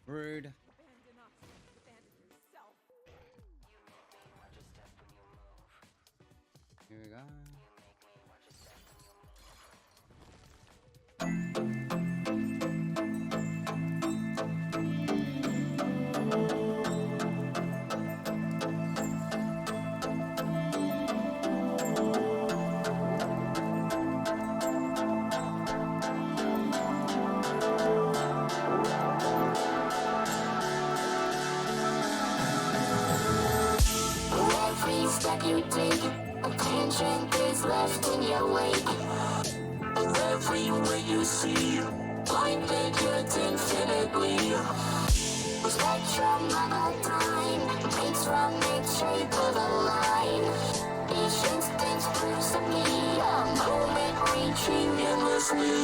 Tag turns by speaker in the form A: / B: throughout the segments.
A: Rude.
B: Abandon us. Abandon yourself.
A: Here we go.
C: Every step you take, attention is left in your wake. Everywhere you see, blinded yet infinitely. Spectrum of a time, breaks from its shape of a line. Each instance proves to me a moment reaching endlessly.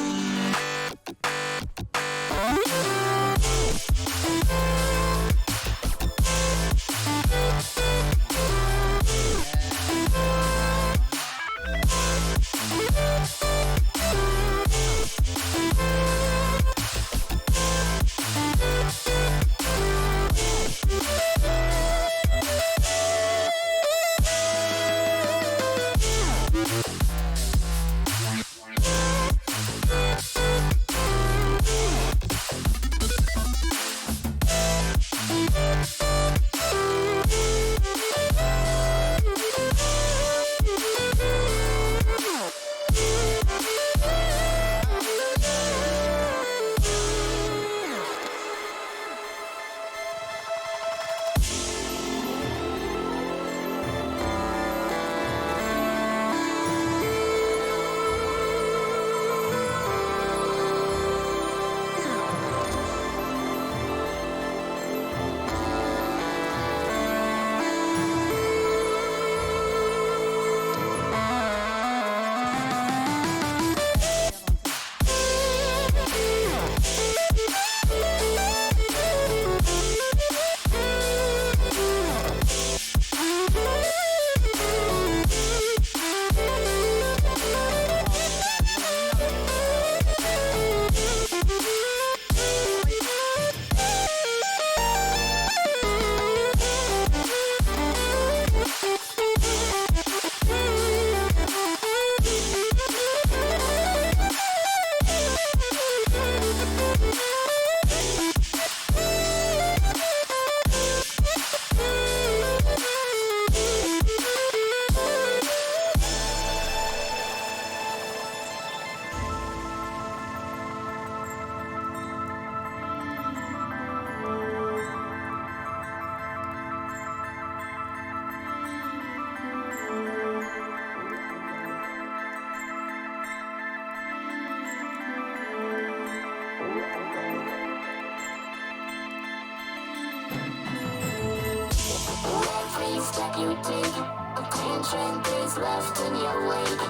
C: Every step you take, attention is left in your wake.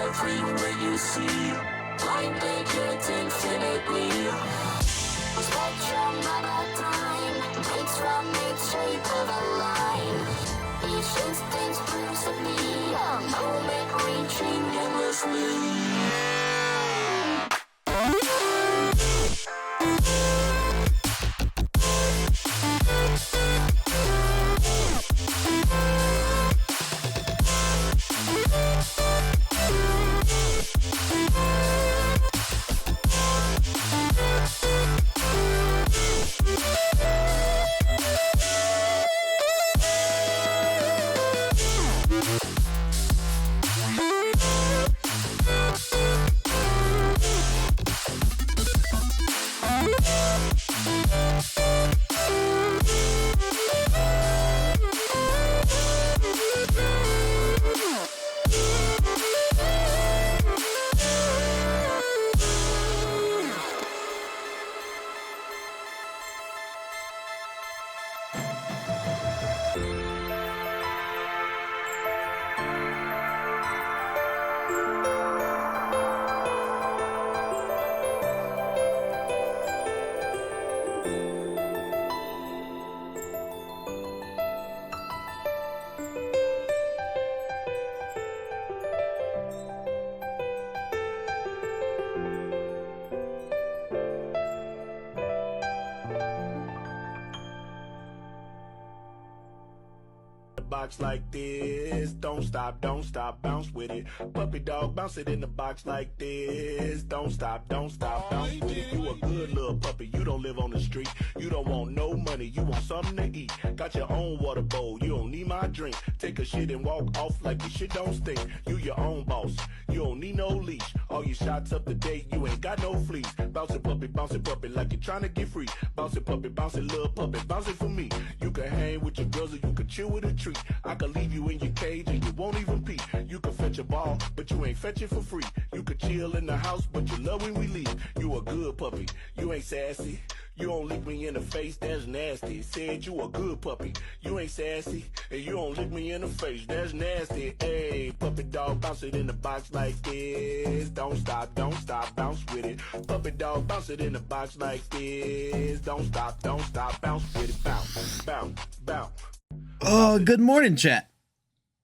C: Everywhere you see, blinded yet infinitely. Spectrum of a time, breaks from its shape of a line. Each instance proves to be a moment reaching endlessly.
A: Box like this, don't stop, bounce with it. Puppy dog, bounce it in the box like this, don't stop, bounce with it. You a good little puppy, you don't live on the street. You don't want no money, you want something to eat. Got your own water bowl, you don't need my drink. Take a shit and walk off like your shit don't stink. You your own boss, you don't need no leash. All your shots up to date, you ain't got no fleas. Bounce it puppy, like you're trying to get free. Bounce it puppy, little puppy, bounce it for me. You can hang with your girls or you can chill with a treat. I could leave you in your cage and you won't even pee. You can fetch a ball, but you ain't fetch it for free. You could chill in the house, but you love when we leave. You a good puppy, you ain't sassy. You don't lick me in the face, that's nasty. Said you a good puppy, you ain't sassy. And you don't lick me in the face, that's nasty. Hey, puppy dog, bounce it in the box like this. Don't stop, bounce with it. Puppy dog, bounce it in the box like this. Don't stop, bounce with it. Bounce, bounce, bounce.
D: Oh, good morning, chat.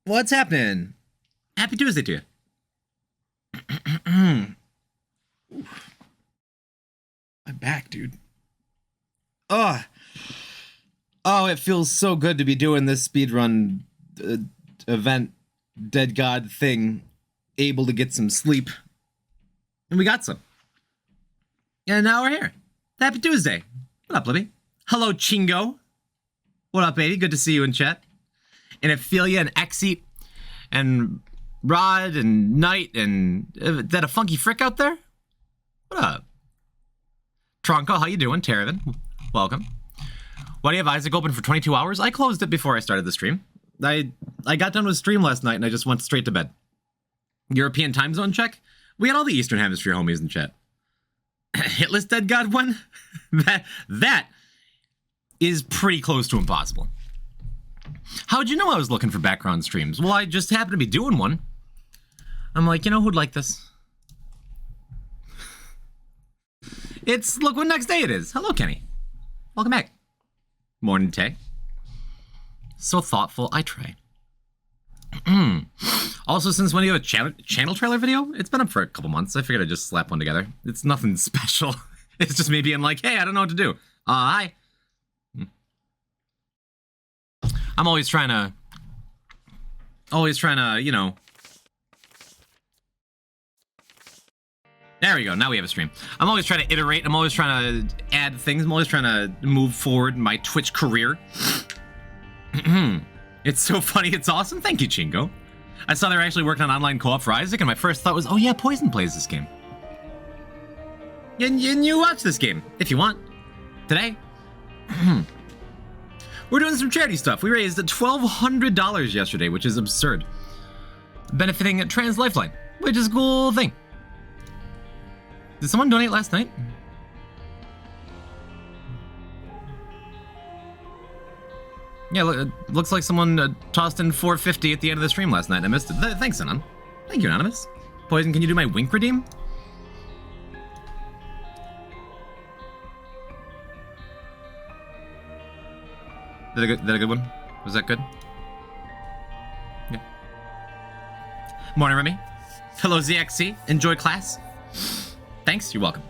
D: What's happening? Happy Tuesday to you. I'm back, dude. Oh, it feels so good to be doing this speedrun event, Dead God thing, able to get some sleep. And we got some. And now we're here. Happy Tuesday. What up, Libby? Hello, Chingo. What up, baby? Good to see you in chat. And Ophelia and Exeat and Rod and Knight and is that a funky frick out there? What up? Tronco, how you doing? Terravan, welcome. Why do you have Isaac open for 22 hours? I closed it before I started the stream. I got done with stream last night and I just went straight to bed. European time zone check? We had all the Eastern Hemisphere homies in chat. Hitless Dead God one? that is pretty close to impossible. How'd you know I was looking for background streams? Well, I just happened to be doing one. I'm like, you know who'd like this? Look what next day it is. Hello, Kenny. Welcome back. Morning, Tay. So thoughtful, I try. Also, since when do you have a channel trailer video? It's been up for a couple months. I figured I'd just slap one together. It's nothing special. It's just me being like, hey, I don't know what to do. Hi. I'm always trying to, you know. There we go. Now we have a stream. I'm always trying to iterate. I'm always trying to add things. I'm always trying to move forward in my Twitch career. It's so funny. It's awesome. Thank you, Chingo. I saw they're actually working on online co-op for Isaac, and my first thought was, oh yeah, Poison plays this game. And you watch this game, if you want. Today. We're doing some charity stuff. We raised $1,200 yesterday, which is absurd. Benefiting Trans Lifeline, which is a cool thing. Did someone donate last night? Yeah, look, it looks like someone tossed in $4.50 at the end of the stream last night. I missed it. Thanks, Anon. Thank you, Anonymous. Poison, can you do my wink redeem? That a good one? Was that good? Yeah. Morning, Remy. Hello, ZXC. Enjoy class. Thanks. You're welcome.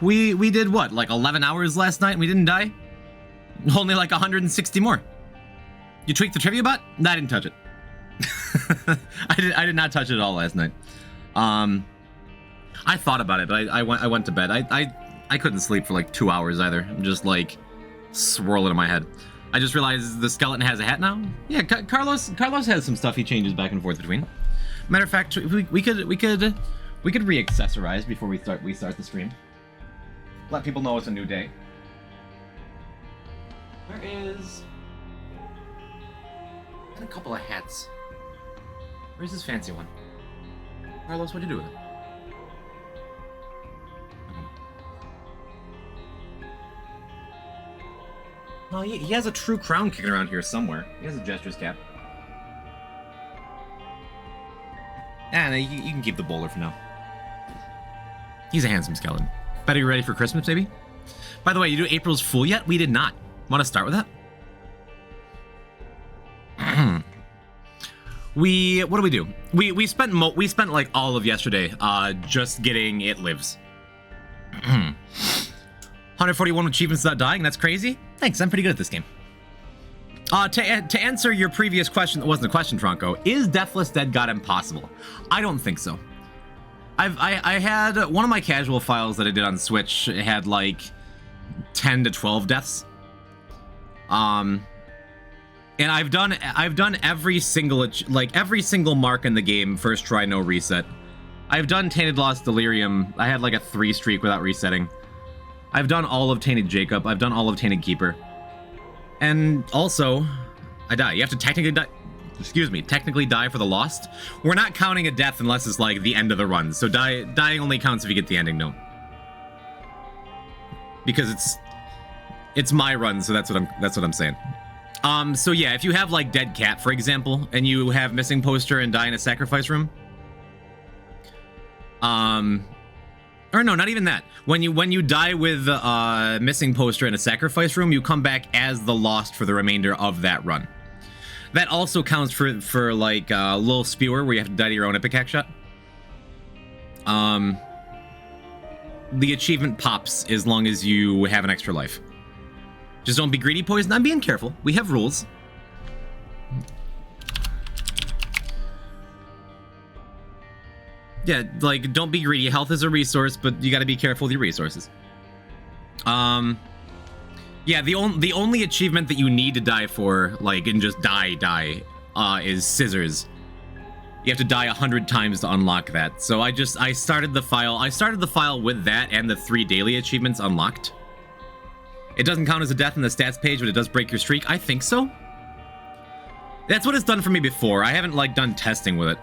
D: We did what? Like 11 hours last night and we didn't die? Only like 160 more. You tweaked the trivia bot? No, I didn't touch it. I did not touch it at all last night. I thought about it, but I went to bed. I couldn't sleep for like 2 hours either. I'm just like swirling in my head. I just realized the skeleton has a hat now. Yeah, Carlos has some stuff he changes back and forth between. Matter of fact, we could re-accessorize before we start the stream. Let people know it's a new day. There is a couple of hats. Where's this fancy one? Carlos, what'd you do with it? Oh, he has a true crown kicking around here somewhere. He has a Jester's cap. No, you can keep the bowler for now. He's a handsome skeleton. Better be ready for Christmas, baby? By the way, you do April's Fool yet? We did not. Want to start with that? what do we do? We spent like all of yesterday just getting It Lives. 141 achievements without dying. That's crazy. Thanks. I'm pretty good at this game. To answer your previous question, that wasn't a question, Tronco. Is Deathless Dead God impossible? I don't think so. I had one of my casual files that I did on Switch. It had like 10 to 12 deaths. And I've done every single mark in the game, first try, no reset. I've done Tainted Lost Delirium. I had like a 3 streak without resetting. I've done all of Tainted Jacob. I've done all of Tainted Keeper. And also, I die. You have to technically die. Technically die for the Lost. We're not counting a death unless it's like the end of the run. So dying only counts if you get the ending note. Because it's my run, so that's what I'm saying. So yeah, if you have like Dead Cat, for example, and you have Missing Poster and die in a sacrifice room. Or no, not even that. When you die with Missing Poster in a sacrifice room, you come back as the Lost for the remainder of that run. That also counts for like a little spewer where you have to die to your own epic hack shot. The achievement pops as long as you have an extra life. Just don't be greedy, Poison. I'm being careful. We have rules. Yeah, like, don't be greedy. Health is a resource, but you gotta be careful with your resources. Yeah, the only achievement that you need to die for, like, and just die, is Scissors. You have to die 100 times to unlock that. So I started the file. I started the file with that and the 3 daily achievements unlocked. It doesn't count as a death in the stats page, but it does break your streak. I think so. That's what it's done for me before. I haven't, like, done testing with it.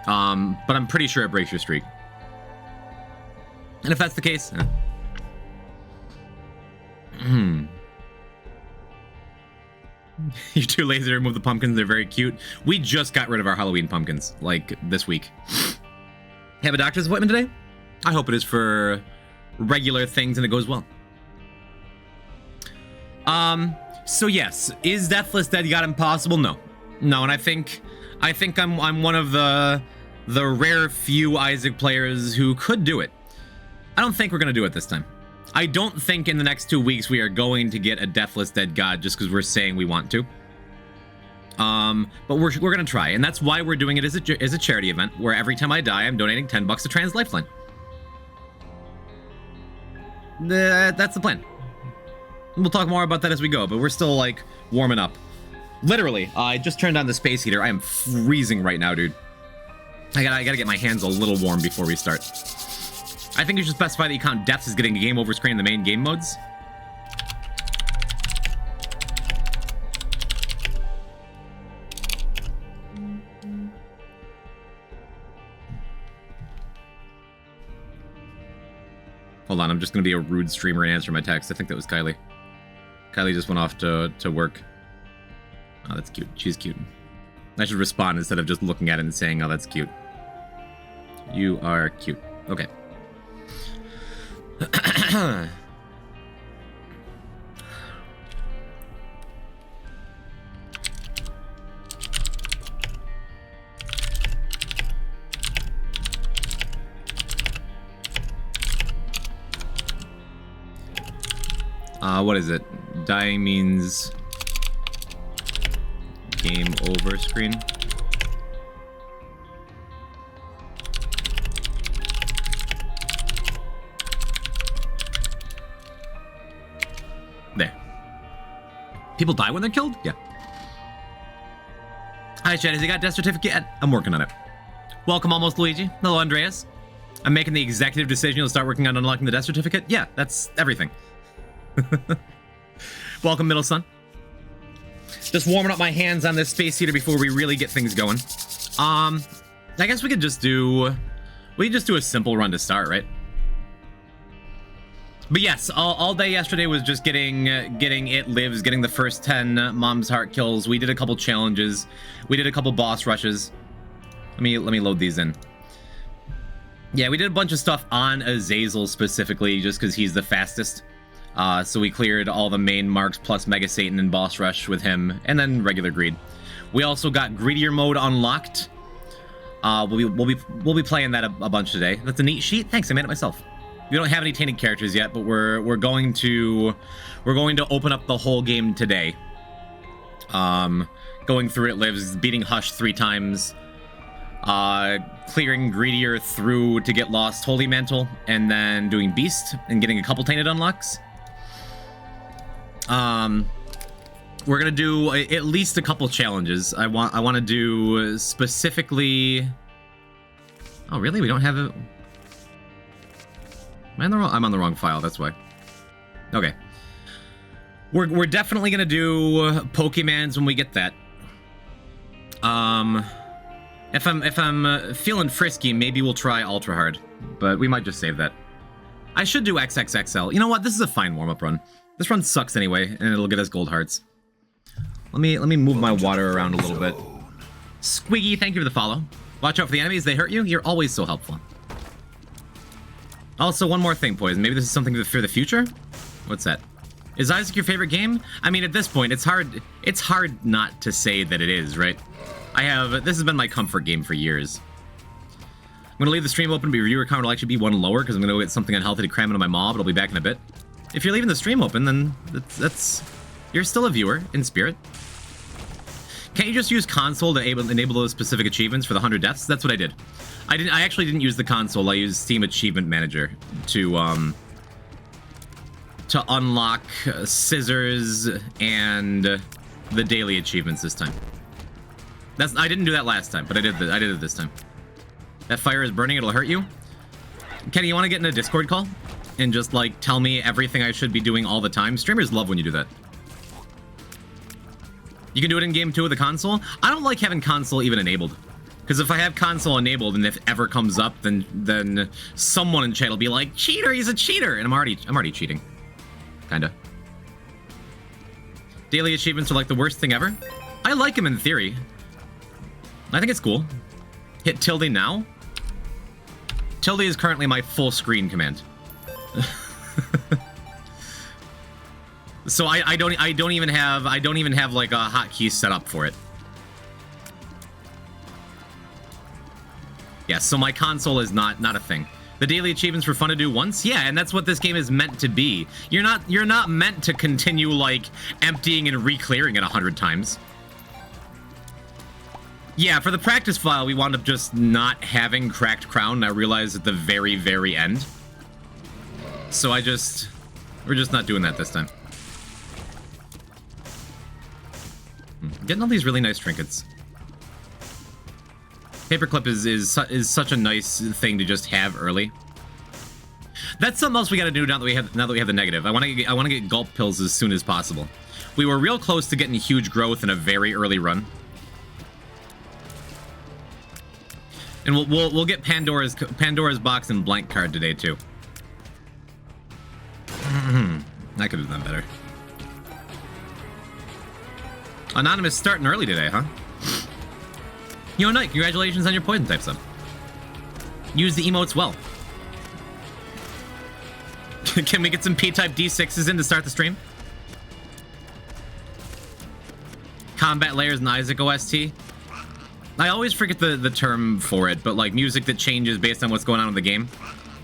D: But I'm pretty sure it breaks your streak. And if that's the case... You're too lazy to remove the pumpkins. They're very cute. We just got rid of our Halloween pumpkins, like, this week. Have a doctor's appointment today? I hope it is for regular things and it goes well. So yes, is Deathless Dead God impossible? No. No, and I think I'm one of the rare few Isaac players who could do it. I don't think we're gonna do it this time. I don't think in the next 2 weeks we are going to get a Deathless Dead God just because we're saying we want to. But we're gonna try, and that's why we're doing it as a charity event, where every time I die, I'm donating $10 to Trans Lifeline. That's the plan. We'll talk more about that as we go, but we're still, like, warming up. Literally, I just turned on the space heater. I am freezing right now, dude. I gotta get my hands a little warm before we start. I think you should specify that you count deaths as getting a game over screen in the main game modes. Hold on, I'm just gonna be a rude streamer and answer my text. I think that was Kylie. Kylie just went off to work. Oh, that's cute. She's cute. I should respond instead of just looking at it and saying, oh, that's cute. You are cute. Okay. What is it? Dying means game over screen. There. People die when they're killed? Yeah. Hi, Chad. Has he got death certificate? I'm working on it. Welcome, Almost Luigi. Hello, Andreas. I'm making the executive decision to start working on unlocking the death certificate. Yeah, that's everything. Welcome, Middle Sun. Just warming up my hands on this space heater before we really get things going. I guess we could just do a simple run to start, right? But yes, all day yesterday was just getting It Lives, getting the first 10 Mom's Heart kills. We did a couple challenges. We did a couple boss rushes. Let me load these in. Yeah, we did a bunch of stuff on Azazel specifically, just because he's the fastest. So we cleared all the main marks plus Mega Satan and boss rush with him, and then regular greed.
E: We also got greedier mode unlocked. We'll be playing that a bunch today. That's a neat sheet. Thanks, I made it myself. We don't have any tainted characters yet, but we're going to open up the whole game today. Going through It Lives, beating Hush 3 times, clearing greedier through to get Lost Holy Mantle, and then doing Beast and getting a couple tainted unlocks. We're gonna do at least a couple challenges. I want to do specifically. Oh, really? We don't have it. I'm on the wrong file. That's why. Okay. We're definitely gonna do Pokemans when we get that. If I'm feeling frisky, maybe we'll try Ultra Hard, but we might just save that. I should do XXXL. You know what? This is a fine warm-up run. This run sucks anyway, and it'll get us gold hearts. Let me move my water around a little bit. Squiggy, thank you for the follow. Watch out for the enemies, they hurt you. You're always so helpful. Also, one more thing, Poison. Maybe this is something for the future? What's that? Is Isaac your favorite game? I mean, at this point, it's hard not to say that it is, right? This has been my comfort game for years. I'm gonna leave the stream open, but your viewer count will actually be 1 lower, because I'm gonna go get something unhealthy to cram into my maw, but I'll be back in a bit. If you're leaving the stream open, then that's you're still a viewer in spirit. Can't you just use console to enable those specific achievements for the 100 deaths? That's what I did. I actually didn't use the console. I used Steam Achievement Manager to unlock scissors and the daily achievements this time. I didn't do that last time, but I did it this time. That fire is burning, it'll hurt you. Kenny, you want to get in a Discord call and just like tell me everything I should be doing all the time? Streamers love when you do that. You can do it in game 2 with the console. I don't like having console even enabled, because if I have console enabled and if it ever comes up, then someone in chat will be like, cheater, he's a cheater, and I'm already cheating. Kinda. Daily achievements are like the worst thing ever. I like them in theory. I think it's cool. Hit tilde now. Tilde is currently my full screen command. So I don't even have like a hotkey set up for it. Yeah, so my console is not a thing. The daily achievements were fun to do once? Yeah, and that's what this game is meant to be. You're not meant to continue like emptying and re-clearing it 100 times. Yeah, for the practice file, we wound up just not having Cracked Crown, I realized at the very, very end. So we're just not doing that this time. Getting all these really nice trinkets. Paperclip is such a nice thing to just have early. That's something else we gotta do now that we have the negative. I wanna get gulp pills as soon as possible. We were real close to getting huge growth in a very early run. And we'll get Pandora's box and blank card today too. I could have done better. Anonymous starting early today, huh? Yo, Knight, congratulations on your poison type sub. Use the emotes well. Can we get some P-type D6s in to start the stream? Combat layers and Isaac OST. I always forget the term for it, but like music that changes based on what's going on in the game.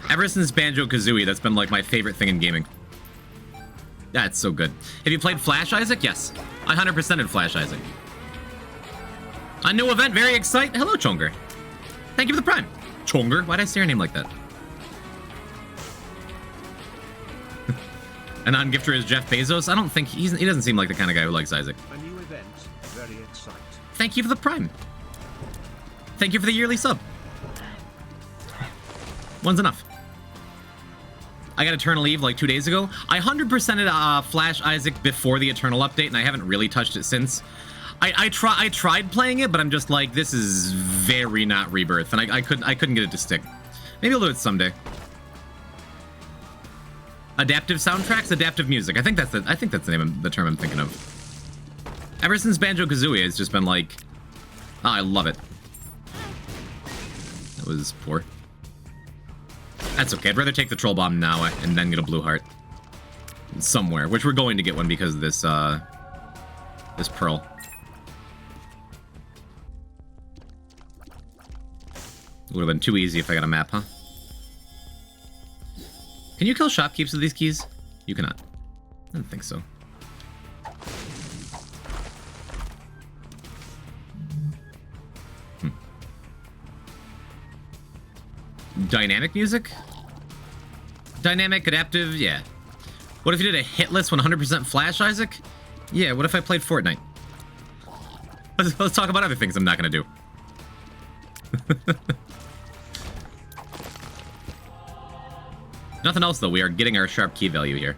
E: Ever since Banjo-Kazooie, that's been like my favorite thing in gaming. That's so good. Have you played Flash Isaac? Yes. I 100%ed Flash Isaac. A new event, very exciting. Hello, Chonger. Thank you for the prime. Chonger? Why'd I say your name like that? A non-gifter is Jeff Bezos? I don't think he doesn't seem like the kind of guy who likes Isaac.
F: A new event, very exciting.
E: Thank you for the prime. Thank you for the yearly sub. One's enough. I got Eternal Eve like 2 days ago. I 100%ed Flash Isaac before the Eternal update, and I haven't really touched it since. I tried playing it, but I'm just like, this is very not Rebirth, and I couldn't get it to stick. Maybe I'll do it someday. Adaptive soundtracks, adaptive music. I think that's the name of the term I'm thinking of. Ever since Banjo-Kazooie, it's just been like, oh, I love it. That was poor. That's okay. I'd rather take the troll bomb now and then get a blue heart somewhere, which we're going to get one because of this this pearl. It would have been too easy if I got a map, huh? Can you kill shopkeepers with these keys? You cannot. I don't think so. Dynamic music? Dynamic, adaptive, yeah. What if you did a hitless 100% flash, Isaac? Yeah, what if I played Fortnite? Let's talk about other things I'm not gonna do. Nothing else, though. We are getting our sharp key value here.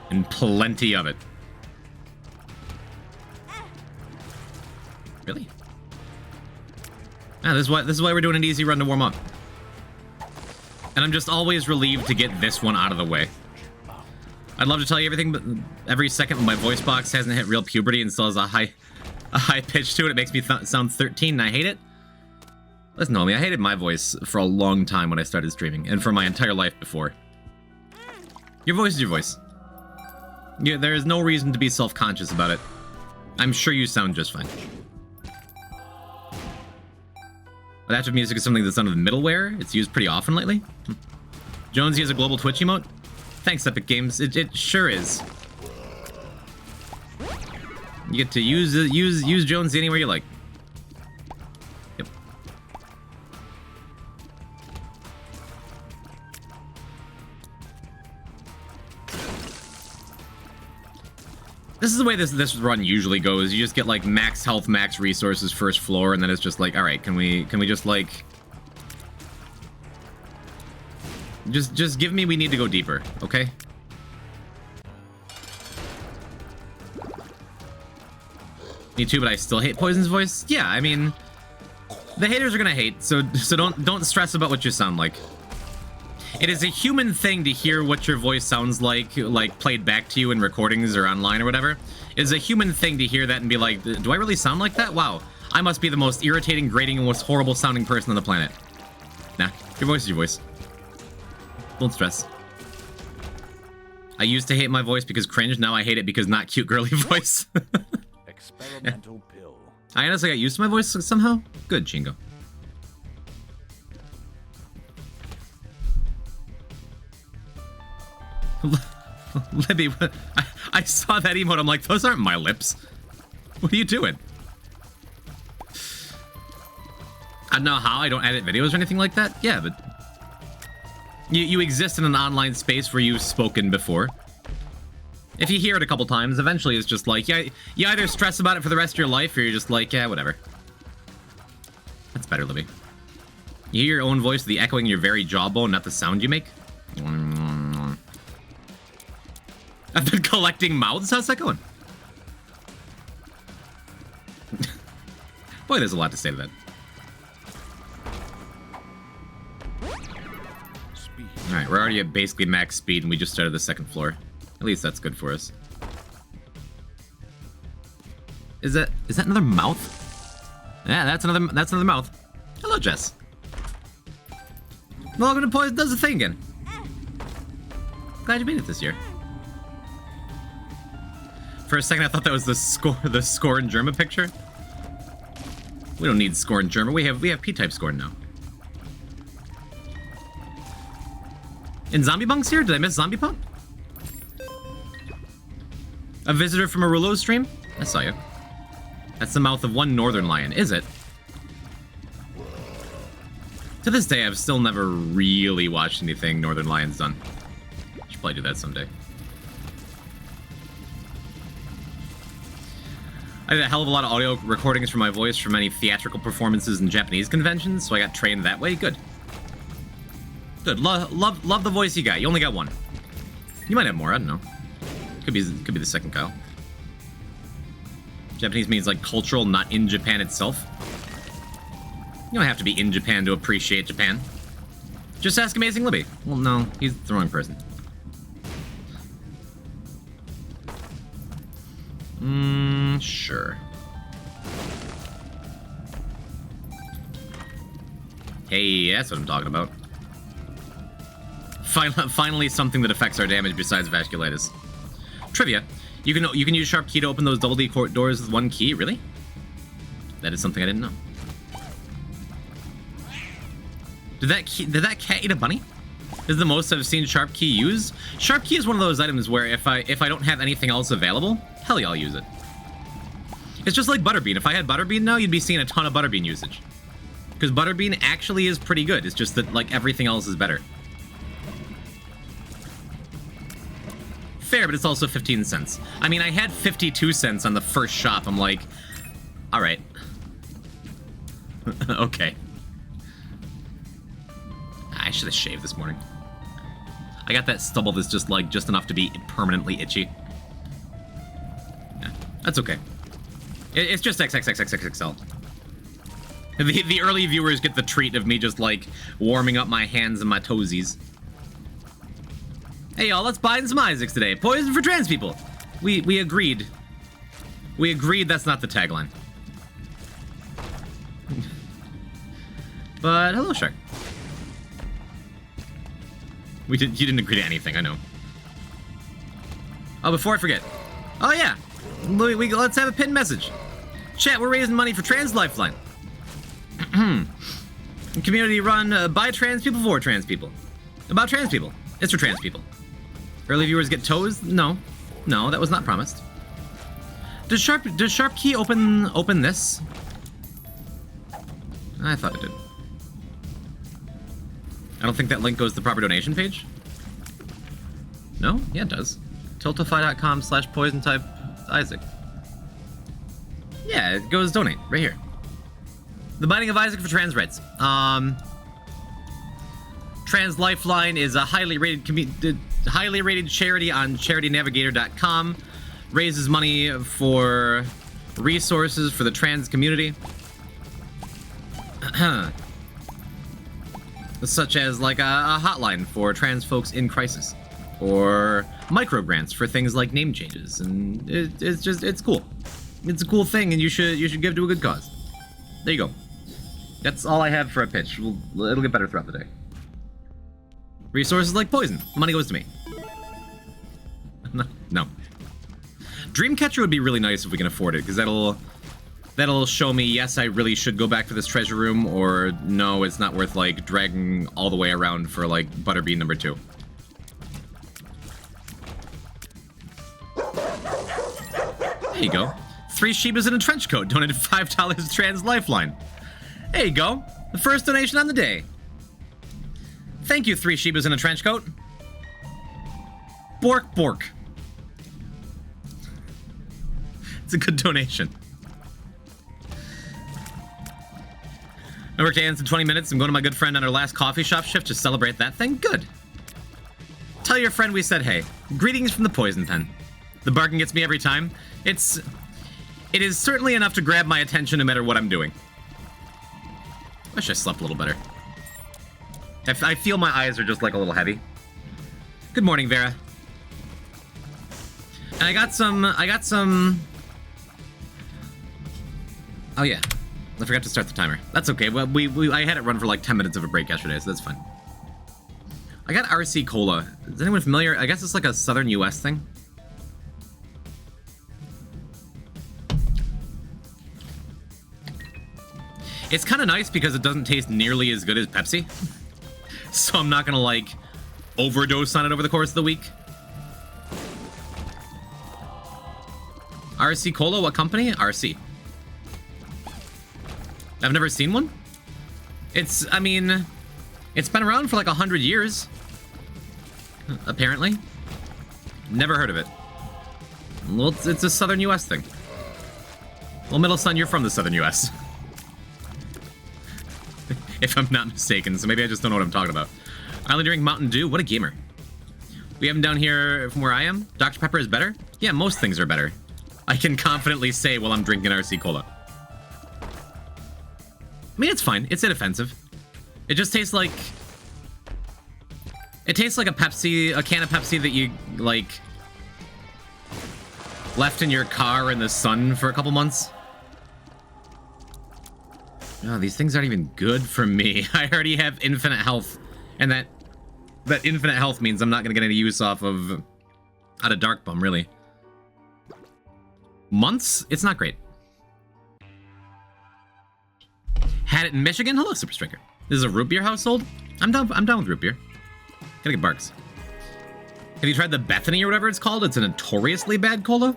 E: And plenty of it. Really? Ah, this is why we're doing an easy run to warm up. And I'm just always relieved to get this one out of the way. I'd love to tell you everything, but every second when my voice box hasn't hit real puberty and still has a high pitch to it, it makes me sound 13 and I hate it. Listen, homie, I hated my voice for a long time when I started streaming, and for my entire life before. Your voice is your voice. There is no reason to be self-conscious about it. I'm sure you sound just fine. Adaptive music is something that's under the middleware. It's used pretty often lately. Jonesy has a global Twitch emote. Thanks, Epic Games. It sure is. You get to use Jonesy anywhere you like. Yep. This is the way this run usually goes. You just get like max health, max resources, first floor, and then it's just like, all right, can we just like just give me, we need to go deeper, okay? Me too, but I still hate Poison's voice. Yeah, I mean, the haters are gonna hate, so don't stress about what you sound like. It is a human thing to hear what your voice sounds like played back to you in recordings or online or whatever. It is a human thing to hear that and be like, do I really sound like that? Wow, I must be the most irritating, grating, and most horrible sounding person on the planet. Nah, your voice is your voice. Don't stress. I used to hate my voice because cringe, now I hate it because not cute girly voice.
F: Experimental pill.
E: I honestly got used to my voice somehow. Good, Chingo. Libby, I saw that emote, I'm like, those aren't my lips. What are you doing? I don't know how, I don't edit videos or anything like that. Yeah, but you exist in an online space where you've spoken before. If you hear it a couple times, eventually it's just like, yeah, you either stress about it for the rest of your life, or you're just like, yeah, whatever. That's better, Libby. You hear your own voice, the echoing in your very jawbone, not the sound you make. I've been collecting mouths. How's that going? Boy, there's a lot to say to that. Alright, we're already at basically max speed and we just started the second floor. At least that's good for us. Is that another mouth? Yeah, that's another mouth. Hello, Jess. Welcome to Poison does the thing again. Glad you made it this year. For a second, I thought that was the Scorn Germa picture. We don't need Scorn Germa. We have P-type Scorn now. And Zombie Bunk's here? Did I miss Zombie Punk? A visitor from Arulo's stream? I saw you. That's the mouth of one northern lion, is it? To this day, I've still never really watched anything Northern Lion's done. Should probably do that someday. I did a hell of a lot of audio recordings for my voice for many theatrical performances and Japanese conventions, so I got trained that way. Good. Good. Love the voice you got. You only got one. You might have more. I don't know. Could be the second Kyle. Japanese means like cultural, not in Japan itself. You don't have to be in Japan to appreciate Japan. Just ask Amazing Libby. Well, no, he's the wrong person. Sure. Hey, that's what I'm talking about. Finally something that affects our damage besides vasculitis. Trivia. You can use sharp key to open those double D doors with one key, really? That is something I didn't know. Did that cat eat a bunny? This is the most I've seen Sharp Key use. Sharp Key is one of those items where if I don't have anything else available, hell yeah, I'll use it. It's just like Butterbean. If I had Butterbean now, you'd be seeing a ton of Butterbean usage. Because Butterbean actually is pretty good. It's just that, like, everything else is better. Fair, but it's also 15 cents. I mean, I had 52 cents on the first shop. I'm like, all right. Okay. I should have shaved this morning. I got that stubble that's just enough to be permanently itchy. Yeah, that's okay. It's just XXXXXXL. The early viewers get the treat of me just, like, warming up my hands and my toesies. Hey, y'all, let's buy some Isaacs today. Poison for trans people. We agreed. We agreed that's not the tagline. But, hello, Shark. You didn't agree to anything, I know. Oh, before I forget. Oh, yeah. Let's have a pinned message. Chat, we're raising money for Trans Lifeline. Community run by trans people for trans people. About trans people. It's for trans people. Early viewers get toes? No. No, that was not promised. Does Sharp Key open this? I thought it did. I don't think that link goes to the proper donation page. No? Yeah, it does. Tiltify.com/poison type Isaac. Yeah, it goes donate right here. The Binding of Isaac for trans rights. Trans Lifeline is a highly rated charity on charitynavigator.com. Raises money for resources for the trans community. Such as like a hotline for trans folks in crisis, or micro grants for things like name changes, and it's cool. It's a cool thing, and you should give to a good cause. There you go. That's all I have for a pitch. It'll get better throughout the day. Resources like poison. Money goes to me. No. Dreamcatcher would be really nice if we can afford it, because that'll show me, yes, I really should go back to this treasure room, or no, it's not worth, like, dragging all the way around for, like, Butterbean number 2. There you go. 3 Shibas in a trench coat donated $5 to Trans Lifeline. There you go. The first donation on the day. Thank you, 3 Shibas in a trench coat. Bork bork. It's a good donation. I worked hands in 20 minutes. I'm going to my good friend on her last coffee shop shift to celebrate that thing. Good. Tell your friend we said hey. Greetings from the Poison Pen. The barking gets me every time. It is certainly enough to grab my attention no matter what I'm doing. Wish I slept a little better. I feel my eyes are just like a little heavy. Good morning, Vera. And I got some. Oh yeah. I forgot to start the timer. That's okay. Well, I had it run for like 10 minutes of a break yesterday, so that's fine. I got RC Cola. Is anyone familiar? I guess it's like a southern US thing. It's kind of nice because it doesn't taste nearly as good as Pepsi. So I'm not gonna, like, overdose on it over the course of the week. RC Cola, what company? RC. I've never seen one. I mean, it's been around for like 100 years. Apparently. Never heard of it. Well, it's a southern US thing. Well, Middle Sun, you're from the southern US. If I'm not mistaken, so maybe I just don't know what I'm talking about. I only drink Mountain Dew. What a gamer. We have them down here from where I am. Dr. Pepper is better? Yeah, most things are better. I can confidently say while I'm drinking RC Cola. I mean, it's fine. It's inoffensive. It just tastes like... It tastes like a Pepsi, a can of Pepsi that you, like, left in your car in the sun for a couple months. Oh, these things aren't even good for me. I already have infinite health, and that infinite health means I'm not going to get any use out of Dark Bum, really. Months? It's not great. Had it in Michigan. Hello, Super Striker. This is a root beer household. I'm down with root beer. Gotta get barks. Have you tried the Bethany or whatever it's called? It's a notoriously bad cola.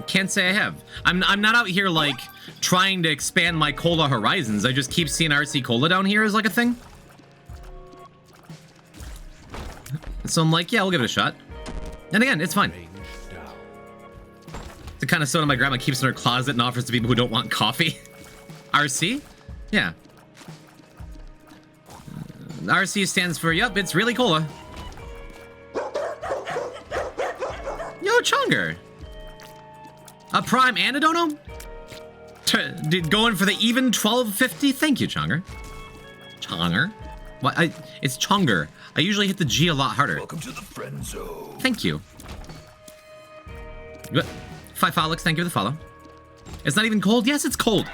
E: Can't say I have. I'm not out here like trying to expand my cola horizons. I just keep seeing RC Cola down here as like a thing. So I'm like, yeah, we'll give it a shot. And again, it's fine. It's the kind of soda my grandma keeps in her closet and offers to people who don't want coffee. RC? Yeah. RC stands for, yup, it's really cola. Yo, Chunger. A Prime and a Dono? Going for the even 12.50? Thank you, Chunger. Chunger? What? It's Chunger. I usually hit the G a lot harder.
A: Welcome to the friend zone.
E: Thank you. Five Alex, thank you for the follow. It's not even cold? Yes, it's cold.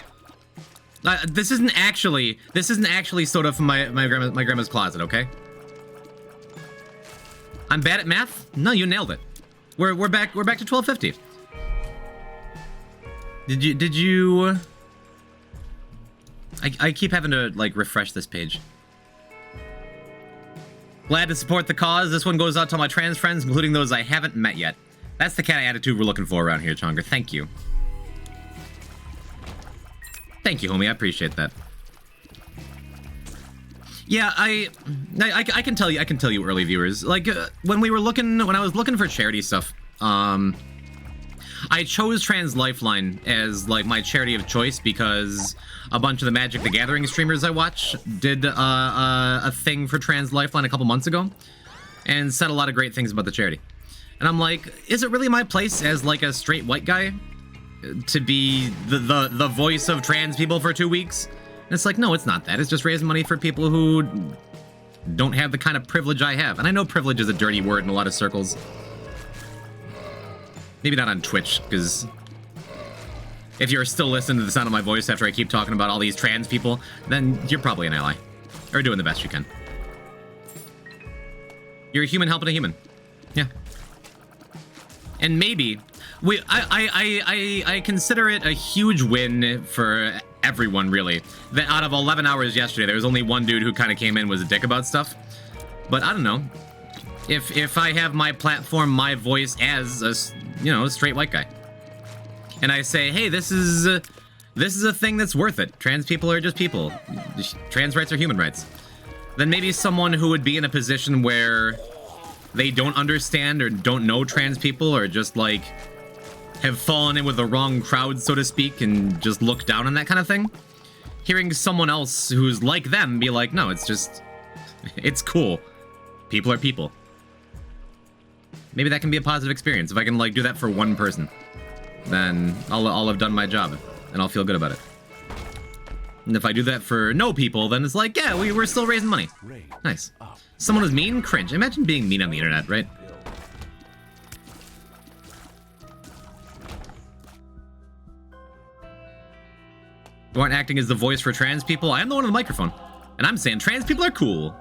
E: This isn't actually soda from my grandma's closet, okay? I'm bad at math? No, you nailed it. We're back to 12.50. Did you I keep having to like refresh this page. Glad to support the cause. This one goes out to all my trans friends, including those I haven't met yet. That's the kind of attitude we're looking for around here, Chonger. Thank you. Thank you, homie. I appreciate that. Yeah, I can tell you, early viewers. Like when I was looking for charity stuff, I chose Trans Lifeline as like my charity of choice because a bunch of the Magic the Gathering streamers I watch did a thing for Trans Lifeline a couple months ago and said a lot of great things about the charity. And I'm like, is it really my place as like a straight white guy to be the voice of trans people for 2 weeks? And it's like, no, it's not that. It's just raising money for people who don't have the kind of privilege I have. And I know privilege is a dirty word in a lot of circles. Maybe not on Twitch, because if you're still listening to the sound of my voice after I keep talking about all these trans people, then you're probably an ally. Or doing the best you can. You're a human helping a human. Yeah. And maybe I consider it a huge win for everyone, really, that out of 11 hours yesterday, there was only one dude who kind of came in and was a dick about stuff. But I don't know. If I have my platform, my voice as a straight white guy, and I say, hey, this is a thing that's worth it. Trans people are just people. Trans rights are human rights. Then maybe someone who would be in a position where they don't understand or don't know trans people or just like have fallen in with the wrong crowd, so to speak, and just look down on that kind of thing. Hearing someone else who's like them be like, no, it's cool. People are people. Maybe that can be a positive experience. If I can like do that for one person, then I'll have done my job and I'll feel good about it. And if I do that for no people, then it's like, yeah, we're still raising money. Nice. Someone who's mean? Cringe. Imagine being mean on the internet, right? You aren't acting as the voice for trans people? I am the one on the microphone. And I'm saying trans people are cool.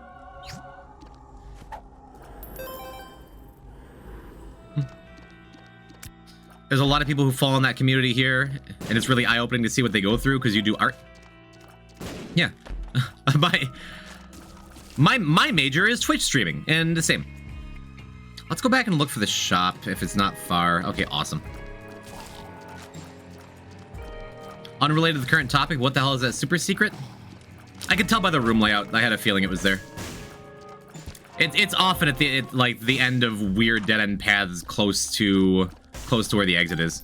E: There's a lot of people who fall in that community here, and it's really eye-opening to see what they go through because you do art. Yeah. My major is Twitch streaming, and the same. Let's go back and look for the shop if it's not far. Okay, awesome. Unrelated to the current topic, what the hell is that super secret? I could tell by the room layout. I had a feeling it was there. It's often at the end of weird dead-end paths close to where the exit is.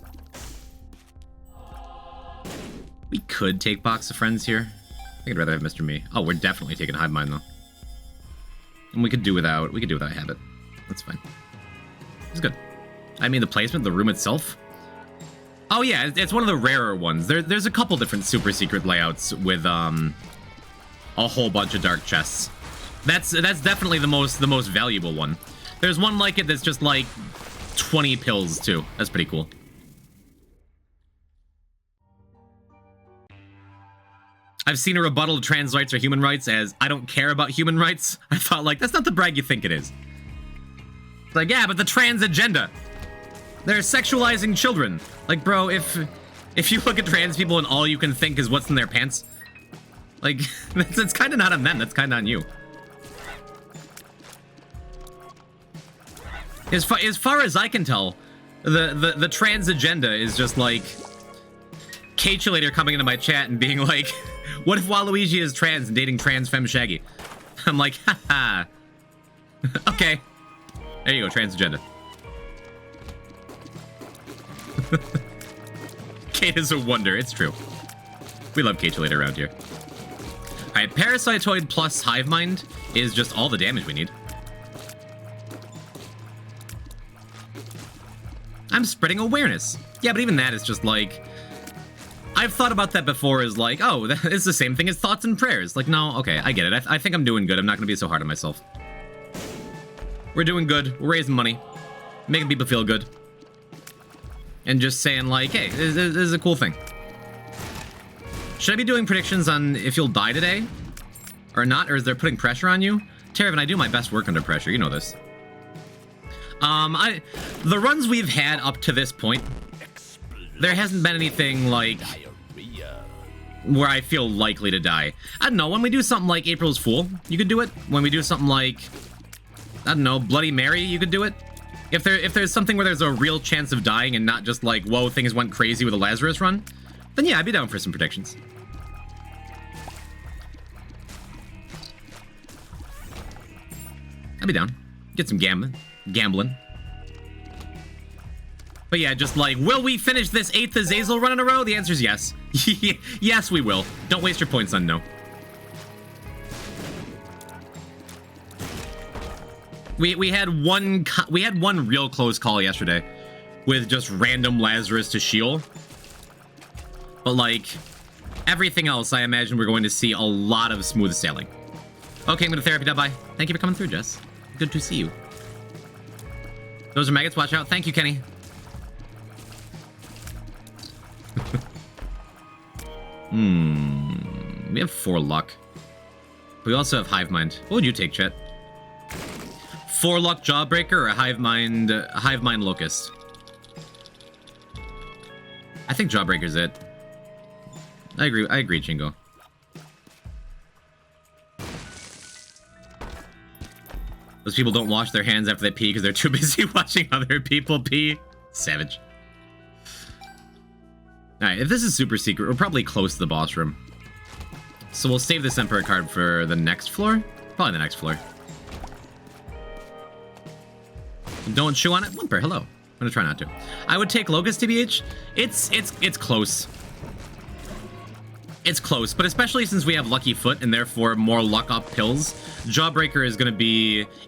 E: We could take Box of Friends here. I think I'd rather have Mr. Me. Oh, we're definitely taking Hive Mind though. And we could do without Habit. That's fine. It's good. I mean the placement, the room itself. Oh yeah, it's one of the rarer ones. There's a couple different super secret layouts with a whole bunch of dark chests. That's definitely the most valuable one. There's one like it that's just like 20 pills too. That's pretty cool. I've seen a rebuttal to trans rights or human rights as I don't care about human rights. I thought like that's not the brag you think it is. It's like, yeah, but the trans agenda. They're sexualizing children. Like, bro, if you look at trans people and all you can think is what's in their pants, Like, it's kind of not on them, that's kind of on you. As far as I can tell, the trans agenda is just like K-Chulator coming into my chat and being like, what if Waluigi is trans and dating trans femme Shaggy? I'm like, haha. Okay. There you go, trans agenda. Kate is a wonder, it's true. We love K-Chulator around here. Alright, Parasitoid plus Hive Mind is just all the damage we need. I'm spreading awareness. Yeah, but even that is just like... I've thought about that before as like, oh, it's the same thing as thoughts and prayers. Like, no, okay, I get it. I think I'm doing good. I'm not going to be so hard on myself. We're doing good. We're raising money. Making people feel good. And just saying like, hey, this is a cool thing. Should I be doing predictions on if you'll die today? Or not? Or is there putting pressure on you? Terravan, I do my best work under pressure. You know this. The runs we've had up to this point, there hasn't been anything like where I feel likely to die. I don't know, when we do something like April's Fool, you could do it. When we do something like, I don't know, Bloody Mary, you could do it. If there's something where there's a real chance of dying and not just like, whoa, things went crazy with a Lazarus run, then yeah, I'd be down for some predictions. I'd be down. Get some gambling. But yeah, just like, will we finish this 8th Azazel run in a row? The answer is yes. Yes, we will. Don't waste your points on no. We had one real close call yesterday with just random Lazarus to Sheol. But like everything else, I imagine we're going to see a lot of smooth sailing. Okay, I'm going to therapy. Bye. Thank you for coming through, Jess. Good to see you. Those are maggots. Watch out. Thank you, Kenny. We have 4 luck. We also have Hive Mind. What would you take, Chet? 4 luck Jawbreaker or a Hive Mind Locust? I think Jawbreaker's it. I agree, Chingo. Those people don't wash their hands after they pee because they're too busy watching other people pee. Savage. Alright, if this is super secret, we're probably close to the boss room. So we'll save this Emperor card for the next floor? Probably the next floor. Don't chew on it? Whimper, hello. I'm gonna try not to. I would take Locust, TBH. It's close. It's close, but especially since we have Lucky Foot and therefore more luck up pills, Jawbreaker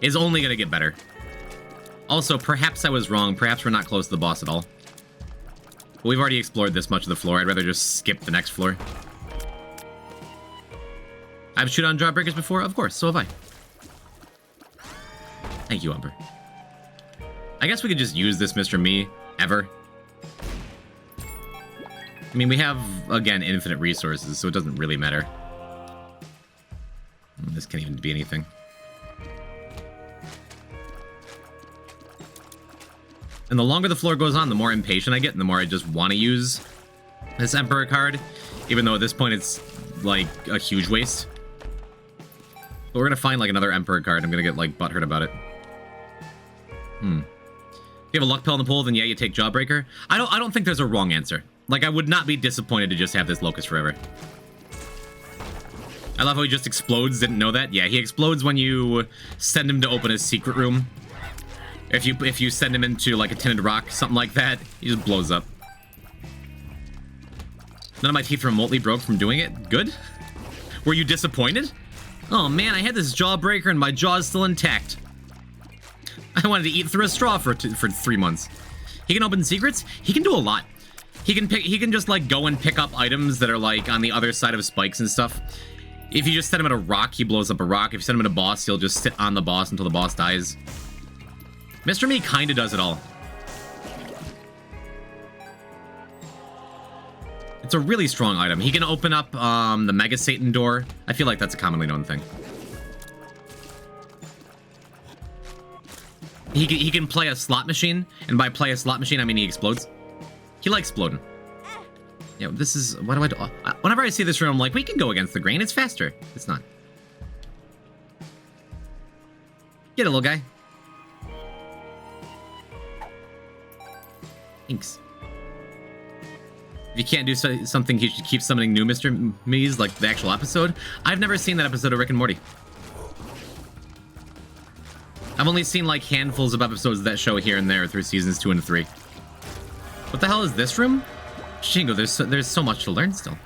E: is only gonna get better. Also, perhaps I was wrong. Perhaps we're not close to the boss at all. But we've already explored this much of the floor. I'd rather just skip the next floor. I've shoot on Jawbreakers before? Of course, so have I. Thank you, Umber. I guess we could just use this Mr. Me, ever. I mean, we have, again, infinite resources, so it doesn't really matter. This can't even be anything. And the longer the floor goes on, the more impatient I get, and the more I just want to use this Emperor card, even though at this point it's, like, a huge waste. But we're gonna find, like, another Emperor card. I'm gonna get, like, butthurt about it. If you have a luck pill in the pool, then yeah, you take Jawbreaker. I don't think there's a wrong answer. Like, I would not be disappointed to just have this Locust forever. I love how he just explodes. Didn't know that? Yeah, he explodes when you send him to open his secret room. If you send him into, like, a tinted rock, something like that, he just blows up. None of my teeth remotely broke from doing it? Good? Were you disappointed? Oh man, I had this Jawbreaker and my jaw's still intact. I wanted to eat through a straw for 3 months. He can open secrets? He can do a lot. He can just, like, go and pick up items that are, like, on the other side of spikes and stuff. If you just send him at a rock, he blows up a rock. If you send him at a boss, he'll just sit on the boss until the boss dies. Mr. Me kinda does it all. It's a really strong item. He can open up the Mega Satan door. I feel like that's a commonly known thing. He can play a slot machine, and by play a slot machine, I mean he explodes. He likes exploding. Yeah, this is... What do I do? Whenever I see this room, I'm like, we can go against the grain. It's faster. It's not. Get it, little guy. Thanks. If you can't do something, you should keep summoning new Mr. Me's, like the actual episode. I've never seen that episode of Rick and Morty. I've only seen like handfuls of episodes of that show here and there through seasons 2 and 3. What the hell is this room? Shingo, there's so much to learn still.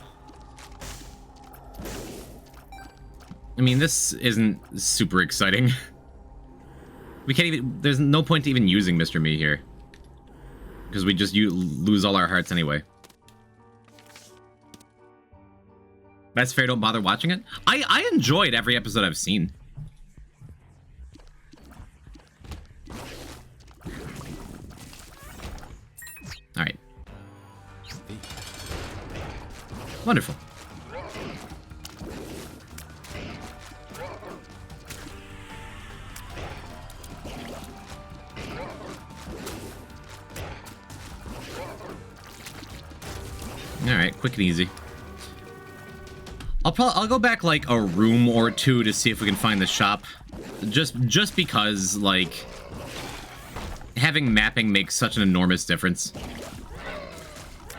E: I mean, this isn't super exciting. We can't even... There's no point to even using Mr. Me here. Because we just lose all our hearts anyway. That's fair, don't bother watching it. I enjoyed every episode I've seen. Alright. Wonderful. Alright, quick and easy. I'll go back like a room or two to see if we can find the shop. Just because, like, having mapping makes such an enormous difference.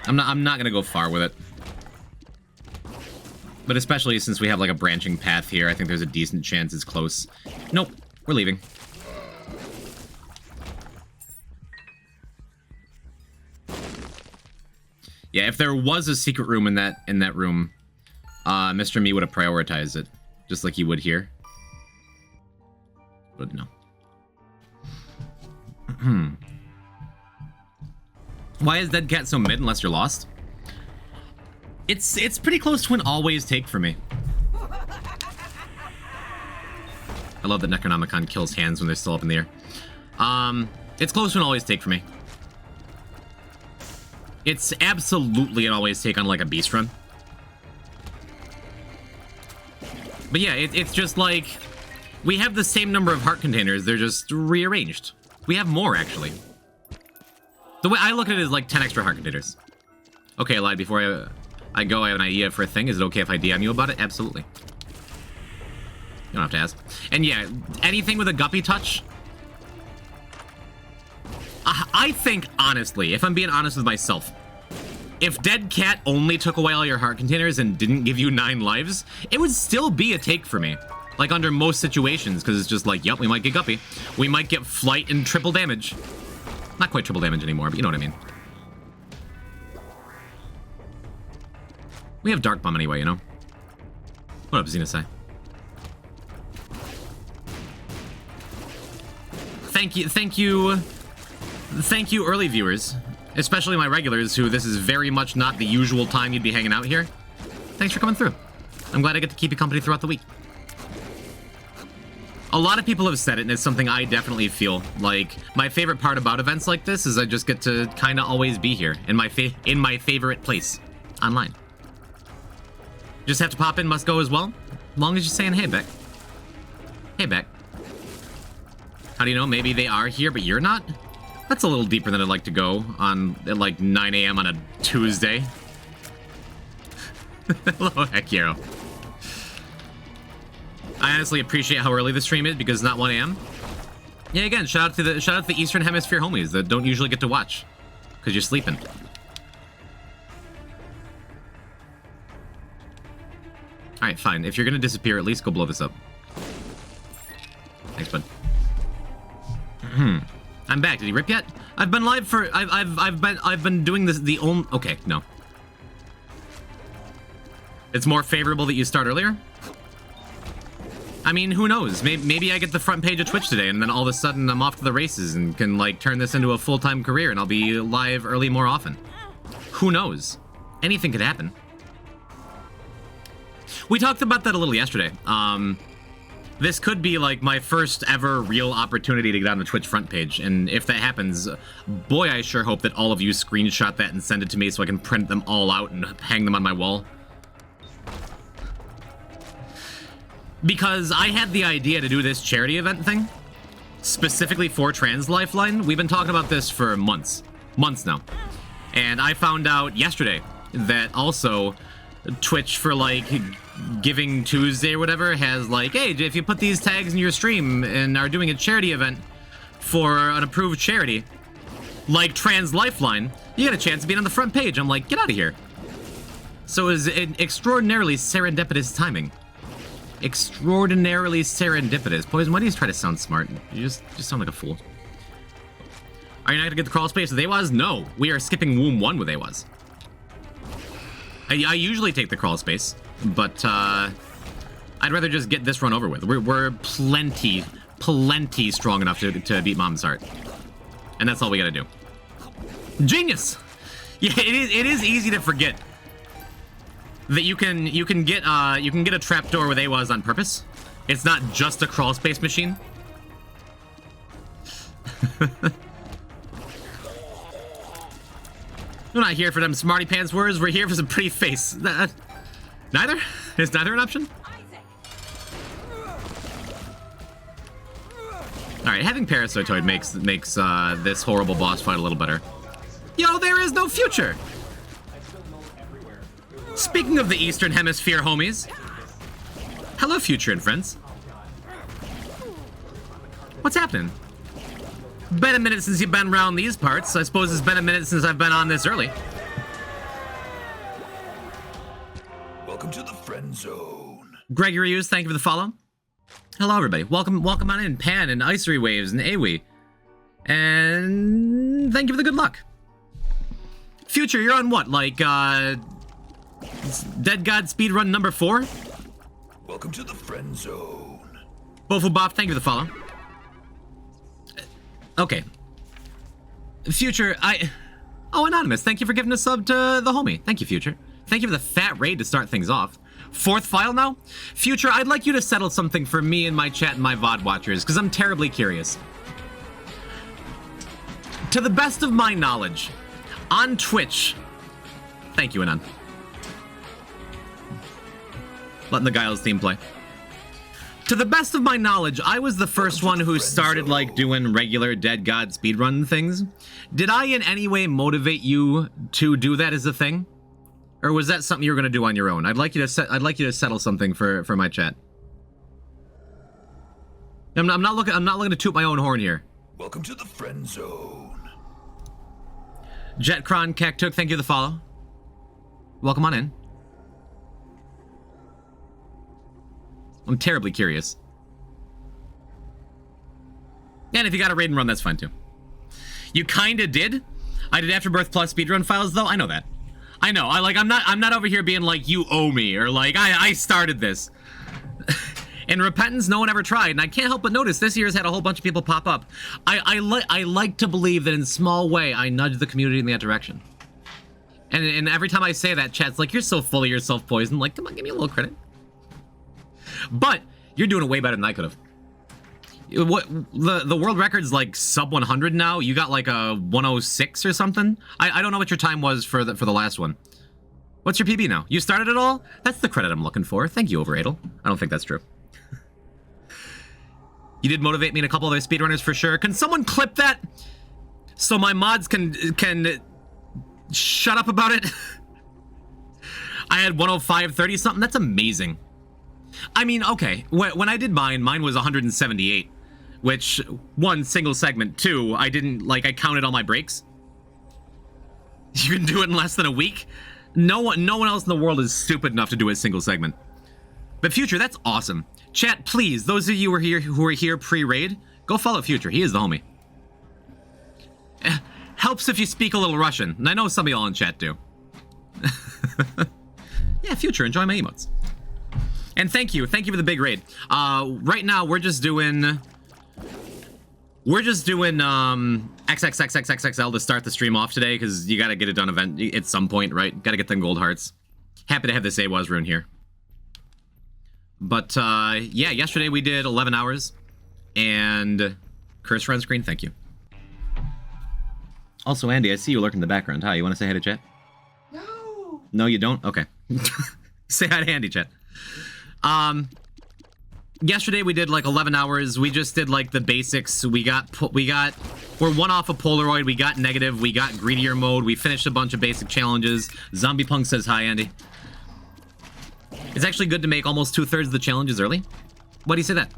E: I'm not gonna go far with it. But especially since we have like a branching path here, I think there's a decent chance it's close. Nope, we're leaving. Yeah, if there was a secret room in that room, Mr. Me would have prioritized it, just like he would here. But no. Why is Dead Cat so mid unless you're lost? It's pretty close to an always take for me. I love that Necronomicon kills hands when they're still up in the air. It's close to an always take for me. It's absolutely an always take on like a beast run. But yeah, it's just like we have the same number of heart containers, they're just rearranged. We have more actually. The way I look at it is like 10 extra heart containers. Okay, Elide, before I go, I have an idea for a thing. Is it okay if I DM you about it? Absolutely. You don't have to ask. And yeah, anything with a guppy touch. I think, honestly, if I'm being honest with myself, if Dead Cat only took away all your heart containers and didn't give you 9 lives, it would still be a take for me. Like, under most situations, because it's just like, yep, we might get guppy. We might get flight and triple damage. Not quite triple damage anymore, but you know what I mean. We have Dark Bomb anyway, you know? What up, Xenocide? Thank you, early viewers. Especially my regulars, who this is very much not the usual time you'd be hanging out here. Thanks for coming through. I'm glad I get to keep you company throughout the week. A lot of people have said it, and it's something I definitely feel. Like, my favorite part about events like this is I just get to kind of always be here, in my favorite place, online. Just have to pop in, must go as well. As long as you're saying, hey, Beck. Hey, Beck. How do you know? Maybe they are here, but you're not? That's a little deeper than I'd like to go on at like 9 a.m. on a Tuesday. Hello, Hekiro. I honestly appreciate how early the stream is because it's not 1 a.m. Yeah, again, shout out to the Eastern Hemisphere homies that don't usually get to watch because you're sleeping. All right, fine. If you're gonna disappear, at least go blow this up. Thanks, bud. I'm back. Did he rip yet? I've been live for I've been doing this the only okay, no. It's more favorable that you start earlier? I mean, who knows? Maybe I get the front page of Twitch today and then all of a sudden I'm off to the races and can like turn this into a full-time career and I'll be live early more often. Who knows? Anything could happen. We talked about that a little yesterday. This could be like my first ever real opportunity to get on the Twitch front page, and if that happens, boy, I sure hope that all of you screenshot that and send it to me so I can print them all out and hang them on my wall. Because I had the idea to do this charity event thing, specifically for Trans Lifeline. We've been talking about this for months now. And I found out yesterday that also Twitch for like Giving Tuesday or whatever has like, hey, if you put these tags in your stream and are doing a charity event for an approved charity, like Trans Lifeline, you get a chance of being on the front page. I'm like, get out of here. So it was an extraordinarily serendipitous timing. Extraordinarily serendipitous. Poison, why do you try to sound smart? You just sound like a fool. Are you not gonna get the crawl space with AWAS? No, we are skipping Womb 1 with AWAS. I usually take the crawl space, but I'd rather just get this run over with. We're plenty strong enough to beat Mom's Heart. And that's all we gotta do. Genius! Yeah, it is easy to forget that you can get a trapdoor with AWAS on purpose. It's not just a crawl space machine. We're not here for them smarty pants words. We're here for some pretty face. Neither? Is neither an option? All right, having Parasitoid makes this horrible boss fight a little better. Yo, there is no future. Speaking of the Eastern Hemisphere, homies. Hello, Future and friends. What's happening? Been a minute since you've been around these parts. I suppose it's been a minute since I've been on this early.
F: Welcome to the friend zone.
E: Gregory Hughes, thank you for the follow. Hello, everybody. Welcome on in, Pan and Icery Waves and Awi. And thank you for the good luck. Future, you're on what? Like, Dead God speedrun number 4?
F: Welcome to the friend zone.
E: Bofu Bop, thank you for the follow. Okay. Future, Oh, Anonymous, thank you for giving a sub to the homie. Thank you, Future. Thank you for the fat raid to start things off. 4th file now? Future, I'd like you to settle something for me and my chat and my VOD watchers, because I'm terribly curious. To the best of my knowledge, on Twitch... Thank you, Anon. Letting the Giles theme play. To the best of my knowledge, I was the first one who started, like, doing regular Dead God speedrun things. Did I in any way motivate you to do that as a thing? Or was that something you were going to do on your own? I'd like you to settle something for my chat. I'm not looking to toot my own horn here.
F: Welcome to the friend zone.
E: Jetkron Cactuk, thank you for the follow. Welcome on in. I'm terribly curious. And if you got a raid and run, that's fine too. You kinda did. I did Afterbirth Plus speedrun files though. I know that. I know. I'm not over here being like you owe me or like I started this. In Repentance, no one ever tried, and I can't help but notice this year's had a whole bunch of people pop up. I like to believe that in small way I nudged the community in that direction. And every time I say that, chat's like, you're so full of yourself, Poison. Like, come on, give me a little credit. But you're doing it way better than I could have. What the world record's like sub 100 now. You got like a 106 or something. I don't know what your time was for the last one. What's your PB now? You started it all? That's the credit I'm looking for. Thank you, Overadel. I don't think that's true. You did motivate me and a couple other speedrunners for sure. Can someone clip that so my mods can shut up about it? I had 105.30 something. That's amazing. I mean, okay, when I did mine was 178, which, 1, single segment, 2, I didn't, like, I counted all my breaks. You can do it in less than a week? No one else in the world is stupid enough to do a single segment. But Future, that's awesome. Chat, please, those of you who are here pre-raid, go follow Future, he is the homie. Helps if you speak a little Russian, and I know some of y'all in chat do. Yeah, Future, enjoy my emotes. And thank you for the big raid. Right now we're just doing XXXXXL to start the stream off today because you got to get it done at some point, right? Got to get them gold hearts. Happy to have this AWAS rune here. But yeah, yesterday we did 11 hours and cursor on screen. Thank you. Also, Andy, I see you lurking in the background. Hi, you want to say hi to chat? No. No, you don't? Okay. Say hi to Andy, chat. Yesterday we did like 11 hours. We just did like the basics. We got We're one off a Polaroid. We got negative. We got greedier mode. We finished a bunch of basic challenges. Zombie Punk says hi, Andy. It's actually good to make almost 2/3 of the challenges early. Why do you say that?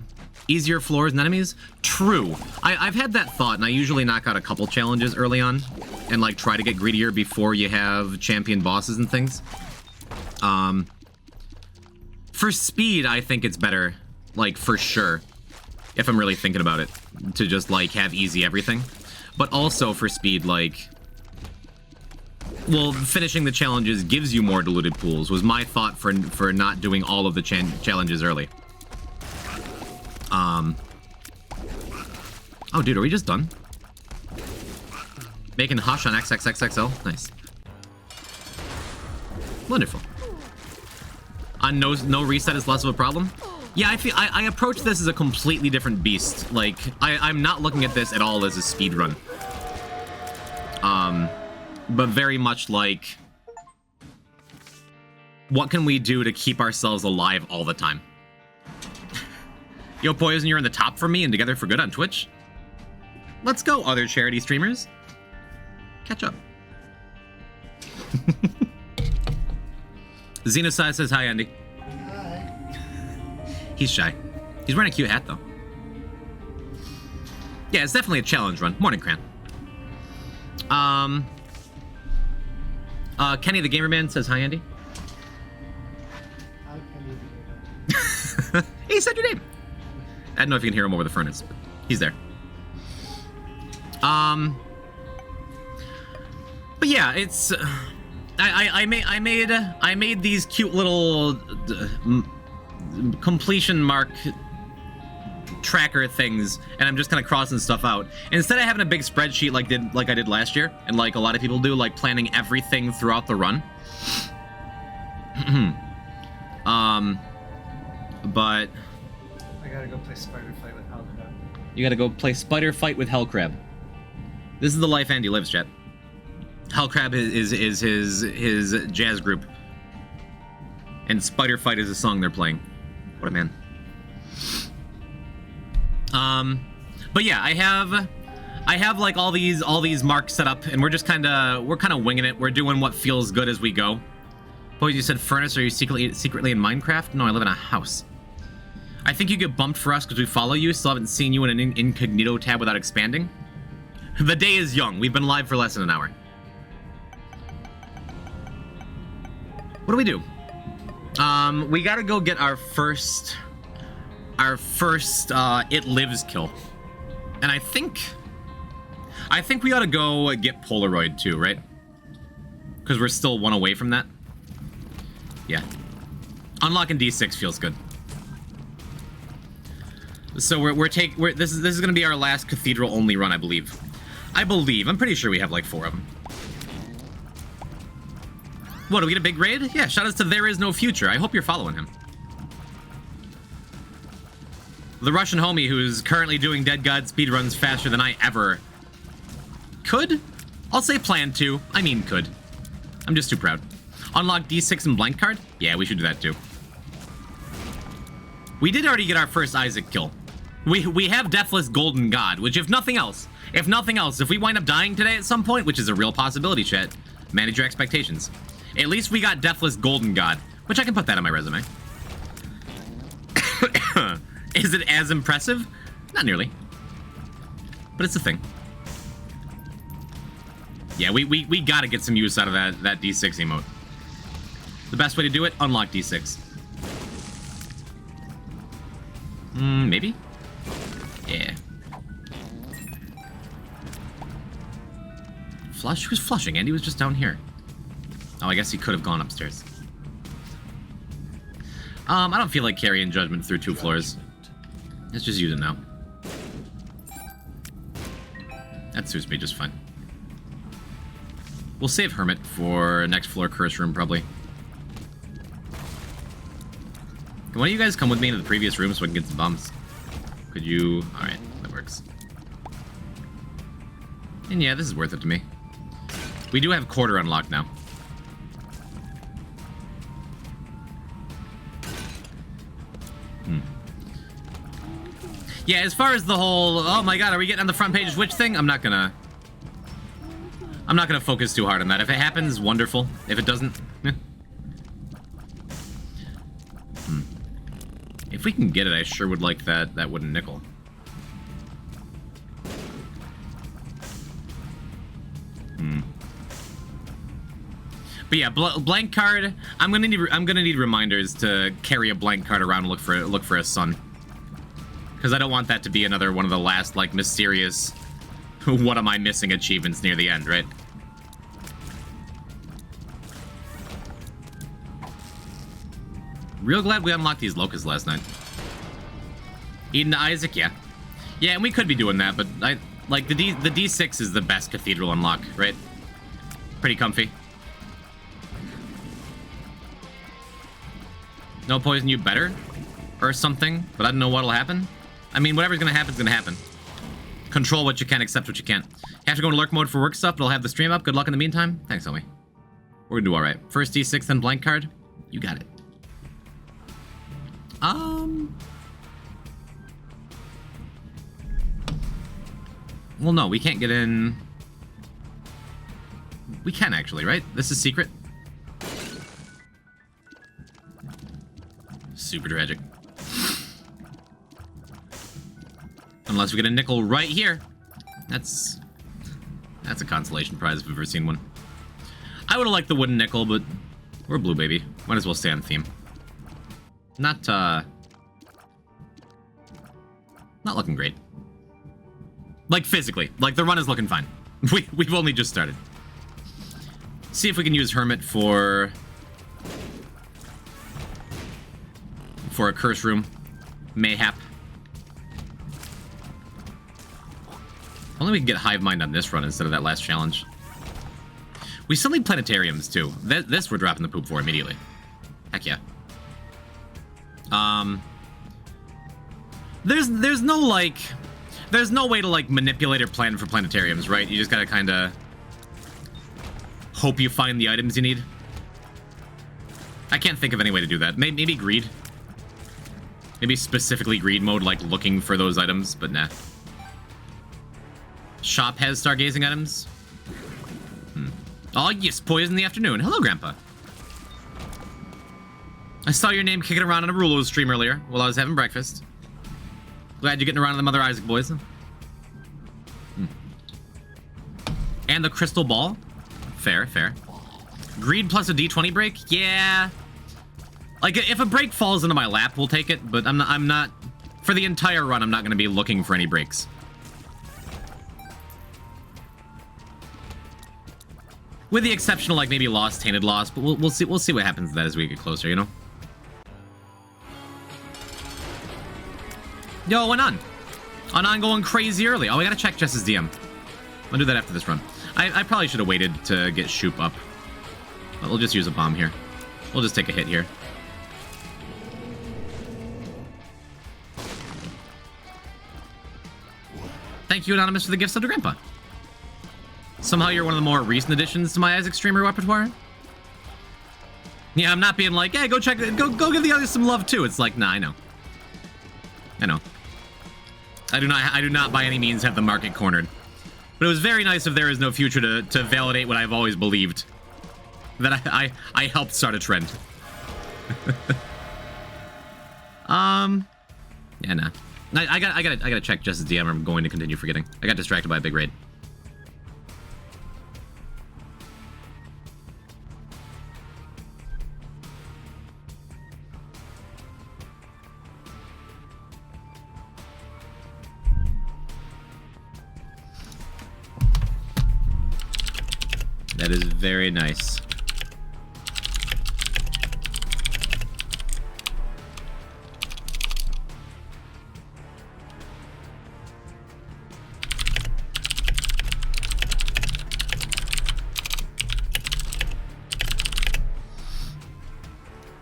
E: Easier floors and enemies? True. I've had that thought, and I usually knock out a couple challenges early on and, like, try to get greedier before you have champion bosses and things. For speed, I think it's better, like, for sure, if I'm really thinking about it, to just, like, have easy everything. But also for speed, like, well, finishing the challenges gives you more diluted pools, was my thought for not doing all of the challenges early. Oh, dude, are we just done? Making Hush on XXXXL? Nice. Wonderful. On no reset is less of a problem? Yeah, I approach this as a completely different beast. Like, I'm not looking at this at all as a speed run. But very much like, what can we do to keep ourselves alive all the time? Yo, Poison, you're in the top for me and Together for Good on Twitch. Let's go, other charity streamers. Catch up. Xenocide says hi, Andy.
G: Hi.
E: He's shy. He's wearing a cute hat, though. Yeah, it's definitely a challenge run. Morning, Cran. Kenny the Gamer Man says hi, Andy.
G: Hi, Kenny.
E: He said your name. I don't know if you can hear him over the furnace, but he's there. But yeah, it's I made these cute little completion mark tracker things, and I'm just kind of crossing stuff out. And instead of having a big spreadsheet like I did last year, and like a lot of people do, like planning everything throughout the run. But
G: I gotta go play Spider Fight with Hellcrab.
E: you gotta go play Spider Fight with Hellcrab. This is the life Andy lives, chat. Hellcrab is his jazz group, and Spider Fight is a song they're playing. What a man. But yeah, I have like all these marks set up, and we're kind of winging it. We're doing what feels good as we go. Boy, you said furnace. Are you secretly in Minecraft? No, I live in a house. I think you get bumped for us because we follow you. Still haven't seen you in an incognito tab without expanding. The day is young. We've been live for less than an hour. What do we do? We gotta go get our first It Lives kill. And I think we ought to go get Polaroid too, right? Because we're still one away from that. Yeah. Unlocking D6 feels good. So this is gonna be our last cathedral only run, I believe. I'm pretty sure we have like 4 of them. What, do we get a big raid? Yeah, shout outs to There Is No Future. I hope you're following him. The Russian homie who's currently doing Dead God speedruns faster than I ever could? I'll say plan to. I mean could. I'm just too proud. Unlock D6 and blank card? Yeah, we should do that too. We did already get our first Isaac kill. We have Deathless Golden God, which if nothing else, if we wind up dying today at some point, which is a real possibility, chat, manage your expectations. At least we got Deathless Golden God, which I can put that on my resume. Is it as impressive? Not nearly. But it's a thing. Yeah, we gotta get some use out of that D6 emote. The best way to do it, unlock D6. Maybe? Yeah. Flush? Who's flushing? Andy was just down here. Oh, I guess he could have gone upstairs. I don't feel like carrying Judgment through 2 floors. Let's just use it now. That suits me just fine. We'll save Hermit for next floor curse room, probably. Can one of you guys come with me into the previous room so I can get some bombs? Could you? Alright, that works. And yeah, this is worth it to me. We do have quarter unlocked now. Yeah, as far as the whole, oh my god, are we getting on the front page Twitch thing? I'm not gonna focus too hard on that. If it happens, wonderful. If it doesn't, If we can get it, I sure would like that wooden nickel. But yeah, blank card. I'm gonna need reminders to carry a blank card around and look for a sun. Because I don't want that to be another one of the last, like, mysterious what am I missing achievements near the end, right? Real glad we unlocked these locusts last night. Eden to Isaac, yeah. Yeah, and we could be doing that, but the D6 is the best cathedral unlock, right? Pretty comfy. No poison you better? Or something, but I don't know what'll happen. I mean, whatever's gonna happen is gonna happen. Control what you can, accept what you can't. Have to go into lurk mode for work stuff, but I'll have the stream up. Good luck in the meantime. Thanks, homie. We're gonna do alright. First D6, then blank card. You got it. Well, no, we can't get in. We can actually, right? This is secret. Super tragic. Unless we get a nickel right here. That's a consolation prize if I've ever seen one. I would have liked the wooden nickel, but we're blue, baby. Might as well stay on theme. Not looking great. Like, physically. Like, the run is looking fine. We've only just started. See if we can use Hermit for a curse room. Mayhap. Only we can get Hive Mind on this run instead of that last challenge. We still need planetariums, too. This we're dropping the poop for immediately. Heck yeah. There's no way to, like, manipulate or plan for planetariums, right? You just gotta kinda hope you find the items you need. I can't think of any way to do that. Maybe greed. Maybe specifically greed mode, like looking for those items, but nah. Shop has stargazing items. Oh yes, poison in the afternoon. Hello, Grandpa. I saw your name kicking around on a Rulo stream earlier while I was having breakfast. Glad you're getting around on the Mother Isaac boys. And the crystal ball. Fair, fair. Greed plus a D20 break? Yeah. Like, if a break falls into my lap, we'll take it, but I'm not for the entire run, I'm not gonna be looking for any breaks. With the exception of, like, maybe Lost, Tainted Lost, but we'll see what happens to that as we get closer, you know? Yo, Anon going crazy early. Oh, I gotta check Jess's DM. I'll do that after this run. I probably should have waited to get Shoop up. But we'll just use a bomb here. We'll just take a hit here. Thank you, Anonymous, for the gifts of the Grandpa. Somehow you're one of the more recent additions to my Isaac streamer repertoire. Yeah, I'm not being like, hey, go check, go give the others some love too. It's like, nah, I know. I do not by any means have the market cornered. But it was very nice of There Is No Future to validate what I've always believed. That I helped start a trend. Yeah, nah. I gotta check Jess's DM. I'm going to continue forgetting. I got distracted by a big raid. That is very nice.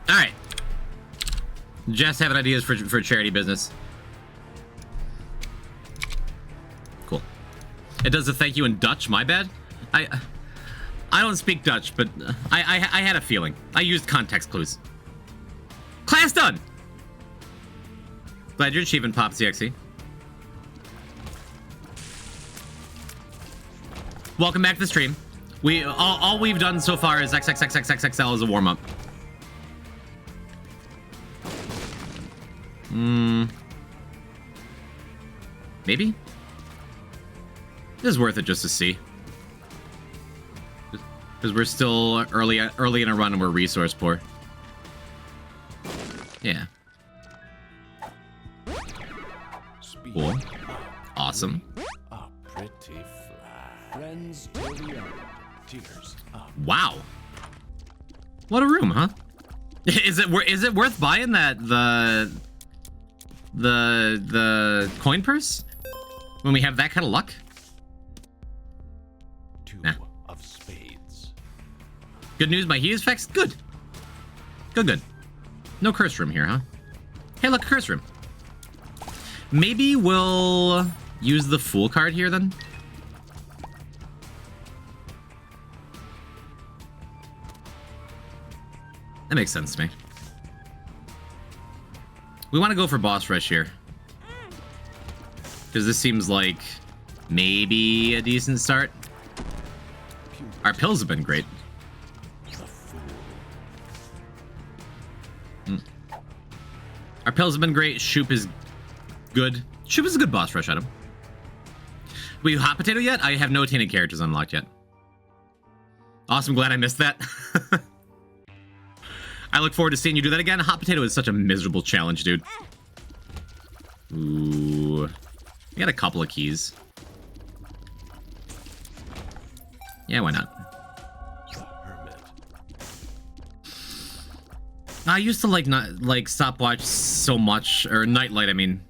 E: All right. Jess having ideas for charity business. Cool. It does a thank you in Dutch. My bad. I don't speak Dutch, but I had a feeling. I used context clues. Class done! Glad you're achieving Pops EXE. welcome back to the stream. We all we've done so far is XXXXXXL as a warm-up. Maybe? It is worth it just to see. Because we're still early in a run and we're resource poor. Yeah. Cool. Awesome.
F: Pretty fly. Friends to the end. Tears up.
E: Wow. What a room, huh? Is it worth buying that the coin purse when we have that kind of luck? Nah.
F: Of spades.
E: Good news, my heat is fixed. Good. Good. No curse room here, huh? Hey, look, curse room. Maybe we'll use the Fool card here then. That makes sense to me. We want to go for boss rush here. Because this seems like maybe a decent start. Our pills have been great. Our pills have been great. Shoop is good. Shoop is a good boss rush item. Were you Hot Potato yet? I have no attained characters unlocked yet. Awesome, glad I missed that. I look forward to seeing you do that again. Hot Potato is such a miserable challenge, dude. Ooh. We got a couple of keys. Yeah, why not? I used to like stopwatch so much, or nightlight, I mean,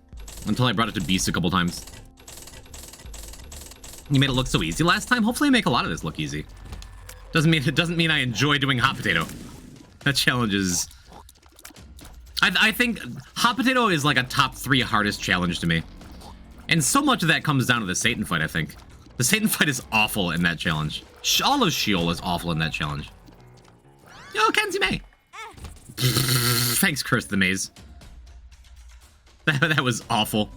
E: until I brought it to Beast a couple times. You made it look so easy last time. Hopefully, I make a lot of this look easy. It doesn't mean I enjoy doing Hot Potato. That challenge is... I think Hot Potato is like a top 3 hardest challenge to me. And so much of that comes down to the Satan fight, I think. The Satan fight is awful in that challenge. All of Sheol is awful in that challenge. Yo, Kenzie May. Thanks, Curse the Maze. That was awful.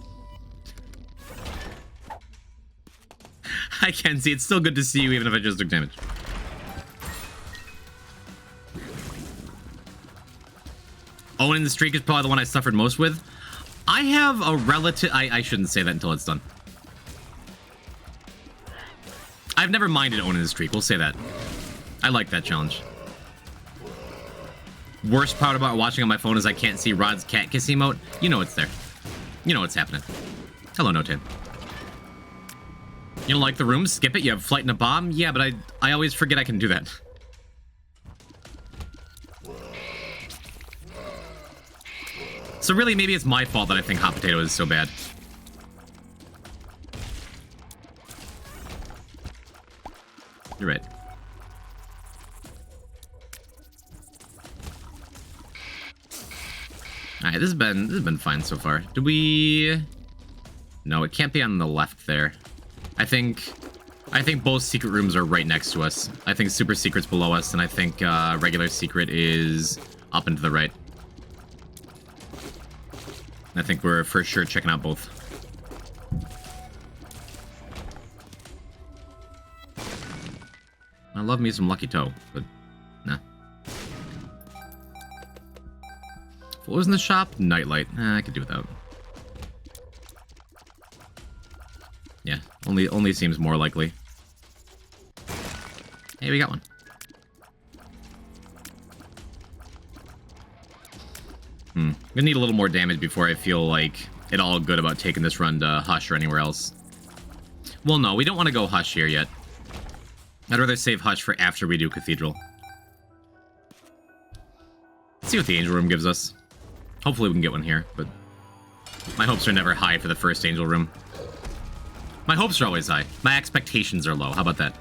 E: I can see. It's still good to see you, even if I just took damage. Owning the streak is probably the one I suffered most with. I have a relative... I shouldn't say that until it's done. I've never minded owning the streak. We'll say that. I like that challenge. Worst part about watching on my phone is I can't see Rod's cat kiss emote. You know it's there. You know what's happening. Hello, Notan. You don't like the room? Skip it. You have flight and a bomb? Yeah, but I always forget I can do that. So really, maybe it's my fault that I think Hot Potato is so bad. You're right. Alright, this has been fine so far. Do we... No, it can't be on the left there. I think both secret rooms are right next to us. I think super secret's below us, and I think regular secret is up and to the right. I think we're for sure checking out both. I love me some Lucky Toe, but nah. What was in the shop? Nightlight. I could do without. Yeah, only seems more likely. Hey, we got one. Gonna need a little more damage before I feel like it all good about taking this run to Hush or anywhere else. Well, no, we don't want to go Hush here yet. I'd rather save Hush for after we do Cathedral. Let's see what the Angel Room gives us. Hopefully we can get one here, but my hopes are never high for the first Angel Room. My hopes are always high. My expectations are low. How about that?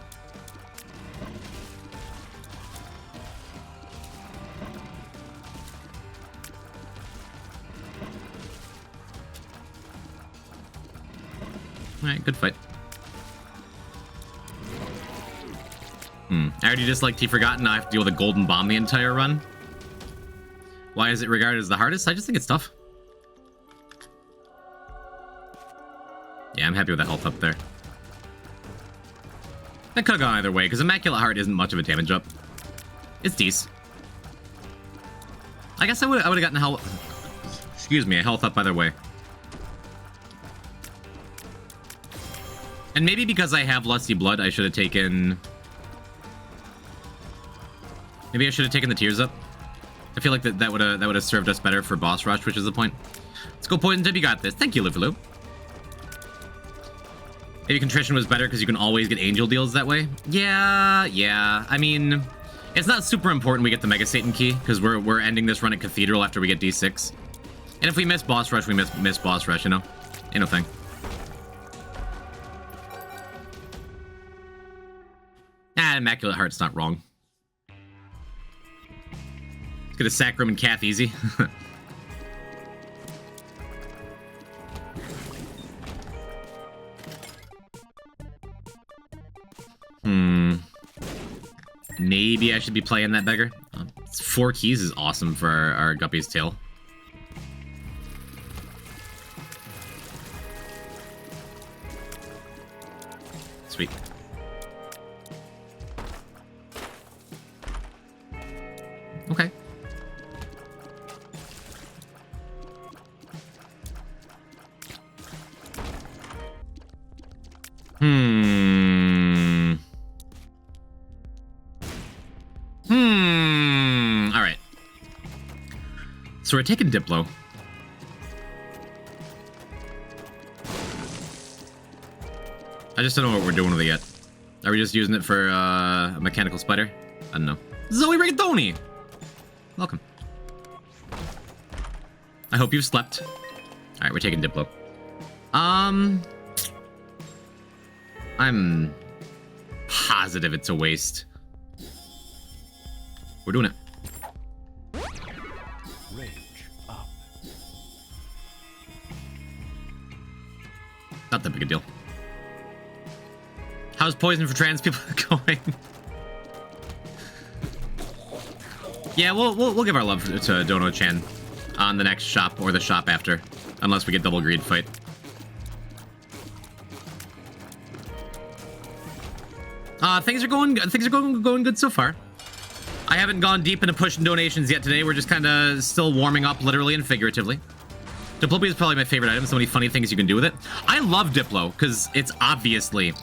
E: Alright, good fight. I already disliked T Forgotten. Now I have to deal with a golden bomb the entire run. Why is it regarded as the hardest? I just think it's tough. Yeah, I'm happy with the health up there. That could have gone either way, because Immaculate Heart isn't much of a damage up. It's decent. I guess I would have gotten health. Excuse me, a health up either way. And maybe because I have Lusty Blood, I should have taken... Maybe I should have taken the Tears up. I feel like that would have served us better for boss rush, which is the point. Let's go Poison Tip, you got this. Thank you, Liverloo. Maybe Contrition was better because you can always get Angel deals that way. Yeah. I mean, it's not super important we get the Mega Satan key because we're ending this run at Cathedral after we get D6. And if we miss boss rush, we miss boss rush, you know? Ain't no thing. Immaculate Heart's not wrong. Let's get a Sacrum and Cath easy. Maybe I should be playing that beggar. 4 keys is awesome for our Guppy's Tail. Sweet. Okay. Alright. So we're taking Diplo. I just don't know what we're doing with it yet. Are we just using it for a mechanical spider? I don't know. Zoe Rigatoni! Welcome. I hope you've slept. Alright, we're taking Diplo. I'm positive it's a waste. We're doing it.
F: Range up.
E: Not that big a deal. How's Poison for trans people going? Yeah, we'll give our love to Dono-chan on the next shop or the shop after, unless we get double greed fight. Things are going good so far. I haven't gone deep into pushing donations yet today. We're just kind of still warming up, literally and figuratively. Diplopia is probably my favorite item. So many funny things you can do with it. I love Diplo because it's obviously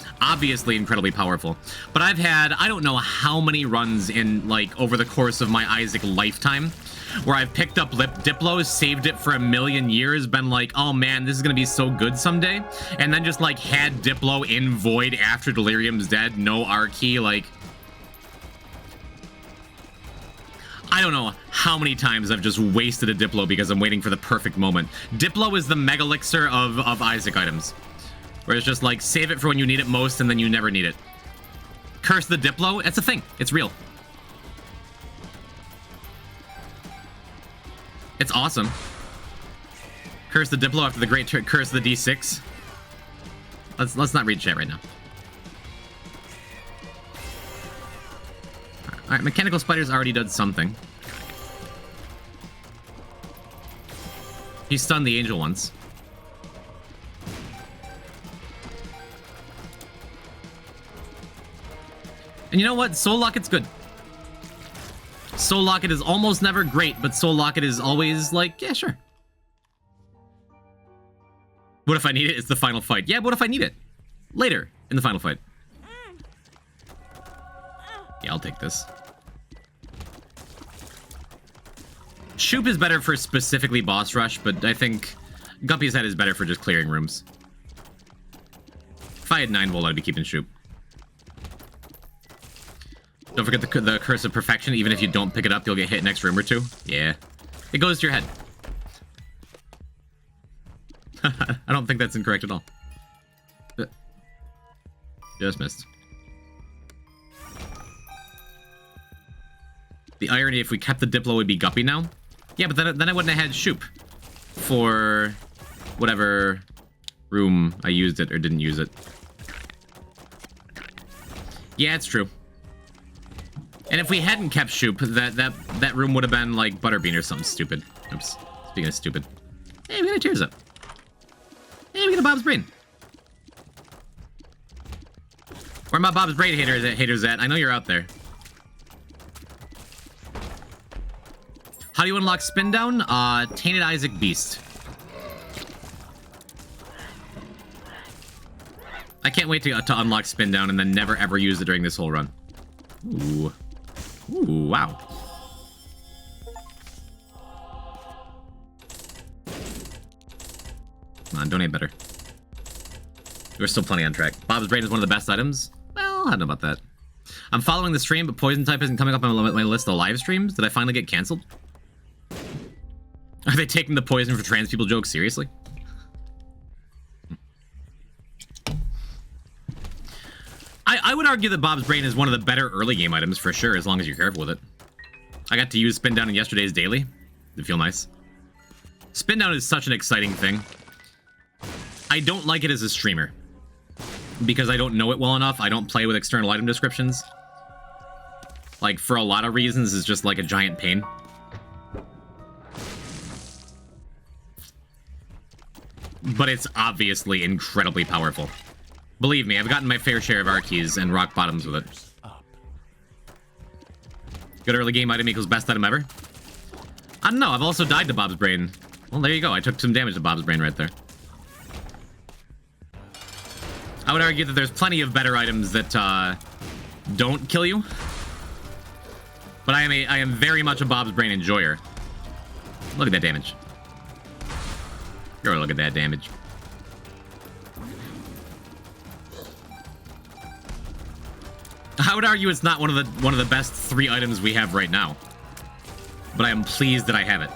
E: incredibly powerful. But I've had, I don't know how many runs in, like, over the course of my Isaac lifetime where I've picked up Diplo, saved it for 1,000,000 years, been like, oh man, this is gonna be so good someday, and then just, like, had Diplo in Void after Delirium's dead, no R key, like... I don't know how many times I've just wasted a Diplo because I'm waiting for the perfect moment. Diplo is the mega elixir of Isaac items. Where it's just like, save it for when you need it most and then you never need it. Curse the Diplo, it's a thing. It's real. It's awesome. Curse the Diplo after the great curse the D6. Let's not read chat right now. Alright, Mechanical Spider's already done something. He stunned the angel once. And you know what? Soul Locket's good. Soul Locket is almost never great, but Soul Locket is always like, yeah, sure. What if I need it? It's the final fight. Yeah, what if I need it? Later, in the final fight. Yeah, I'll take this. Shoop is better for specifically boss rush, but I think Guppy's Head is better for just clearing rooms. If I had 9 volt, I'd be keeping Shoop. Don't forget the Curse of Perfection. Even if you don't pick it up, you'll get hit next room or 2. Yeah. It goes to your head. I don't think that's incorrect at all. Just missed. The irony, if we kept the Diplo, would be Guppy now. Yeah, but then I wouldn't have had Shoop for whatever room I used it or didn't use it. Yeah, it's true. And if we hadn't kept Shoop, that room would have been like Butterbean or something stupid. Oops. Speaking of stupid. Hey, we got a Tears Up. Hey, we got a Bob's Brain. Where my Bob's Braid haters at? I know you're out there. How do you unlock Spin Down? Tainted Isaac Beast. I can't wait to unlock Spin Down and then never ever use it during this whole run. Ooh. Ooh, wow. Come on, donate better. We're still plenty on track. Bob's Brain is one of the best items. Well, I don't know about that. I'm following the stream, but Poison type isn't coming up on my list of live streams. Did I finally get canceled? Are they taking the poison for trans people joke seriously? I would argue that Bob's Brain is one of the better early game items for sure, as long as you're careful with it. I got to use Spin Down in yesterday's daily. Did feel nice. Spin Down is such an exciting thing. I don't like it as a streamer, because I don't know it well enough. I don't play with external item descriptions. Like, for a lot of reasons, it's just like a giant pain. But it's obviously incredibly powerful. Believe me, I've gotten my fair share of R-keys and rock bottoms with it. Good early game item equals best item ever? I don't know, I've also died to Bob's Brain. Well, there you go, I took some damage to Bob's Brain right there. I would argue that there's plenty of better items that don't kill you. But I am very much a Bob's Brain enjoyer. Look at that damage. Look at that damage. I would argue it's not one of the best 3 items we have right now. But I am pleased that I have it.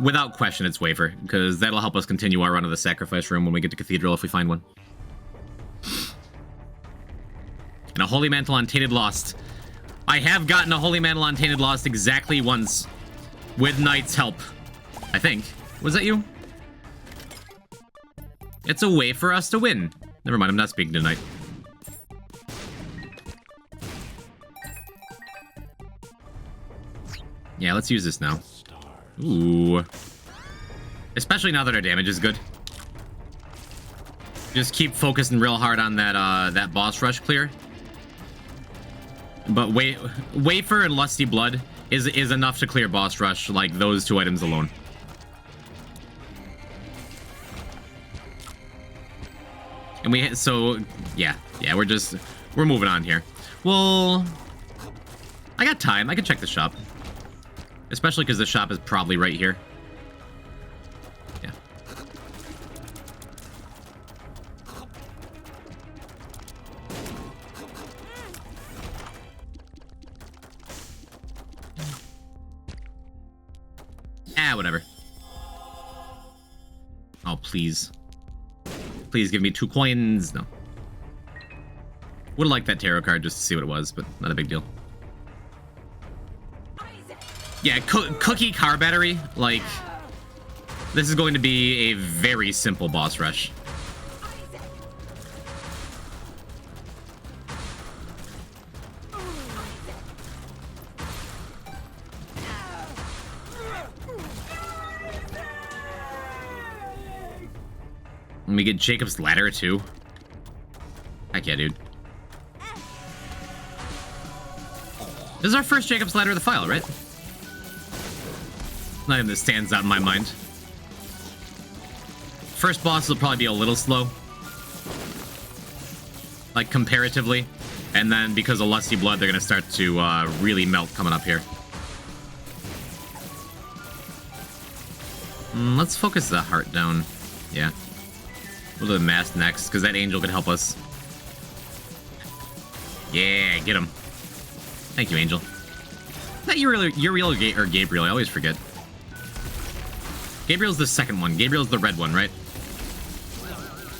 E: Without question, it's Wafer, because that'll help us continue our run of the Sacrifice Room when we get to Cathedral if we find one. And a Holy Mantle on Tainted Lost. I have gotten a Holy Mantle on Tainted Lost exactly once. With Knight's help. I think. Was that you? It's a way for us to win. Never mind, I'm not speaking tonight. Yeah, let's use this now. Ooh. Especially now that our damage is good. Just keep focusing real hard on that boss rush clear. But Wafer and Lusty Blood is enough to clear boss rush, like those 2 items alone. And yeah, we're moving on here. Well, I got time. I can check the shop. Especially because the shop is probably right here. Yeah. Whatever. Oh, please. Please give me 2 coins. No. Would've liked that tarot card just to see what it was, but not a big deal. Yeah, Cookie Car Battery, like, this is going to be a very simple boss rush. And we get Jacob's Ladder, too. Heck yeah, dude. This is our first Jacob's Ladder of the file, right? Not even that stands out in my mind. First boss will probably be a little slow. Like, comparatively. And then, because of Lusty Blood, they're gonna start to really melt coming up here. Let's focus the heart down. Yeah. We'll do the mask next, because that angel could help us. Yeah, get him. Thank you, Angel. Is that Uriel or Gabriel? I always forget. Gabriel's the second one. Gabriel's the red one, right?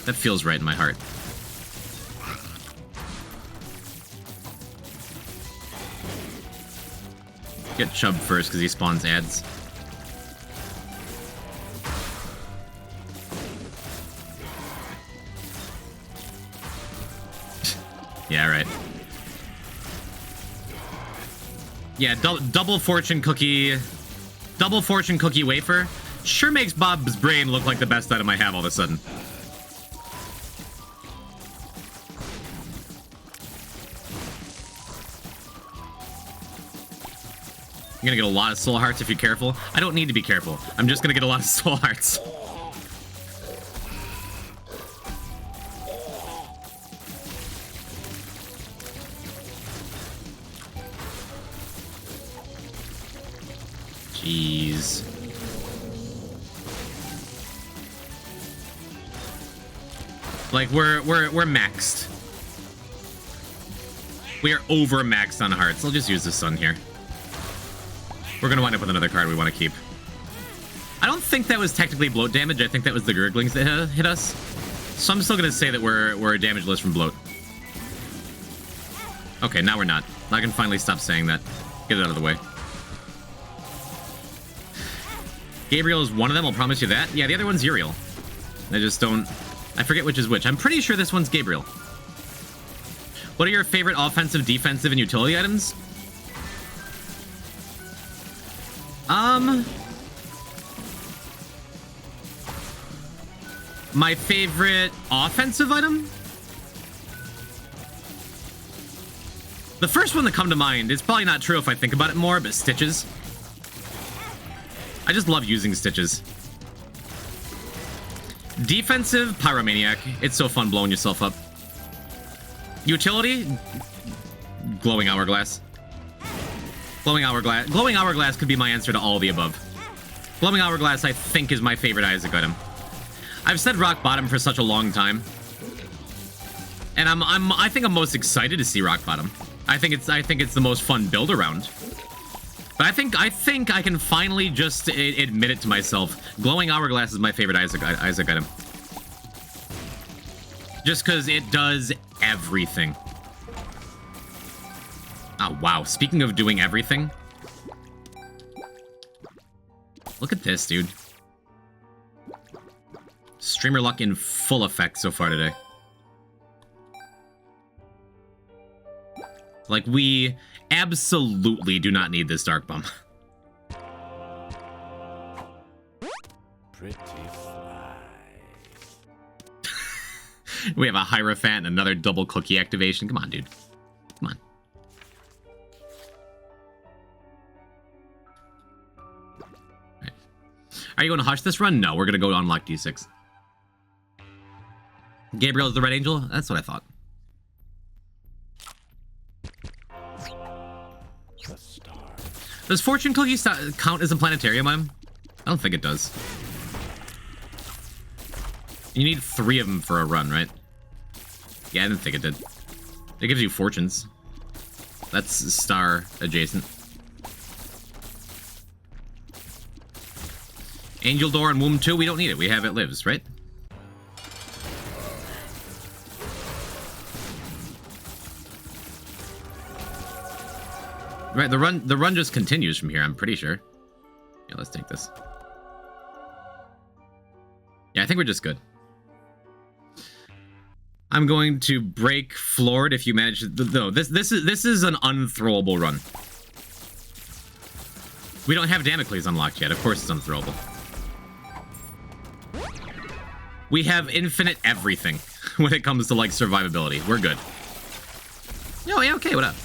E: That feels right in my heart. Get Chubb first, because he spawns ads. Yeah, right. Yeah, double fortune cookie wafer Sure makes Bob's brain look like the best item I have all of a sudden. You're gonna get a lot of soul hearts if you're careful. I don't need to be careful. I'm just gonna get a lot of soul hearts. Jeez. Like we're maxed. We are over maxed on hearts. I'll just use the sun here. We're gonna wind up with another card we want to keep. I don't think that was technically bloat damage. I think that was the gurglings that hit us. So I'm still gonna say that we're damageless from bloat. Okay, now we're not. I can finally stop saying that. Get it out of the way. Gabriel is one of them, I'll promise you that. Yeah, the other one's Uriel. I just don't... I forget which is which. I'm pretty sure this one's Gabriel. What are your favorite offensive, defensive, and utility items? My favorite offensive item? The first one that come to mind, it's probably not true if I think about it more, but Stitches. I just love using Stitches. Defensive, Pyromaniac. It's so fun blowing yourself up. Utility, Glowing Hourglass. Glowing Hourglass. Glowing Hourglass could be my answer to all of the above. Glowing Hourglass, I think, is my favorite Isaac item. I've said Rock Bottom for such a long time, and I think I'm most excited to see Rock Bottom. I think it's the most fun build around. But I think I can finally just admit it to myself. Glowing Hourglass is my favorite Isaac item. Just because it does everything. Oh, wow. Speaking of doing everything. Look at this, dude. Streamer luck in full effect so far today. Like, we absolutely do not need this Dark Bomb.
F: Pretty fly.
E: We have a Hierophant and another double cookie activation. Come on, dude. Come on. Right. Are you going to hush this run? No, we're going to go unlock D6. Gabriel is the Red Angel? That's what I thought. Does Fortune Cookie count as a planetarium item? I don't think it does. You need 3 of them for a run, right? Yeah, I didn't think it did. It gives you fortunes. That's star adjacent. Angel Door and Womb 2, we don't need it. We have It Lives, right? Right, the run just continues from here, I'm pretty sure. Yeah, let's take this. Yeah, I think we're just good. I'm going to break Floored if you manage to... No, this is an unthrowable run. We don't have Damocles unlocked yet. Of course it's unthrowable. We have infinite everything when it comes to, like, survivability. We're good. No, yeah, okay, what up?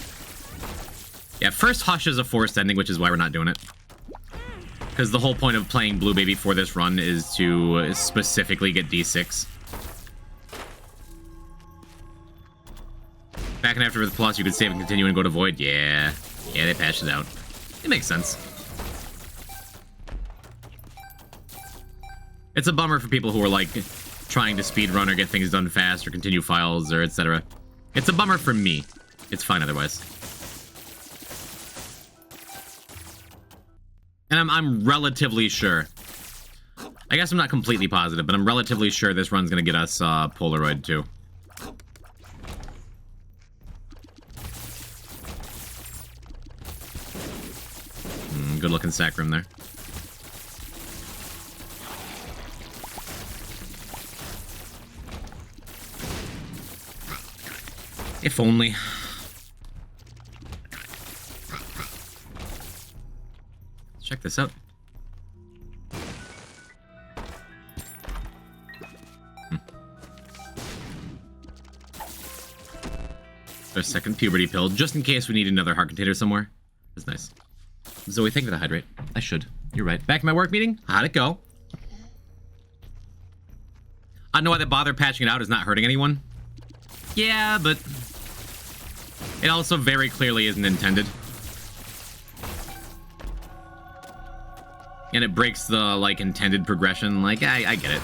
E: Yeah, first Hush is a forced ending, which is why we're not doing it. Because the whole point of playing Blue Baby for this run is to specifically get D6. Back and after with Plus, you could save and continue and go to Void. Yeah. Yeah, they patched it out. It makes sense. It's a bummer for people who are, like, trying to speedrun or get things done fast or continue files or etc. It's a bummer for me. It's fine otherwise. And I'm relatively sure. I guess I'm not completely positive, but I'm relatively sure this run's gonna get us Polaroid too. Good looking sack room there. If only. Check this out. Our second puberty pill, just in case we need another heart container somewhere. That's nice. Zoe, thank you for the hydrate. I should. You're right. Back in my work meeting. How'd it go? I don't know why they bother patching it out is not hurting anyone. Yeah, but it also very clearly isn't intended. And it breaks the, like, intended progression. Like, I get it.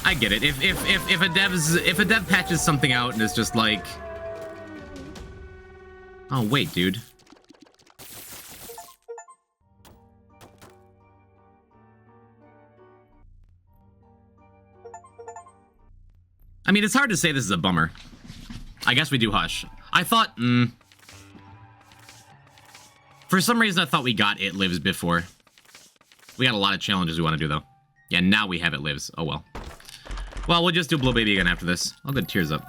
E: I get it. If a dev patches something out and it's just like, oh wait, dude. I mean, it's hard to say this is a bummer. I guess we do Hush. I thought, for some reason I thought we got It Lives before. We got a lot of challenges we want to do though. Yeah, now we have It Lives. Oh well. Well, we'll just do Blow Baby again after this. I'll get tears up.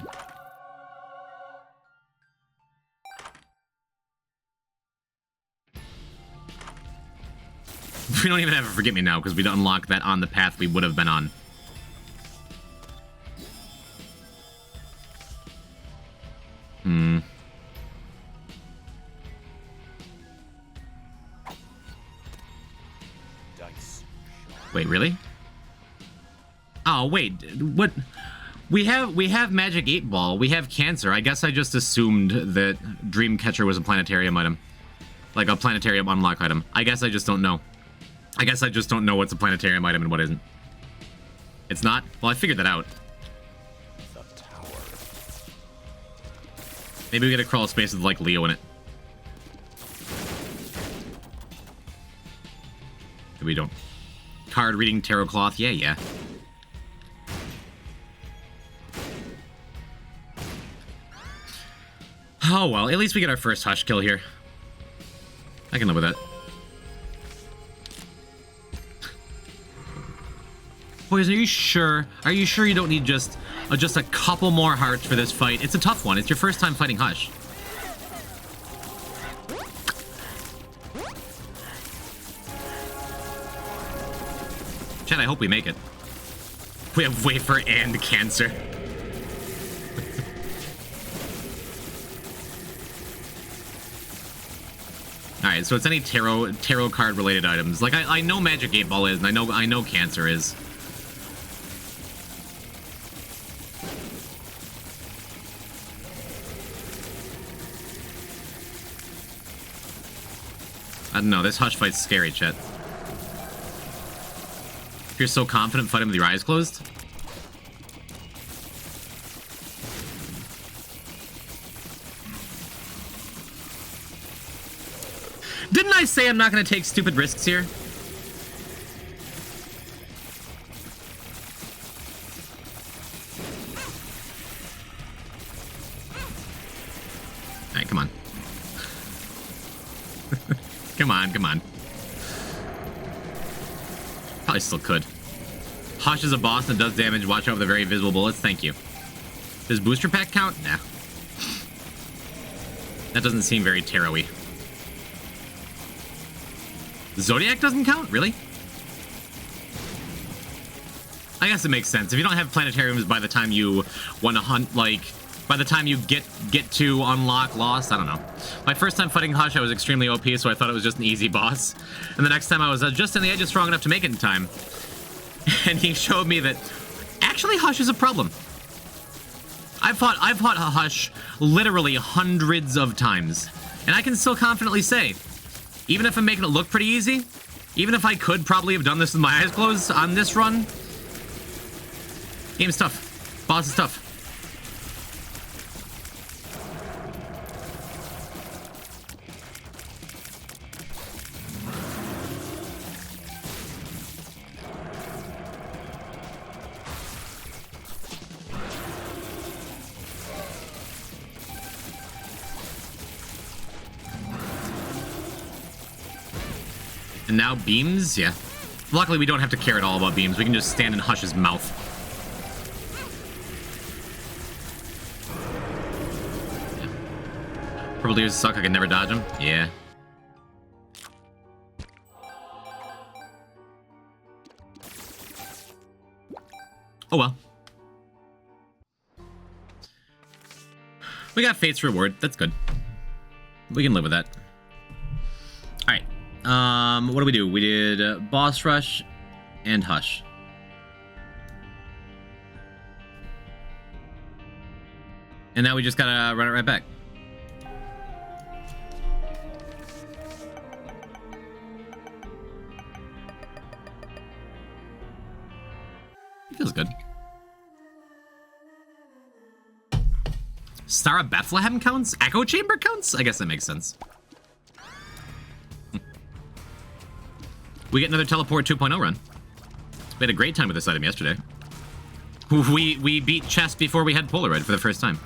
E: We don't even have a Forget Me Now because we don't unlock that on the path we would have been on. Wait, really? Oh, wait, what? We have Magic 8 Ball, we have Cancer. I guess I just assumed that Dreamcatcher was a planetarium item. Like a planetarium unlock item. I guess I just don't know. I guess I just don't know what's a planetarium item and what isn't. It's not? Well, I figured that out.
F: The tower.
E: Maybe we get a crawl space with, like, Leo in it. Maybe we don't. Card reading, tarot cloth, yeah. Oh well, at least we get our first Hush kill here. I can live with that. Boys, are you sure? Are you sure you don't need just a couple more hearts for this fight? It's a tough one. It's your first time fighting Hush. Chad, I hope we make it. We have Wafer and Cancer. Alright, so it's any tarot card related items. Like I know Magic 8 Ball is, and I know Cancer is. I don't know, this Hush fight's scary, Chet. If you're so confident, fight him with your eyes closed. Didn't I say I'm not going to take stupid risks here? Alright, come on. Come on. Probably still could. Hush is a boss and does damage. Watch out for the very visible bullets. Thank you. Does booster pack count? Nah. That doesn't seem very tarot-y. Zodiac doesn't count? Really? I guess it makes sense. If you don't have planetariums by the time you want to hunt, like, by the time you get to unlock Lost, I don't know. My first time fighting Hush, I was extremely OP, so I thought it was just an easy boss. And the next time I was just on the edge of strong enough to make it in time. And he showed me that actually Hush is a problem. I've fought Hush literally hundreds of times. And I can still confidently say, even if I'm making it look pretty easy, even if I could probably have done this with my eyes closed on this run, game's tough. Boss is tough. And now beams? Yeah. Luckily, we don't have to care at all about beams. We can just stand in Hush's mouth. Purple deers suck, I can never dodge them. Yeah. Oh well. We got Fate's Reward. That's good. We can live with that. Alright. What do we do? We did Boss Rush and Hush. And now we just gotta run it right back. It feels good. Star of Bethlehem counts? Echo Chamber counts? I guess that makes sense. We get another Teleport 2.0 run. We had a great time with this item yesterday. We beat chess before we had Polaroid for the first time.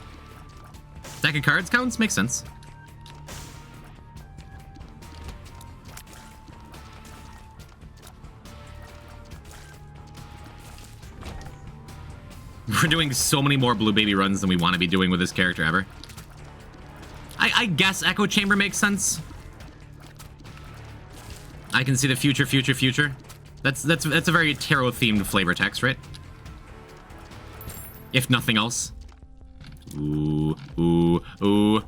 E: Deck of cards counts? Makes sense. We're doing so many more Blue Baby runs than we want to be doing with this character ever. I guess Echo Chamber makes sense. I can see the future. That's a very tarot-themed flavor text, right? If nothing else. Ooh, ooh, ooh.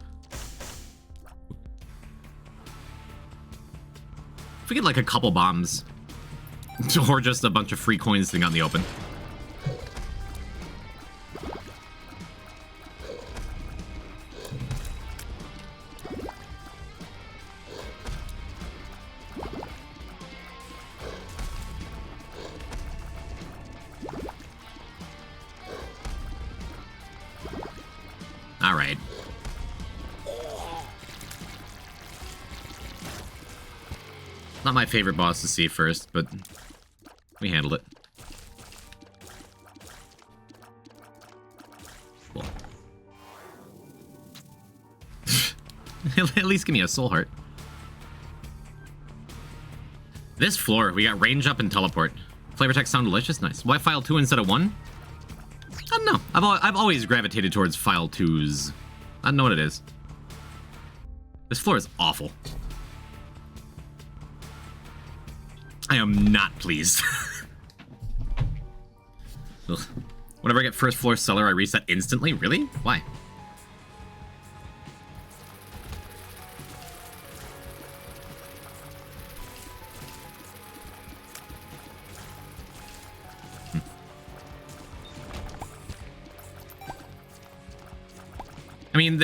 E: If we get like a couple bombs. Or just a bunch of free coins sitting out in the open. All right. Not my favorite boss to see first, but we handled it. Cool. At least give me a soul heart. This floor, we got range up and teleport. Flavor text sound delicious? Nice. Why file 2 instead of 1? I don't know. I've always gravitated towards file 2s. I don't know what it is. This floor is awful. I am not pleased. Ugh. Whenever I get first floor cellar, I reset instantly? Really? Why? I mean,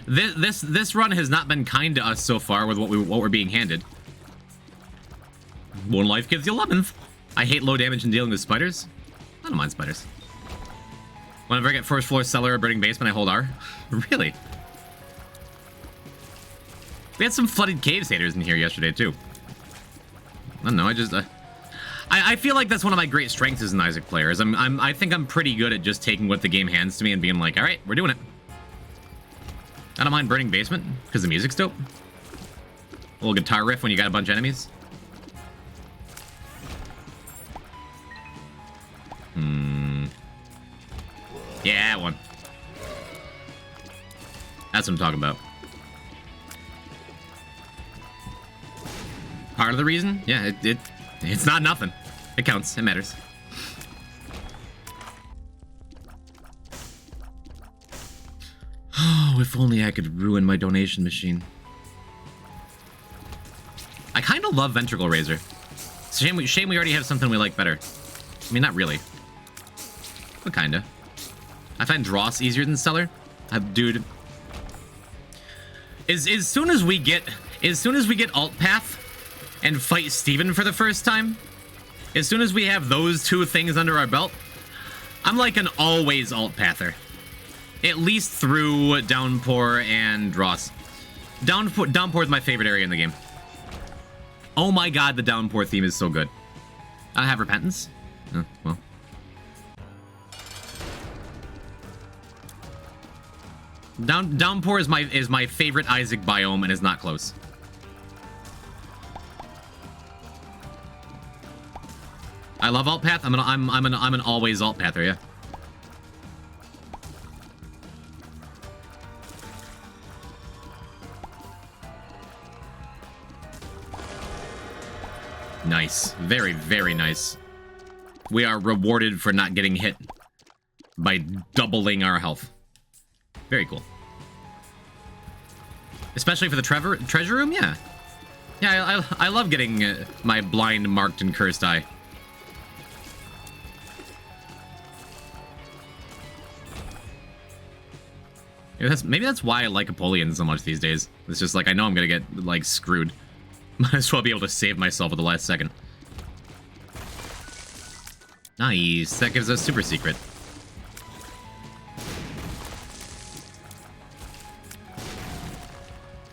E: this run has not been kind to us so far with what we're being handed. One life gives you 11th. I hate low damage and dealing with spiders. I don't mind spiders. Whenever I get first floor cellar or burning basement, I hold R. Really? We had some flooded cave satyrs in here yesterday too. I don't know. I feel like that's one of my great strengths as an Isaac player. Is I think I'm pretty good at just taking what the game hands to me and being like, all right, we're doing it. I don't mind burning basement because the music's dope. A little guitar riff when you got a bunch of enemies. Yeah, one. That's what I'm talking about. Part of the reason? Yeah, it's not nothing. It counts. It matters. Oh, if only I could ruin my donation machine. I kind of love Ventricle Razor. Shame we already have something we like better. I mean, not really. But kinda. I find Dross easier than Stellar. Dude. As soon as we get Alt Path and fight Steven for the first time, as soon as we have those two things under our belt, I'm like an always Alt Pather. At least through Downpour and Dross. Downpour is my favorite area in the game. Oh my god, the Downpour theme is so good. I have Repentance. Oh, well. Downpour is my favorite Isaac biome and is not close. I love alt path. I'm an always alt pather, yeah. Nice. Very, very nice. We are rewarded for not getting hit by doubling our health. Very cool. Especially for the treasure room, yeah. Yeah, I love getting my blind, marked, and cursed eye. Maybe that's why I like Apollyon so much these days. It's just like, I know I'm gonna get, like, screwed. Might as well be able to save myself at the last second. Nice. That gives us super secret.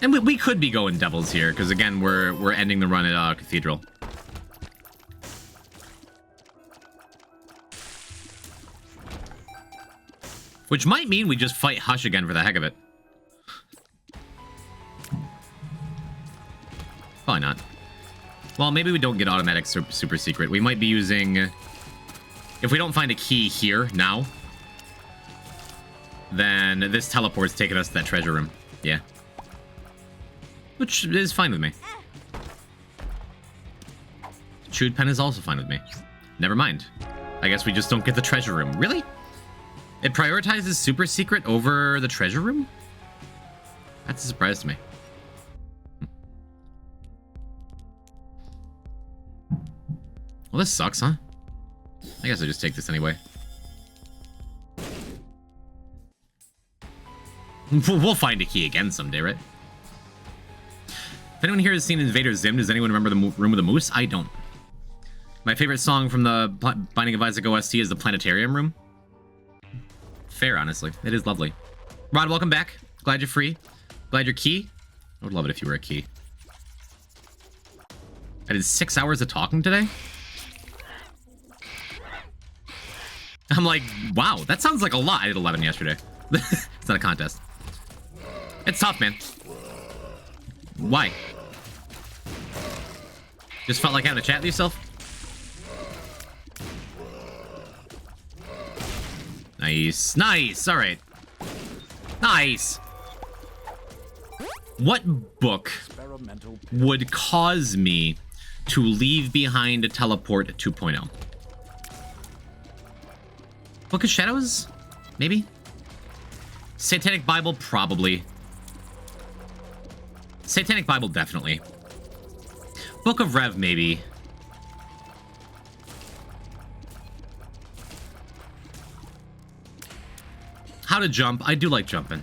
E: And we could be going devils here, because again, we're ending the run at Cathedral. Which might mean we just fight Hush again for the heck of it. Probably not. Well, maybe we don't get automatic super secret. We might be using... If we don't find a key here, now, then this teleport's taking us to that treasure room. Yeah. Which is fine with me. Chewed Pen is also fine with me. Never mind. I guess we just don't get the treasure room. Really? It prioritizes super secret over the treasure room? That's a surprise to me. Well, this sucks, huh? I guess I'll just take this anyway. We'll find a key again someday, right? If anyone here has seen Invader Zim, does anyone remember the Room of the Moose? I don't. My favorite song from the Binding of Isaac OST is the Planetarium Room. Fair, honestly. It is lovely. Rod, welcome back. Glad you're free. Glad you're key. I would love it if you were a key. I did 6 hours of talking today? I'm like, wow, that sounds like a lot. I did 11 yesterday. It's not a contest. It's tough, man. Why? Just felt like having a chat with yourself? Nice. Nice. All right. Nice. What book would cause me to leave behind a teleport 2.0? Book of Shadows? Maybe? Satanic Bible? Probably. Satanic Bible, definitely. Book of Rev, maybe. How to Jump. I do like jumping.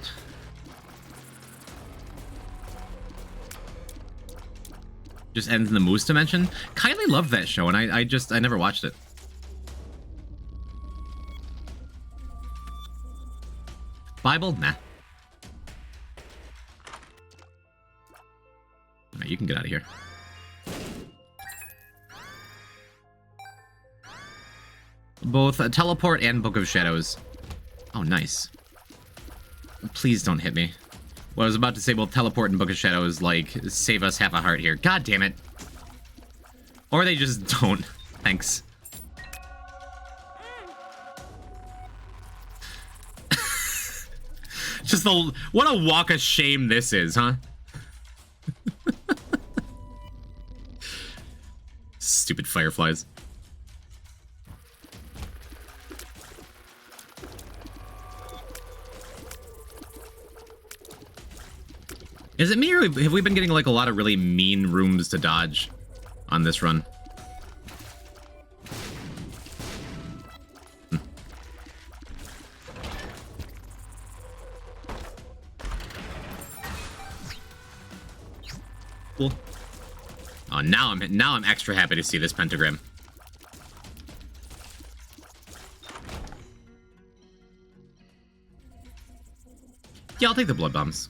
E: Just ends in the Moose Dimension. Kylie loved that show, and I never watched it. Bible? Nah. Alright, you can get out of here. Both a Teleport and Book of Shadows. Oh, nice. Please don't hit me. Well, I was about to say both Teleport and Book of Shadows, like, save us half a heart here. God damn it. Or they just don't. Thanks. Just the... What a walk of shame this is, huh? Stupid fireflies. Is it me, or have we been getting, like, a lot of really mean rooms to dodge on this run? Cool. Oh, now I'm extra happy to see this pentagram. Yeah, I'll take the blood bombs.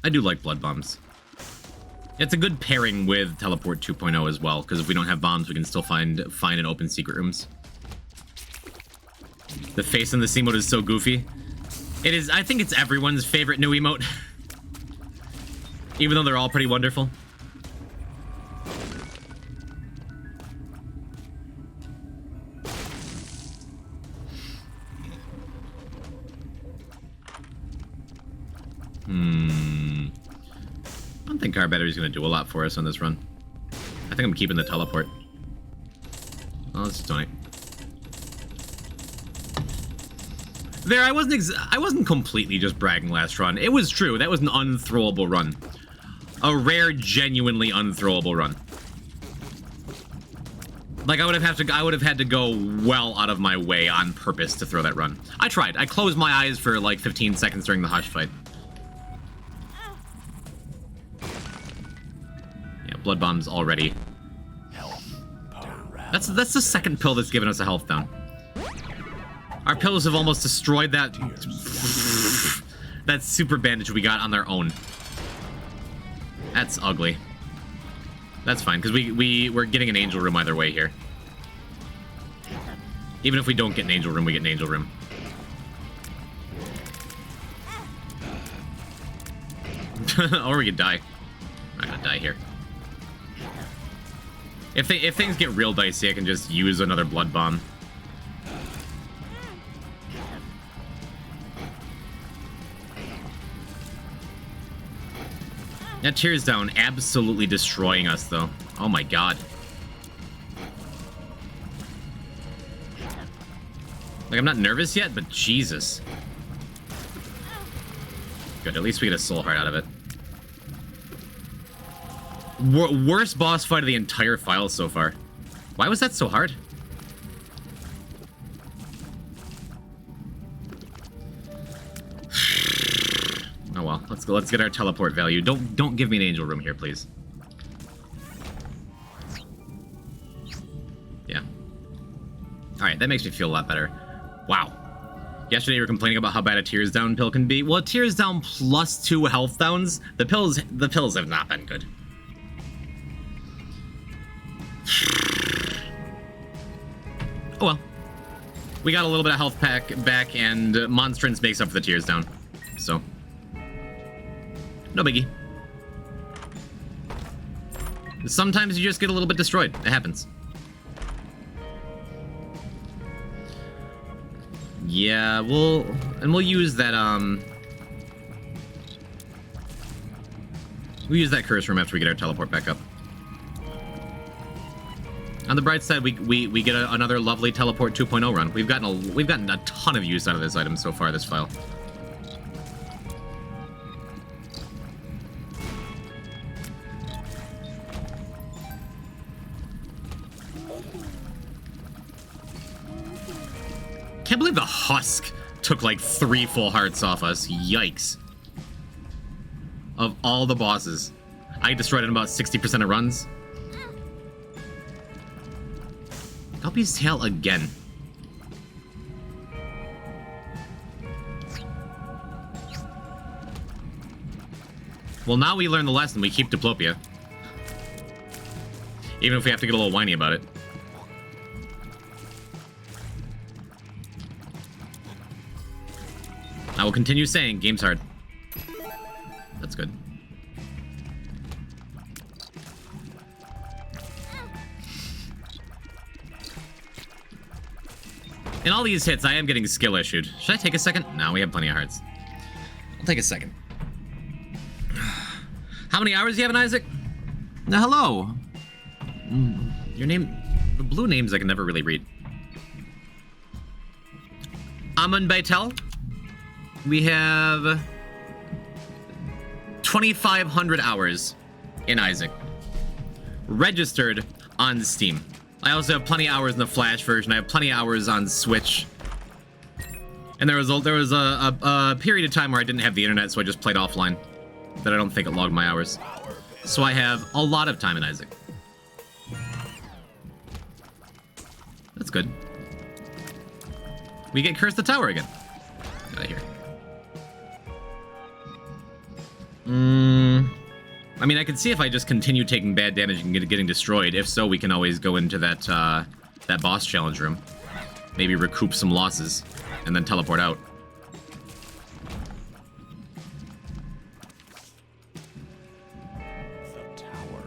E: I do like blood bombs. It's a good pairing with Teleport 2.0 as well, because if we don't have bombs, we can still find and open secret rooms. The face in this emote is so goofy. It is. I think it's everyone's favorite new emote. Even though they're all pretty wonderful. I don't think our battery's going to do a lot for us on this run. I think I'm keeping the teleport. Oh, let's just donate. There, I wasn't completely just bragging last run. It was true. That was an unthrowable run. A rare, genuinely unthrowable run. Like, I would have had to go well out of my way on purpose to throw that run. I tried. I closed my eyes for like 15 seconds during the Hush fight. Yeah, blood bombs already. That's the second pill that's given us a health down. Our pills have almost destroyed that that super bandage we got on their own. That's ugly. That's fine, because we're getting an angel room either way here. Even if we don't get an angel room, we get an angel room. Or we could die. I'm not gonna die here. If things get real dicey, I can just use another blood bomb. That tears down, absolutely destroying us, though. Oh my god. Like, I'm not nervous yet, but Jesus. Good, at least we get a soul heart out of it. Worst boss fight of the entire file so far. Why was that so hard? Oh well, let's get our teleport value. Don't give me an angel room here, please. Yeah. Alright, that makes me feel a lot better. Wow. Yesterday you were complaining about how bad a tears down pill can be. Well, a tears down plus 2 health downs, the pills have not been good. Oh well. We got a little bit of health pack back, and Monstrance makes up for the tears down. So no biggie. Sometimes you just get a little bit destroyed. It happens. Yeah, we'll use that, we'll use that curse room after we get our teleport back up. On the bright side, we get another lovely teleport 2.0 run. We've gotten a ton of use out of this item so far this file. Can't believe the husk took like 3 full hearts off us. Yikes. Of all the bosses, I destroyed in about 60% of runs. Guppy's tail again. Well, now we learn the lesson. We keep Diplopia. Even if we have to get a little whiny about it. I will continue saying, game's hard. That's good. In all these hits, I am getting skill issued. Should I take a second? No, we have plenty of hearts. I'll take a second. How many hours do you have in Isaac? Hello. Your name... The blue names I can never really read. Amun Baitel. We have 2,500 hours in Isaac. Registered on Steam. I also have plenty of hours in the Flash version. I have plenty of hours on Switch. And there was a period of time where I didn't have the internet, so I just played offline. But I don't think it logged my hours. So I have a lot of time in Isaac. That's good. We get Curse the Tower again. Get out of here. I mean, I can see if I just continue taking bad damage and getting destroyed. If so, we can always go into that that boss challenge room. Maybe recoup some losses, and then teleport out.
F: The tower.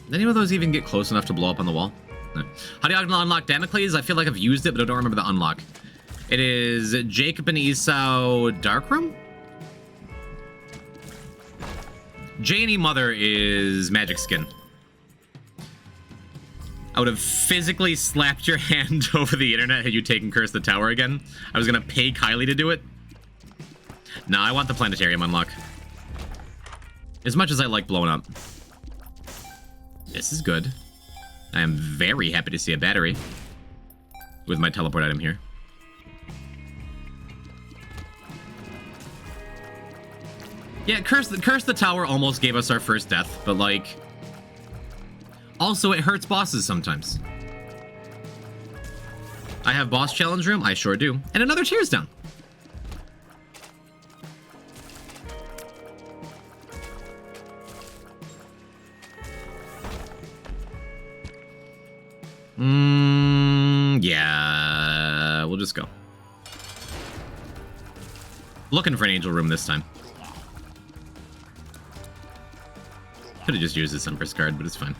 E: Did any of those even get close enough to blow up on the wall? No. How do you unlock Damocles? I feel like I've used it, but I don't remember the unlock. It is Jacob and Esau Dark Room? J&E Mother is magic skin. I would have physically slapped your hand over the internet had you taken Curse the Tower again. I was gonna pay Kylie to do it. No, I want the planetarium unlock. As much as I like blowing up. This is good. I am very happy to see a battery with my teleport item here. Yeah, Curse the Tower almost gave us our first death, but like... Also, it hurts bosses sometimes. I have boss challenge room? I sure do. And another Tears Down. Yeah, we'll just go. Looking for an angel room this time. Could have just used this Empress card, but it's fine.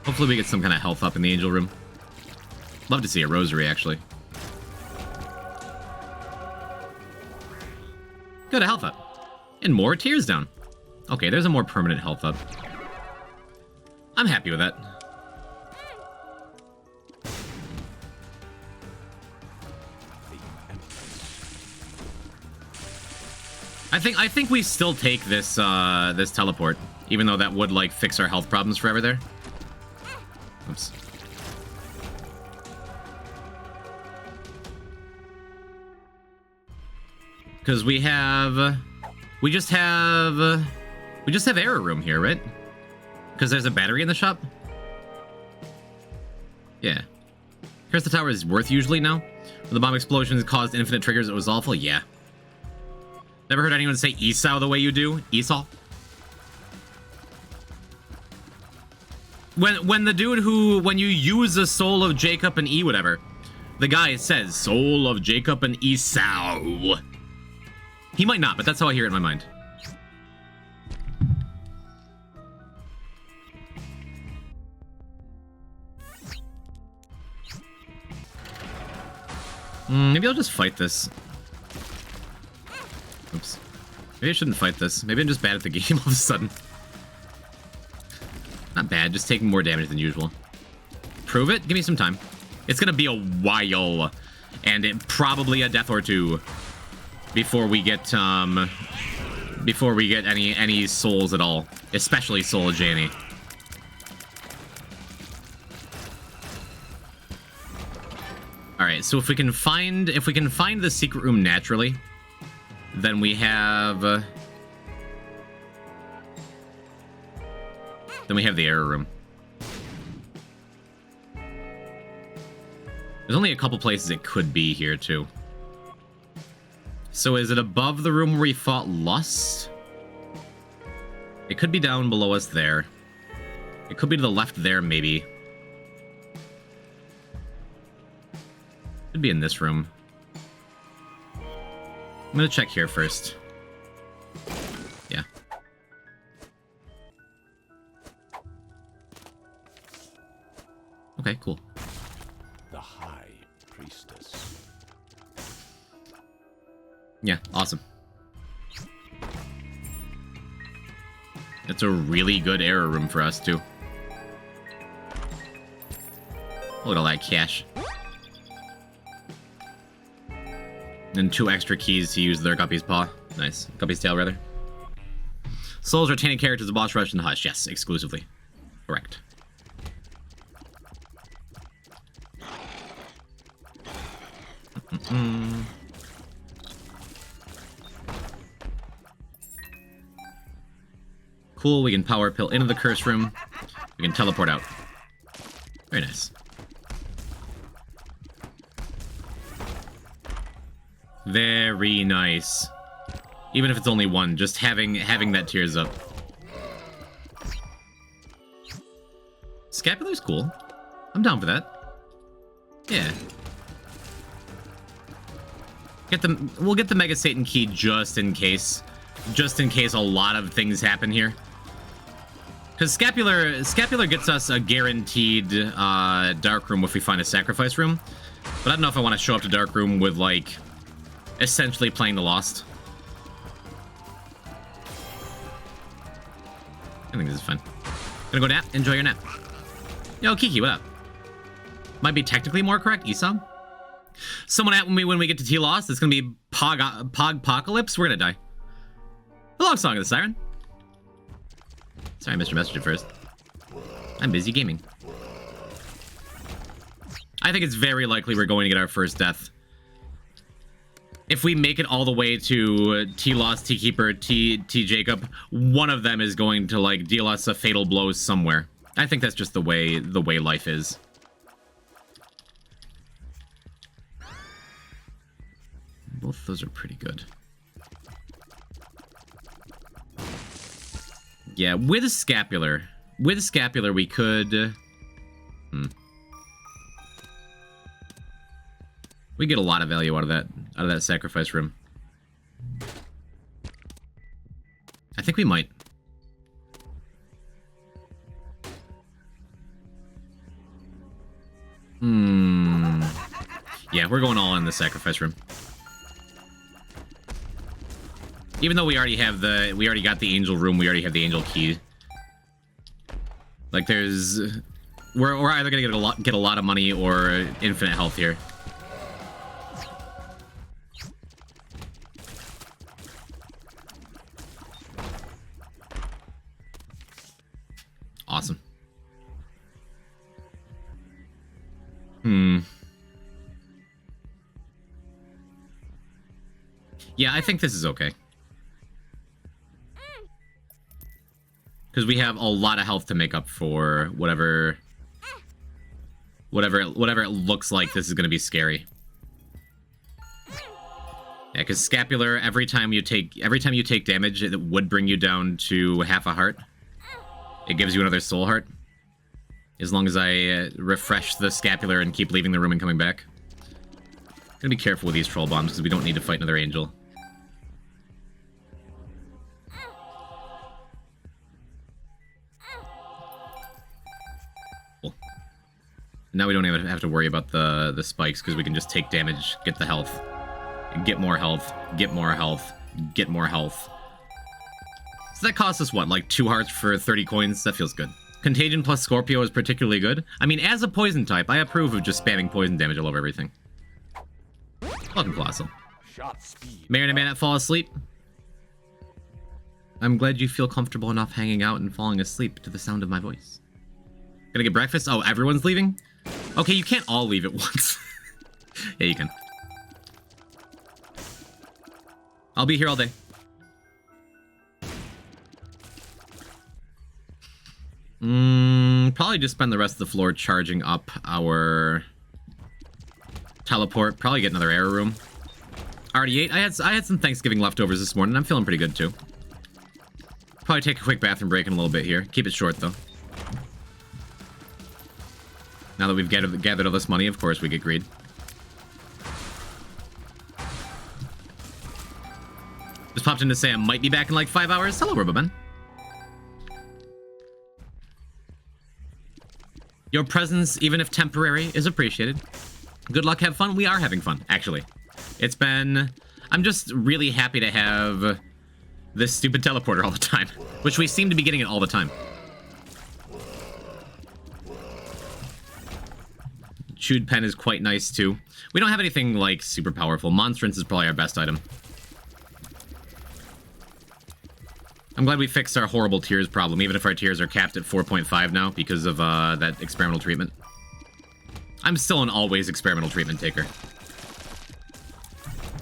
E: Hopefully we get some kind of health up in the angel room. Love to see a rosary, actually. Good, a health up. And more Tears Down. Okay, there's a more permanent health up. I'm happy with that. I think we still take this this teleport, even though that would like fix our health problems forever there. Oops. Because we just have error room here, right? Because there's a battery in the shop? Yeah. Curse the Tower is worth usually now. When the bomb explosions caused infinite triggers, it was awful? Yeah. Never heard anyone say Esau the way you do? Esau? When the dude when you use the soul of Jacob and E whatever, the guy says, soul of Jacob and Esau. He might not, but that's how I hear it in my mind. Maybe I'll just fight this. Oops. Maybe I shouldn't fight this. Maybe I'm just bad at the game all of a sudden. Not bad, just taking more damage than usual. Prove it? Give me some time. It's gonna be a while, and probably a death or two before we get any souls at all, especially Soul of Janie. All right, so if we can find the secret room naturally, then we have the error room. There's only a couple places it could be here too. So is it above the room where we fought Lust? It could be down below us there. It could be to the left there, maybe. Could be in this room. I'm gonna check here first. Yeah. Okay, cool.
F: The High Priestess.
E: Yeah, awesome. It's a really good error room for us, too. Look at all that cash. And 2 extra keys to use their Guppy's Paw. Nice. Guppy's Tail, rather. Souls retaining characters of Boss Rush and Hush. Yes, exclusively. Correct. Cool, we can power pill into the curse room. We can teleport out. Very nice. Very nice. Even if it's only one, just having that tears up. Scapular's cool. I'm down for that. Yeah. We'll get the Mega Satan key just in case. Just in case a lot of things happen here. Because Scapular gets us a guaranteed dark room if we find a sacrifice room. But I don't know if I want to show up to dark room with, like, essentially playing the Lost. I think this is fun. Gonna go nap. Enjoy your nap. Yo, Kiki, what up? Might be technically more correct. Esau? Someone at me when we get to T-Lost. It's gonna be Pog-Pocalypse. We're gonna die. The long song of the siren. Sorry, Mr. Messenger first. I'm busy gaming. I think it's very likely we're going to get our first death. If we make it all the way to T-Lost, T-Keeper, T-Jacob, one of them is going to, like, deal us a fatal blow somewhere. I think that's just the way life is. Both of those are pretty good. Yeah, with a scapular we could... We get a lot of value out of that sacrifice room. I think we might. Yeah, we're going all in the sacrifice room. Even though we already got the angel room, we already have the angel key. Like we're either gonna get a lot of money or infinite health here. Awesome. Yeah, I think this is okay. Because we have a lot of health to make up for whatever it looks like this is going to be scary. Yeah, because scapular, every time you take damage, it would bring you down to half a heart. It gives you another soul heart. As long as I refresh the scapular and keep leaving the room and coming back. Gonna be careful with these troll bombs because we don't need to fight another angel. Cool. Now we don't even have to worry about the spikes because we can just take damage, get the health, get more health, get more health, get more health. So that costs us what, like 2 hearts for 30 coins? That feels good. Contagion plus Scorpio is particularly good. I mean, as a poison type, I approve of just spamming poison damage all over everything. Welcome, Colossal. Marin and Manette fall asleep. I'm glad you feel comfortable enough hanging out and falling asleep to the sound of my voice. Gonna get breakfast? Oh, everyone's leaving? Okay, you can't all leave at once. Yeah, you can. I'll be here all day. Probably just spend the rest of the floor charging up our teleport. Probably get another error room. Already ate. I had some Thanksgiving leftovers this morning. I'm feeling pretty good too. Probably take a quick bathroom break in a little bit here. Keep it short though. Now that we've gathered all this money, of course we get greed. Just popped in to say I might be back in like 5 hours. Hello, Roboman. Your presence, even if temporary, is appreciated. Good luck, have fun. We are having fun, actually. It's been... I'm just really happy to have this stupid teleporter all the time, which we seem to be getting it all the time. Chewed pen is quite nice, too. We don't have anything, like, super powerful. Monstrance is probably our best item. I'm glad we fixed our horrible tears problem, even if our tears are capped at 4.5 now because of that experimental treatment. I'm still an always experimental treatment taker.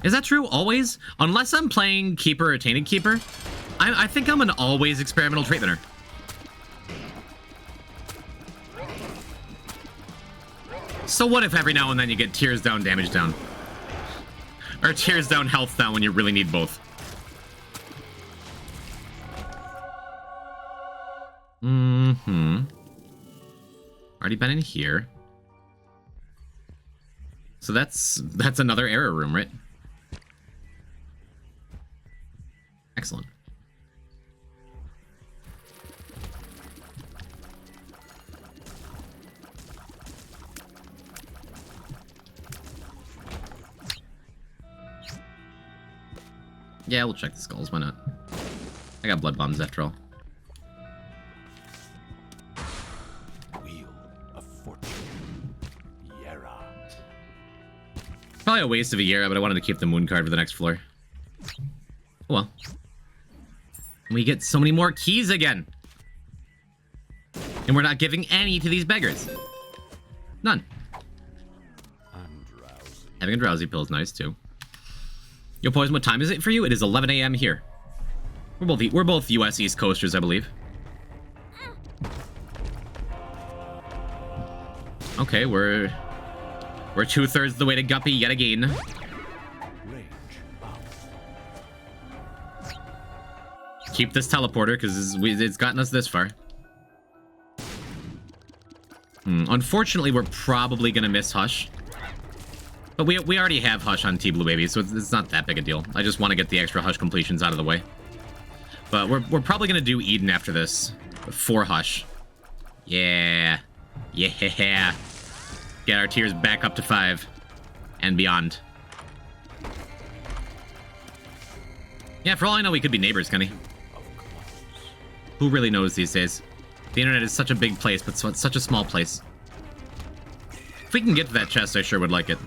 E: Is that true? Always? Unless I'm playing Keeper or Tainted Keeper, I think I'm an always experimental treatmenter. So what if every now and then you get tears down, damage down? Or tears down, health down when you really need both? Already been in here. So that's another error room, right? Excellent. Yeah, we'll check the skulls, why not? I got blood bombs after all. Probably a waste of a year, but I wanted to keep the moon card for the next floor. Oh well. We get so many more keys again. And we're not giving any to these beggars. None.
F: I'm drowsy.
E: Having a drowsy pill is nice too. Yo, Poison, what time is it for you? It is 11 a.m. here. We're both U.S. East Coasters, I believe. Okay, we're 2/3 of the way to Guppy yet again.
F: Range up.
E: Keep this teleporter because it's gotten us this far. Unfortunately, we're probably gonna miss Hush. But we already have Hush on T Blue Baby, so it's not that big a deal. I just want to get the extra Hush completions out of the way. But we're probably gonna do Eden after this. For Hush. Yeah. Yeah. Get our tiers back up to 5. And beyond. Yeah, for all I know, we could be neighbors, Kenny. Who really knows these days? The internet is such a big place, but such a small place. If we can get to that chest, I sure would like it.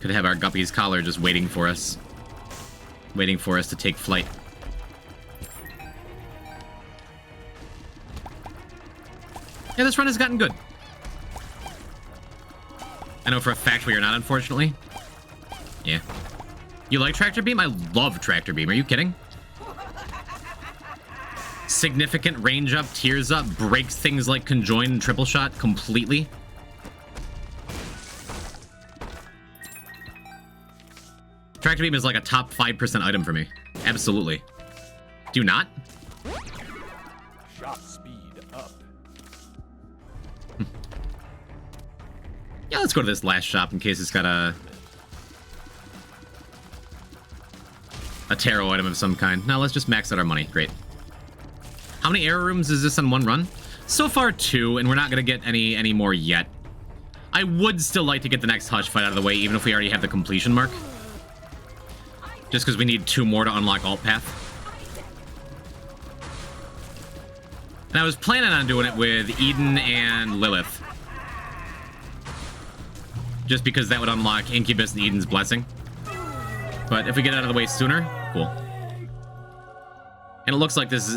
E: Could have our Guppy's collar just waiting for us. Waiting for us to take flight. Yeah, this run has gotten good. I know for a fact we are not, unfortunately. Yeah. You like Tractor Beam? I love Tractor Beam. Are you kidding? Significant range up, tears up, breaks things like Conjoin and Triple Shot completely. Tractor Beam is like a top 5% item for me. Absolutely. Do you not?
F: Shot speed up.
E: Yeah, let's go to this last shop in case it's got a tarot item of some kind. Now let's just max out our money. Great. How many error rooms is this on one run? So far 2, and we're not going to get any more yet. I would still like to get the next Hush fight out of the way, even if we already have the completion mark. Just because we need 2 more to unlock Alt Path. And I was planning on doing it with Eden and Lilith. Just because that would unlock Incubus and Eden's Blessing. But if we get out of the way sooner, cool. And it looks like this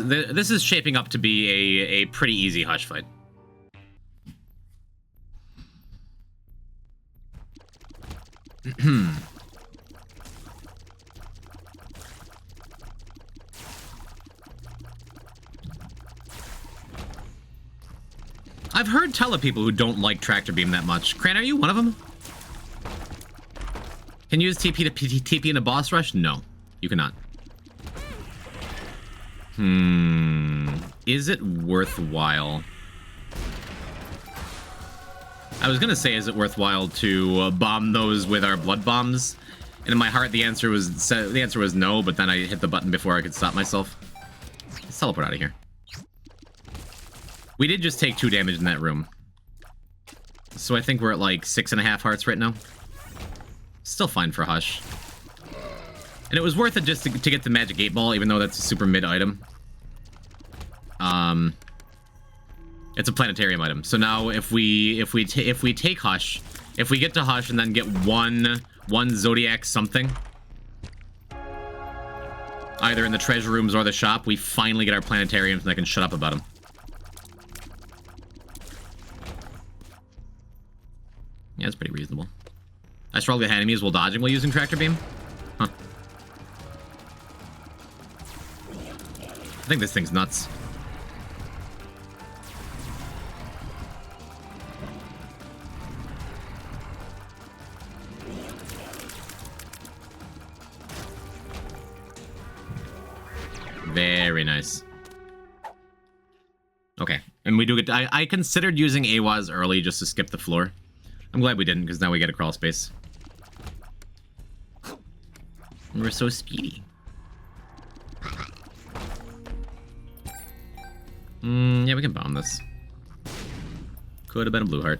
E: is shaping up to be a pretty easy Hush fight. I've heard tell of people who don't like Tractor Beam that much. Cran, are you one of them? Can you use TP to TP in a boss rush? No, you cannot. Is it worthwhile? I was gonna say, is it worthwhile to bomb those with our blood bombs? And in my heart, the answer was no. But then I hit the button before I could stop myself. Let's teleport out of here. We did just take 2 damage in that room. So I think we're at like 6.5 hearts right now. Still fine for Hush. And it was worth it just to get the Magic 8 Ball, even though that's a super mid item. It's a planetarium item. So now if we take Hush, if we get to Hush and then get one Zodiac something, either in the treasure rooms or the shop, we finally get our planetariums and I can shut up about them. Yeah, it's pretty reasonable. I struggle with enemies while dodging while using Tractor Beam? Huh. I think this thing's nuts. Very nice. Okay, and we do get... I considered using AWAS early just to skip the floor. I'm glad we didn't, because now we get a crawl space. And we're so speedy. Yeah, we can bomb this. Could have been a blue heart.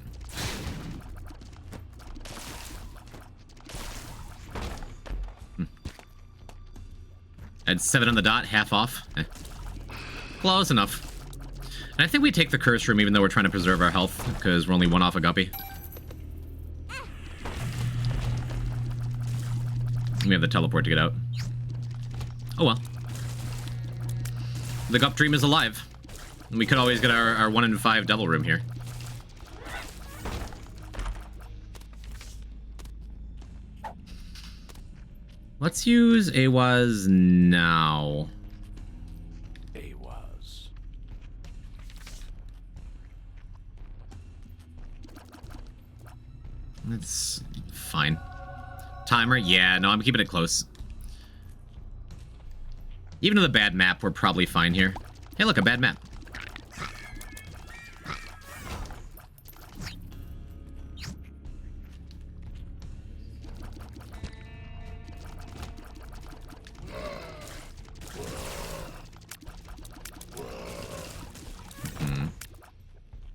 E: At 7 on the dot, half off. Close enough. And I think we take the curse room even though we're trying to preserve our health, because we're only one off a guppy. We have the teleport to get out. Oh well. The Gup Dream is alive. And we could always get our 1 in 5 devil room here. Let's use Awaz now.
F: Awaz.
E: That's fine. Timer? Yeah, no, I'm keeping it close. Even with a bad map, we're probably fine here. Hey, look, a bad map.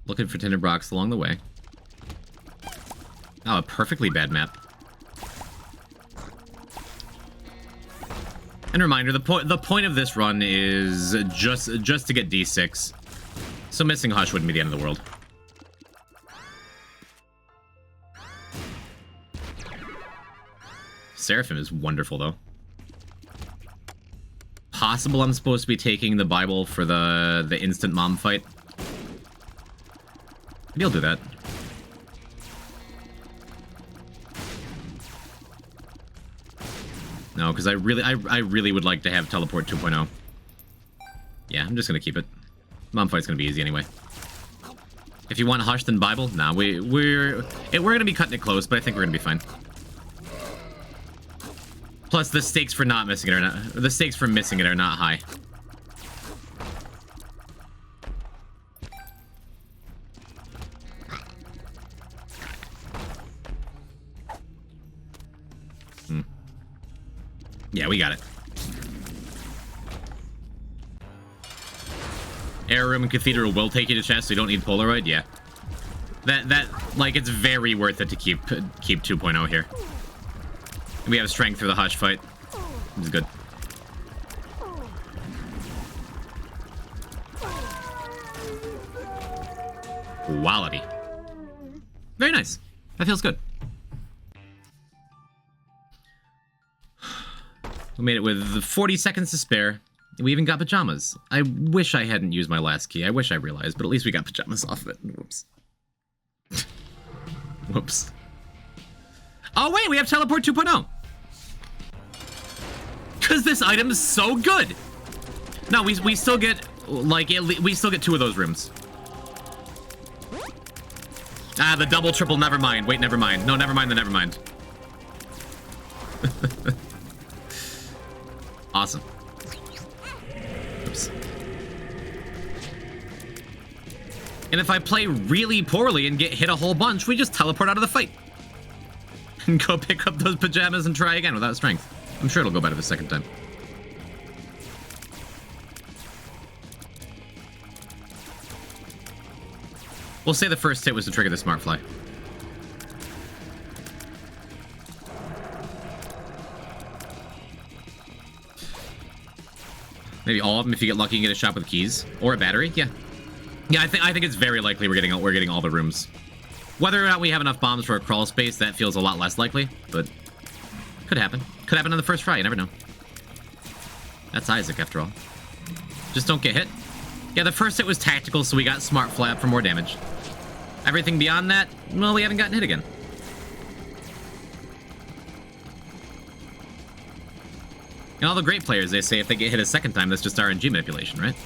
E: Looking for tinted rocks along the way. Oh, a perfectly bad map. And reminder, the point of this run is just to get D6. So missing Hush wouldn't be the end of the world. Seraphim is wonderful, though. Possible I'm supposed to be taking the Bible for the instant mom fight. Maybe I'll do that. No, because I really would like to have Teleport 2.0. Yeah, I'm just gonna keep it. Mom fight's gonna be easy anyway. If you want Hush, then Bible. Nah, we're gonna be cutting it close, but I think we're gonna be fine. Plus, the stakes for not missing it are not. The stakes for missing it are not high. Yeah, we got it. Air Room and Cathedral will take you to chest, so you don't need Polaroid. Yeah, that like it's very worth it to keep 2.0 here. And we have strength for the Hush fight. It's good. Quality. Very nice. That feels good. We made it with 40 seconds to spare. We even got pajamas. I wish I hadn't used my last key. I wish I realized, but at least we got pajamas off of it. Whoops. Whoops. Oh, wait, we have Teleport 2.0. Because this item is so good. No, we still get, like, we still get 2 of those rooms. Ah, the double, triple, never mind. Wait, never mind. No, never mind the never mind. Awesome. Oops. And if I play really poorly and get hit a whole bunch, we just teleport out of the fight. And go pick up those pajamas and try again without strength. I'm sure it'll go better the second time. We'll say the first hit was to trigger the Smart Fly. Maybe all of them if you get lucky and get a shot with keys. Or a battery, yeah. Yeah, I think it's very likely we're getting all the rooms. Whether or not we have enough bombs for a crawl space, that feels a lot less likely, but could happen. Could happen on the first try, you never know. That's Isaac, after all. Just don't get hit. Yeah, the first hit was tactical, so we got Smart Flap for more damage. Everything beyond that, well, we haven't gotten hit again. And all the great players, they say if they get hit a second time, that's just RNG manipulation, right?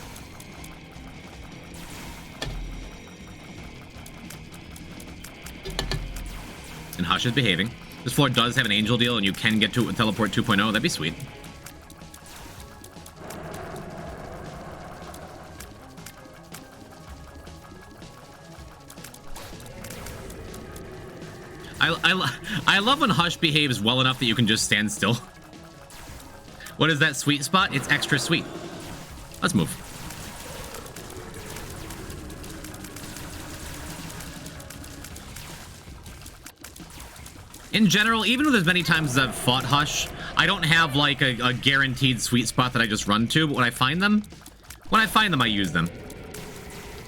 E: And Hush is behaving. This floor does have an angel deal, and you can get to Teleport 2.0. That'd be sweet. I love when Hush behaves well enough that you can just stand still. What is that sweet spot? It's extra sweet. Let's move. In general, even with as many times as I've fought Hush, I don't have like a guaranteed sweet spot that I just run to, but when I find them, I use them.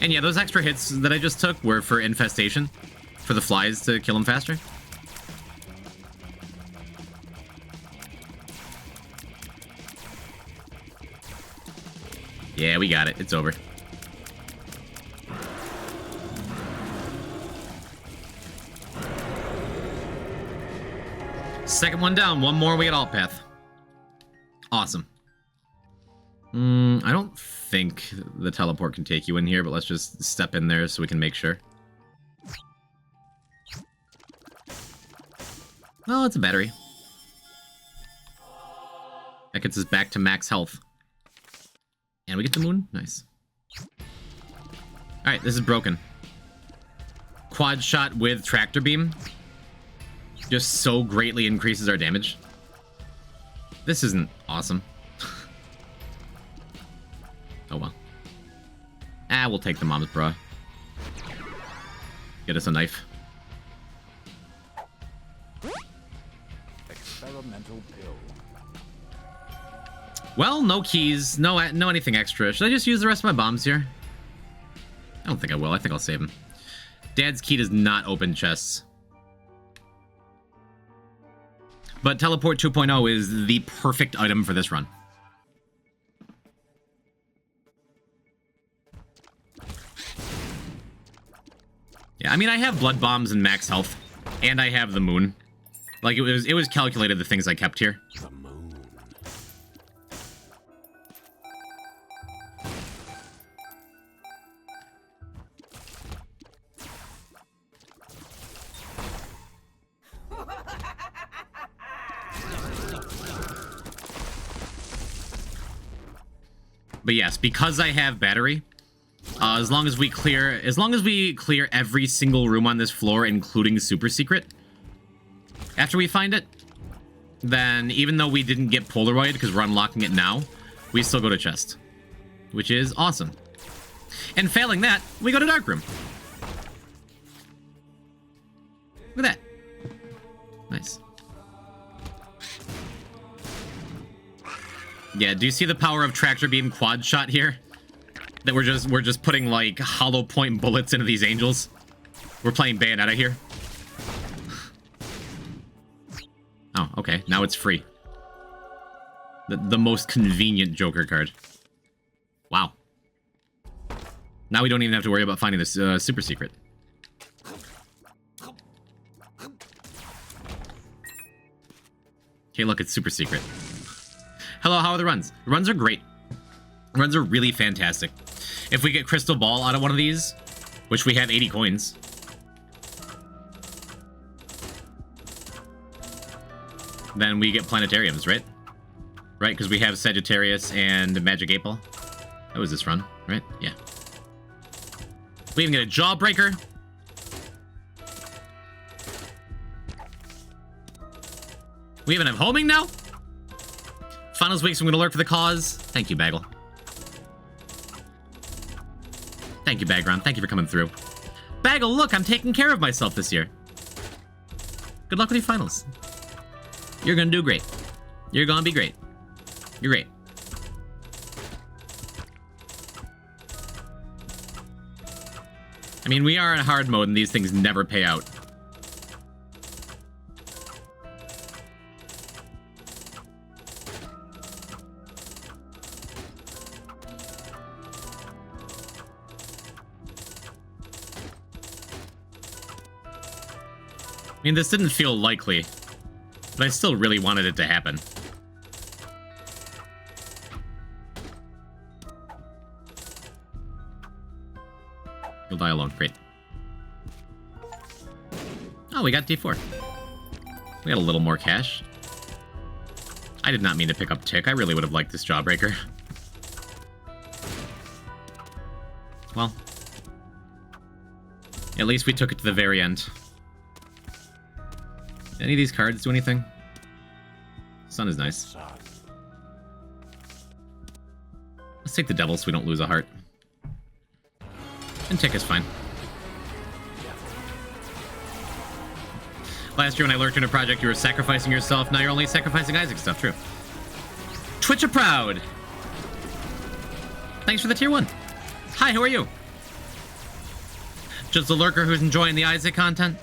E: And yeah, those extra hits that I just took were for infestation, for the flies to kill them faster. Yeah, we got it. It's over. Second one down. One more, we get alt path. Awesome. I don't think the teleport can take you in here, but let's just step in there so we can make sure. Oh, it's a battery. That gets us back to max health. And we get the moon? Nice. Alright, this is broken. Quad shot with tractor beam. Just so greatly increases our damage. This isn't awesome. Oh well. Ah, we'll take the mom's bra. Get us a knife.
F: Experimental pill.
E: Well, no keys, no anything extra. Should I just use the rest of my bombs here? I don't think I will. I think I'll save them. Dad's key does not open chests. But Teleport 2.0 is the perfect item for this run. Yeah, I mean, I have blood bombs and max health, and I have the moon. Like, it was calculated, the things I kept here.
F: The moon.
E: But yes, because I have battery, as long as we clear every single room on this floor, including super secret, after we find it, then even though we didn't get Polaroid because we're unlocking it now, we still go to chest, which is awesome. And failing that, we go to dark room. Look at that. Nice. Yeah, do you see the power of tractor beam quad shot here? That we're just putting like hollow point bullets into these angels. We're playing Bayonetta here. Oh, okay. Now it's free. The most convenient Joker card. Wow. Now we don't even have to worry about finding this super secret. Okay, look, it's super secret. Hello, how are the runs? The runs are great. The runs are really fantastic. If we get Crystal Ball out of one of these, which we have 80 coins, then we get planetariums, right? Right, because we have Sagittarius and Magic 8 Ball. That was this run, right? Yeah. We even get a Jawbreaker. We even have homing now? Finals week, so I'm going to lurk for the cause. Thank you, Bagel. Thank you, Bagron. Thank you for coming through. Bagel, look, I'm taking care of myself this year. Good luck with your finals. You're going to do great. You're going to be great. You're great. I mean, we are in hard mode, and these things never pay out. I mean, this didn't feel likely, but I still really wanted it to happen. You'll die alone. Great. Oh, we got D4. We got a little more cash. I did not mean to pick up Tick. I really would have liked this Jawbreaker. Well, at least we took it to the very end. Did any of these cards do anything? Sun is nice. Let's take the devil so we don't lose a heart. And Tick is fine. Last year when I lurked in a project, you were sacrificing yourself. Now you're only sacrificing Isaac stuff. True. Twitch-a-proud. Thanks for the tier 1. Hi, how are you? Just a lurker who's enjoying the Isaac content?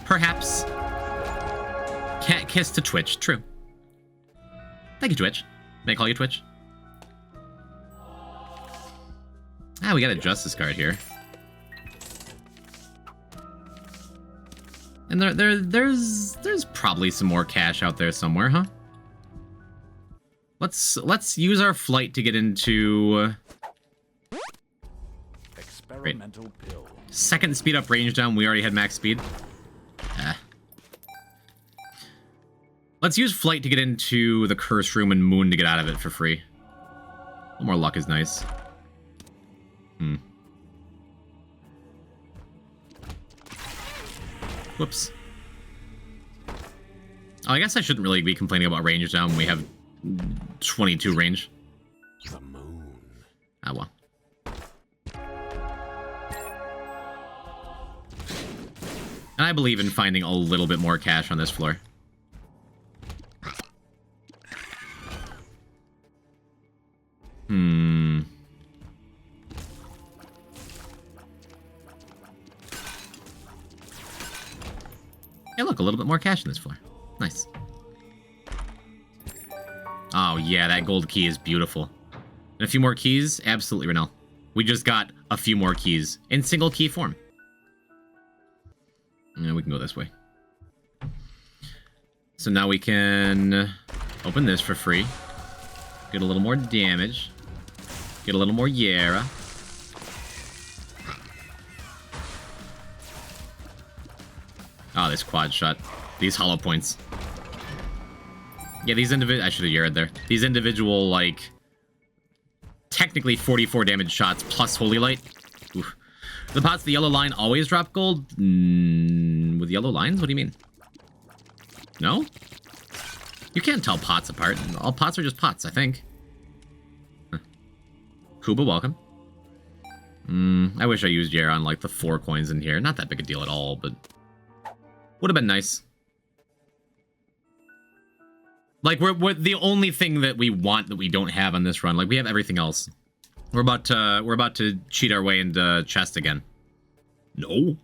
E: Perhaps. Cat kiss to Twitch. True. Thank you, Twitch. May I call you Twitch? Ah, we got a Justice card here. And there's probably some more cash out there somewhere, huh? Let's use our flight to get into
F: Experimental pill.
E: second speed up range down. We already had max speed. Let's use flight to get into the curse room and moon to get out of it for free. A little more luck is nice. Whoops. Oh, I guess I shouldn't really be complaining about range down when we have 22 range.
F: The moon.
E: Ah, well. And I believe in finding a little bit more cash on this floor. Hey, look, a little bit more cash on this floor. Nice. Oh, yeah, that gold key is beautiful. And a few more keys? Absolutely, Renell. We just got a few more keys in single key form. Yeah, we can go this way. So now we can open this for free. Get a little more damage. Get a little more Yara. Oh, this quad shot. These hollow points. Yeah, these I should have Yara'd there. These individual, like, technically 44 damage shots plus Holy Light. Oof. The pots, the yellow line always drop gold? With yellow lines? What do you mean? No? You can't tell pots apart. All pots are just pots, I think. Huh. Kuba, welcome. I wish I used Yara on, like, the 4 coins in here. Not that big a deal at all, but would have been nice. Like, we're the only thing that we want that we don't have on this run. Like, we have everything else. We're about to cheat our way into chest again. No.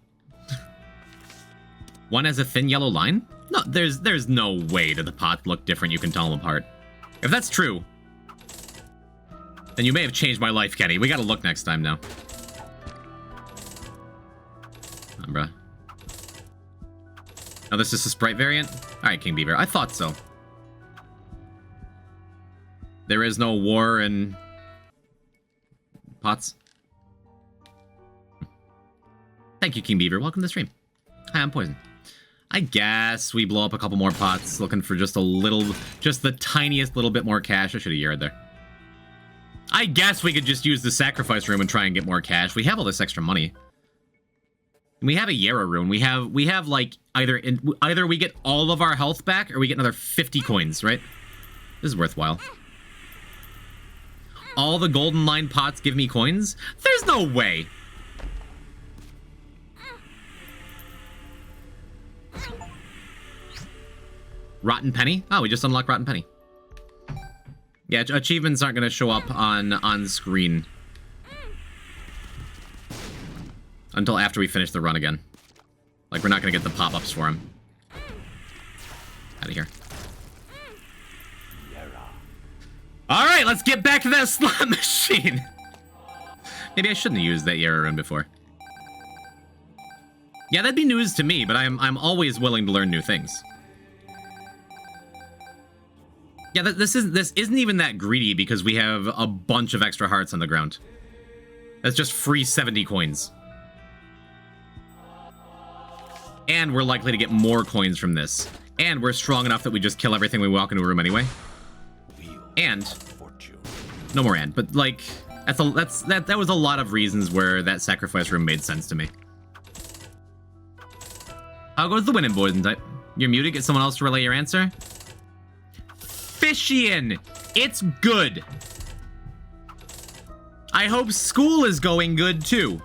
E: One has a thin yellow line? No, there's no way that the pots look different. You can tell them apart. If that's true, then you may have changed my life, Kenny. We gotta look next time now. Come on, bruh. Oh, this is a Sprite variant? Alright, King Beaver. I thought so. There is no war in pots. Thank you, King Beaver. Welcome to the stream. Hi, I'm Poison. I guess we blow up a couple more pots, looking for just a little, just the tiniest little bit more cash. I should have Yared there. I guess we could just use the sacrifice room and try and get more cash. We have all this extra money. We have a Yara rune. We have like either we get all of our health back or we get another 50 coins, right? This is worthwhile. All the golden line pots give me coins? There's no way. Rotten Penny? Oh, we just unlocked Rotten Penny. Yeah, achievements aren't going to show up on screen until after we finish the run again. Like, we're not going to get the pop-ups for him. Out of here. Alright, let's get back to that slot machine. Maybe I shouldn't have used that Yara rune before. Yeah, that'd be news to me, but I'm always willing to learn new things. Yeah, this isn't even that greedy because we have a bunch of extra hearts on the ground. That's just free 70 coins. And we're likely to get more coins from this. And we're strong enough that we just kill everything we walk into a room anyway. And no more and, but like that was a lot of reasons where that sacrifice room made sense to me. How goes the winning, boys and type? You're muted. Get someone else to relay your answer. Fishian, it's good. I hope school is going good too.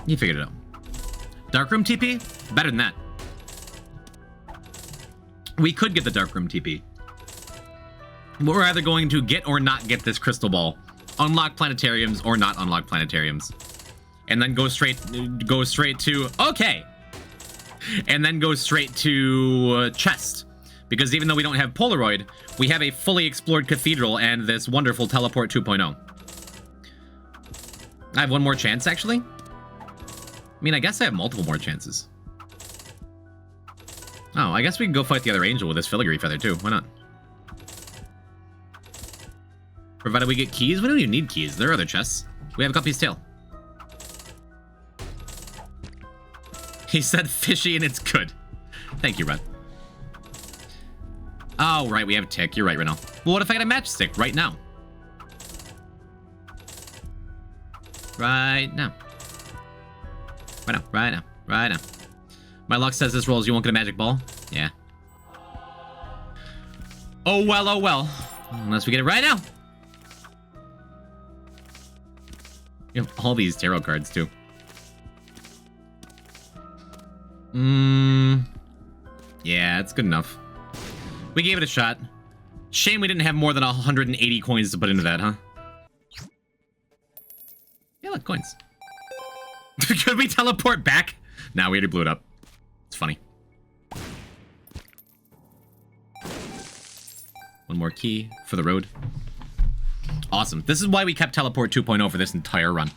E: You figured it out. Darkroom TP? Better than that. We could get the Darkroom TP. We're either going to get or not get this crystal ball. Unlock planetariums or not unlock planetariums. And then go straight to, okay. And then go straight to chest. Because even though we don't have Polaroid, we have a fully explored cathedral and this wonderful teleport 2.0. I have one more chance, actually. I mean, I guess I have multiple more chances. Oh, I guess we can go fight the other angel with this filigree feather, too. Why not? Provided we get keys. We don't even need keys. There are other chests. We have a Guppy's tail. He said fishy and it's good. Thank you, Red. Oh, right. We have Tick. You're right, Reno. Well, what if I get a matchstick right now? Right now. Right now. Right now. Right now. My luck says this rolls. You won't get a magic ball? Yeah. Oh, well, oh, well. Unless we get it right now. You have all these tarot cards, too. Yeah, it's good enough. We gave it a shot. Shame we didn't have more than 180 coins to put into that, huh? Yeah, look, coins. Could we teleport back? Nah, we already blew it up. It's funny. One more key for the road. Awesome. This is why we kept Teleport 2.0 for this entire run.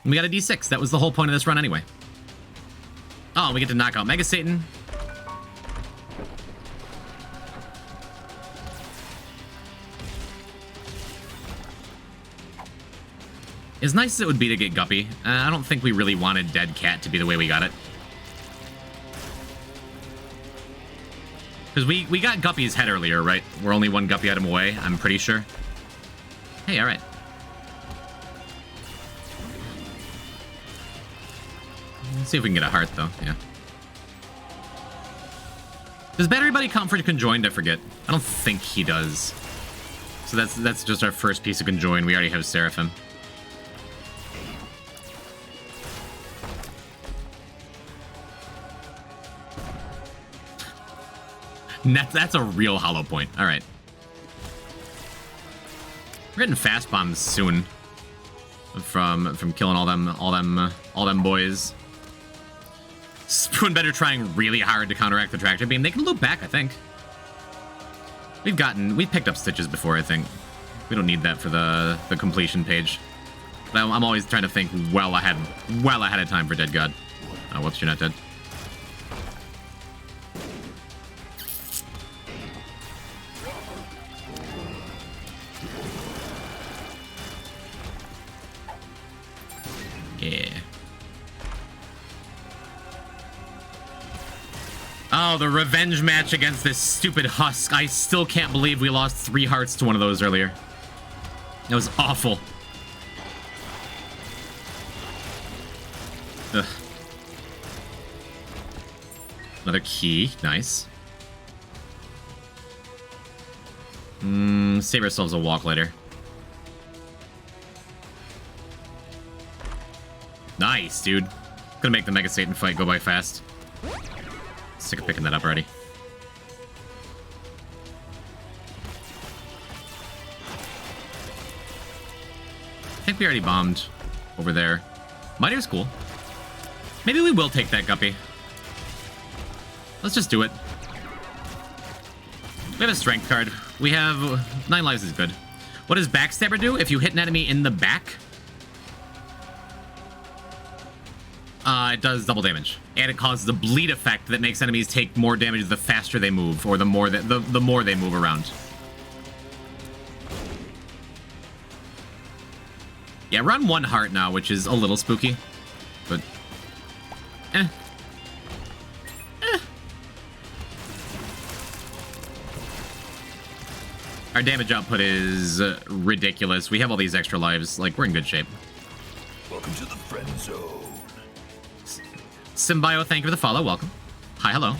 E: And we got a D6. That was the whole point of this run anyway. Oh, we get to knock out Mega Satan. As nice as it would be to get Guppy, I don't think we really wanted Dead Cat to be the way we got it. Because we got Guppy's head earlier, right? We're only one Guppy item away, I'm pretty sure. Hey, alright. Let's see if we can get a heart, though. Yeah. Does Battery Buddy count for conjoined? I forget. I don't think he does. So that's just our first piece of conjoined. We already have Seraphim. That's a real hollow point. All right. We're getting fast bombs soon from killing all them boys. Spoon better trying really hard to counteract the tractor beam. They can loop back, I think. We've picked up stitches before, I think. We don't need that for the completion page. But I'm always trying to think well ahead of time for Dead God. Oh, whoops, you're not dead. Yeah. Oh, the revenge match against this stupid husk. I still can't believe we lost 3 hearts to one of those earlier. That was awful. Ugh. Another key. Nice. Save ourselves a walk later. Nice, dude. Gonna make the Mega Satan fight go by fast. Sick of picking that up already. I think we already bombed over there. Mighty's cool. Maybe we will take that Guppy. Let's just do it. We have a strength card. We have 9 lives is good. What does Backstabber do? If you hit an enemy in the back, it does double damage, and it causes a bleed effect that makes enemies take more damage the faster they move, or the more they move around. Yeah, we're on 1 heart now, which is a little spooky, but Our damage output is ridiculous. We have all these extra lives. Like, we're in good shape.
F: Welcome to the friend zone.
E: Symbio, thank you for the follow. Welcome. Hi, hello.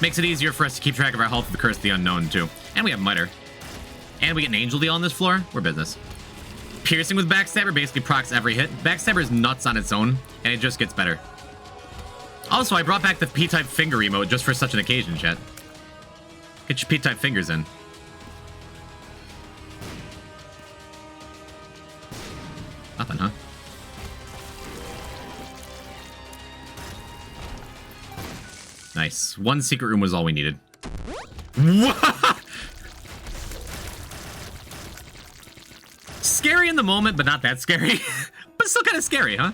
E: Makes it easier for us to keep track of our health with the Curse of the Unknown, too. And we have Miter. And we get an Angel Deal on this floor. We're business. Piercing with Backstabber basically procs every hit. Backstabber is nuts on its own, and it just gets better. Also, I brought back the P-type finger emote just for such an occasion, chat. Get your P-type fingers in. Nothing, huh? Nice. One secret room was all we needed. What? Scary in the moment, but not that scary. But still kind of scary, huh?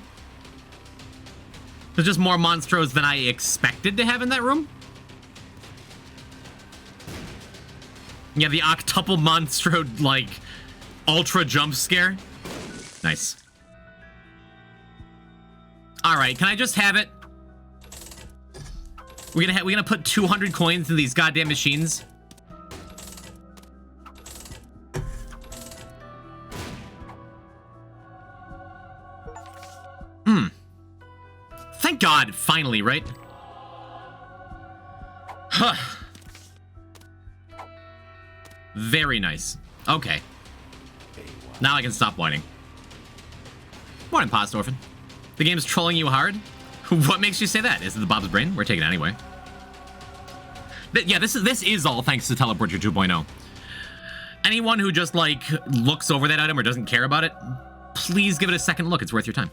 E: There's just more monstros than I expected to have in that room. Yeah, the octuple monstro, like, ultra jump scare. Nice. Alright, can I just have it? We're gonna put 200 coins in these goddamn machines. Thank God, finally, right? Huh. Very nice. Okay. Now I can stop whining. Morning, Pasta Orphan. The game's trolling you hard? What makes you say that? Is it the Bob's Brain? We're taking it anyway. Yeah, this is all thanks to Teleporter 2.0. Anyone who just, like, looks over that item or doesn't care about it, please give it a second look. It's worth your time.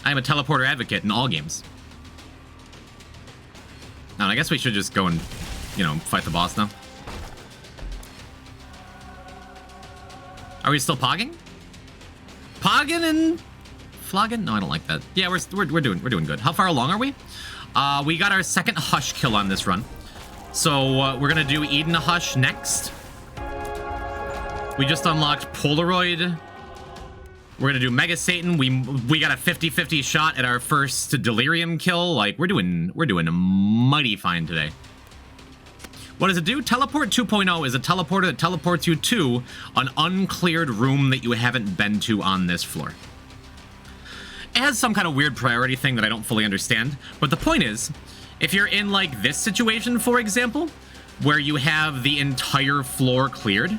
E: I am a teleporter advocate in all games. Now, I guess we should just go and, you know, fight the boss now. Are we still pogging? Pogging and flogging? No, I don't like that. Yeah, we're doing good. How far along are we? We got our second Hush kill on this run. So we're gonna do Eden Hush next. We just unlocked Polaroid. We're gonna do Mega Satan. We got a 50-50 shot at our first Delirium kill. Like, we're doing mighty fine today. What does it do? Teleport 2.0 is a teleporter that teleports you to an uncleared room that you haven't been to on this floor. It has some kind of weird priority thing that I don't fully understand, but the point is, if you're in, like, this situation, for example, where you have the entire floor cleared,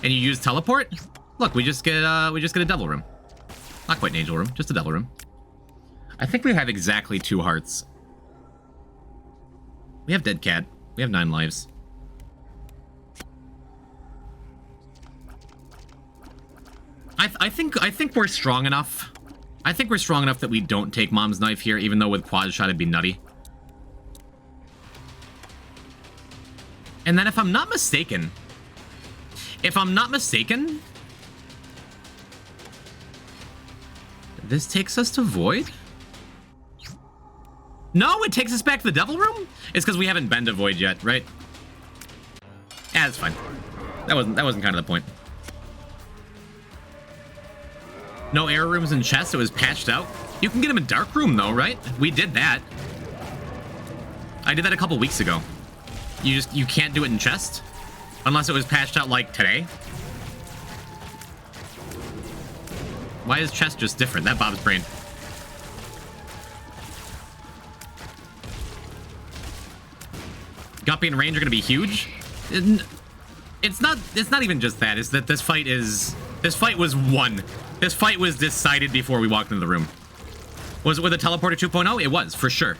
E: and you use teleport, look, we just get a devil room. Not quite an angel room, just a devil room. I think we have exactly 2 hearts. We have Dead Cat. We have 9 lives. I think we're strong enough. I think we're strong enough that we don't take Mom's Knife here, even though with Quad Shot it'd be nutty. And then if I'm not mistaken, this takes us to Void? No, it takes us back to the Devil Room? It's because we haven't been to Void yet, right? Yeah, that's fine. That wasn't kind of the point. No error rooms in chests, it was patched out. You can get them in Dark Room though, right? We did that. I did that a couple weeks ago. You can't do it in chest? Unless it was patched out like today? Why is chest just different? That Bob's Brain. Guppy and range are gonna be huge. It's not even just that. It's that this fight was won. This fight was decided before we walked into the room. Was it with a Teleporter 2.0? It was, for sure.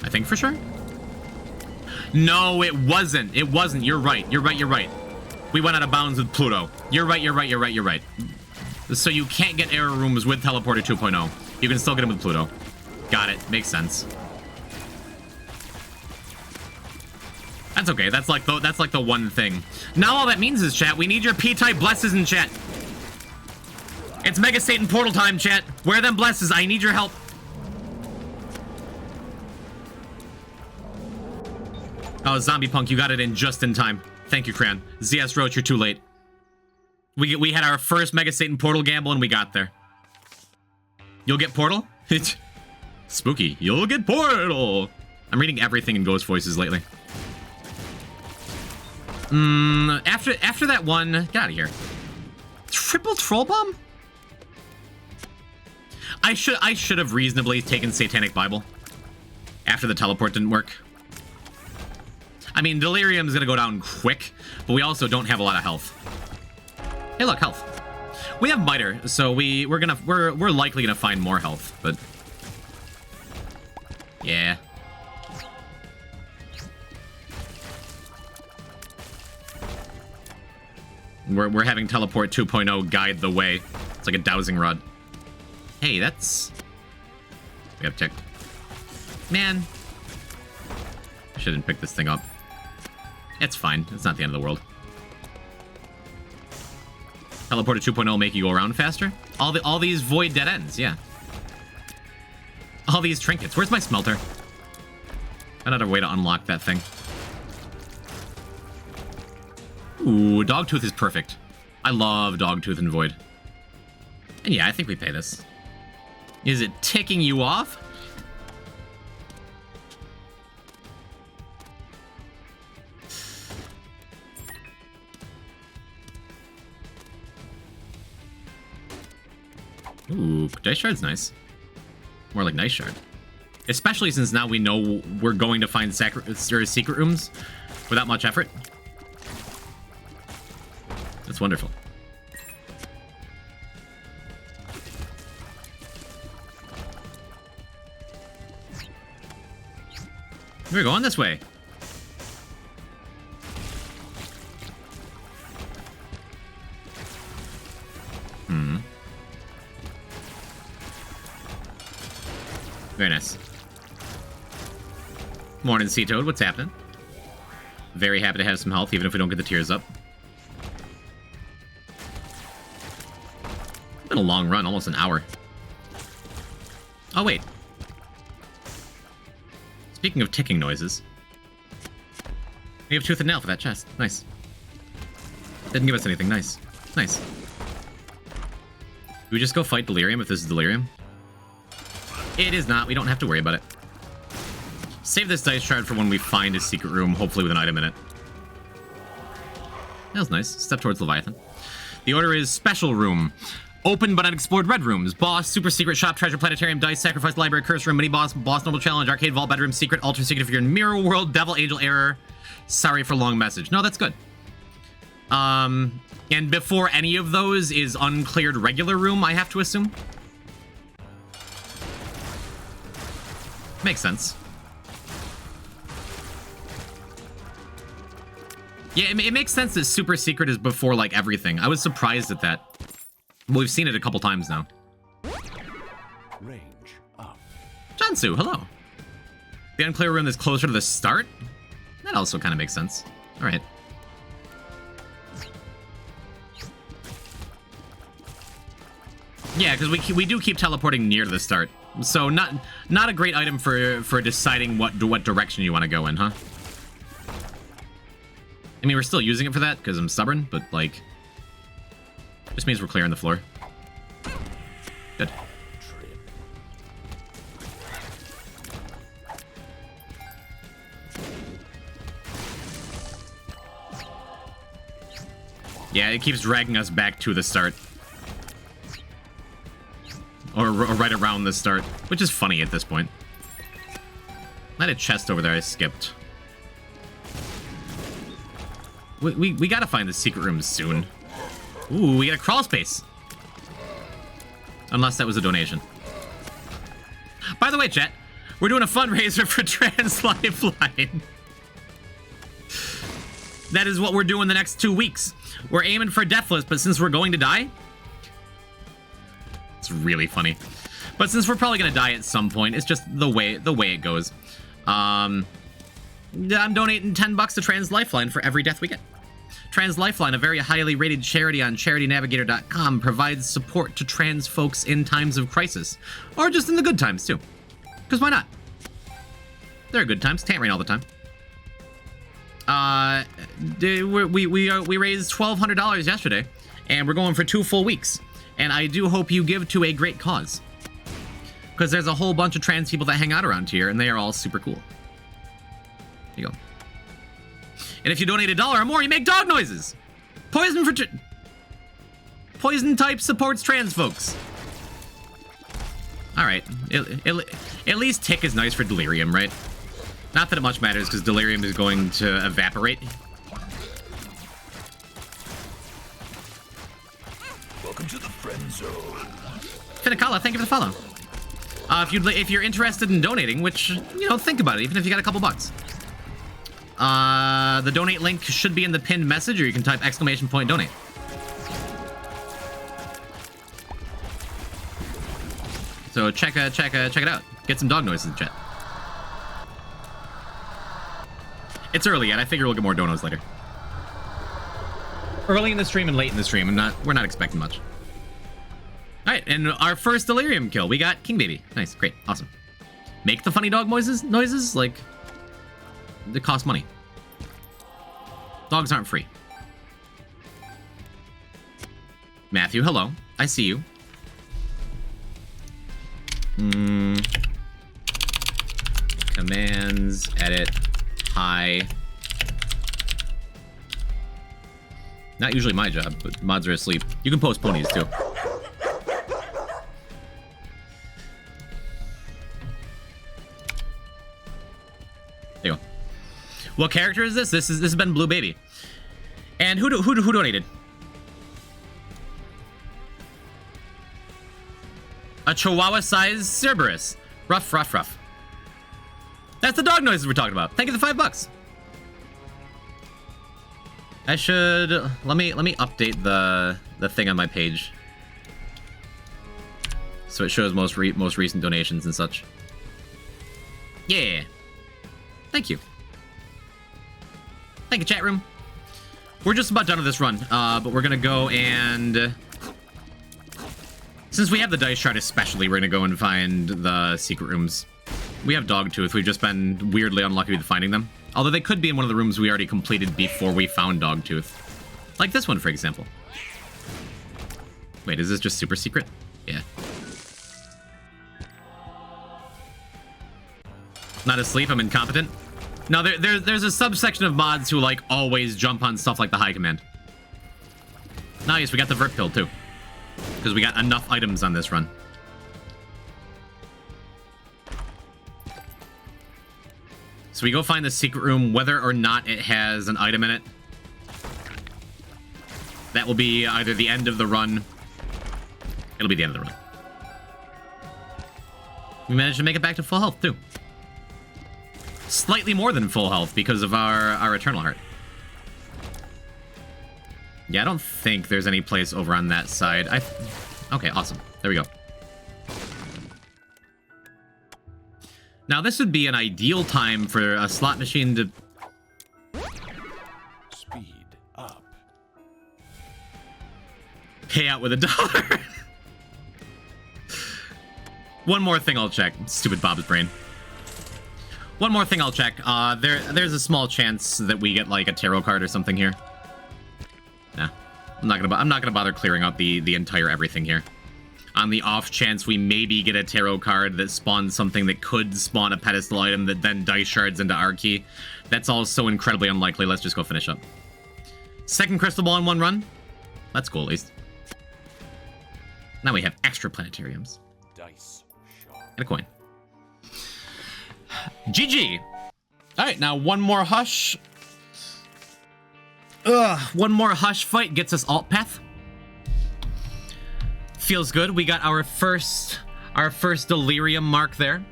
E: I think for sure. No, it wasn't. It wasn't. You're right. You're right. We went out of bounds with Pluto. You're right. So you can't get error rooms with Teleporter 2.0. You can still get them with Pluto. Got it. Makes sense. That's okay. That's like the one thing. Now all that means is, chat, we need your P-type blesses in chat. It's Mega Satan portal time, chat. Wear them blesses. I need your help. Oh, Zombie Punk, you got it in just in time. Thank you, Cran. ZS Roach, you're too late. We had our first Mega Satan portal gamble and we got there. You'll get portal? Spooky. You'll get portal. I'm reading everything in ghost voices lately. After that one, get out of here. Triple troll bomb? I should have reasonably taken Satanic Bible after the teleport didn't work. I mean, Delirium's gonna go down quick, but we also don't have a lot of health. Hey, look, health. We have Miter, so we're likely gonna find more health, but yeah. We're having Teleport 2.0 guide the way. It's like a dowsing rod. Hey, that's... We have check. Man. I shouldn't pick this thing up. It's fine. It's not the end of the world. Teleporter 2.0 make you go around faster? All these void dead ends, yeah. All these trinkets. Where's my smelter? Another way to unlock that thing. Ooh, Dogtooth is perfect. I love Dogtooth and Void. And yeah, I think we pay this. Is it ticking you off? Ooh, Dice Shard's nice. More like Nice Shard. Especially since now we know we're going to find secret rooms without much effort. That's wonderful. We're going this way. Very nice. Morning, Sea Toad. What's happening? Very happy to have some health, even if we don't get the tears up. It's been a long run, almost an hour. Oh, wait. Speaking of ticking noises, we have Tooth and Nail for that chest. Nice. Didn't give us anything. Nice. Nice. Do we just go fight Delirium if this is Delirium? It is not. We don't have to worry about it. Save this Dice Shard for when we find a secret room, hopefully with an item in it. That was nice. Step towards Leviathan. The order is Special Room. Open but unexplored red rooms. Boss, Super Secret Shop, Treasure Planetarium, Dice, Sacrifice Library, Curse Room, Mini Boss, Boss Noble Challenge, Arcade Vault, Bedroom, Secret, Ultra Secret if you're in Mirror World, Devil, Angel, Error. Sorry for long message. No, that's good. And before any of those is uncleared regular room, I have to assume. Makes sense. Yeah, it makes sense that Super Secret is before, like, everything. I was surprised at that. Well, we've seen it a couple times now.
F: Range up.
E: Jansu, hello. The unclear room is closer to the start? That also kind of makes sense. All right. Yeah, because we do keep teleporting near the start. So not a great item for deciding what direction you want to go in, huh? I mean, we're still using it for that because I'm stubborn, but like, just means we're clearing the floor. Good. Yeah, it keeps dragging us back to the start. Or right around the start, which is funny at this point. I had a chest over there I skipped. We gotta find the secret room soon. Ooh, we got a crawl space. Unless that was a donation. By the way, chat, we're doing a fundraiser for Trans Lifeline. That is what we're doing the next 2 weeks. We're aiming for Deathless, but since we're going to die... It's really funny. But since we're probably gonna die at some point, it's just the way it goes. I'm donating $10 to Trans Lifeline for every death we get. Trans Lifeline, a very highly rated charity on charitynavigator.com, provides support to trans folks in times of crisis. Or just in the good times, too. Because why not? There are good times. Can't rain all the time. We raised $1,200 yesterday, and we're going for 2 full weeks. And I do hope you give to a great cause. Because there's a whole bunch of trans people that hang out around here, and they are all super cool. There you go. And if you donate $1 or more, you make dog noises. Poison type supports trans folks. All right. At least Tick is nice for Delirium, right? Not that it much matters, because Delirium is going to evaporate.
F: Welcome to the friend zone.
E: Finicala, thank you for the follow. If you're interested in donating, which, you know, think about it, even if you got a couple bucks. The donate link should be in the pinned message, or you can type !donate. So check it out. Get some dog noises in chat. It's early yet. I figure we'll get more donos later. Early in the stream and late in the stream. We're not expecting much. All right, and our first delirium kill. We got King Baby. Nice, great, awesome. Make the funny dog noises. Like, they cost money. Dogs aren't free. Matthew, hello. I see you. Commands, edit, hi. Not usually my job, but mods are asleep. You can post ponies too. There you go. What character is this? This has been Blue Baby. And who donated? A Chihuahua-sized Cerberus. Rough. That's the dog noises we're talking about. Thank you for the $5. I should let me update the thing on my page so it shows most recent donations and such. Yeah. Thank you. Thank you, chat room. We're just about done with this run, but we're gonna go and since we have the dice chart especially, we're gonna go and find the secret rooms. We have Dogtooth. We've just been weirdly unlucky with finding them. Although they could be in one of the rooms we already completed before we found Dogtooth. Like this one, for example. Wait, is this just super secret? Yeah. Not asleep, I'm incompetent. No, there's a subsection of mods who, like, always jump on stuff like the high command. Nice, we got the vert pill, too. Because we got enough items on this run. So we go find the secret room, whether or not it has an item in it. That will be either the end of the run. It'll be the end of the run. We managed to make it back to full health, too. Slightly more than full health because of our Eternal Heart. Yeah, I don't think there's any place over on that side. Okay, awesome. There we go. Now, this would be an ideal time for a slot machine to...
F: Speed up.
E: Pay out with $1. One more thing I'll check. Stupid Bob's brain. One more thing I'll check. There's a small chance that we get, like, a tarot card or something here. Nah. I'm not gonna bother clearing out the entire everything here. On the off chance we maybe get a tarot card that spawns something that could spawn a pedestal item that then dice shards into our key. That's all so incredibly unlikely. Let's just go finish up. Second crystal ball in one run. That's cool, at least. Now we have extra planetariums.
F: Dice.
E: And a coin. GG! Alright, now one more hush. One more hush fight gets us alt path. Feels good. We got our first delirium mark there.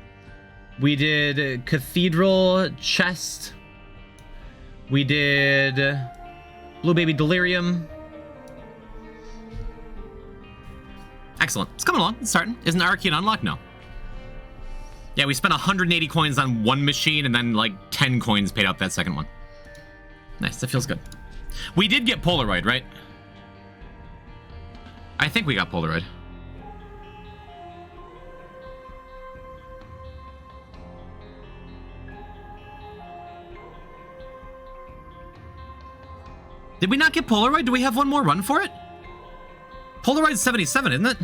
E: We did cathedral chest. We did blue baby delirium. Excellent. It's coming along. It's starting. Isn't Arcane unlocked? No. Yeah, we spent 180 coins on one machine and then like 10 coins paid out that second one. Nice. That feels good. We did get Polaroid, right? I think we got Polaroid. Did we not get Polaroid? Do we have one more run for it? Polaroid's 77, isn't it?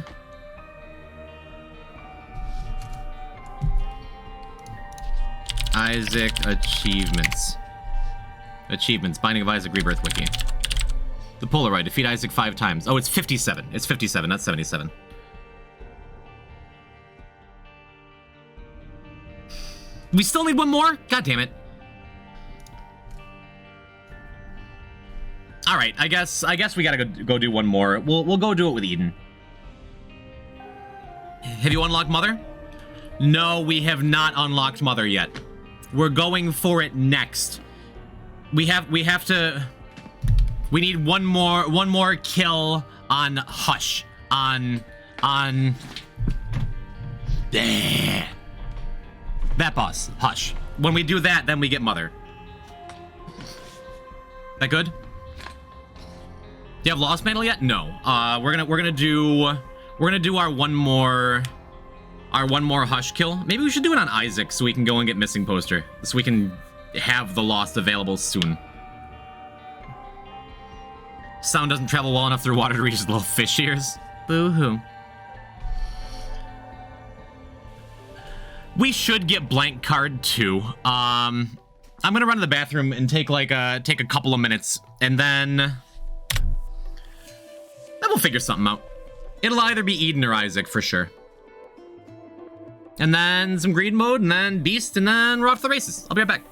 E: Isaac achievements. Achievements. Binding of Isaac Rebirth Wiki. The Polaroid. Defeat Isaac 5 times. Oh, it's 57. It's 57, not 77. We still need one more? God damn it. All right, I guess we gotta go do one more. We'll go do it with Eden. Have you unlocked Mother? No, we have not unlocked Mother yet. We're going for it next. We have to. We need one more kill on Hush. On. That boss, Hush. When we do that, then we get Mother. That good? Do you have Lost Mantle yet? No. We're gonna do our one more Hush kill. Maybe we should do it on Isaac so we can go and get Missing Poster, so we can have the Lost available soon. Sound doesn't travel well enough through water to reach his little fish ears. Boo-hoo. We should get Blank Card too. I'm gonna run to the bathroom and take a couple of minutes, and then we'll figure something out. It'll either be Eden or Isaac for sure. And then some greed mode, and then Beast, and then we're off to the races. I'll be right back.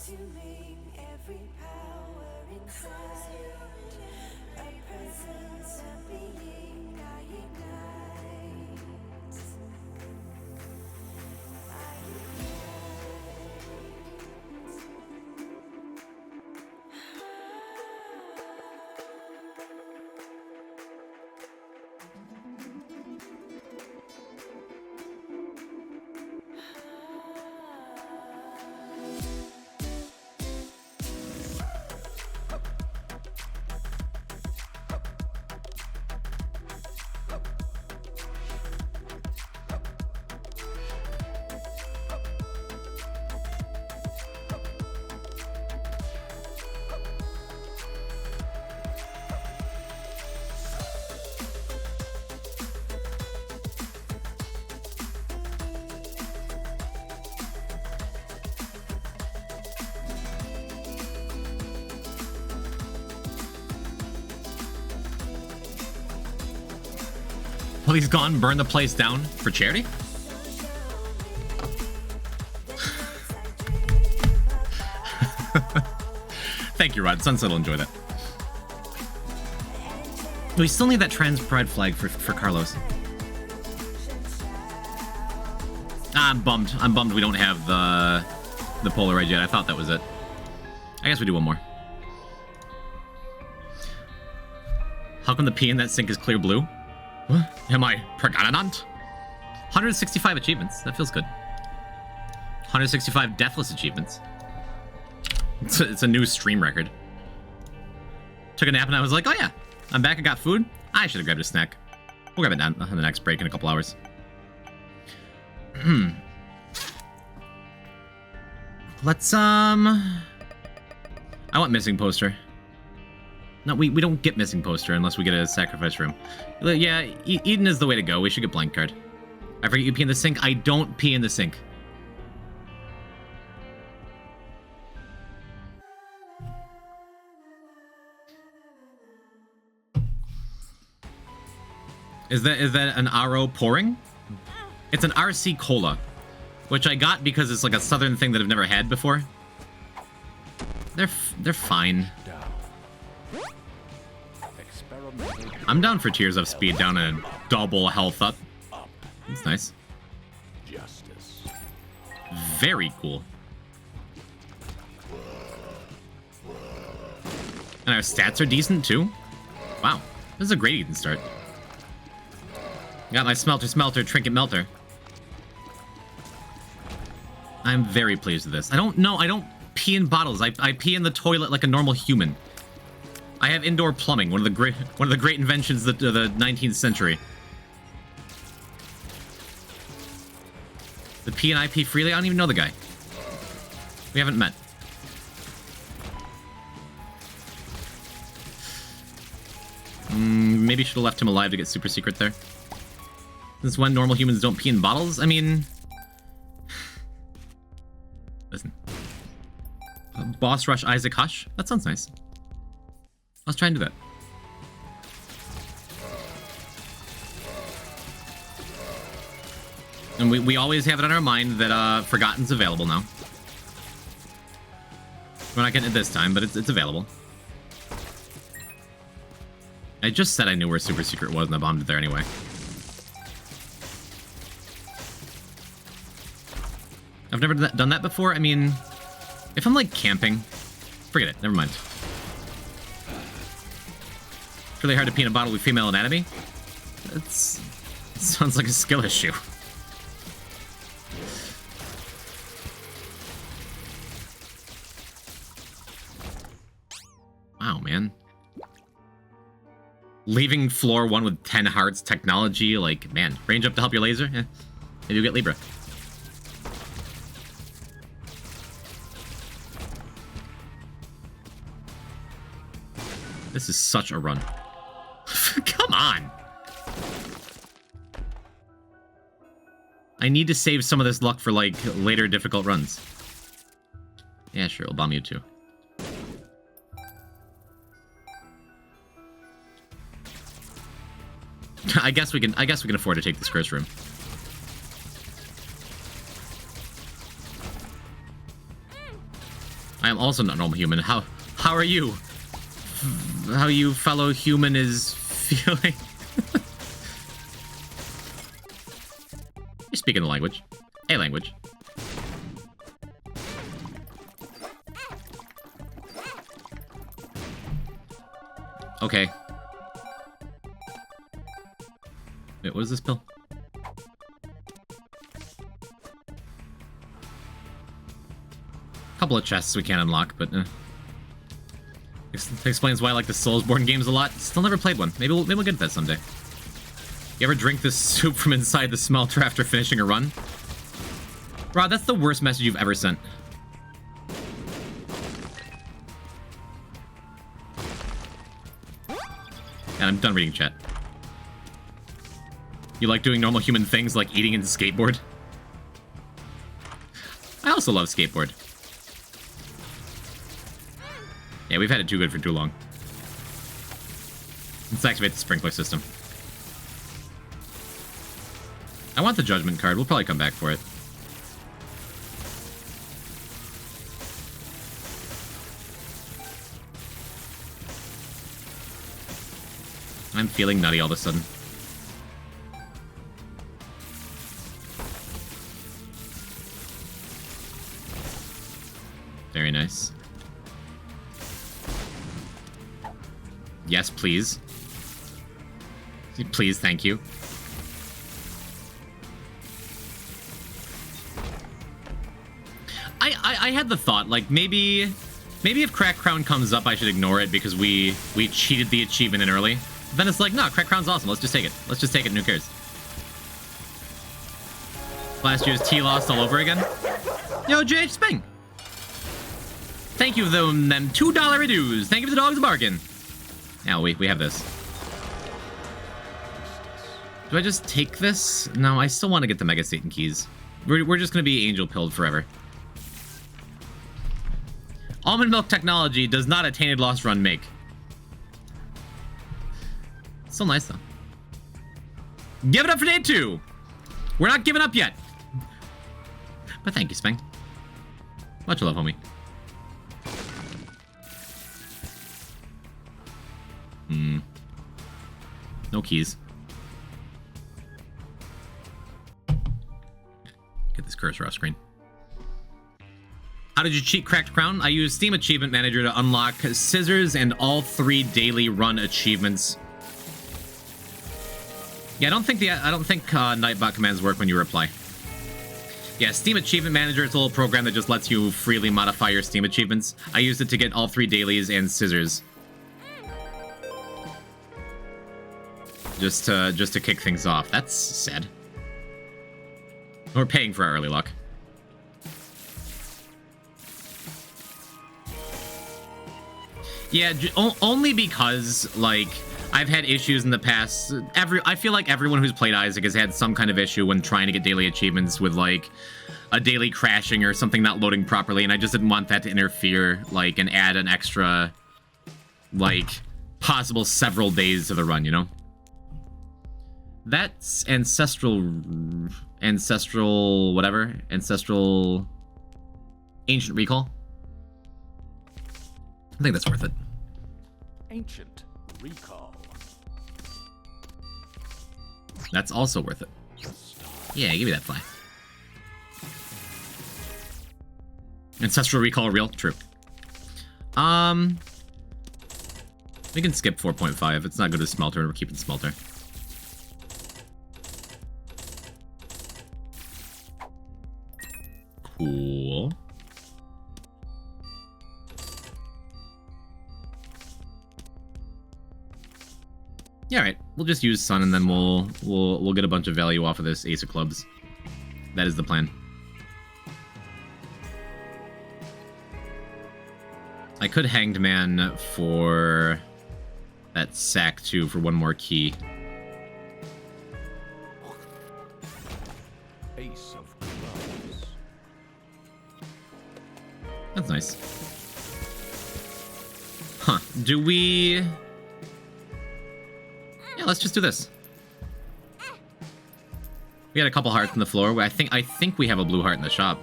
C: consuming every power inside. A presence, a being I ignite. I
E: Well, he's gone. Burn the place down for charity? Thank you, Rod. Sunset will enjoy that. We still need that trans pride flag for Carlos. I'm bummed. I'm bummed we don't have the Polaroid yet. I thought that was it. I guess we do one more. How come the P in that sink is clear blue? What? Am I pregnant? 165 achievements. That feels good. 165 deathless achievements. It's a new stream record. Took a nap and I was like, oh yeah, I'm back. I got food. I should have grabbed a snack. We'll grab it down on the next break in a couple hours. Let's, I want missing poster. No, we don't get missing poster unless we get a sacrifice room. Yeah, Eden is the way to go. We should get blank card. I forget you pee in the sink. I don't pee in the sink. Is that an RO pouring? It's an RC Cola, which I got because it's like a southern thing that I've never had before. They're fine. I'm down for Tears of Speed down and double health up. That's nice. Very cool. And our stats are decent too. Wow, this is a great Eden start. Got my smelter, trinket melter. I'm very pleased with this. I don't pee in bottles. I pee in the toilet like a normal human. I have indoor plumbing, one of the great inventions of the 19th century. The P and I pee freely. I don't even know the guy. We haven't met. Maybe should have left him alive to get super secret there. Since when normal humans don't pee in bottles? I mean... Listen. Boss Rush Isaac Hush? That sounds nice. Let's try and do that. And we always have it on our mind that Forgotten's available now. We're not getting it this time, but it's available. I just said I knew where Super Secret was and I bombed it there anyway. I've never done that before. I mean, if I'm like camping, forget it. Never mind. It's really hard to pee in a bottle with female anatomy. It sounds like a skill issue. Wow, man. Leaving floor 1 with 10 hearts technology, like, man, range up to help your laser? Yeah. Maybe you get Libra. This is such a run. Come on! I need to save some of this luck for, like, later difficult runs. Yeah, sure, we'll bomb you too. I guess we can afford to take this curse room. I am also not normal human. How are you? How you fellow human is feeling? You're speaking the language. A language. Okay. Wait, what is this pill? Couple of chests we can't unlock, but explains why I like the Soulsborne games a lot. Still never played one. Maybe we'll get to that someday. You ever drink this soup from inside the smelter after finishing a run? Rod, that's the worst message you've ever sent. And I'm done reading chat. You like doing normal human things like eating and skateboard? I also love skateboard. Yeah, we've had it too good for too long. Let's activate the sprinkler system. I want the judgment card. We'll probably come back for it. I'm feeling nutty all of a sudden. Very nice. Yes, please. Please, thank you. I had the thought, like, maybe if Crack Crown comes up, I should ignore it because we cheated the achievement in early. Then it's like, no, Crack Crown's awesome. Let's just take it. Let's just take it and who cares? Last year's T-Lost all over again. Yo, JH Sping. Thank you for them $2 dues. Thank you for the dogs bargain. Now we have this. Do I just take this? No, I still want to get the Mega Satan keys. We're just going to be angel pilled forever. Almond milk technology does not a Tainted Lost run make. Still nice, though. Give it up for day 2. We're not giving up yet. But thank you, Speng. Much love, homie. No keys. Get this cursor off screen. How did you cheat Cracked Crown? I used Steam Achievement Manager to unlock scissors and all 3 daily run achievements. Yeah, I don't think Nightbot commands work when you reply. Yeah, Steam Achievement Manager, it's a little program that just lets you freely modify your Steam achievements. I used it to get all 3 dailies and scissors. Just to kick things off. That's sad. We're paying for our early luck. Yeah, only because, like, I've had issues in the past. I feel like everyone who's played Isaac has had some kind of issue when trying to get daily achievements with, like, a daily crashing or something not loading properly, and I just didn't want that to interfere, like, and add an extra, like, possible several days to the run, you know? That's ancestral ancient recall. I think that's worth it.
F: Ancient recall.
E: That's also worth it. Yeah, give me that fly. Ancestral recall real? True. We can skip 4.5. It's not good as smelter, we're keeping smelter. Cool. Yeah, all right. We'll just use Sun, and then we'll get a bunch of value off of this Ace of Clubs. That is the plan. I could Hanged Man for that sack too for one more key.
F: Ace of Clubs.
E: That's nice. Huh? Do we? Yeah, let's just do this. We got a couple hearts on the floor. I think we have a blue heart in the shop.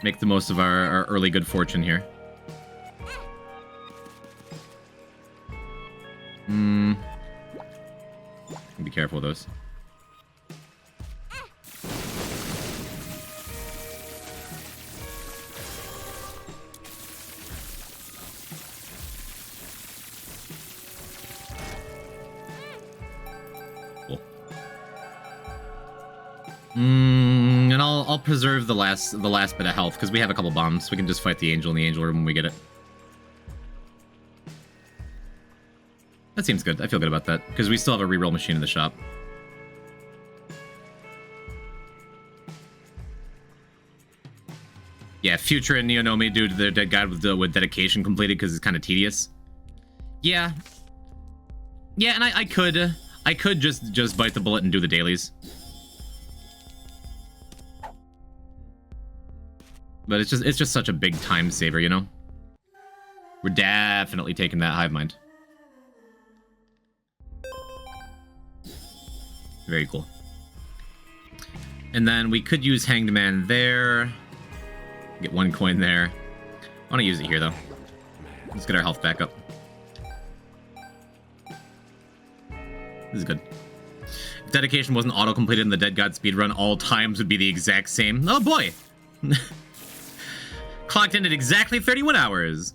E: Make the most of our early good fortune here. Be careful with those. Cool. And I'll preserve the last bit of health because we have a couple bombs. We can just fight the angel in the angel room when we get it. That seems good. I feel good about that because we still have a reroll machine in the shop. Yeah, Future and Neonomi due to their dead god with dedication completed because it's kind of tedious. Yeah. Yeah, and I could just bite the bullet and do the dailies. But it's just such a big time saver, you know? We're definitely taking that hive mind. Very cool. And then we could use Hanged Man there. Get 1 coin there. I want to use it here, though. Let's get our health back up. This is good. If dedication wasn't auto-completed in the Dead God speedrun, all times would be the exact same. Oh boy! Clocked in at exactly 31 hours.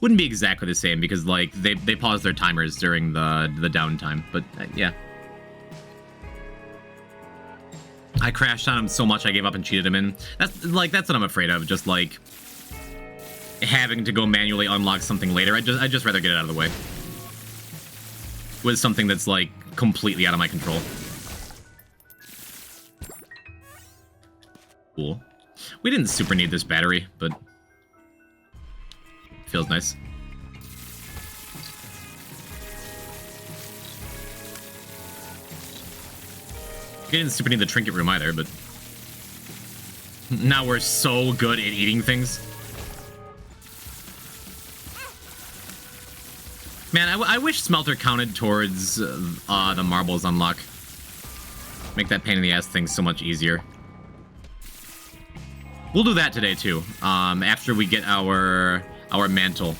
E: Wouldn't be exactly the same because, like, they pause their timers during the downtime, but yeah. I crashed on him so much I gave up and cheated him in. That's what I'm afraid of, just like having to go manually unlock something later. I'd just rather get it out of the way. With something that's like completely out of my control. Cool. We didn't super need this battery, but feels nice. We didn't super need the trinket room either, but now we're so good at eating things. Man, I wish Smelter counted towards the marbles unlock. Make that pain in the ass thing so much easier. We'll do that today too. After we get our mantle.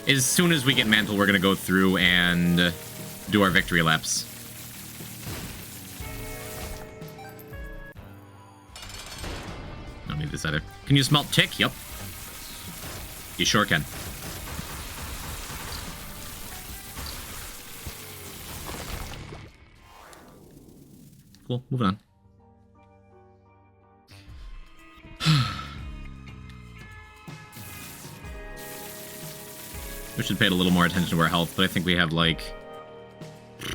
E: As soon as we get mantle, we're gonna go through and do our victory laps. Don't need this either. Can you smelt tick? Yep. You sure can. Cool, moving on. We should pay a little more attention to our health, but I think we have like...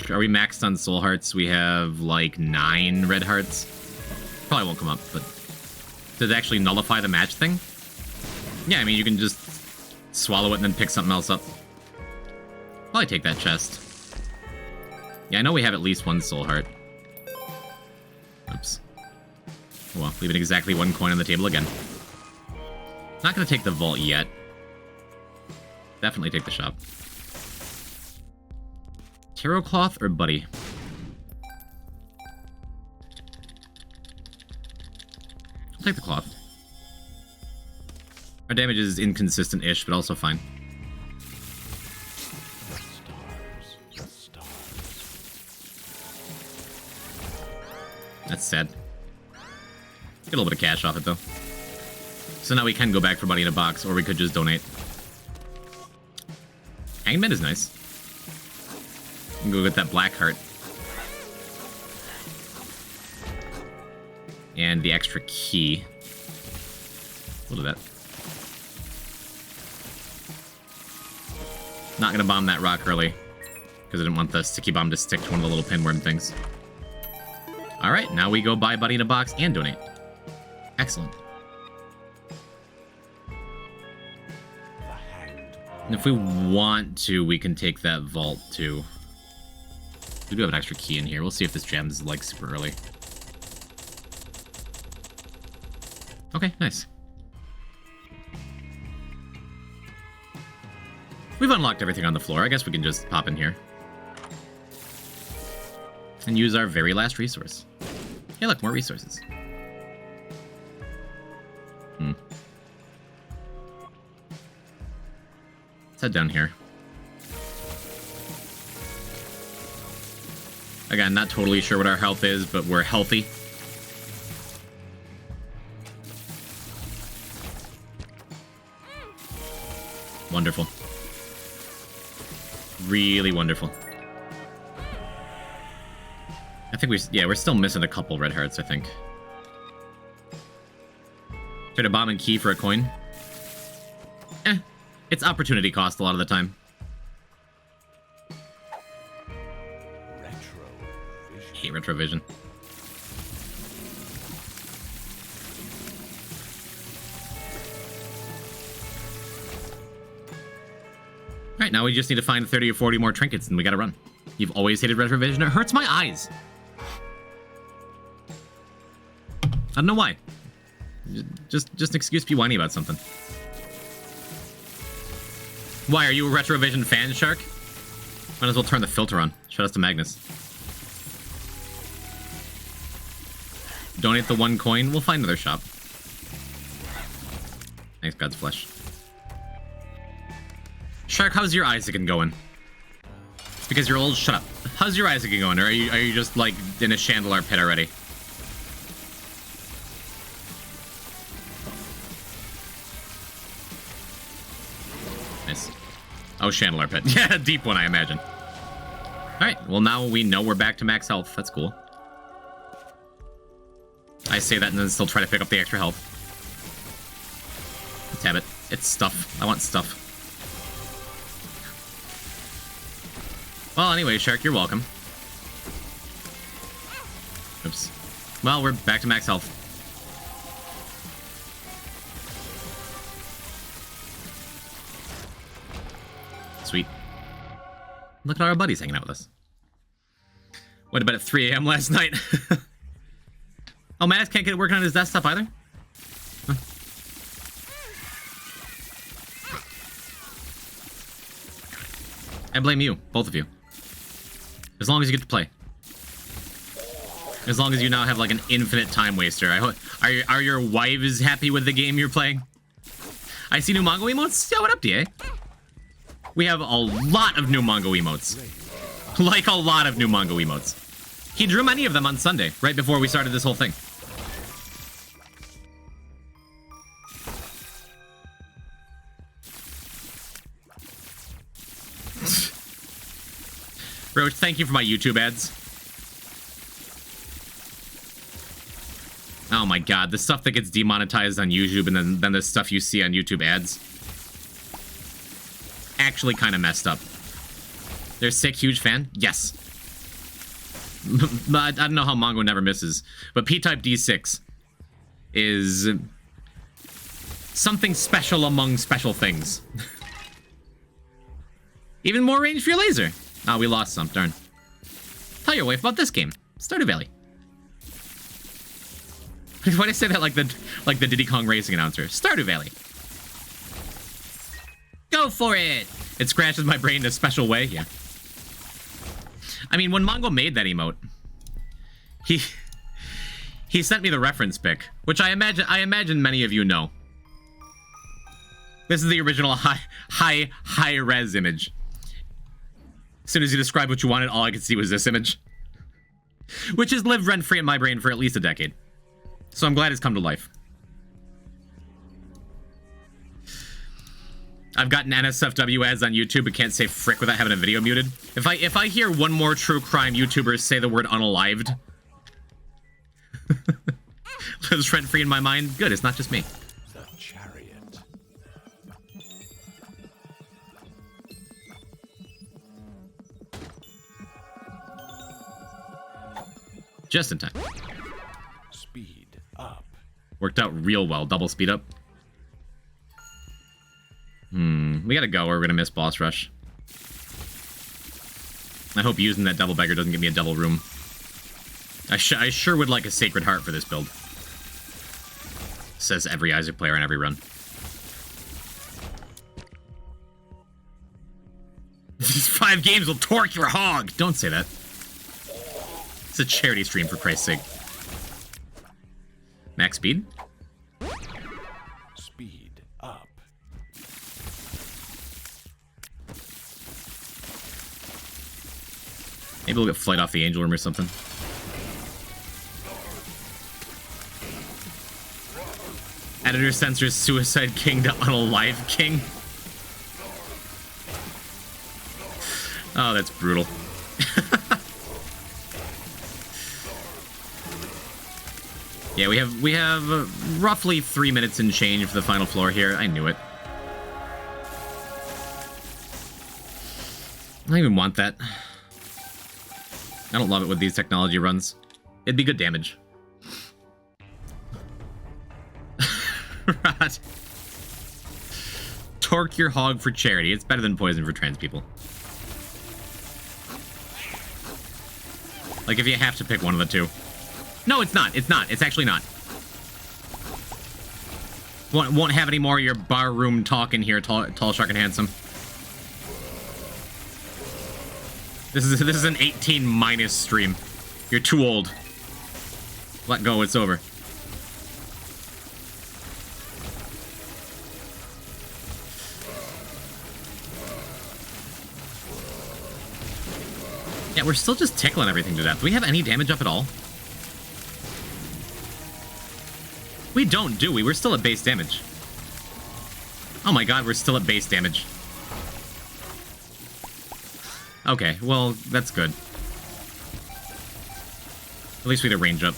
E: Are we maxed on soul hearts? We have like 9 red hearts. Probably won't come up, but... Does it actually nullify the match thing? Yeah, I mean, you can just swallow it and then pick something else up. Probably take that chest. Yeah, I know we have at least 1 soul heart. Oops. Well, leaving exactly 1 coin on the table again. Not gonna take the vault yet. Definitely take the shop. Tarot cloth or buddy? I'll take the cloth. Our damage is inconsistent-ish, but also fine. That's sad. Get a little bit of cash off it, though. So now we can go back for buddy in a box, or we could just donate. Hangman is nice. We can go get that black heart. And the extra key. We'll do that. Not gonna bomb that rock early, because I didn't want the sticky bomb to stick to one of the little pinworm things. Alright, now we go buy buddy in a box and donate. Excellent. And if we want to, we can take that vault too. We do have an extra key in here. We'll see if this jams like super early. Okay, nice. We've unlocked everything on the floor. I guess we can just pop in here. And use our very last resource. Hey, look, more resources. Let's head down here. Again, not totally sure what our health is, but we're healthy. Wonderful. Really wonderful. I think we're still missing a couple red hearts, I think. Trade a bomb and key for a coin. It's opportunity cost a lot of the time. Hate retrovision. Alright, now we just need to find 30 or 40 more trinkets and we gotta run. You've always hated retrovision. It hurts my eyes. I don't know why. Just an excuse to be whiny about something. Why, are you a retrovision fan, Shark? Might as well turn the filter on. Shout out to Magnus. Donate the 1 coin. We'll find another shop. Thanks, God's Flesh. Shark, how's your Isaac going? It's because you're old? Shut up. How's your Isaac going? Or are you just like in a Chandelar pit already? Nice. Oh, Chandelar pit. Yeah, deep one, I imagine. Alright, well now we know we're back to max health. That's cool. I say that and then still try to pick up the extra health. Let's have it. It's stuff. I want stuff. Well, anyway, Shark, you're welcome. Oops. Well, we're back to max health. Sweet. Look at our buddies hanging out with us. Went to bed at 3 a.m. last night. Oh, Max can't get it working on his desktop either? Huh. I blame you, both of you. As long as you get to play. As long as you now have like an infinite time waster. I hope are your wives happy with the game you're playing? I see new Mongo emotes. Yeah, what up, DA? We have a lot of new Mongo emotes. Like a lot of new Mongo emotes. He drew many of them on Sunday, right before we started this whole thing. Roach, thank you for my YouTube ads. Oh my god, the stuff that gets demonetized on YouTube and then the stuff you see on YouTube ads. Actually kind of messed up. They're sick, huge fan? Yes. But I don't know how Mongo never misses. But P-Type D6 is something special among special things. Even more range for your laser. Oh, we lost some, darn. Tell your wife about this game. Stardew Valley. Why did I say that like the Diddy Kong racing announcer? Stardew Valley. Go for it! It scratches my brain in a special way, yeah. I mean, when Mongo made that emote, he sent me the reference pic, which I imagine many of you know. This is the original high res image. As soon as you described what you wanted, all I could see was this image. Which has lived rent-free in my brain for at least a decade. So I'm glad it's come to life. I've gotten NSFW ads on YouTube but can't say frick without having a video muted. If I hear one more true crime YouTuber say the word unalived, lives rent-free in my mind, good, it's not just me.
F: The chariot.
E: Just in time.
F: Speed up.
E: Worked out real well. Double speed up. We gotta go or we're gonna miss boss rush. I hope using that double beggar doesn't give me a double room. I sure would like a Sacred Heart for this build. Says every Isaac player on every run. These 5 games will torque your hog! Don't say that. It's a charity stream, for Christ's sake. Max speed?
F: Speed up.
E: Maybe we'll get flight off the angel room or something. Editor censors Suicide King to Unalive King. Oh, that's brutal. Yeah, we have roughly 3 minutes and change for the final floor here. I knew it. I don't even want that. I don't love it with these technology runs. It'd be good damage. Right. Torque your hog for charity. It's better than poison for trans people. Like if you have to pick one of the two. No, it's not. It's not. It's actually not. Won't have any more of your barroom talk in here, tall, shark, and handsome. This is an 18 minus stream. You're too old. Let go. It's over. Yeah, Yeah, we're still just tickling everything to death. Do we have any damage up at all? We don't, do we? We're still at base damage. Oh my god, we're still at base damage. Okay, well, that's good. At least we had a range up.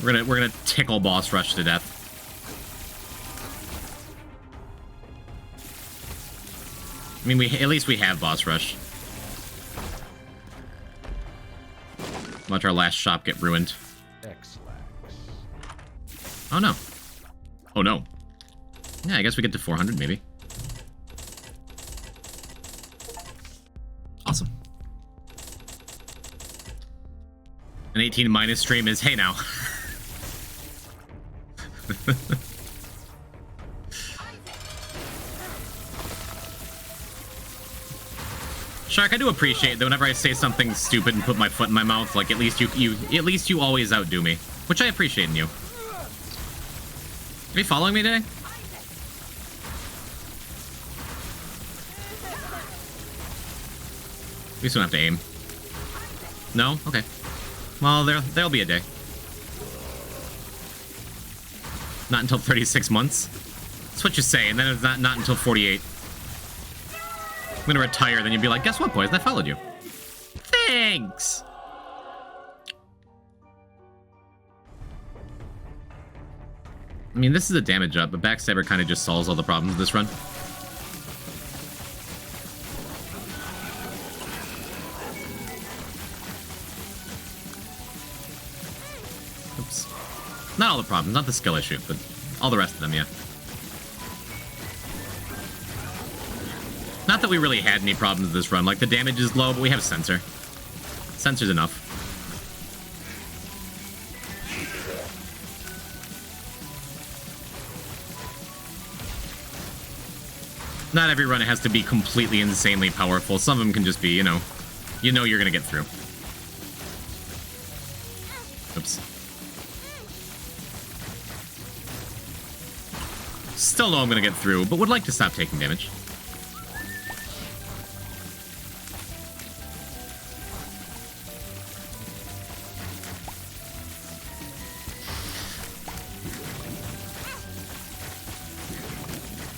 E: We're gonna tickle boss rush to death. I mean, at least we have boss rush. Watch our last shop get ruined. Oh no. Oh no. Yeah, I guess we get to 400 maybe. Awesome. An 18 minus stream is, hey now. Shark, I do appreciate that whenever I say something stupid and put my foot in my mouth, like at least you always outdo me, which I appreciate in you. Are you following me today? We still have to aim. No? Okay. Well, there'll be a day. Not until 36 months. That's what you say, and then it's not until 48. I'm gonna retire, then you'll be like, guess what, boys? I followed you. Thanks! I mean, this is a damage up, but Backstabber kind of just solves all the problems of this run. Oops. Not all the problems, not the skill issue, but all the rest of them, yeah. Not that we really had any problems with this run. Like, the damage is low, but we have Sensor. Sensor's enough. Not every run has to be completely insanely powerful. Some of them can just be, you know you're gonna get through. Oops. Still know I'm gonna get through, but would like to stop taking damage.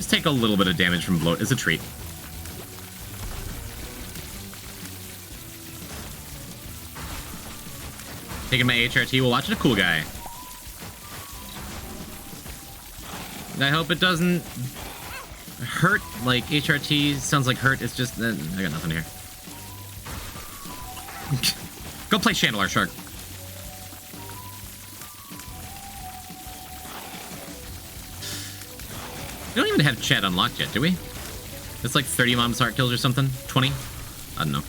E: Take a little bit of damage from bloat as a treat. Taking my HRT while watching a cool guy. I hope it doesn't hurt. Like, HRT sounds like hurt. It's just I got nothing here. Go play Chandelier, Shark. We don't even have chat unlocked yet, do we? It's like 30 Mom's Heart kills or something? 20? I don't know.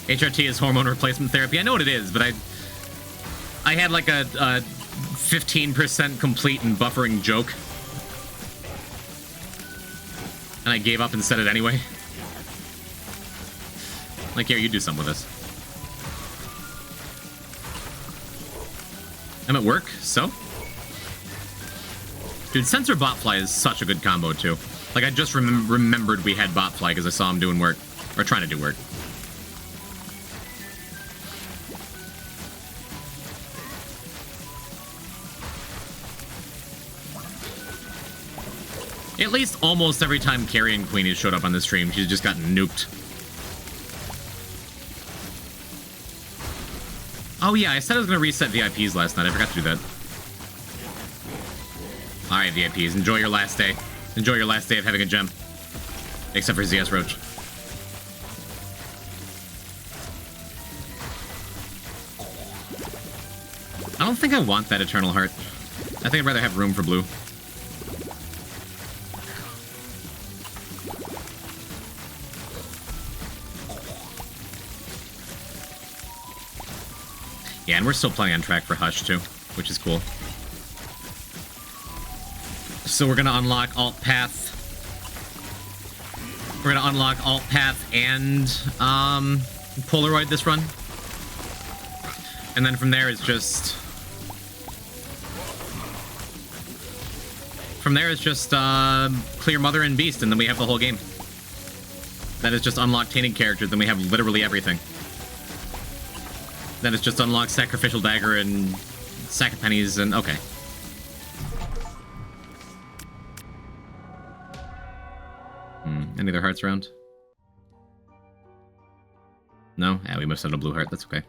E: HRT is hormone replacement therapy. I know what it is, but I had like a 15% complete and buffering joke. And I gave up and said it anyway. Like, here, you do something with this. I'm at work, so? Dude, Sensor Botfly is such a good combo, too. Like, I just remembered we had Botfly because I saw him doing work. Or trying to do work. At least almost every time Carrion Queen has showed up on the stream, she's just gotten nuked. Oh yeah, I said I was going to reset VIPs last night. I forgot to do that. Alright, VIPs, enjoy your last day. Enjoy your last day of having a gem. Except for ZS Roach. I don't think I want that Eternal Heart. I think I'd rather have room for blue. Yeah, and we're still playing on track for Hush, too, which is cool. So we're going to unlock Alt Path. We're gonna unlock alt path and Polaroid this run, and then from there it's just clear Mother and Beast, and then we have the whole game. Then it's just unlock tainted characters, then we have literally everything. Then it's just unlock Sacrificial Dagger and Sack of Pennies, and okay. Any other hearts around? No? Yeah, we must have a blue heart, that's okay.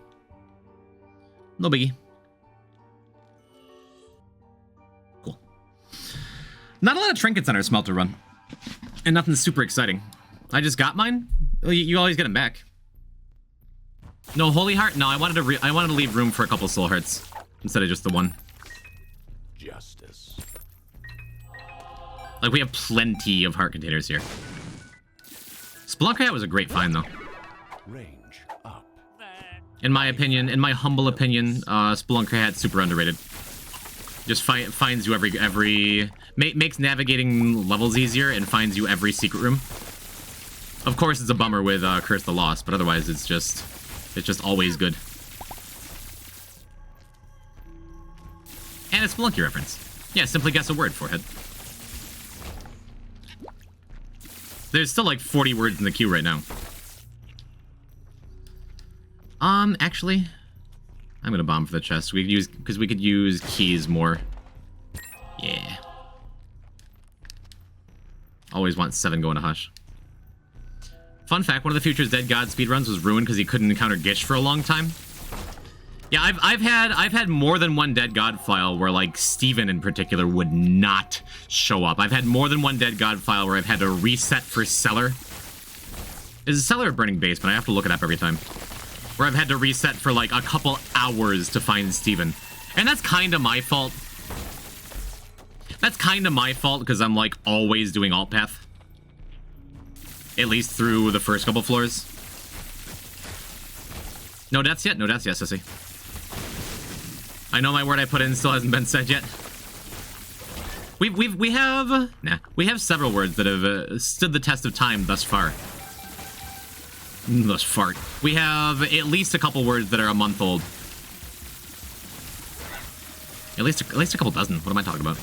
E: No biggie. Cool. Not a lot of trinkets on our smelter run. And nothing super exciting. I just got mine? Well, you always get them back. No Holy Heart? No, I wanted to leave room for a couple soul hearts instead of just the one.
F: Justice.
E: Like, we have plenty of heart containers here. Spelunker was a great find, though.
F: Range up.
E: In my opinion, in my humble opinion, Spelunker Hat's super underrated. Just finds you makes navigating levels easier and finds you every secret room. Of course, it's a bummer with Curse the Lost, but otherwise, it's just always good. And a Spelunky reference. Yeah, simply guess a word for it. There's still like 40 words in the queue right now. Actually, I'm gonna bomb for the chest. We could use keys more. Yeah. Always want 7 going to Hush. Fun fact: one of the Future's Dead God speedruns was ruined because he couldn't encounter Gish for a long time. Yeah, I've had more than one Dead God file where like Steven in particular would not show up. I've had more than one Dead God file where I've had to reset for Cellar. Is it Cellar or Burning Basement? I have to look it up every time. Where I've had to reset for like a couple hours to find Steven. And that's kind of my fault. That's kind of my fault because I'm like always doing alt path. At least through the first couple floors. No deaths yet? No deaths yet, sissy. I know my word I put in still hasn't been said yet. We have several words that have stood the test of time thus far. Thus far. We have at least a couple words that are a month old. At least a couple dozen. What am I talking about?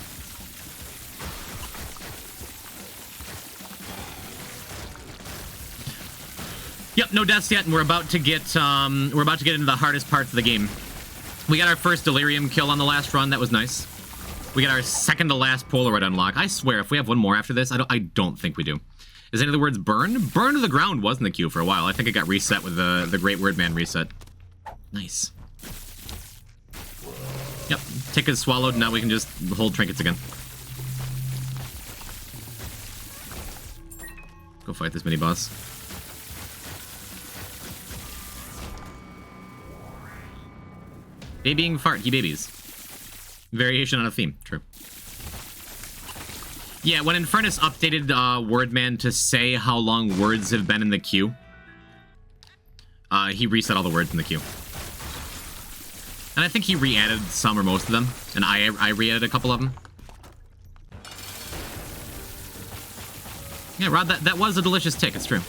E: Yep, no deaths yet, and we're about to get into the hardest parts of the game. We got our first Delirium kill on the last run. That was nice. We got our second to last Polaroid unlock. I swear, if we have one more after this, I don't think we do. Is any of the words burn? Burn to the ground was in the queue for a while. I think it got reset with the Great Wordman reset. Nice. Yep, tickets swallowed. Now we can just hold trinkets again. Go fight this mini boss. Babying fart, he babies. Variation on a theme, true. Yeah, when Infernus updated Wordman to say how long words have been in the queue, he reset all the words in the queue. And I think he re-added some or most of them, and I re-added a couple of them. Yeah, Rod, that was a delicious tick, it's true.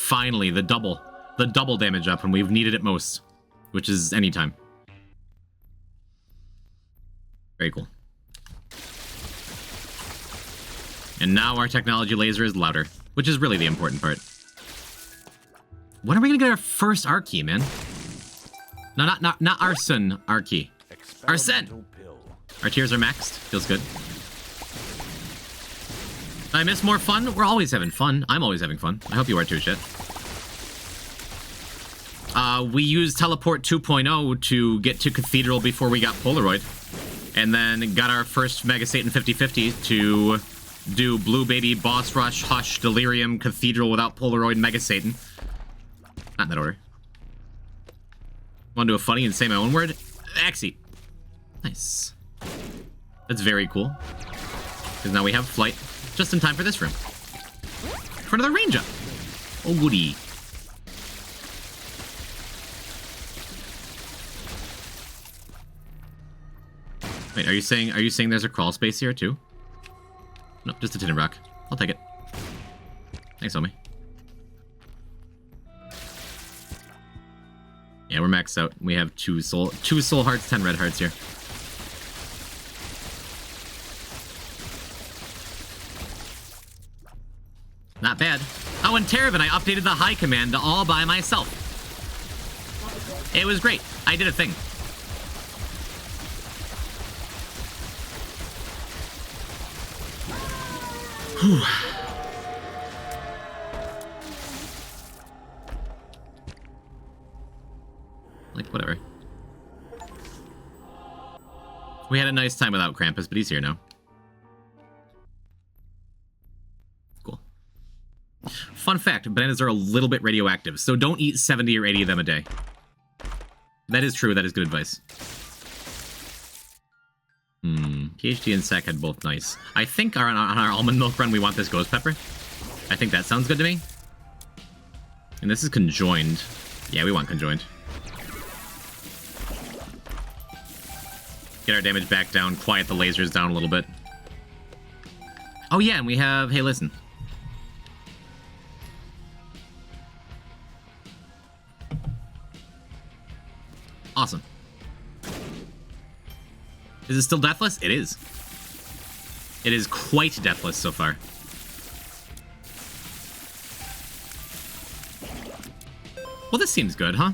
E: Finally, the double damage up when we've needed it most, which is anytime. Very cool. And now our technology laser is louder, which is really the important part. When are we gonna get our first art key, man? No, not Arson art key. Arsen! Our tiers are maxed. Feels good. I miss more fun? We're always having fun. I'm always having fun. I hope you are too, shit. We used Teleport 2.0 to get to Cathedral before we got Polaroid. And then got our first Mega Satan 50-50 to do Blue Baby, Boss Rush, Hush, Delirium, Cathedral without Polaroid, Mega Satan. Not in that order. Want to do a funny and say my own word? Axie. Nice. That's very cool. Because now we have flight. Just in time for this room. For another range up. Oh, goody. Wait, are you saying there's a crawl space here too? No, just a tin of rock. I'll take it. Thanks, homie. Yeah, we're maxed out. We have two soul hearts, 10 red hearts here. Not bad. Oh, and Terravan, I updated the high command all by myself. It was great. I did a thing. Whew. Like, whatever. We had a nice time without Krampus, but he's here now. Cool. Fun fact, bananas are a little bit radioactive, so don't eat 70 or 80 of them a day. That is true, that is good advice. PhD and Sack had both nice. I think on our almond milk run we want this ghost pepper. I think that sounds good to me. And this is conjoined. Yeah, we want conjoined. Get our damage back down, quiet the lasers down a little bit. Oh yeah, and we have... Hey, listen. Awesome. Is it still deathless? It is. It is quite deathless so far. Well, this seems good, huh?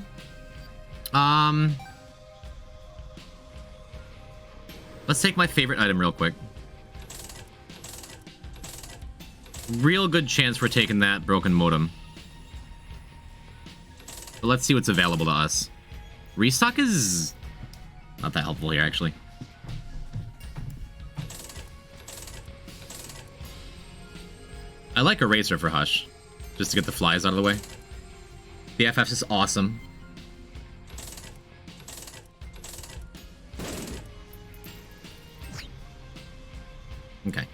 E: Let's take my favorite item real quick. Real good chance we're taking that broken modem. But let's see what's available to us. Restock is not that helpful here, actually. I like Eraser for Hush, just to get the flies out of the way. The FF is awesome. Okay.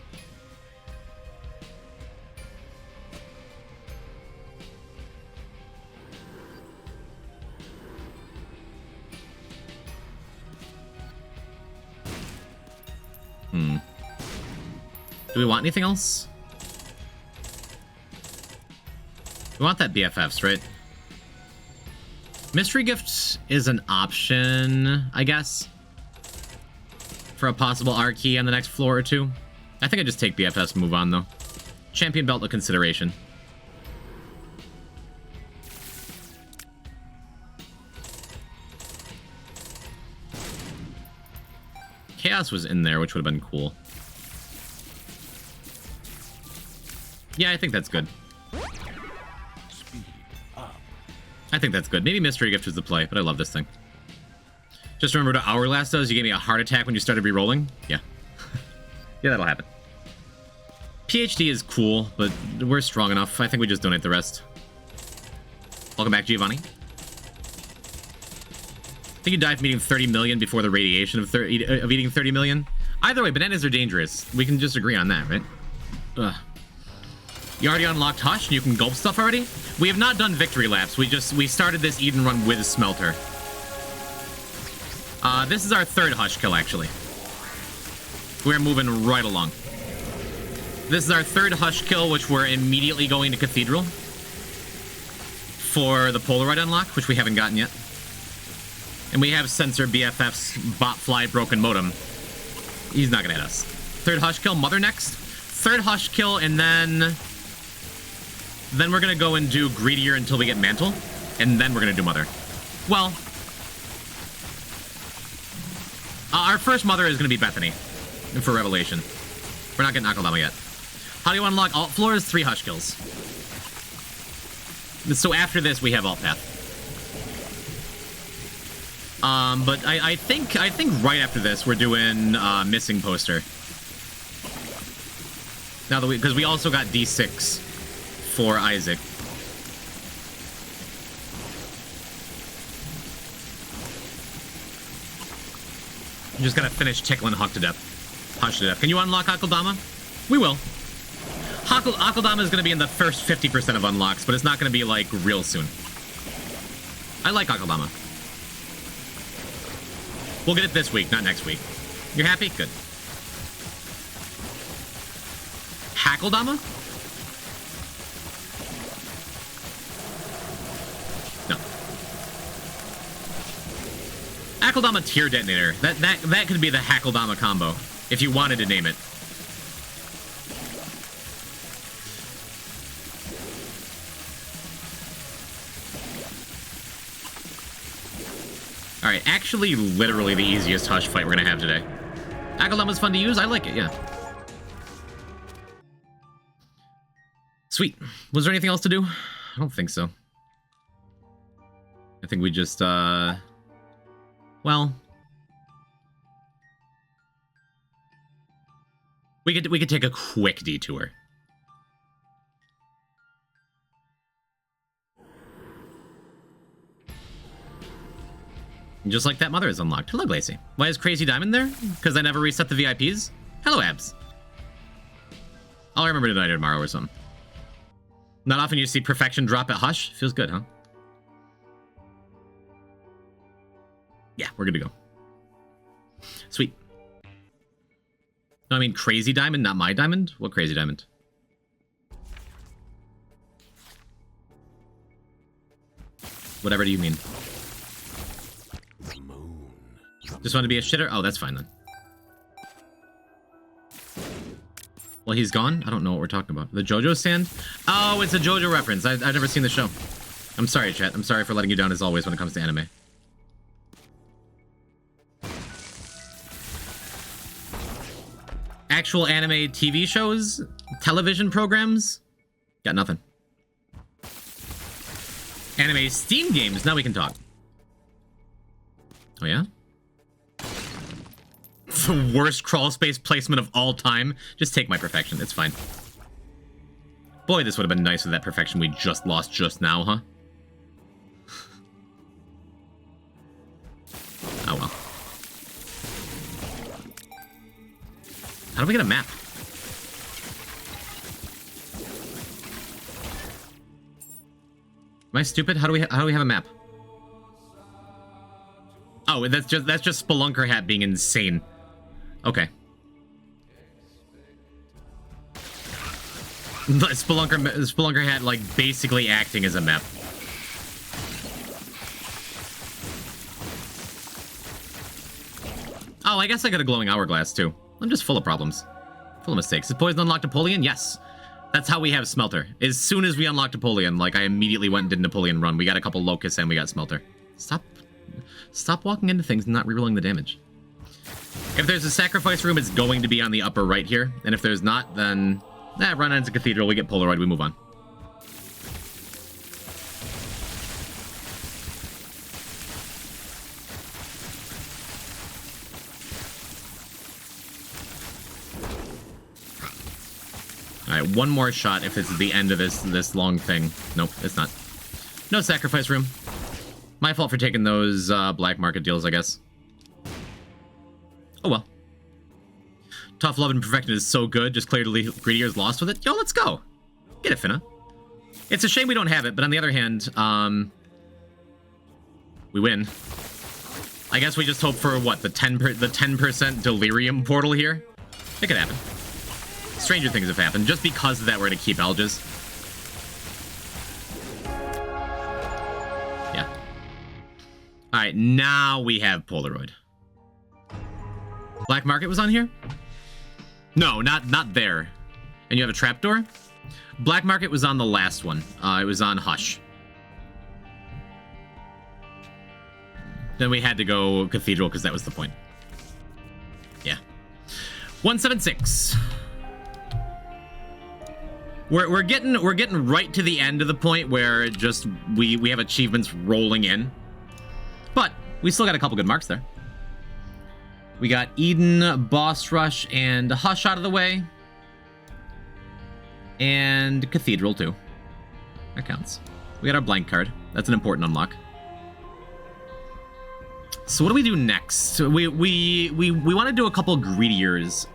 E: Do we want anything else? We want that BFFs, right? Mystery Gift is an option, I guess, for a possible R key on the next floor or two. I think I just take BFFs and move on, though. Champion Belt a consideration. Chaos was in there, which would have been cool. Yeah, I think that's good. I think that's good. Maybe Mystery Gift was the play, but I love this thing. Just remember what Hourglass does. You gave me a heart attack when you started re-rolling. Yeah. Yeah, that'll happen. PhD is cool, but we're strong enough. I think we just donate the rest. Welcome back, Giovanni. I think you die from eating 30 million before the radiation of eating 30 million. Either way, bananas are dangerous. We can just agree on that, right? Ugh. You already unlocked Hush and you can gulp stuff already? We have not done victory laps. We started this Eden run with Smelter. This is our third Hush kill, actually. We're moving right along. This is our third Hush kill, which we're immediately going to Cathedral for the Polaroid unlock, which we haven't gotten yet. And we have Sensor BFF's Botfly Broken Modem. He's not gonna hit us. Third Hush kill, Mother next. Third Hush kill, and then we're gonna go and do Greedier until we get Mantle, and then we're gonna do Mother. Well, our first Mother is gonna be Bethany for Revelation. We're not getting Akaldama yet. How do you unlock alt floors? 3 Hush kills. So after this, we have alt path. But I think right after this, we're doing Missing Poster. Now that because we also got D6 for Isaac. I'm just gonna finish tickling Hush to death. Hush to death. Can you unlock Akaldama? We will. Akaldama is gonna be in the first 50% of unlocks, but it's not gonna be like real soon. I like Akaldama. We'll get it this week, not next week. You're happy? Good. Hackledama? No. Hackledama Tier Detonator. That could be the Hackledama combo, if you wanted to name it. Alright, actually literally the easiest Hush fight we're gonna have today. Hackledama's fun to use, I like it, yeah. Sweet. Was there anything else to do? I don't think so. I think we just, well... We could take a quick detour. Just like that, Mother is unlocked. Hello, Glacy. Why is Crazy Diamond there? Because I never reset the VIPs? Hello, Abs. I'll remember tonight or tomorrow or something. Not often you see perfection drop at Hush. Feels good, huh? Yeah, we're good to go. Sweet. No, I mean Crazy Diamond, not my diamond? What Crazy Diamond? Whatever do you mean? Just want to be a shitter? Oh, that's fine then. Well, he's gone? I don't know what we're talking about. The JoJo stand? Oh, it's a JoJo reference. I've never seen the show. I'm sorry, chat. I'm sorry for letting you down as always when it comes to anime. Actual anime TV shows? Television programs? Got nothing. Anime Steam games? Now we can talk. Oh, yeah? The worst crawl space placement of all time. Just take my perfection. It's fine. Boy, this would have been nice with that perfection we just lost just now, huh? Oh well. How do we get a map? Am I stupid? How do we have a map? Oh, that's just Spelunker Hat being insane. Okay. Spelunker Hat, like, basically acting as a map. Oh, I guess I got a glowing hourglass, too. I'm just full of problems. Full of mistakes. Is Poison unlocked Napoleon? Yes. That's how we have Smelter. As soon as we unlocked Napoleon, like, I immediately went and did Napoleon run. We got a couple Locusts and we got Smelter. Stop walking into things and not rerolling the damage. If there's a sacrifice room, it's going to be on the upper right here. And if there's not, then... run into Cathedral, we get Polaroid, we move on. Alright, one more shot if it's the end of this long thing. Nope, it's not. No sacrifice room. My fault for taking those black market deals, I guess. Oh well. Tough Love and Perfected is so good, just clearly Greedier's lost with it. Yo, let's go. Get it, Finna. It's a shame we don't have it, but on the other hand, we win. I guess we just hope for, what, the 10% Delirium portal here? It could happen. Stranger things have happened. Just because of that, we're gonna keep Alges. Yeah. Alright, now we have Polaroid. Black Market was on here? No, not there. And you have a trapdoor? Black Market was on the last one. It was on Hush. Then we had to go Cathedral because that was the point. Yeah. 176. We're getting right to the end of the point where just we have achievements rolling in. But we still got a couple good marks there. We got Eden, Boss Rush, and Hush out of the way. And Cathedral, too. That counts. We got our blank card. That's an important unlock. So what do we do next? We want to do a couple Greediers.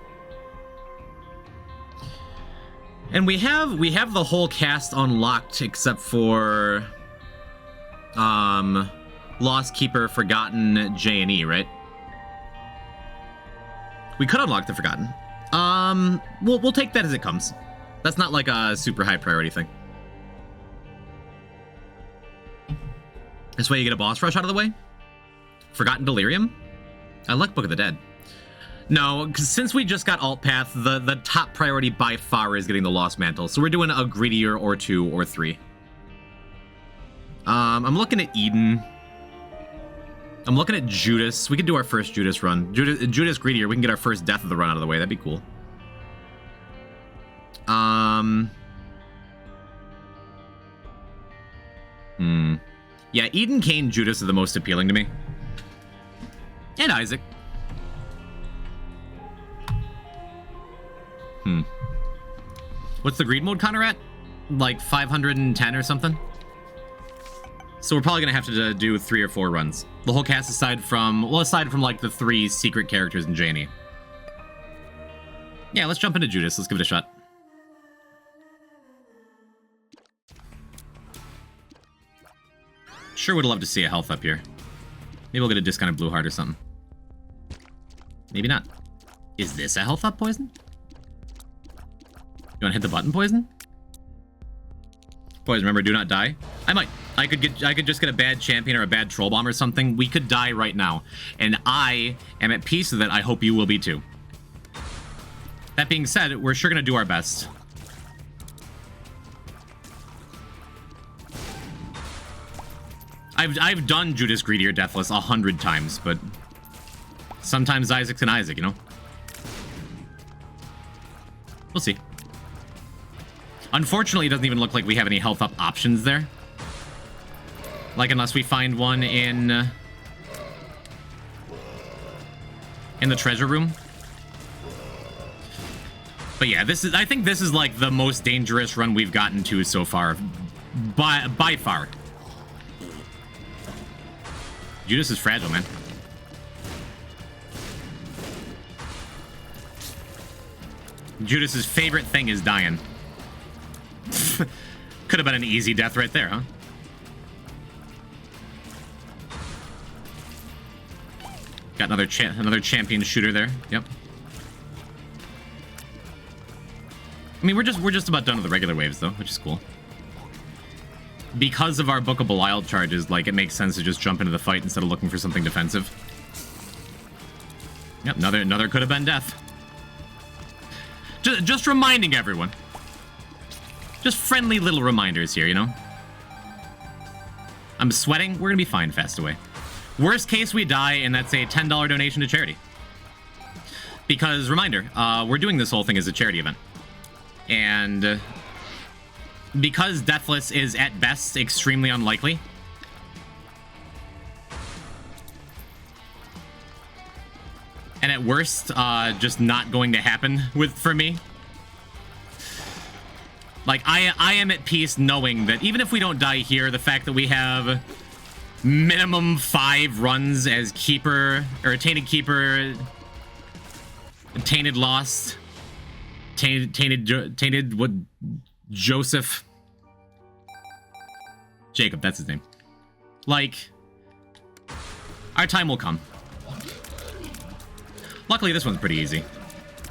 E: And we have the whole cast unlocked except for Lost Keeper, Forgotten, J&E, right? We could unlock the Forgotten. We'll take that as it comes. That's not like a super high priority thing. This way you get a boss rush out of the way. Forgotten Delirium? I like Book of the Dead. No, because since we just got Alt Path, the top priority by far is getting the Lost Mantle. So we're doing a greedier or 2 or 3. I'm looking at Eden. I'm looking at Judas. We could do our first Judas run. Judas greedier. We can get our first death of the run out of the way. That'd be cool. Yeah, Eden, Cain, Judas are the most appealing to me. And Isaac. What's the greed mode counter at? Like 510 or something? So we're probably gonna have to do 3 or 4 runs. The whole cast aside from like the 3 secret characters in Janie. Yeah, let's jump into Judas. Let's give it a shot. Sure would love to see a health up here. Maybe we'll get a discounted blue heart or something. Maybe not. Is this a health up poison? You wanna hit the button, Poison? Poison, remember, do not die. I might. I could just get a bad champion or a bad troll bomb or something. We could die right now. And I am at peace with it. I hope you will be too. That being said, we're sure gonna do our best. I've done Judas Greedy or Deathless 100 times, but sometimes Isaac's an Isaac, you know? We'll see. Unfortunately, it doesn't even look like we have any health up options there. Like, unless we find one in the treasure room. But yeah, I think this is like the most dangerous run we've gotten to so far. By far. Judas is fragile, man. Judas's favorite thing is dying. Could have been an easy death right there, huh? Got another champion shooter there. Yep. I mean, we're just about done with the regular waves though, which is cool. Because of our Book of Belial charges, like, it makes sense to just jump into the fight instead of looking for something defensive. Yep, another could have been death. Just reminding everyone. Just friendly little reminders here, you know? I'm sweating. We're gonna be fine, Fastaway. Worst case, we die, and that's a $10 donation to charity. Because, reminder, we're doing this whole thing as a charity event. And because Deathless is, at best, extremely unlikely, and at worst, just not going to happen for me. Like, I am at peace knowing that even if we don't die here, the fact that we have minimum 5 runs as Keeper, or Tainted Keeper, Tainted Lost, Tainted what? Joseph. Jacob, that's his name. Like, our time will come. Luckily, this one's pretty easy.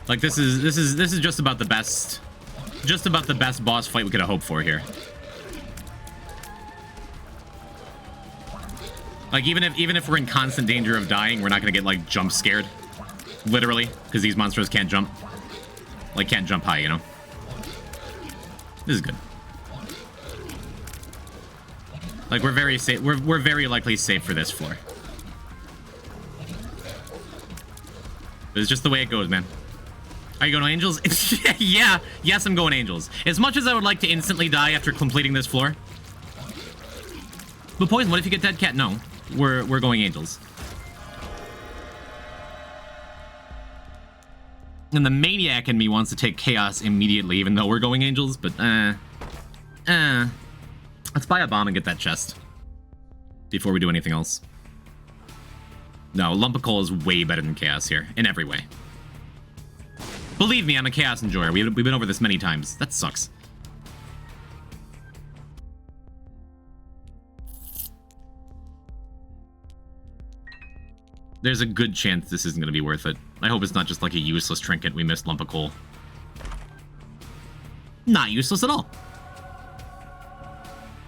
E: Like, this is just about the best boss fight we could have hoped for here. Like, even if we're in constant danger of dying, we're not gonna get, like, jump scared. Literally, because these monsters can't jump. Like, can't jump high, you know? This is good. Like, we're very safe. We're very likely safe for this floor. It's just the way it goes, man. Are you going Angels? Yeah. Yes, I'm going Angels. As much as I would like to instantly die after completing this floor. But Poison, what if you get Dead Cat? No. We're going Angels. And the Maniac in me wants to take Chaos immediately, even though we're going Angels, but let's buy a bomb and get that chest before we do anything else. No, Lump of Coal is way better than Chaos here, in every way. Believe me, I'm a Chaos enjoyer. We've been over this many times. That sucks. There's a good chance this isn't going to be worth it. I hope it's not just like a useless trinket we missed lump of coal. Not useless at all.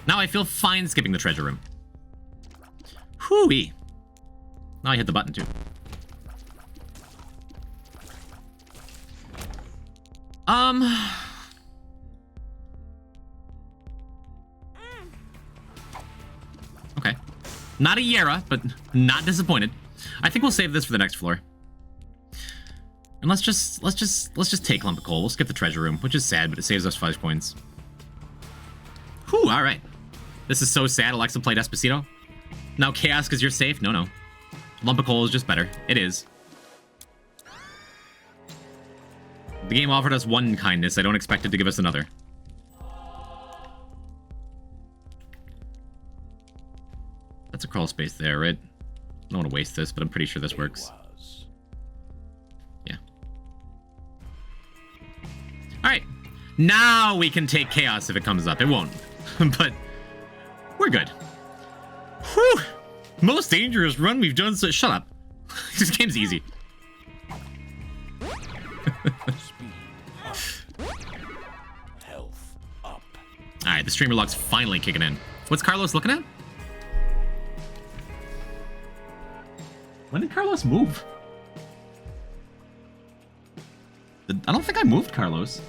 E: Now I feel fine skipping the treasure room. Whoo-wee. Now I hit the button too. Okay. Not a Yara, but not disappointed. I think we'll save this for the next floor. And let's just take lump of coal. We'll skip the treasure room, which is sad, but it saves us 5 coins. Whew, all right. This is so sad. Alexa played Despacito. Now chaos because you're safe? No, no. Lump of coal is just better. It is. The game offered us one kindness. I don't expect it to give us another. That's a crawl space there, right? I don't want to waste this, but I'm pretty sure this works. Yeah. Alright. Now we can take chaos if it comes up. It won't. But we're good. Whew! Most dangerous run we've done so... Shut up. This game's easy.
F: Health up.
E: Alright, the streamer lock's finally kicking in. What's Carlos looking at? When did Carlos move? I don't think I moved Carlos.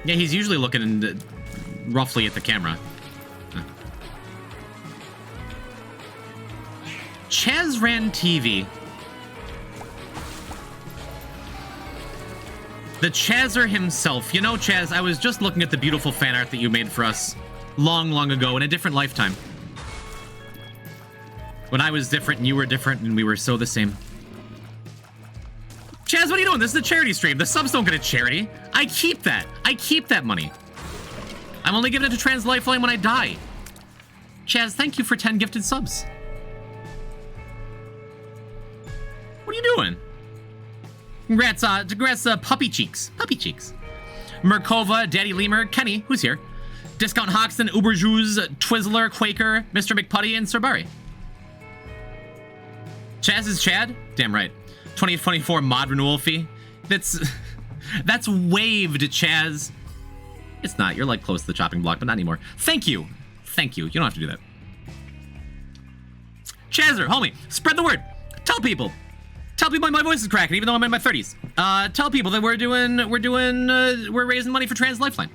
E: Yeah, he's usually looking roughly at the camera. Chaz ran TV. The Chazzer himself. You know, Chaz, I was just looking at the beautiful fan art that you made for us long, long ago in a different lifetime. When I was different and you were different and we were so the same. Chaz, what are you doing? This is a charity stream. The subs don't get a charity. I keep that. I keep that money. I'm only giving it to Trans Lifeline when I die. Chaz, thank you for 10 gifted subs. What are you doing? Congrats, Puppy Cheeks. Puppy Cheeks. Merkova, Daddy Lemur, Kenny, who's here? Discount Hoxton, Uberjuz, Twizzler, Quaker, Mr. McPutty, and Sorbari. Chaz is Chad? Damn right. 2024 mod renewal fee. That's waived, Chaz. It's not. You're like close to the chopping block, but not anymore. Thank you. Thank you. You don't have to do that. Chazzer, homie, spread the word. Tell people. Tell people my voice is cracking, even though I'm in my 30s. Tell people that we're raising money for Trans Lifeline.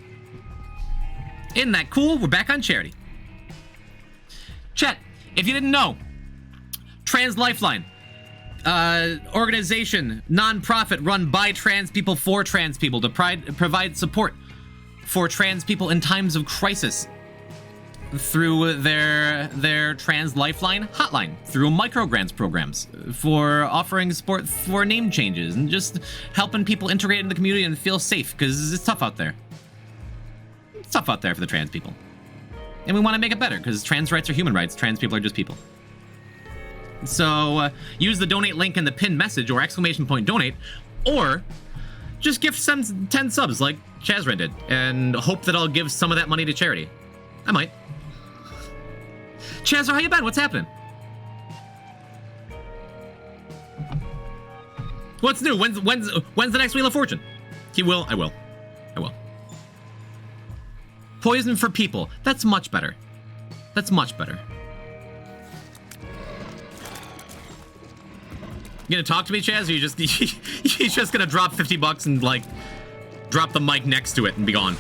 E: Isn't that cool? We're back on charity. Chat, if you didn't know, Trans Lifeline, organization, non-profit run by trans people for trans people to provide support for trans people in times of crisis through their Trans Lifeline hotline, through microgrants programs, for offering support for name changes, and just helping people integrate in the community and feel safe, because it's tough out there. It's tough out there for the trans people. And we want to make it better, because trans rights are human rights. Trans people are just people. So use the donate link in the pinned message, or !donate, or just gift some 10 subs like Chazren did, and hope that I'll give some of that money to charity. I might. Chazzer, how you been? What's happening? What's new? When's the next Wheel of Fortune? He will. I will. I will. Poison for people. That's much better. That's much better. You gonna talk to me, Chaz, or you just you just gonna drop 50 bucks and like drop the mic next to it and be gone?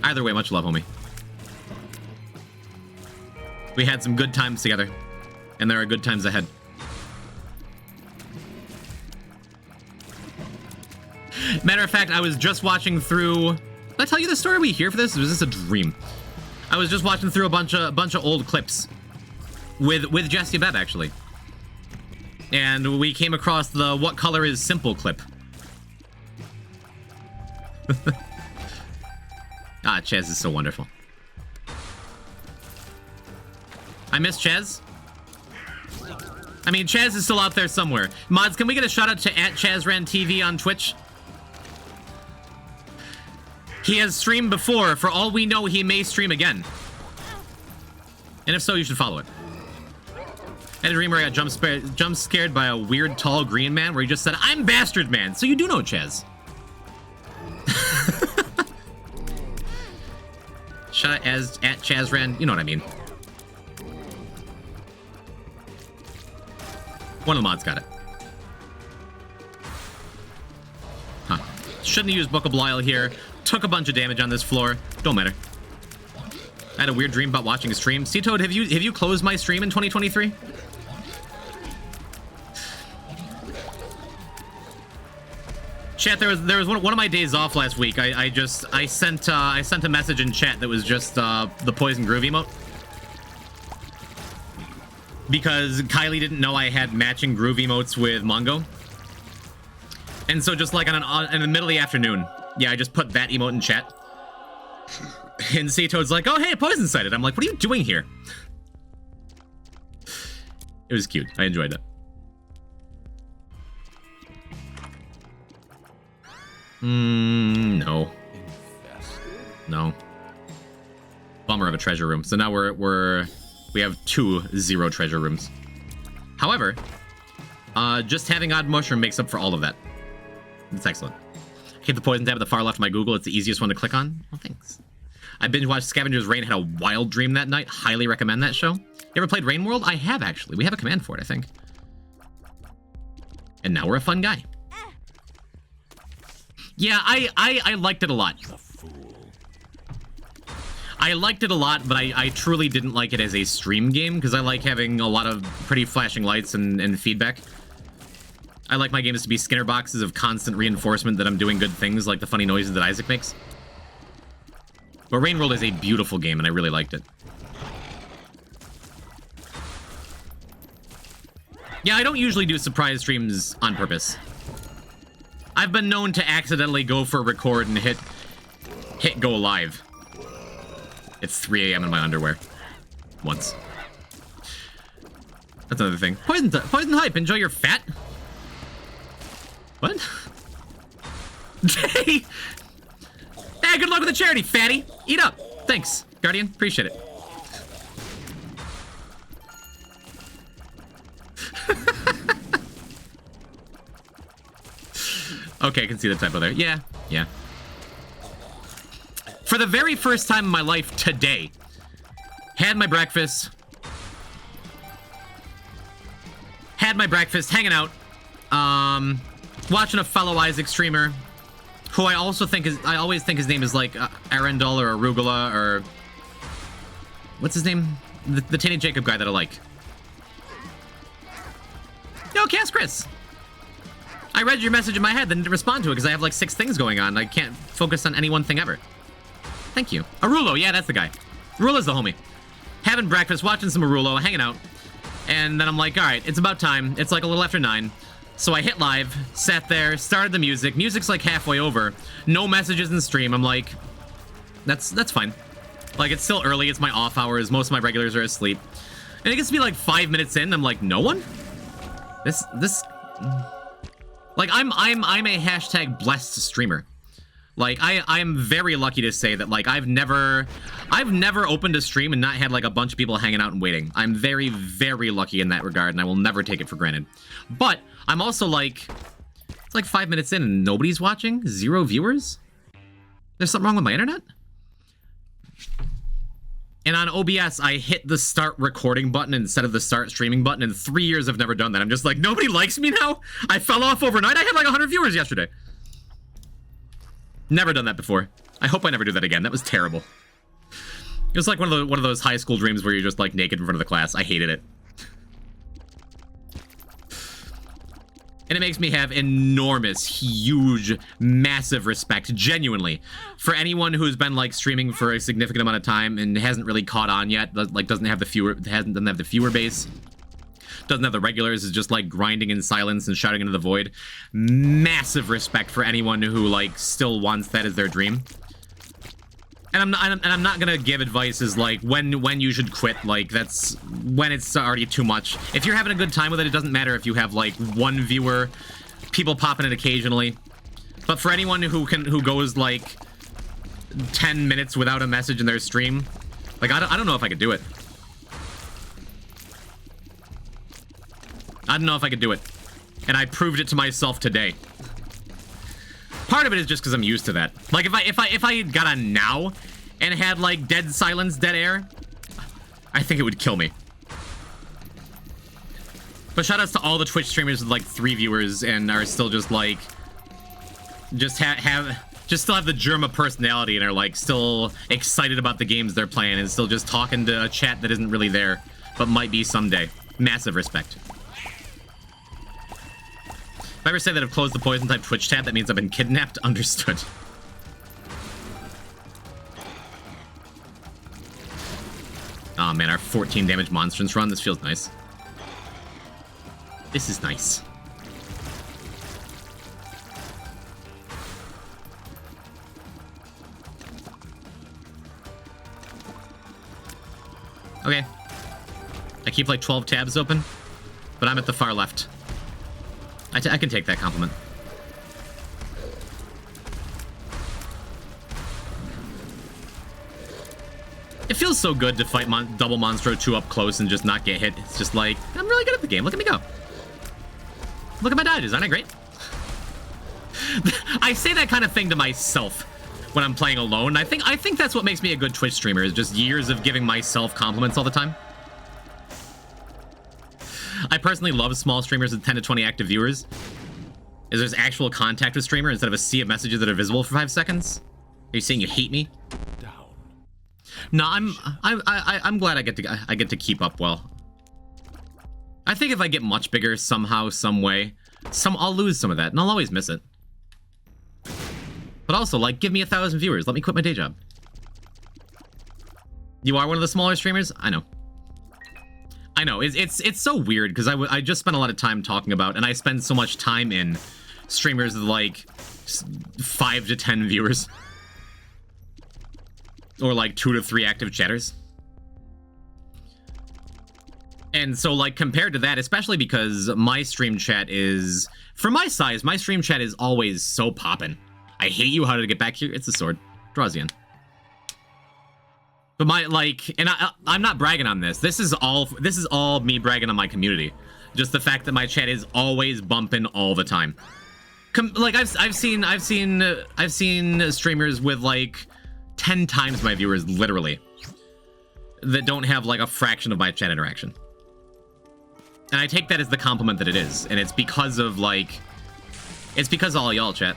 E: Either way, much love, homie. We had some good times together, and there are good times ahead. Matter of fact, I was just watching through... Did I tell you the story? Are we here for this? Or was this a dream? I was just watching through a bunch of old clips with Jesse Bebb, actually. And we came across the "What color is simple" clip. Ah, Chaz is so wonderful. I miss Chaz. I mean, Chaz is still out there somewhere. Mods, can we get a shout out to @ChazRanTV on Twitch? He has streamed before. For all we know, he may stream again. And if so, you should follow it. I had a dream where I got jump scared by a weird tall green man where he just said, "I'm Bastard Man." So you do know Chaz. Shout out at Chazran. You know what I mean. One of the mods got it. Huh. Shouldn't have used Book of Belial here. Took a bunch of damage on this floor. Don't matter. I had a weird dream about watching a stream. C-Toad, have you closed my stream in 2023? Chat, there was one of my days off last week. I sent a message in chat that was just the Poison Groove emote. Because Kylie didn't know I had matching groove emotes with Mongo. And so just like in the middle of the afternoon, yeah, I just put that emote in chat. And C-Toad's like, "Oh, hey, Poison sighted." I'm like, "What are you doing here?" It was cute. I enjoyed it. No. No. Bummer of a treasure room. So now we have 2 0 treasure rooms. However, just having Odd Mushroom makes up for all of that. It's excellent. I hit the Poison tab at the far left of my Google. It's the easiest one to click on. Well, thanks. I binge watched Scavenger's Reign, had a wild dream that night. Highly recommend that show. You ever played Rain World? I have, actually. We have a command for it, I think. And now we're a fun guy. Yeah, I liked it a lot. I liked it a lot, but I truly didn't like it as a stream game, because I like having a lot of pretty flashing lights and feedback. I like my games to be Skinner boxes of constant reinforcement that I'm doing good things, like the funny noises that Isaac makes. But Rain World is a beautiful game, and I really liked it. Yeah, I don't usually do surprise streams on purpose. I've been known to accidentally go for record and hit go live. It's 3 a.m. in my underwear. Once. That's another thing. Poison Hype, enjoy your fat. What? Hey, good luck with the charity, fatty. Eat up. Thanks, Guardian. Appreciate it. Okay, I can see the typo there. Yeah, yeah. For the very first time in my life today, had my breakfast, hanging out, watching a fellow Isaac streamer, who I always think his name is like Arundel or Arugula or what's his name? The Tiny Jacob guy that I like. Yo, Cass Chris. I read your message in my head, then didn't respond to it because I have like 6 things going on. I can't focus on any one thing ever. Thank you. Arulo, yeah, that's the guy. Arulo's the homie. Having breakfast, watching some Arulo, hanging out. And then I'm like, all right, it's about time. It's like a little after 9. So I hit live, sat there, started the music. Music's like halfway over. No messages in the stream. I'm like, that's fine. Like, it's still early. It's my off hours. Most of my regulars are asleep. And it gets to be like 5 minutes in. I'm like, no one? Like, I'm a hashtag blessed streamer. Like, I'm very lucky to say that, like, I've never opened a stream and not had, like, a bunch of people hanging out and waiting. I'm very, very lucky in that regard, and I will never take it for granted. But I'm also, like, it's like 5 minutes in and nobody's watching? 0 viewers? There's something wrong with my internet? And on OBS, I hit the start recording button instead of the start streaming button. In 3 years, I've never done that. I'm just like, nobody likes me now? I fell off overnight? I had like 100 viewers yesterday. Never done that before. I hope I never do that again. That was terrible. It was like one of those high school dreams where you're just like naked in front of the class. I hated it. And it makes me have enormous, huge, massive respect, genuinely, for anyone who's been like streaming for a significant amount of time and hasn't really caught on yet. Like doesn't have the viewer base, doesn't have the regulars, is just like grinding in silence and shouting into the void. Massive respect for anyone who like still wants that as their dream. And I'm not gonna give advice as like when you should quit. Like that's when it's already too much. If you're having a good time with it, it doesn't matter if you have like 1 viewer, people popping it occasionally. But for anyone who goes like 10 minutes without a message in their stream. Like, I don't know if I could do it. I don't know if I could do it. And I proved it to myself today. Part of it is just because I'm used to that. Like, if I got on now and had, like, dead silence, dead air, I think it would kill me. But shoutouts to all the Twitch streamers with, like, 3 viewers and are still just, like... Just still have the germ of personality and are, like, still excited about the games they're playing and still just talking to a chat that isn't really there, but might be someday. Massive respect. If I ever say that I've closed the poison type Twitch tab, that means I've been kidnapped. Understood. Oh man, our 14 damage monstrance run. This feels nice. This is nice. Okay. I keep like 12 tabs open, but I'm at the far left. I can take that compliment. It feels so good to fight double Monstro 2 up close and just not get hit. It's just like, I'm really good at the game. Look at me go. Look at my dodges. Aren't I great? I say that kind of thing to myself when I'm playing alone. I think that's what makes me a good Twitch streamer, is just years of giving myself compliments all the time. I personally love small streamers with 10 to 20 active viewers, is there's actual contact with streamer instead of a sea of messages that are visible for 5 seconds. Are you saying you hate me? No, I'm glad I get to keep up well. I think if I get much bigger somehow, some way, I'll lose some of that, and I'll always miss it. But also, like, give me 1,000 viewers. Let me quit my day job. You are one of the smaller streamers? I know. I know. It's so weird, because I just spent a lot of time talking about, and I spend so much time in streamers with, like, 5 to 10 viewers. Or, like, 2 to 3 active chatters. And so, like, compared to that, especially because my stream chat is... For my size, my stream chat is always so poppin'. I hate you, how did I get back here? It's a sword. Draws you in. But my, like... And I'm not bragging on this. This is all me bragging on my community. Just the fact that my chat is always bumping all the time. Like, I've seen streamers with, like... 10 times my viewers, literally, that don't have, like, a fraction of my chat interaction. And I take that as the compliment that it is. And it's because of, like... It's because of all y'all, chat.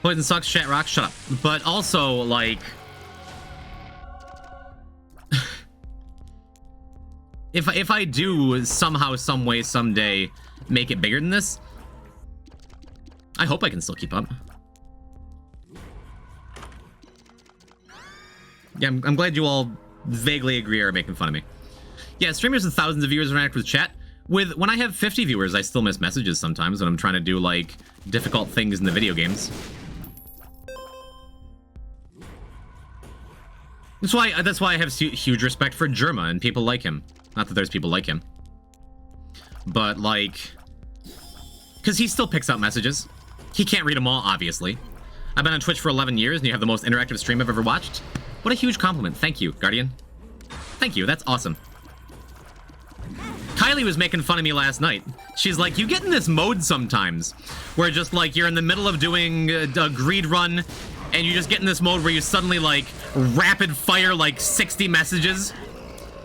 E: Poison sucks, chat rocks, shut up. But also, like... if I do somehow, some way, someday make it bigger than this, I hope I can still keep up. Yeah, I'm glad you all vaguely agree or are making fun of me. Yeah, streamers with thousands of viewers interact with chat. When I have 50 viewers, I still miss messages sometimes when I'm trying to do, like, difficult things in the video games. That's why I have huge respect for Germa and people like him. Not that there's people like him. But, like... Because he still picks out messages. He can't read them all, obviously. I've been on Twitch for 11 years, and you have the most interactive stream I've ever watched. What a huge compliment. Thank you, Guardian. Thank you, that's awesome. Kylie was making fun of me last night. She's like, you get in this mode sometimes, where just, like, you're in the middle of doing a greed run, and you just get in this mode where you suddenly, like, rapid fire, like, 60 messages,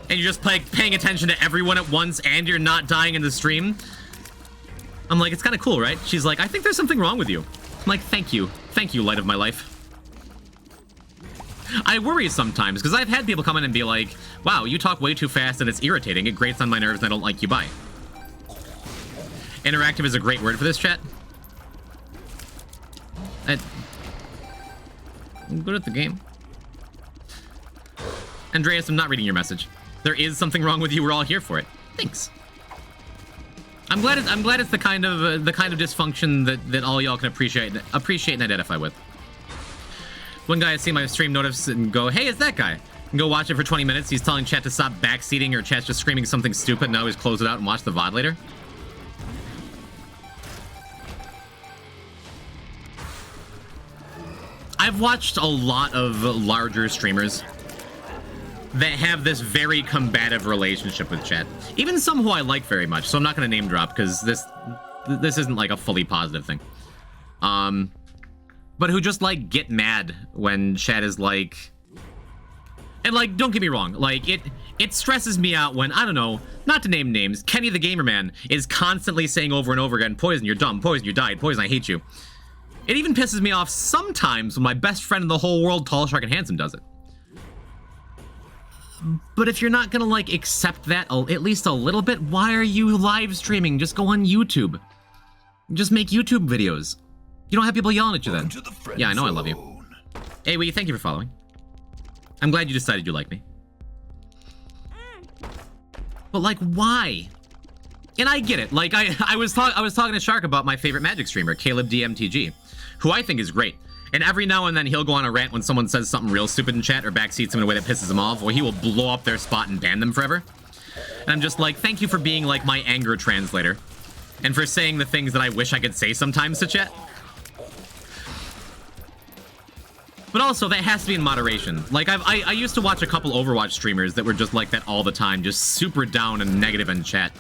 E: and you're just paying attention to everyone at once, and you're not dying in the stream. I'm like, it's kind of cool, right? She's like, I think there's something wrong with you. I'm like, thank you. Thank you, light of my life. I worry sometimes, because I've had people come in and be like, wow, you talk way too fast and it's irritating. It grates on my nerves and I don't like you, bye. Interactive is a great word for this, chat. I'm good at the game. Andreas, I'm not reading your message. There is something wrong with you. We're all here for it. Thanks. I'm glad it's the kind of dysfunction that all y'all can appreciate and identify with. One guy I see my stream notice and go, hey, it's that guy. And go watch it for 20 minutes. He's telling chat to stop backseating, or chat's just screaming something stupid, and I always close it out and watch the VOD later. I've watched a lot of larger streamers that have this very combative relationship with chat. Even some who I like very much, so I'm not going to name drop because this isn't like a fully positive thing. But who just like get mad when chat is like, and like, don't get me wrong, like it stresses me out when, I don't know, not to name names, Kenny the Gamer Man is constantly saying over and over again, Poison, you're dumb, Poison, you died, Poison, I hate you. It even pisses me off sometimes when my best friend in the whole world, Tall, Shark, and Handsome, does it. But if you're not gonna like accept that at least a little bit, why are you live streaming? Just go on YouTube. Just make YouTube videos. You don't have people yelling at you then. Yeah, I know I love you. Hey, Wee, thank you for following. I'm glad you decided you like me. But like, why? And I get it. Like, I was talking to Shark about my favorite Magic streamer, Caleb DMTG, who I think is great. And every now and then he'll go on a rant when someone says something real stupid in chat or backseats him in a way that pisses him off, or he will blow up their spot and ban them forever. And I'm just like, thank you for being like my anger translator, and for saying the things that I wish I could say sometimes to chat. But also, that has to be in moderation. Like, I used to watch a couple Overwatch streamers that were just like that all the time, just super down and negative in chat.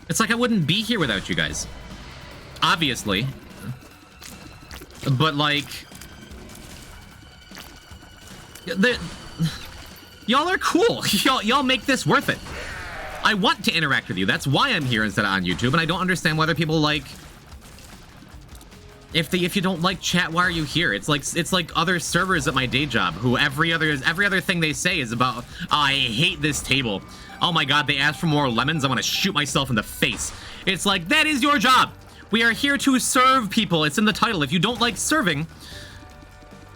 E: It's like I wouldn't be here without you guys. Obviously. But, like... Y'all are cool. Y'all make this worth it. I want to interact with you. That's why I'm here instead of on YouTube, and I don't understand whether people, like... If you don't like chat, why are you here? It's like other servers at my day job who every other thing they say is about, oh, I hate this table. Oh my god, they asked for more lemons. I want to shoot myself in the face. It's like, that is your job. We are here to serve people. It's in the title. If you don't like serving,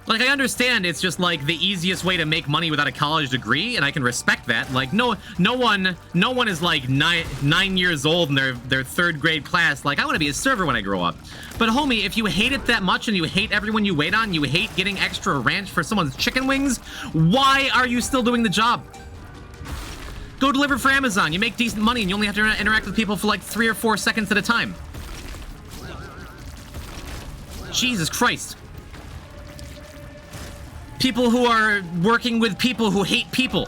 E: like, I understand it's just like the easiest way to make money without a college degree, and I can respect that. Like, no one is like nine years old in their third grade class like, I want to be a server when I grow up. But homie, if you hate it that much and you hate everyone you wait on, you hate getting extra ranch for someone's chicken wings, why are you still doing the job? Go deliver for Amazon. You make decent money and you only have to interact with people for like 3 or 4 seconds at a time. Jesus Christ. People who are working with people who hate people.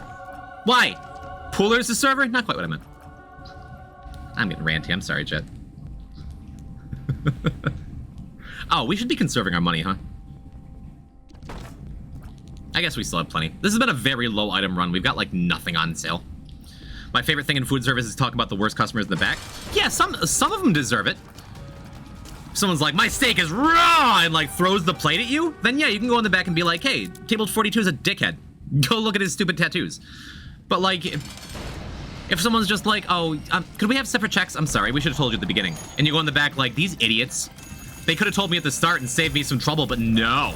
E: Why? Pooler's the server? Not quite what I meant. I'm getting ranty. I'm sorry, Jet. Oh, we should be conserving our money, huh? I guess we still have plenty. This has been a very low item run. We've got, like, nothing on sale. My favorite thing in food service is talk about the worst customers in the back. Yeah, some of them deserve it. If someone's like, my steak is raw, and, like, throws the plate at you, then yeah, you can go in the back and be like, hey, table 42 is a dickhead. Go look at his stupid tattoos. But, like, if someone's just like, oh, could we have separate checks? I'm sorry, we should have told you at the beginning. And you go in the back like, these idiots. They could have told me at the start and saved me some trouble, but no.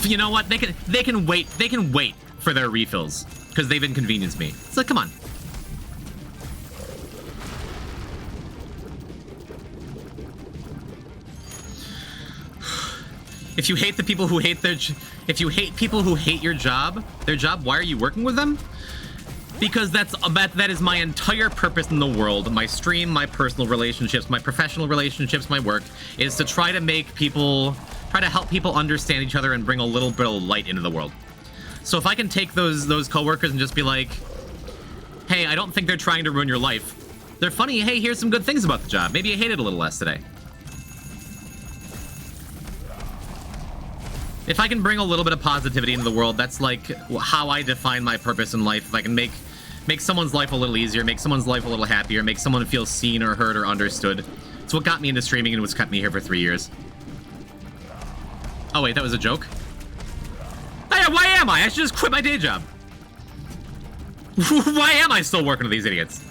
E: You know what? They can wait. They can wait for their refills because they've inconvenienced me. It's like, come on. If you hate the people who hate if you hate people who hate their job, why are you working with them? Because that is my entire purpose in the world. My stream, my personal relationships, my professional relationships, my work is to try to help people understand each other and bring a little bit of light into the world. So if I can take those coworkers and just be like, hey, I don't think they're trying to ruin your life. They're funny. Hey, here's some good things about the job. Maybe you hate it a little less today. If I can bring a little bit of positivity into the world, that's like how I define my purpose in life. If I can make someone's life a little easier, make someone's life a little happier, make someone feel seen or heard or understood. It's what got me into streaming and what's kept me here for 3 years. Oh wait, that was a joke? Hey, why am I? I should just quit my day job. Why am I still working with these idiots?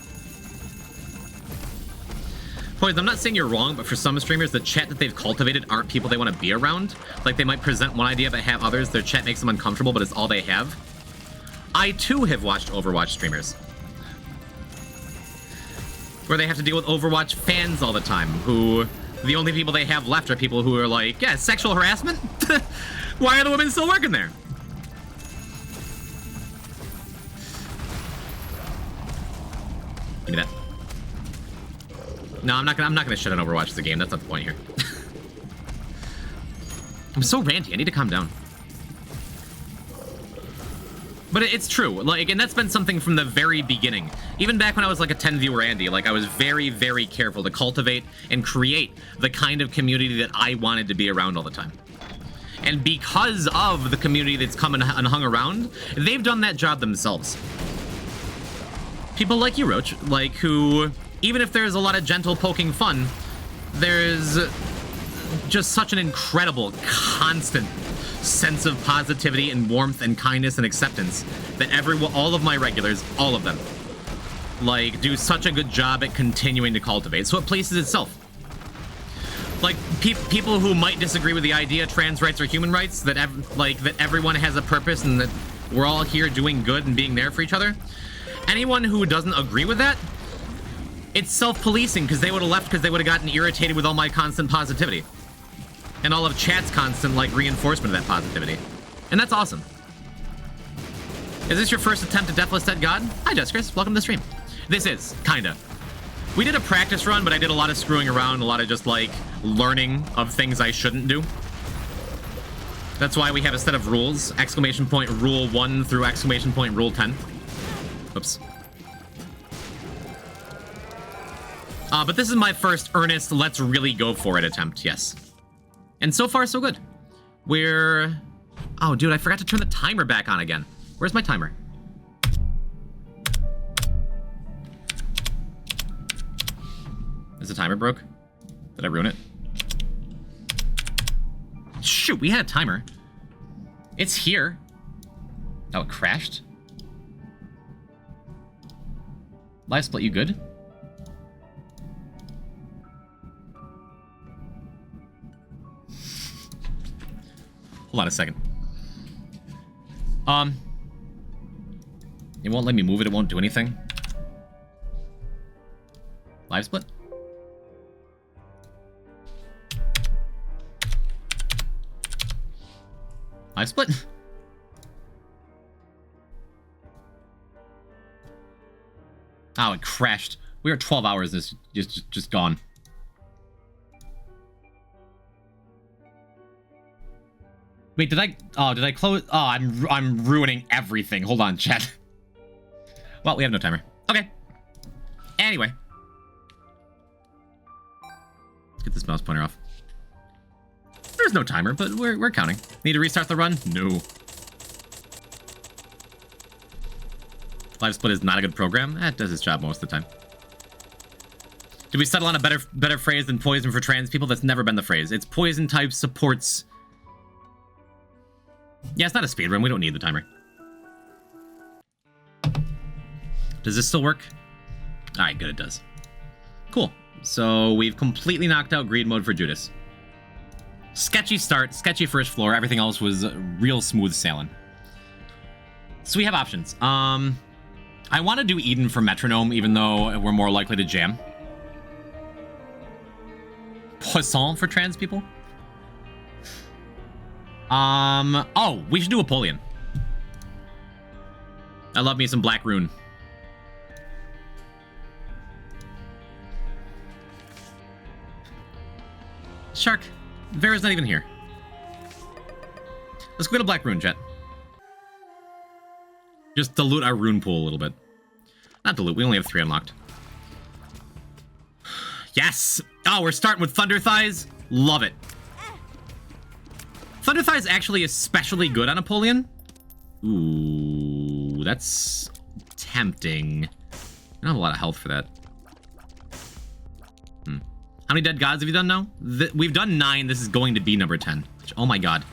E: Poison, I'm not saying you're wrong, but for some streamers, the chat that they've cultivated aren't people they want to be around. Like, they might present one idea but have others. Their chat makes them uncomfortable, but it's all they have. I, too, have watched Overwatch streamers where they have to deal with Overwatch fans all the time, who the only people they have left are people who are like, yeah, sexual harassment? Why are the women still working there? Give me that. No, I'm not gonna shit on Overwatch as a game. That's not the point here. I'm so ranty. I need to calm down. But it's true, like, and that's been something from the very beginning. Even back when I was like a 10 viewer Andy, like I was very, very careful to cultivate and create the kind of community that I wanted to be around all the time. And because of the community that's come and hung around, they've done that job themselves. People like you, Roach, like who, even if there's a lot of gentle poking fun, there's just such an incredible, constant sense of positivity and warmth and kindness and acceptance that all of my regulars, all of them, like, do such a good job at continuing to cultivate. So it places itself. Like, people who might disagree with the idea trans rights are human rights, that everyone has a purpose and that we're all here doing good and being there for each other. Anyone who doesn't agree with that, it's self-policing, because they would have left because they would have gotten irritated with all my constant positivity. And all of chat's constant, like, reinforcement of that positivity. And that's awesome. Is this your first attempt at Deathless Dead God? Hi, Jeskris. Welcome to the stream. This is, kinda. We did a practice run, but I did a lot of screwing around, a lot of just, like, learning of things I shouldn't do. That's why we have a set of rules. Exclamation point rule 1 through exclamation point rule 10. Oops. But this is my first earnest let's really go for it attempt, yes. And so far, so good. We're... Oh, dude, I forgot to turn the timer back on again. Where's my timer? Is the timer broke? Did I ruin it? Shoot, we had a timer. It's here. Oh, it crashed? Live split, you good? Hold on a second. It won't let me move it, it won't do anything. Live split? Live split? Oh, it crashed. We were 12 hours, this just gone. Wait, did I close? Oh, I'm ruining everything. Hold on, chat. Well, we have no timer. Okay. Anyway. Let's get this mouse pointer off. There's no timer, but we're counting. Need to restart the run? No. Live split is not a good program. It does its job most of the time. Did we settle on a better phrase than poison for trans people? That's never been the phrase. It's poison type supports. Yeah, it's not a speedrun. We don't need the timer. Does this still work? All right, good, it does. Cool. So we've completely knocked out greed mode for Judas. Sketchy start, sketchy first floor. Everything else was real smooth sailing. So we have options. I want to do Eden for Metronome, even though we're more likely to jam. Poisson for trans people. Oh, we should do Apollyon. I love me some Black Rune. Shark, Vera's not even here. Let's go to Black Rune, chat. Just dilute our rune pool a little bit. Not dilute, we only have 3 unlocked. Yes! Oh, we're starting with Thunder Thighs. Love it. Thunder Thighs actually especially good on Apollyon. Ooh, that's tempting. I don't have a lot of health for that. How many dead gods have you done now? We've done 9. This is going to be number 10. Which, oh my god.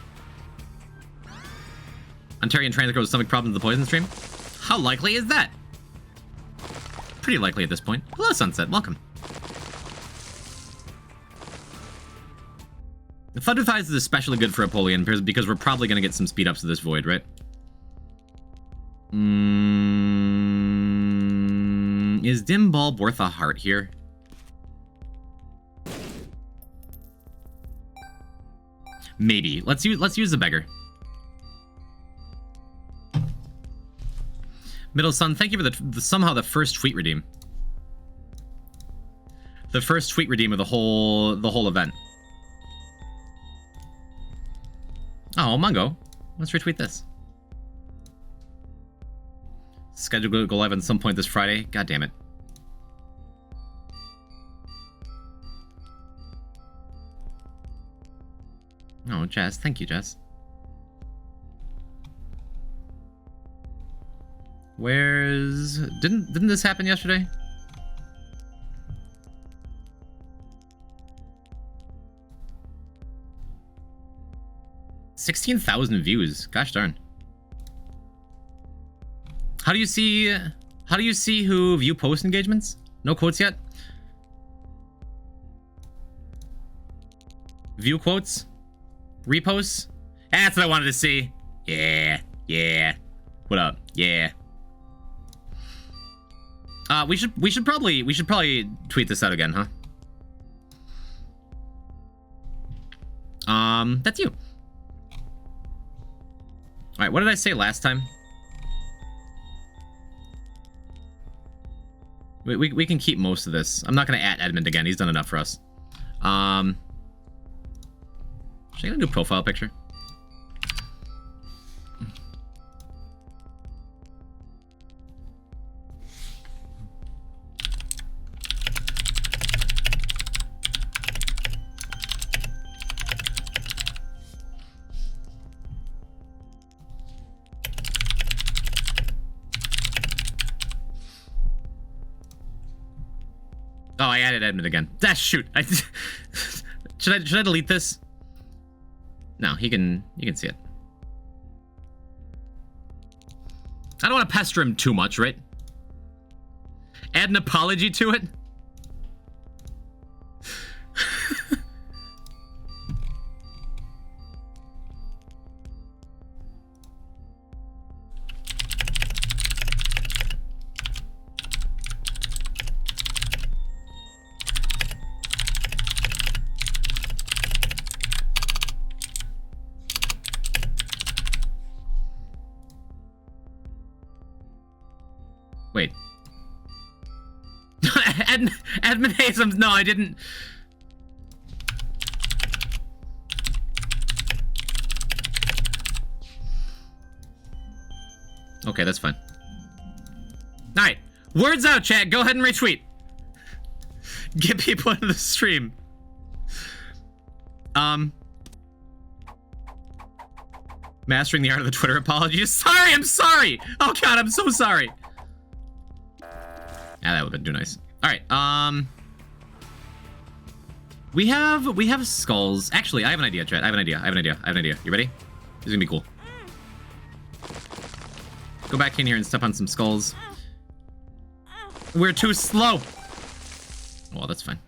E: Ontarian trans girl with stomach problems in the poison stream? How likely is that? Pretty likely at this point. Hello, Sunset. Welcome. The Thunder Thighs is especially good for Apollyon because we're probably going to get some speed ups to this void, right? Is Dim Bulb worth a heart here? Maybe. Let's use the beggar. Middle Sun, thank you for the somehow the first tweet redeem. The first tweet redeem of the whole event. Oh, Mungo. Let's retweet this. Scheduled to go live on some point this Friday. God damn it. Oh, Jazz. Thank you, Jazz. Where's... Didn't this happen yesterday? $16,000 views. Gosh darn. How do you see who view post engagements? No quotes yet? View quotes? Reposts? That's what I wanted to see. Yeah. Yeah. What up? Yeah. We should probably tweet this out again, huh? That's you. All right, what did I say last time? We can keep most of this. I'm not gonna @ Edmund again. He's done enough for us. Should I get a new profile picture? Oh, I added Edmund again. Ah, shoot. Should I delete this? No, you can see it. I don't want to pester him too much, right? Add an apology to it? Wait. Edmund Hayes, no, I didn't. Okay, that's fine. Alright. Words out, chat. Go ahead and retweet. Get people into the stream. Mastering the art of the Twitter apology. Sorry, I'm sorry. Oh god, I'm so sorry. Yeah, that would have been too nice. All right, we have skulls. Actually, I have an idea, chat. I have an idea. You ready? This is gonna be cool. Go back in here and step on some skulls. We're too slow. Well, that's fine.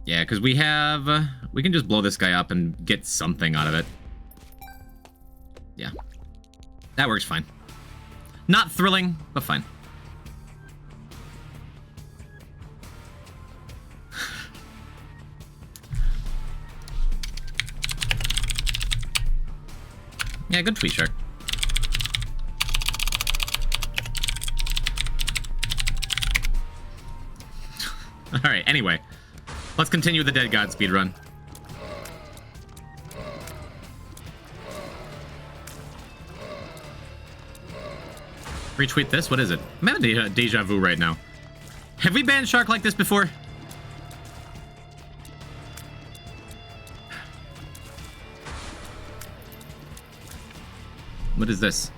E: Yeah, because we can just blow this guy up and get something out of it. Yeah. That works fine. Not thrilling, but fine. Yeah, good tweet, Shark. Alright, anyway. Let's continue the Dead God speedrun. Retweet this? What is it? I'm having a deja vu right now. Have we banned Shark like this before? What is this?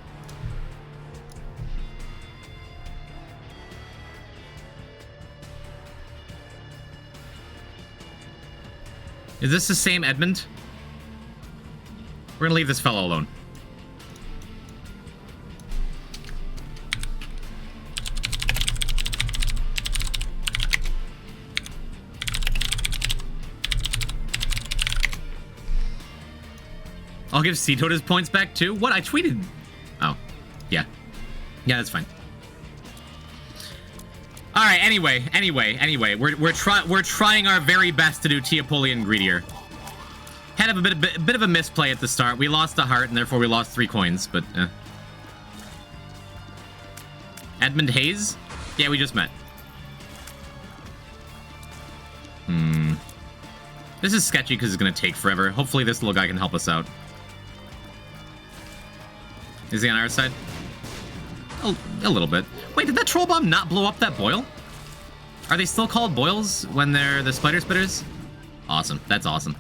E: Is this the same Edmund? We're gonna leave this fellow alone. I'll give Cito his points back too. What? I tweeted. Oh, yeah. Yeah, that's fine. All right. Anyway. We're trying our very best to do Teopolian greedier. Had a bit of a misplay at the start. We lost a heart and therefore we lost 3 coins. But Edmund Hayes? Yeah, we just met. This is sketchy because it's going to take forever. Hopefully this little guy can help us out. Is he on our side? Oh, a little bit. Wait, did that troll bomb not blow up that boil? Are they still called boils when they're the spider spitters? Awesome. That's awesome.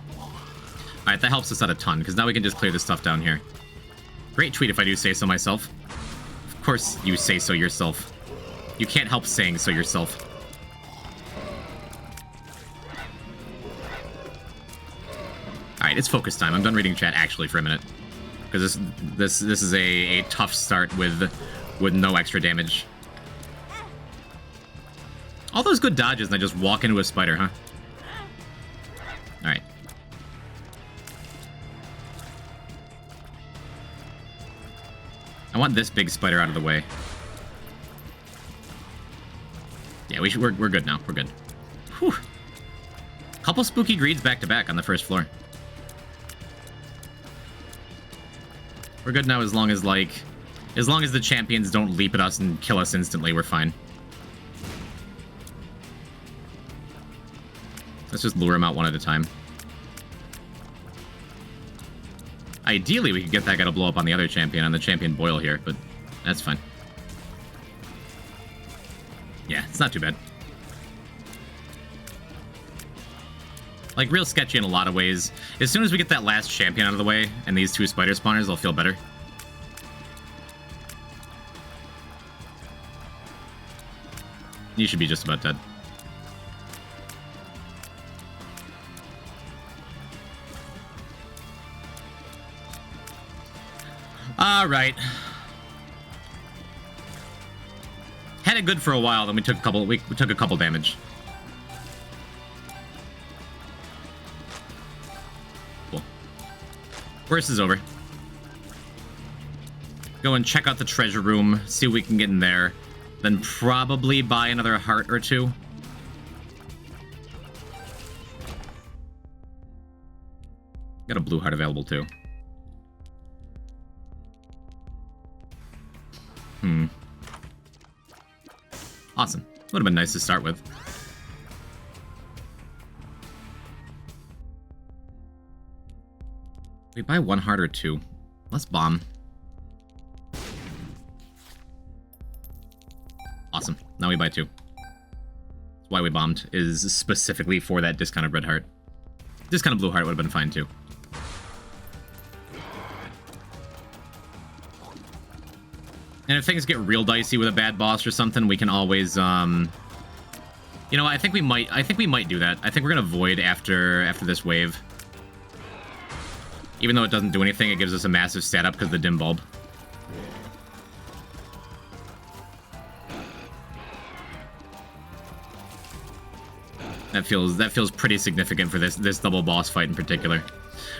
E: Alright, that helps us out a ton, because now we can just clear this stuff down here. Great tweet if I do say so myself. Of course you say so yourself. You can't help saying so yourself. Alright, it's focus time. I'm done reading chat actually for a minute. Because this is a tough start with no extra damage. All those good dodges and I just walk into a spider, huh? Alright. I want this big spider out of the way. Yeah, we're good now. We're good. Whew. Couple spooky greeds back to back on the first floor. We're good now as long as the champions don't leap at us and kill us instantly, we're fine. Let's just lure him out one at a time. Ideally, we could get that guy to blow up on the other champion, on the champion Boyle here, but that's fine. Yeah, it's not too bad. Like, real sketchy in a lot of ways. As soon as we get that last champion out of the way, and these two spider spawners, I'll feel better. You should be just about dead. Alright. Had it good for a while, then we took a couple damage. Cool. Worst is over. Go and check out the treasure room, see what we can get in there, then probably buy another heart or two. Got a blue heart available too. Awesome. Would have been nice to start with. We buy one heart or two. Let's bomb. Awesome. Now we buy two. That's why we bombed, is specifically for that discounted red heart. Discounted blue heart would have been fine too. And if things get real dicey with a bad boss or something, we can always, you know, I think we might do that. I think we're gonna void after this wave. Even though it doesn't do anything, it gives us a massive stat up because of the dim bulb. That feels pretty significant for this double boss fight in particular.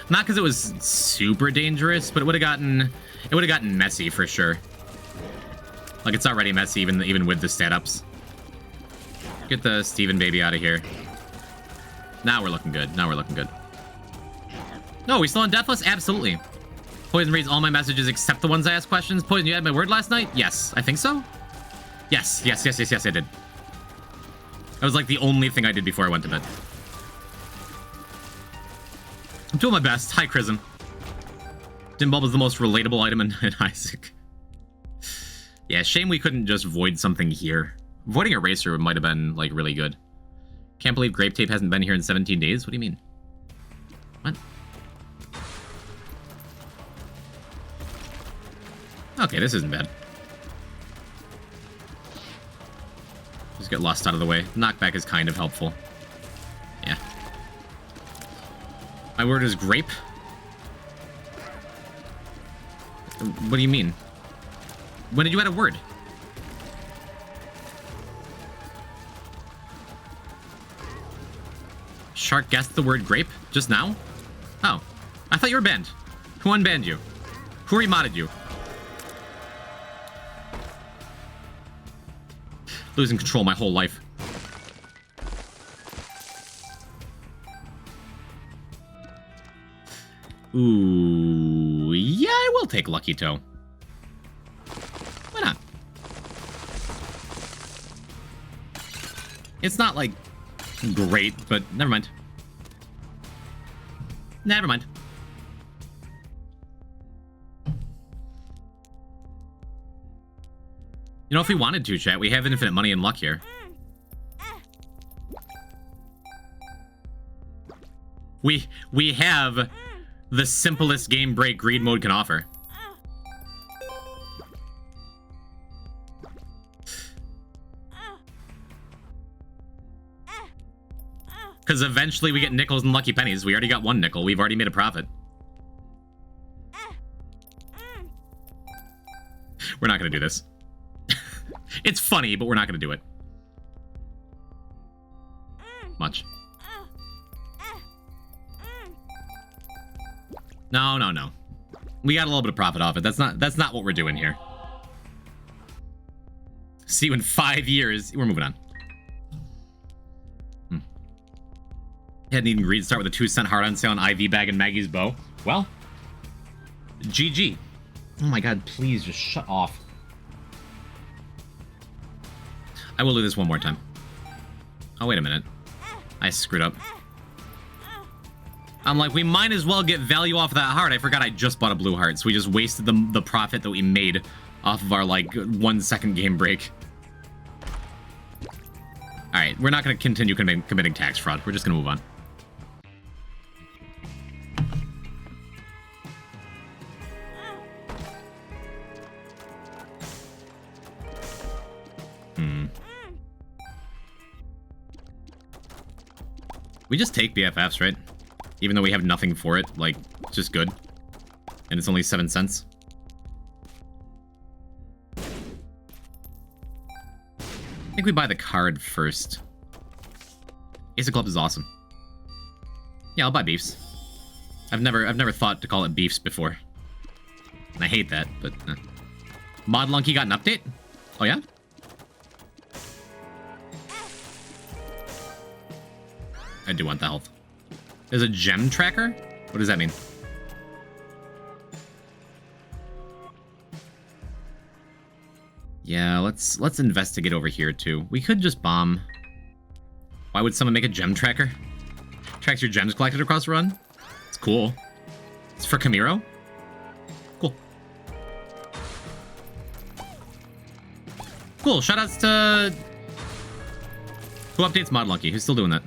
E: Not because it was super dangerous, but it would have gotten messy for sure. Like, it's already messy even with the stat ups. Get the Steven baby out of here. Now we're looking good. Now we're looking good. No, we still on Deathless? Absolutely. Poison reads all my messages except the ones I ask questions. Poison, you had my word last night? Yes, I think so. Yes, I did. That was like the only thing I did before I went to bed. I'm doing my best. Hi, Chrism. Dim bulb is the most relatable item in Isaac. Yeah, shame we couldn't just void something here. Voiding Eraser might have been, like, really good. Can't believe Grape Tape hasn't been here in 17 days? What do you mean? What? Okay, this isn't bad. Just get lost out of the way. Knockback is kind of helpful. Yeah. My word is grape? What do you mean? When did you add a word? Shark guessed the word grape just now? Oh. I thought you were banned. Who unbanned you? Who remodded you? Losing control my whole life. Ooh, yeah, I will take Lucky Toe. Why not? It's not, like, great, but never mind. Never mind. You know, if we wanted to, chat, we have infinite money and luck here. We have the simplest game break greed mode can offer. Because eventually we get nickels and lucky pennies. We already got one nickel. We've already made a profit. We're not going to do this. It's funny, but we're not going to do it. Much. No, no, no. We got a little bit of profit off it. That's not what we're doing here. See you in 5 years. We're moving on. Hadn't even agreed to start with a 2-cent hard on sale on IV bag and Maggie's bow. Well, GG. Oh my god, please just shut off. I will do this one more time. Oh, wait a minute. I screwed up. I'm like, we might as well get value off of that heart. I forgot I just bought a blue heart, so we just wasted the profit that we made off of our, like, 1 second game break. Alright, we're not going to continue committing tax fraud. We're just going to move on. We just take BFFs, right? Even though we have nothing for it, like, just good. And it's only 7 cents. I think we buy the card first. Ace of Clubs is awesome. Yeah, I'll buy beefs. I've never thought to call it beefs before. And I hate that, but Mod Lunky got an update? Oh yeah? I do want the health. There's a gem tracker? What does that mean? Yeah, let's investigate over here too. We could just bomb. Why would someone make a gem tracker? Tracks your gems collected across the run? It's cool. It's for Camiro? Cool. Cool, shoutouts to... Who updates Mod Lunky? Who's still doing that?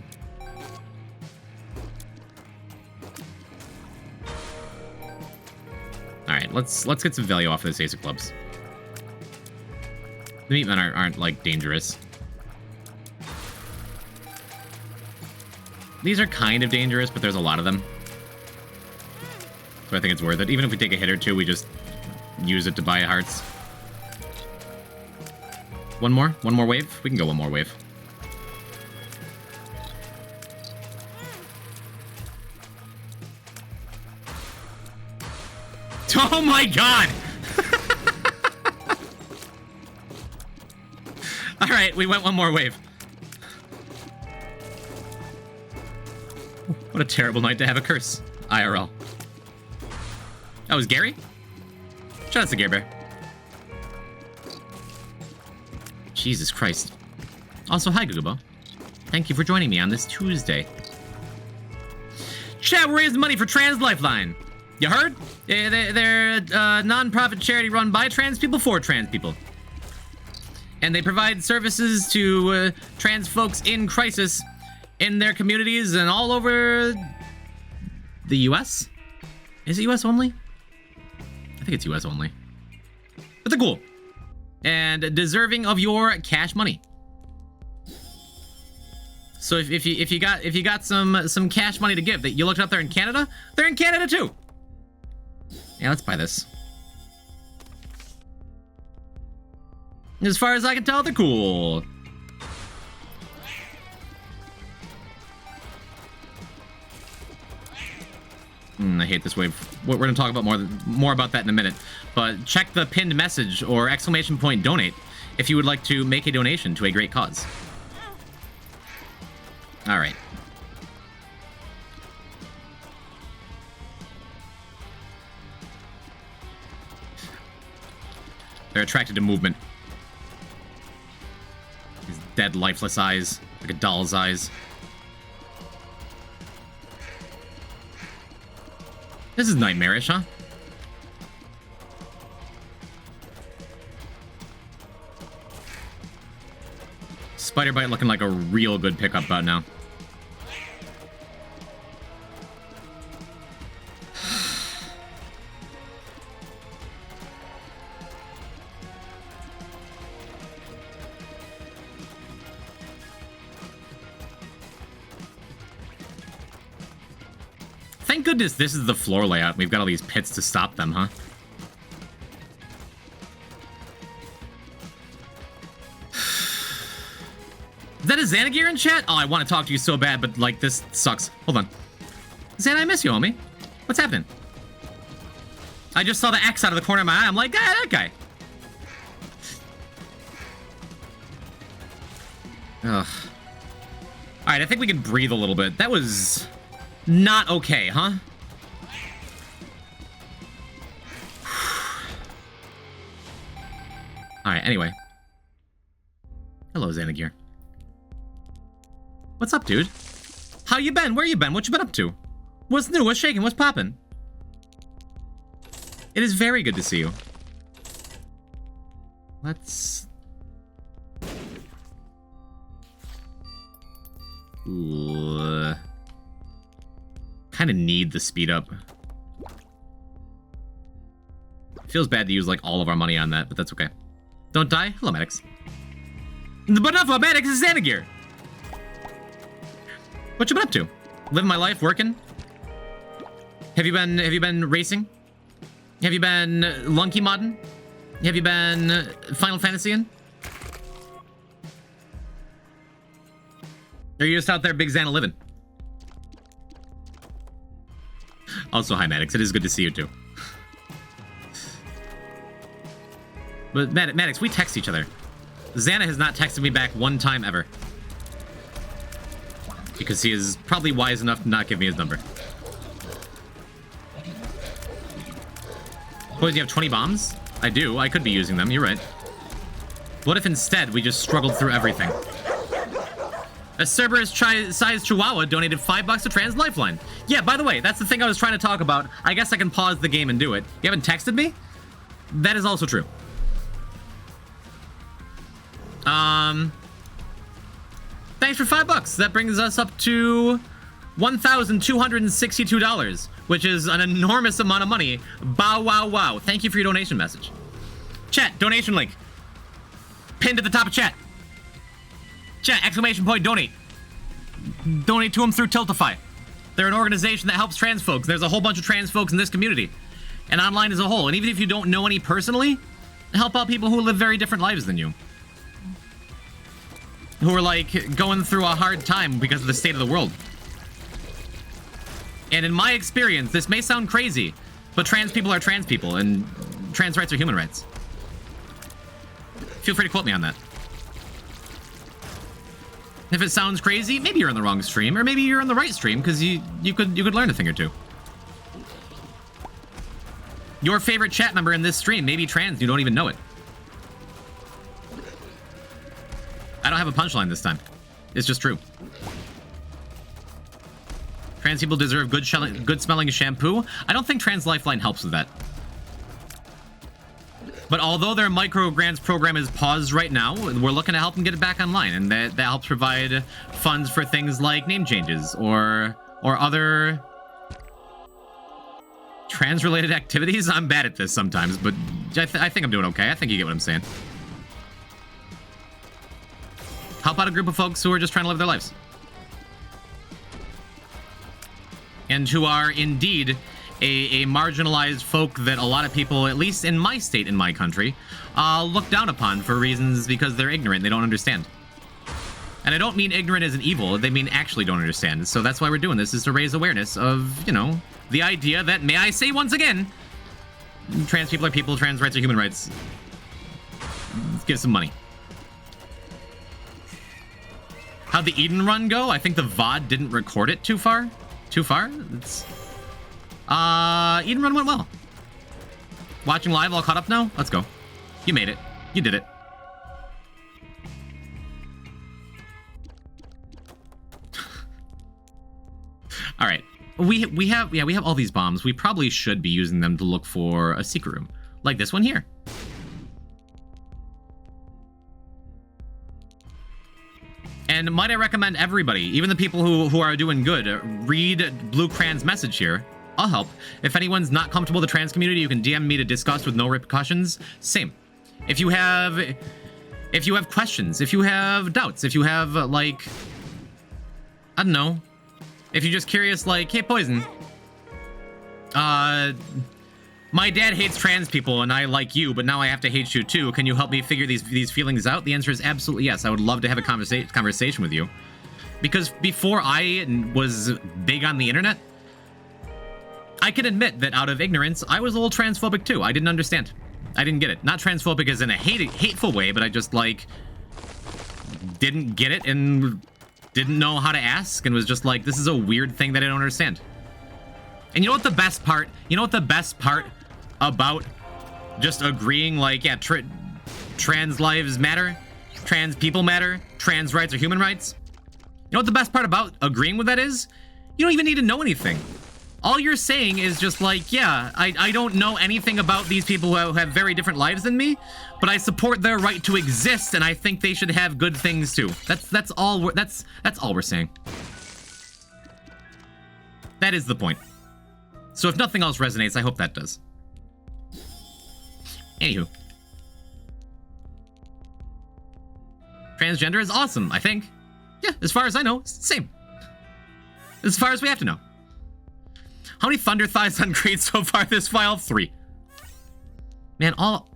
E: Alright, let's get some value off of this Ace of Clubs. The meatmen aren't like, dangerous. These are kind of dangerous, but there's a lot of them. So I think it's worth it. Even if we take a hit or two, we just use it to buy hearts. One more wave? We can go one more wave. Oh my god! Alright, we went one more wave. What a terrible night to have a curse. IRL. That was Gary? Shout out to Gary Bear. Jesus Christ. Also, hi, Googlebo. Thank you for joining me on this Tuesday. Chat, we're raising money for Trans Lifeline. You heard? They're a non-profit charity run by trans people for trans people. And they provide services to trans folks in crisis in their communities and all over the US? Is it US only? I think it's US only. But they're cool. And deserving of your cash money. So if you got some cash money to give, that you looked up there in Canada, they're in Canada too. Yeah, let's buy this. As far as I can tell, they're cool. I hate this wave. We're gonna talk about more about that in a minute. But check the pinned message or exclamation point donate if you would like to make a donation to a great cause. All right. They're attracted to movement. These dead, lifeless eyes, like a doll's eyes. This is nightmarish, huh? Spider Bite looking like a real good pickup about now. Thank goodness this is the floor layout. We've got all these pits to stop them, huh? Is that a Xanagear in chat? Oh, I want to talk to you so bad, but, like, this sucks. Hold on. Xan, I miss you, homie. What's happening? I just saw the X out of the corner of my eye. I'm like, ah, that guy. Ugh. Alright, I think we can breathe a little bit. That was not okay, huh? Alright, anyway. Hello, Xanagear. What's up, dude? How you been? Where you been? What you been up to? What's new? What's shaking? What's poppin'? It is very good to see you. Let's... kind of need the speed up. Feels bad to use, like, all of our money on that, but that's okay. Don't die? Hello, Maddox. But enough about Maddox, it's Xanagear! What you been up to? Living my life, working? Have you been racing? Have you been Lunky modding? Have you been Final Fantasying? Are you just out there big Xana living? Also, hi Maddox, it is good to see you too. But Maddox, we text each other. Xana has not texted me back one time ever. Because he is probably wise enough to not give me his number. Boys, you have 20 bombs? I do. I could be using them. You're right. What if instead we just struggled through everything? A Cerberus-sized Chihuahua donated $5 to Trans Lifeline. Yeah, by the way, that's the thing I was trying to talk about. I guess I can pause the game and do it. You haven't texted me? That is also true. Thanks for $5. That brings us up to $1,262, which is an enormous amount of money. Bow wow wow. Thank you for your donation message. Chat, donation link. Pinned at the top of chat. Chat, exclamation point, donate. Donate to them through Tiltify. They're an organization that helps trans folks. There's a whole bunch of trans folks in this community. And online as a whole. And even if you don't know any personally, help out people who live very different lives than you. Who are, like, going through a hard time because of the state of the world. And in my experience, this may sound crazy, but trans people are trans people, and trans rights are human rights. Feel free to quote me on that. If it sounds crazy, maybe you're in the wrong stream, or maybe you're in the right stream, because you could learn a thing or two. Your favorite chat member in this stream may be trans, you don't even know it. I don't have a punchline this time. It's just true. Trans people deserve good smelling shampoo. I don't think Trans Lifeline helps with that. But although their microgrants program is paused right now, we're looking to help them get it back online, and that helps provide funds for things like name changes or other trans-related activities. I'm bad at this sometimes, but I think I'm doing okay. I think you get what I'm saying. Help out a group of folks who are just trying to live their lives. And who are indeed a marginalized folk that a lot of people, at least in my state, in my country, look down upon for reasons because they're ignorant, they don't understand. And I don't mean ignorant as an evil, they mean actually don't understand. So that's why we're doing this, is to raise awareness of, you know, the idea that, may I say once again, trans people are people, trans rights are human rights. Let's give some money. How'd the Eden run go? I think the VOD didn't record it too far. Too far? It's... Eden run went well. Watching live, all caught up now? Let's go. You made it. You did it. Alright. we have all these bombs. We probably should be using them to look for a secret room, like this one here. And might I recommend everybody, even the people who are doing good, read Blue Cran's message here. I'll help. If anyone's not comfortable with the trans community, you can DM me to discuss with no repercussions. Same. If you have questions, if you have doubts, if you have like, I don't know, if you're just curious, like, hey, Poison, my dad hates trans people and I like you, but now I have to hate you too. Can you help me figure these feelings out? The answer is absolutely yes. I would love to have a conversation with you. Because before I was big on the internet, I can admit that out of ignorance, I was a little transphobic too. I didn't understand. I didn't get it. Not transphobic as in a hateful way, but I just, like, didn't get it and didn't know how to ask and was just like, this is a weird thing that I don't understand. And you know what the best part? You know what the best part about just agreeing, like, yeah, trans lives matter, trans people matter, trans rights are human rights? You know what the best part about agreeing with that is? You don't even need to know anything. All you're saying is just like, yeah, I don't know anything about these people who have very different lives than me, but I support their right to exist, and I think they should have good things too. That's all we're saying. That is the point. So if nothing else resonates, I hope that does. Anywho. Transgender is awesome, I think. Yeah, as far as I know, it's the same. As far as we have to know. How many Thunder Thighs on Creed so far this file? 3. Man, all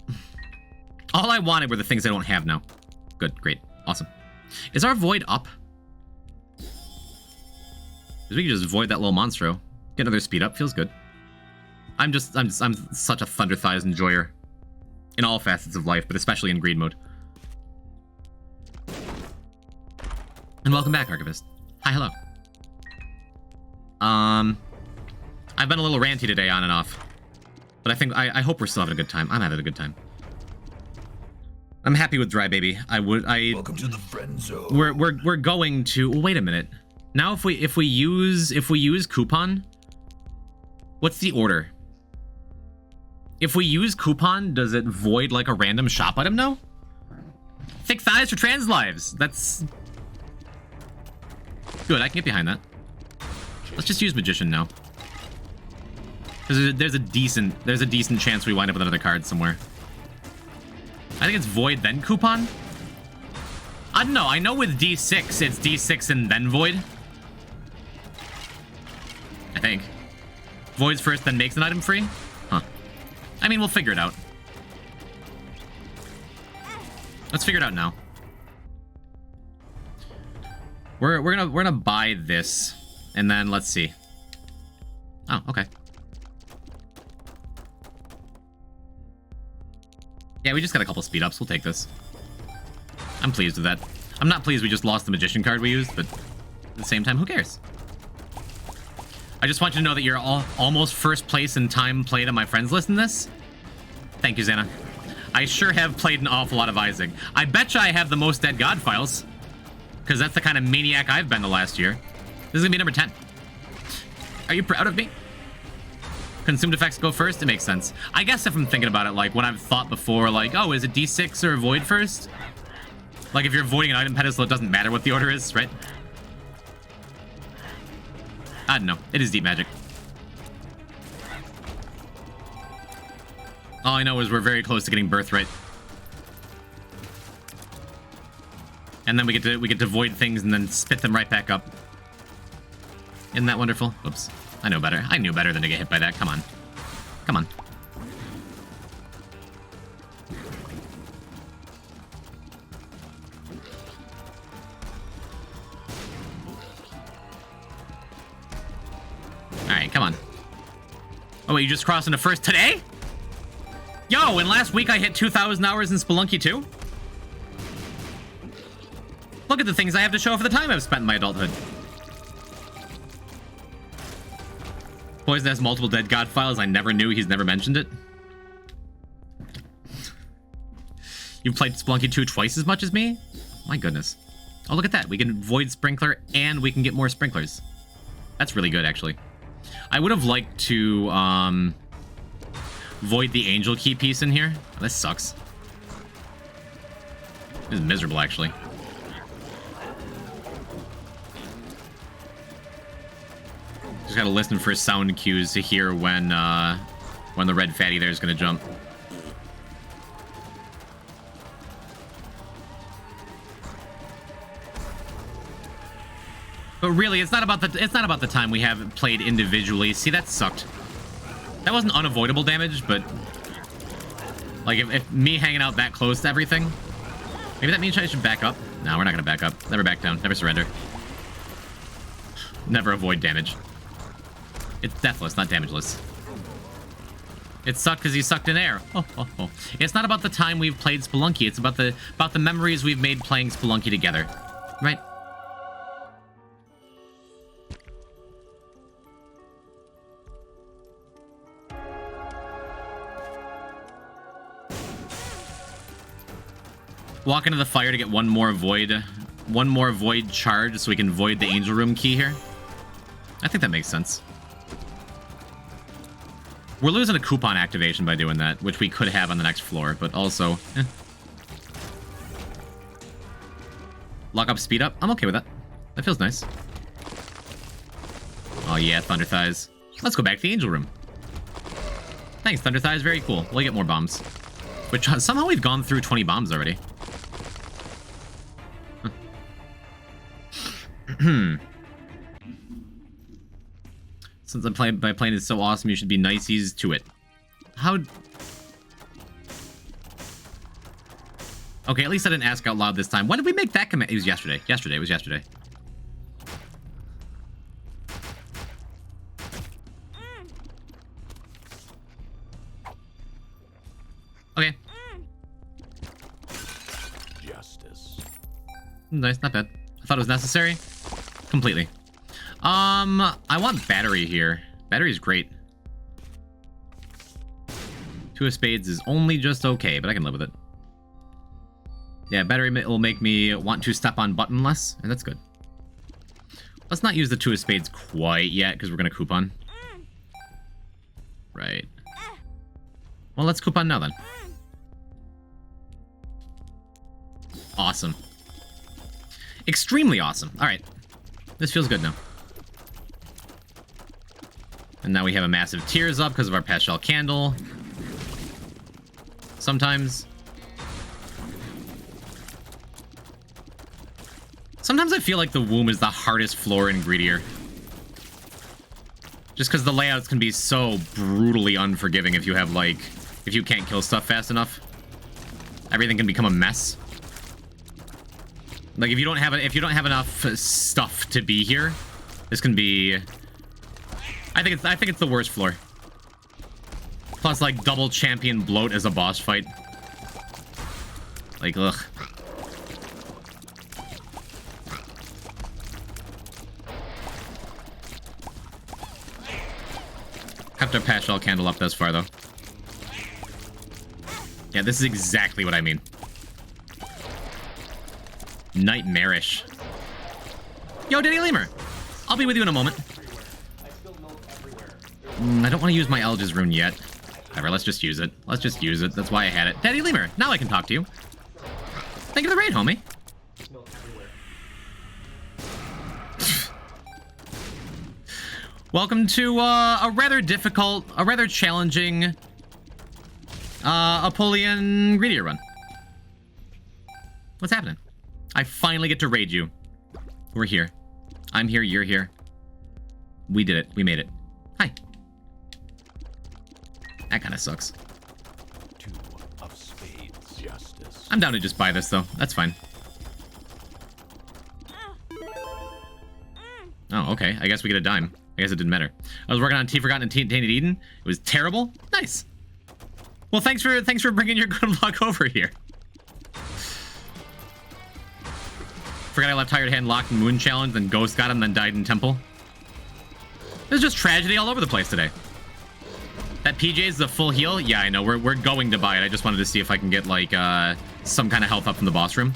E: I wanted were the things I don't have now. Good, great, awesome. Is our void up? Because we can just void that little monstro. Get another speed up, feels good. I'm such a Thunder Thighs enjoyer. In all facets of life, but especially in greed mode. And welcome back, Archivist. Hi, hello. I've been a little ranty today, on and off. But I hope we're still having a good time. I'm having a good time. I'm happy with Dry Baby. Welcome to the friend zone. We're going to... Well, wait a minute. Now if we use coupon, what's the order? If we use coupon, does it void like a random shop item now? Thick thighs for trans lives. That's good. I can get behind that. Let's just use Magician now. There's a decent chance we wind up with another card somewhere. I think it's void then coupon. I don't know. I know with D6 it's D6 and then void. I think. Voids first, then makes an item free? Huh. I mean, we'll figure it out. Let's figure it out now. We're gonna buy this, and then let's see. Oh, okay. Yeah, we just got a couple speed ups. We'll take this. I'm pleased with that. I'm not pleased we just lost the Magician card we used, but at the same time, who cares? I just want you to know that you're almost first place in time played on my friends list in this. Thank you, Xana. I sure have played an awful lot of Isaac. I betcha I have the most Dead God files, because that's the kind of maniac I've been the last year. This is gonna be number 10. Are you proud of me? Consumed effects go first? It makes sense. I guess if I'm thinking about it, like, when I've thought before, like, oh, is it D6 or Void first? Like, if you're voiding an item pedestal, it doesn't matter what the order is, right? I don't know. It is deep magic. All I know is we're very close to getting Birthright. And then we get to void things and then spit them right back up. Isn't that wonderful? Oops. I know better. I knew better than to get hit by that. Come on. Come on. Alright, come on. Oh, wait, you just crossed into first today? Yo, and last week I hit 2,000 hours in Spelunky 2? Look at the things I have to show for the time I've spent in my adulthood. Poison has multiple Dead God files. I never knew. He's never mentioned it. You've played Spelunky 2 twice as much as me? My goodness. Oh, look at that. We can void Sprinkler and we can get more Sprinklers. That's really good, actually. I would have liked to void the angel key piece in here. This sucks. This is miserable, actually. Just gotta listen for sound cues to hear when the red fatty there is gonna jump. But really, it's not about the time we have played individually. See, that sucked. That wasn't unavoidable damage, but like if me hanging out that close to everything, maybe that means I should back up. No, we're not gonna back up. Never back down. Never surrender. Never avoid damage. It's deathless, not damageless. It sucked because he sucked in air. Oh, oh, oh. It's not about the time we've played Spelunky. It's about the memories we've made playing Spelunky together, right? Walk into the fire to get one more void charge so we can void the angel room key here. I think that makes sense. We're losing a coupon activation by doing that, which we could have on the next floor, but also... Lock up, speed up. I'm okay with that. That feels nice. Oh yeah, Thunder Thighs. Let's go back to the angel room. Thanks, Thunder Thighs. Very cool. We'll get more bombs. Which somehow we've gone through 20 bombs already. Since my plane is so awesome, you should be niceies to it. How... Okay, at least I didn't ask out loud this time. When did we make that command? It was yesterday. Yesterday, it was yesterday. Okay.
F: Justice.
E: Nice, not bad. I thought it was necessary. Completely. I want battery here. Battery is great. Two of spades is only just okay, but I can live with it. Yeah, battery will make me want to step on button less, and that's good. Let's not use the two of spades quite yet, because we're going to coupon. Right. Well, let's coupon now, then. Awesome. Extremely awesome. All right. This feels good now. And now we have a massive tears up because of our pastel candle. Sometimes I feel like the womb is the hardest floor in Greedier. Just because the layouts can be so brutally unforgiving if you have, like, if you can't kill stuff fast enough. Everything can become a mess. Like, if you don't have enough stuff to be here, this can be... I think it's the worst floor. Plus, like, double champion bloat as a boss fight. Like, ugh. Kept our pastel candle up thus far, though. Yeah, this is exactly what I mean. Nightmarish. Yo, Danny Lemur! I'll be with you in a moment. I don't want to use my Elge's rune yet. Whatever, let's just use it. Let's just use it. That's why I had it. Daddy Lemur, now I can talk to you. Thank you for the raid, homie. Welcome to a rather difficult, a rather challenging Apollyon Greedier run. What's happening? I finally get to raid you. We're here. I'm here, you're here. We did it. We made it. Hi. That kind of sucks.
F: Two of spades. Justice.
E: I'm down to just buy this, though. That's fine. Oh, okay. I guess we get a dime. I guess it didn't matter. I was working on Tea Forgotten and Tainted Eden. It was terrible. Nice. Well, thanks for bringing your good luck over here. Forgot I left Hired Hand locked in Moon Challenge, then Ghost got him, then died in Temple. There's just tragedy all over the place today. That PJ is the full heal? Yeah, I know. We're going to buy it. I just wanted to see if I can get, like, some kind of health up from the boss room.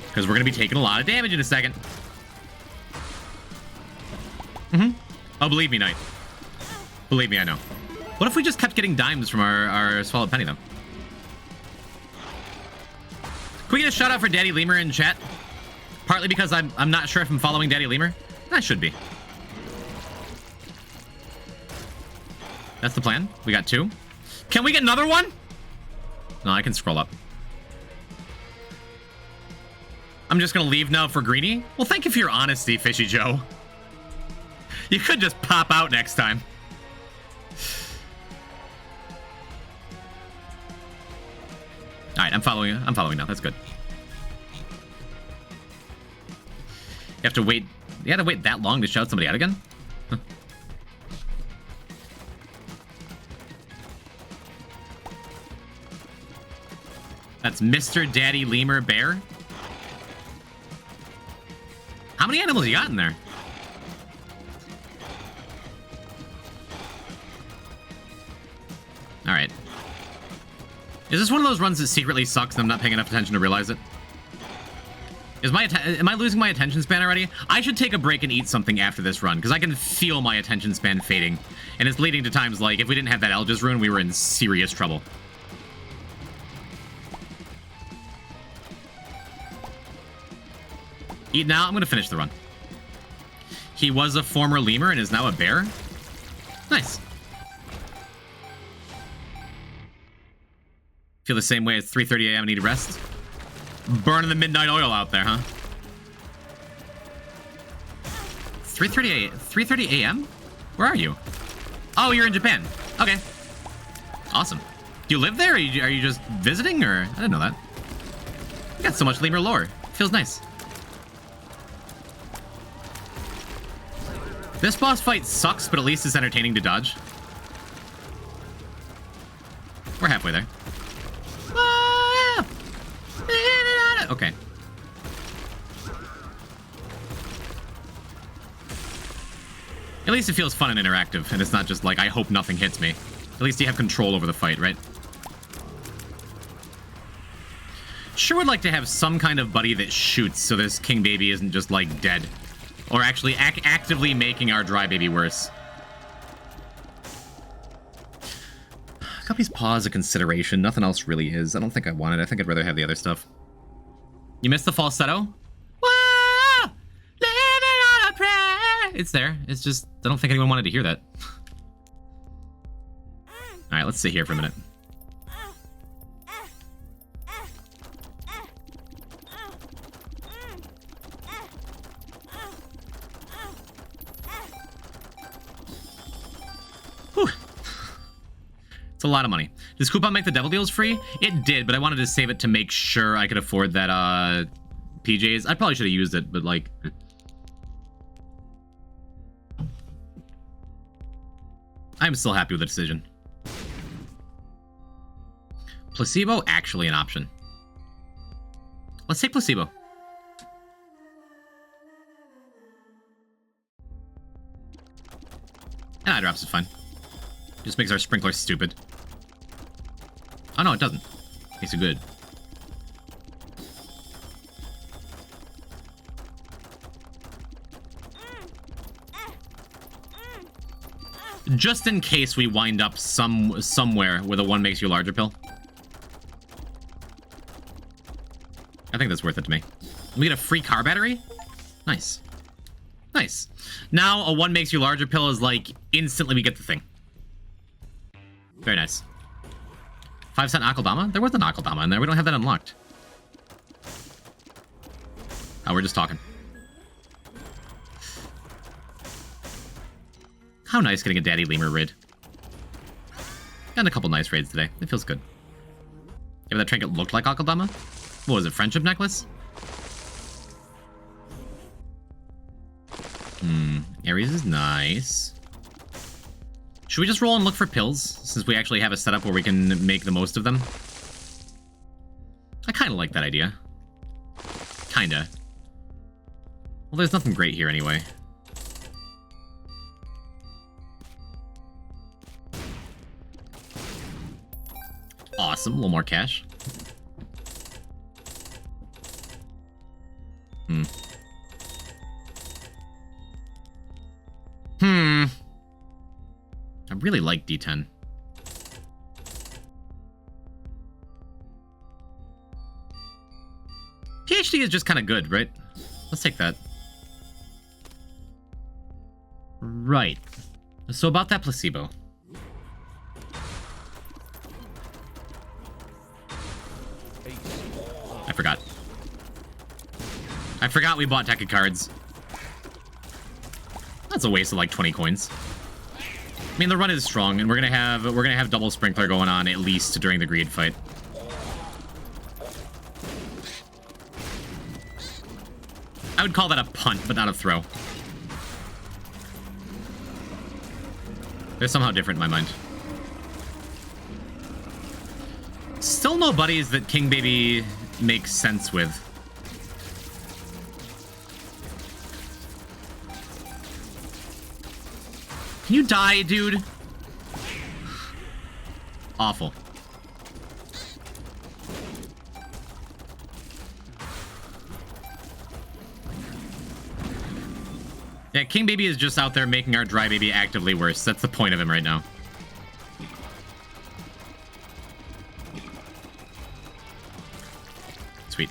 E: Because we're going to be taking a lot of damage in a second. Oh, believe me, Knight. Believe me, I know. What if we just kept getting dimes from our swallowed penny, though? Can we get a shout out for Daddy Lemur in chat? Partly because I'm not sure if I'm following Daddy Lemur. I should be. That's the plan. We got 2. Can we get another one? No, I can scroll up. I'm just gonna leave now for Greenie. Well, thank you for your honesty, Fishy Joe. You could just pop out next time. All right, I'm following you. I'm following now. That's good. You have to wait. You had to wait that long to shout somebody out again? Huh. That's Mr. Daddy Lemur Bear. How many animals you got in there? All right. Is this one of those runs that secretly sucks and I'm not paying enough attention to realize it? Am I losing my attention span already? I should take a break and eat something after this run, because I can feel my attention span fading. And it's leading to times like, if we didn't have that Elgis rune, we were in serious trouble. Eat now, I'm gonna finish the run. He was a former lemur and is now a bear? Nice. Feel the same way as 3:30 a.m. need rest? Burning the midnight oil out there, huh? 3:30 a.m.? Where are you? Oh, you're in Japan. Okay. Awesome. Do you live there? Or are you just visiting? Or I didn't know that. You got so much lemur lore. Feels nice. This boss fight sucks, but at least it's entertaining to dodge. We're halfway there. Okay. At least it feels fun and interactive, and it's not just like, I hope nothing hits me. At least you have control over the fight, right? Sure would like to have some kind of buddy that shoots so this king baby isn't just, like, dead. Or actually actively making our dry baby worse. Guppy's paw is a consideration. Nothing else really is. I don't think I want it. I think I'd rather have the other stuff. You missed the falsetto? Whoa! Living on a prayer! It's there. It's just, I don't think anyone wanted to hear that. Alright, let's sit here for a minute. Whew. It's a lot of money. Does Coupon make the devil deals free? It did, but I wanted to save it to make sure I could afford that PJs. I probably should have used it, but like... I'm still happy with the decision. Placebo, actually an option. Let's take placebo. Eye drops is fine. Just makes our sprinkler stupid. Oh no, it doesn't. Makes it good. Just in case we wind up somewhere where the one makes you larger pill. I think that's worth it to me. We get a free car battery? Nice. Nice. Now a one makes you larger pill is like instantly we get the thing. Very nice. 5-cent Akaldama? There was an Akaldama in there. We don't have that unlocked. Oh, we're just talking. How nice getting a Daddy Lemur raid. Gotten a couple nice raids today. It feels good. If that trinket looked like Akaldama? What was it, friendship necklace? Ares is nice. Should we just roll and look for pills, since we actually have a setup where we can make the most of them? I kind of like that idea. Kinda. Well, there's nothing great here anyway. Awesome, a little more cash. I really like D10. PhD is just kind of good, right? Let's take that. Right. So about that placebo. I forgot. I forgot we bought deck of cards. That's a waste of like 20 coins. I mean, the run is strong, and we're gonna have double sprinkler going on at least during the greed fight. I would call that a punt, but not a throw. They're somehow different in my mind. Still no buddies that King Baby makes sense with. Can you die, dude? Awful. Yeah, King Baby is just out there making our Dry Baby actively worse. That's the point of him right now. Sweet.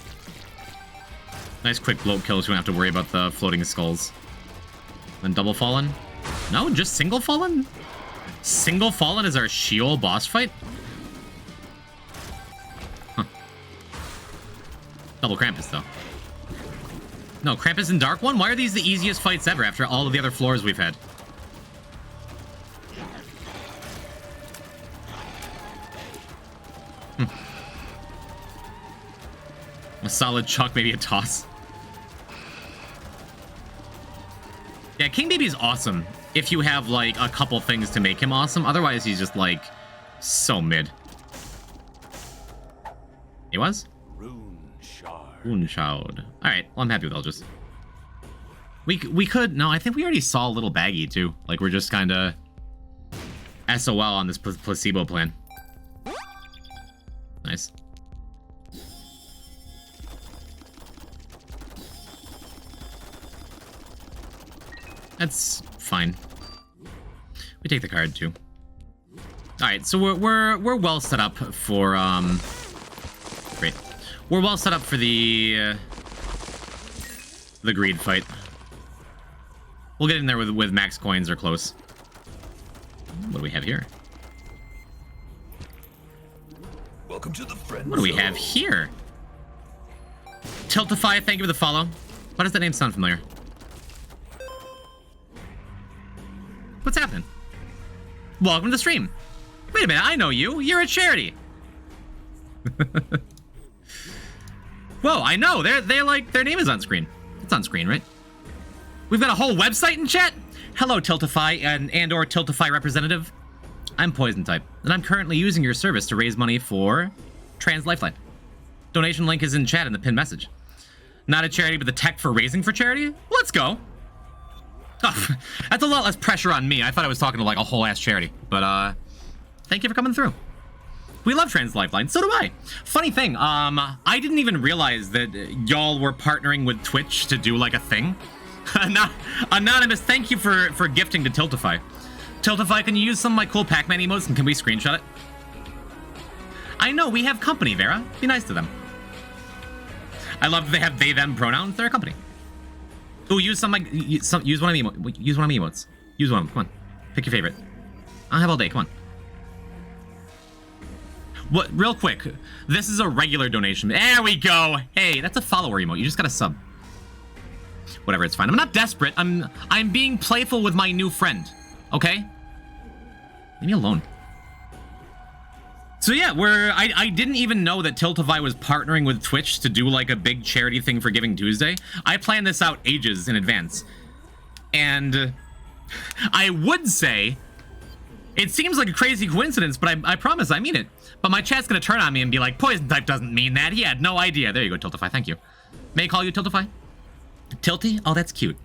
E: Nice quick bloat kill so we don't have to worry about the floating skulls. Then double fallen? No, just single fallen? Single fallen is our Sheol boss fight? Huh. Double Krampus, though. No, Krampus and Dark One? Why are these the easiest fights ever after all of the other floors we've had? A solid chuck, maybe a toss. Yeah, King Baby is awesome if you have, like, a couple things to make him awesome. Otherwise, he's just, like, so mid. He was? Rune Shroud. Alright, well, I'm happy with Eldris. We could... No, I think we already saw a little baggy, too. Like, we're just kind of SOL on this placebo plan. Nice. That's fine. We take the card too. All right, so we're well set up for great. We're well set up for the greed fight. We'll get in there with max coins or close. What do we have here?
F: Welcome to the friend
E: What do we have here? Tiltify, thank you for the follow. Why does that name sound familiar? What's happening? Welcome to the stream. Wait a minute, I know you. You're a charity. Whoa, I know. They're like, their name is on screen. It's on screen, right? We've got a whole website in chat. Hello, Tiltify and or Tiltify representative. I'm Poison type, and I'm currently using your service to raise money for Trans Lifeline. Donation link is in chat in the pinned message. Not a charity, but the tech for raising for charity? Let's go. Oh, that's a lot less pressure on me. I thought I was talking to like a whole ass charity, but thank you for coming through. We love Trans Lifeline, so do I. Funny thing, I didn't even realize that y'all were partnering with Twitch to do like a thing. Anonymous, thank you for gifting to Tiltify. Tiltify, can you use some of my cool Pac-Man emotes and can we screenshot it? I know, we have company, Vera. Be nice to them. I love that they have they/them pronouns. They're a company. Ooh, use one of my emotes. Use one of my emotes. Use one of them. Come on. Pick your favorite. I'll have all day. Come on. What? Real quick. This is a regular donation. There we go. Hey, that's a follower emote. You just got a sub. Whatever, it's fine. I'm not desperate. I'm being playful with my new friend. Okay? Leave me alone. So yeah, I didn't even know that Tiltify was partnering with Twitch to do like a big charity thing for Giving Tuesday. I planned this out ages in advance. And I would say, it seems like a crazy coincidence, but I promise I mean it. But my chat's gonna turn on me and be like, Poison type doesn't mean that. He had no idea. There you go, Tiltify, thank you. May I call you Tiltify? Tilty? Oh, that's cute.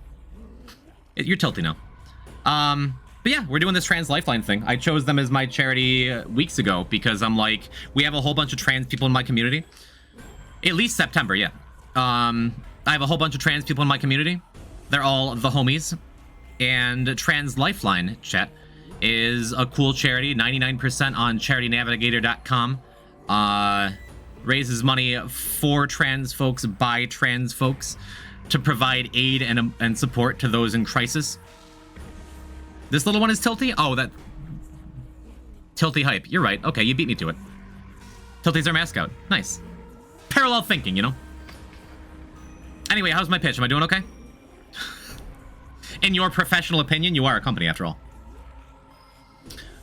E: You're Tilty now. But yeah, we're doing this Trans Lifeline thing. I chose them as my charity weeks ago because I'm like, we have a whole bunch of trans people in my community. At least September, yeah. I have a whole bunch of trans people in my community. They're all the homies. And Trans Lifeline, chat, is a cool charity. 99% on charitynavigator.com. Raises money for trans folks by trans folks to provide aid and support to those in crisis. This little one is Tilty? Oh, that... Tilty hype. You're right. Okay, you beat me to it. Tilty's our mascot. Nice. Parallel thinking, you know? Anyway, how's my pitch? Am I doing okay? In your professional opinion, you are a company after all.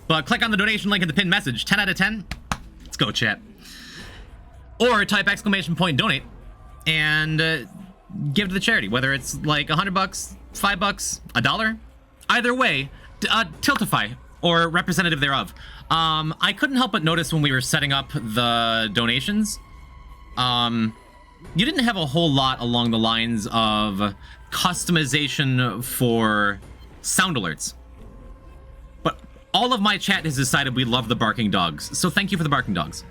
E: But click on the donation link in the pinned message. 10 out of 10. Let's go, chat. Or type !donate and give to the charity, whether it's like $100, $5, $1. Either way, Tiltify or representative thereof. I couldn't help but notice when we were setting up the donations, you didn't have a whole lot along the lines of customization for sound alerts. But all of my chat has decided we love the barking dogs, so thank you for the barking dogs.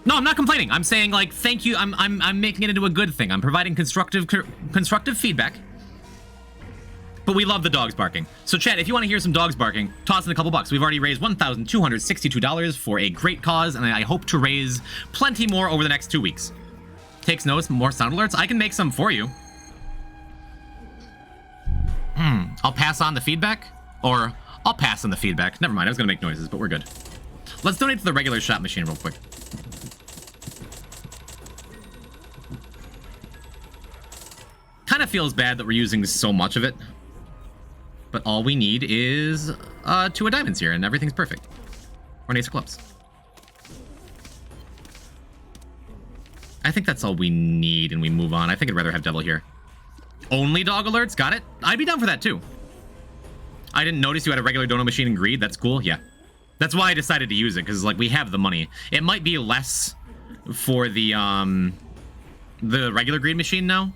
E: No, I'm not complaining. I'm saying, like, thank you. I'm making it into a good thing. I'm providing constructive feedback. But we love the dogs barking. So, chat, if you want to hear some dogs barking, toss in a couple bucks. We've already raised $1,262 for a great cause, and I hope to raise plenty more over the next 2 weeks. Takes notes, more sound alerts. I can make some for you. I'll pass on the feedback, or I'll pass on the feedback. Never mind, I was gonna make noises, but we're good. Let's donate to the regular shot machine real quick. Kind of feels bad that we're using so much of it, but all we need is 2 of diamonds here, and everything's perfect. Or an ace of clubs. I think that's all we need, and we move on. I think I'd rather have devil here. Only dog alerts? Got it? I'd be down for that, too. I didn't notice you had a regular dono machine in greed. That's cool, yeah. That's why I decided to use it, because, like, we have the money. It might be less for the regular greed machine now.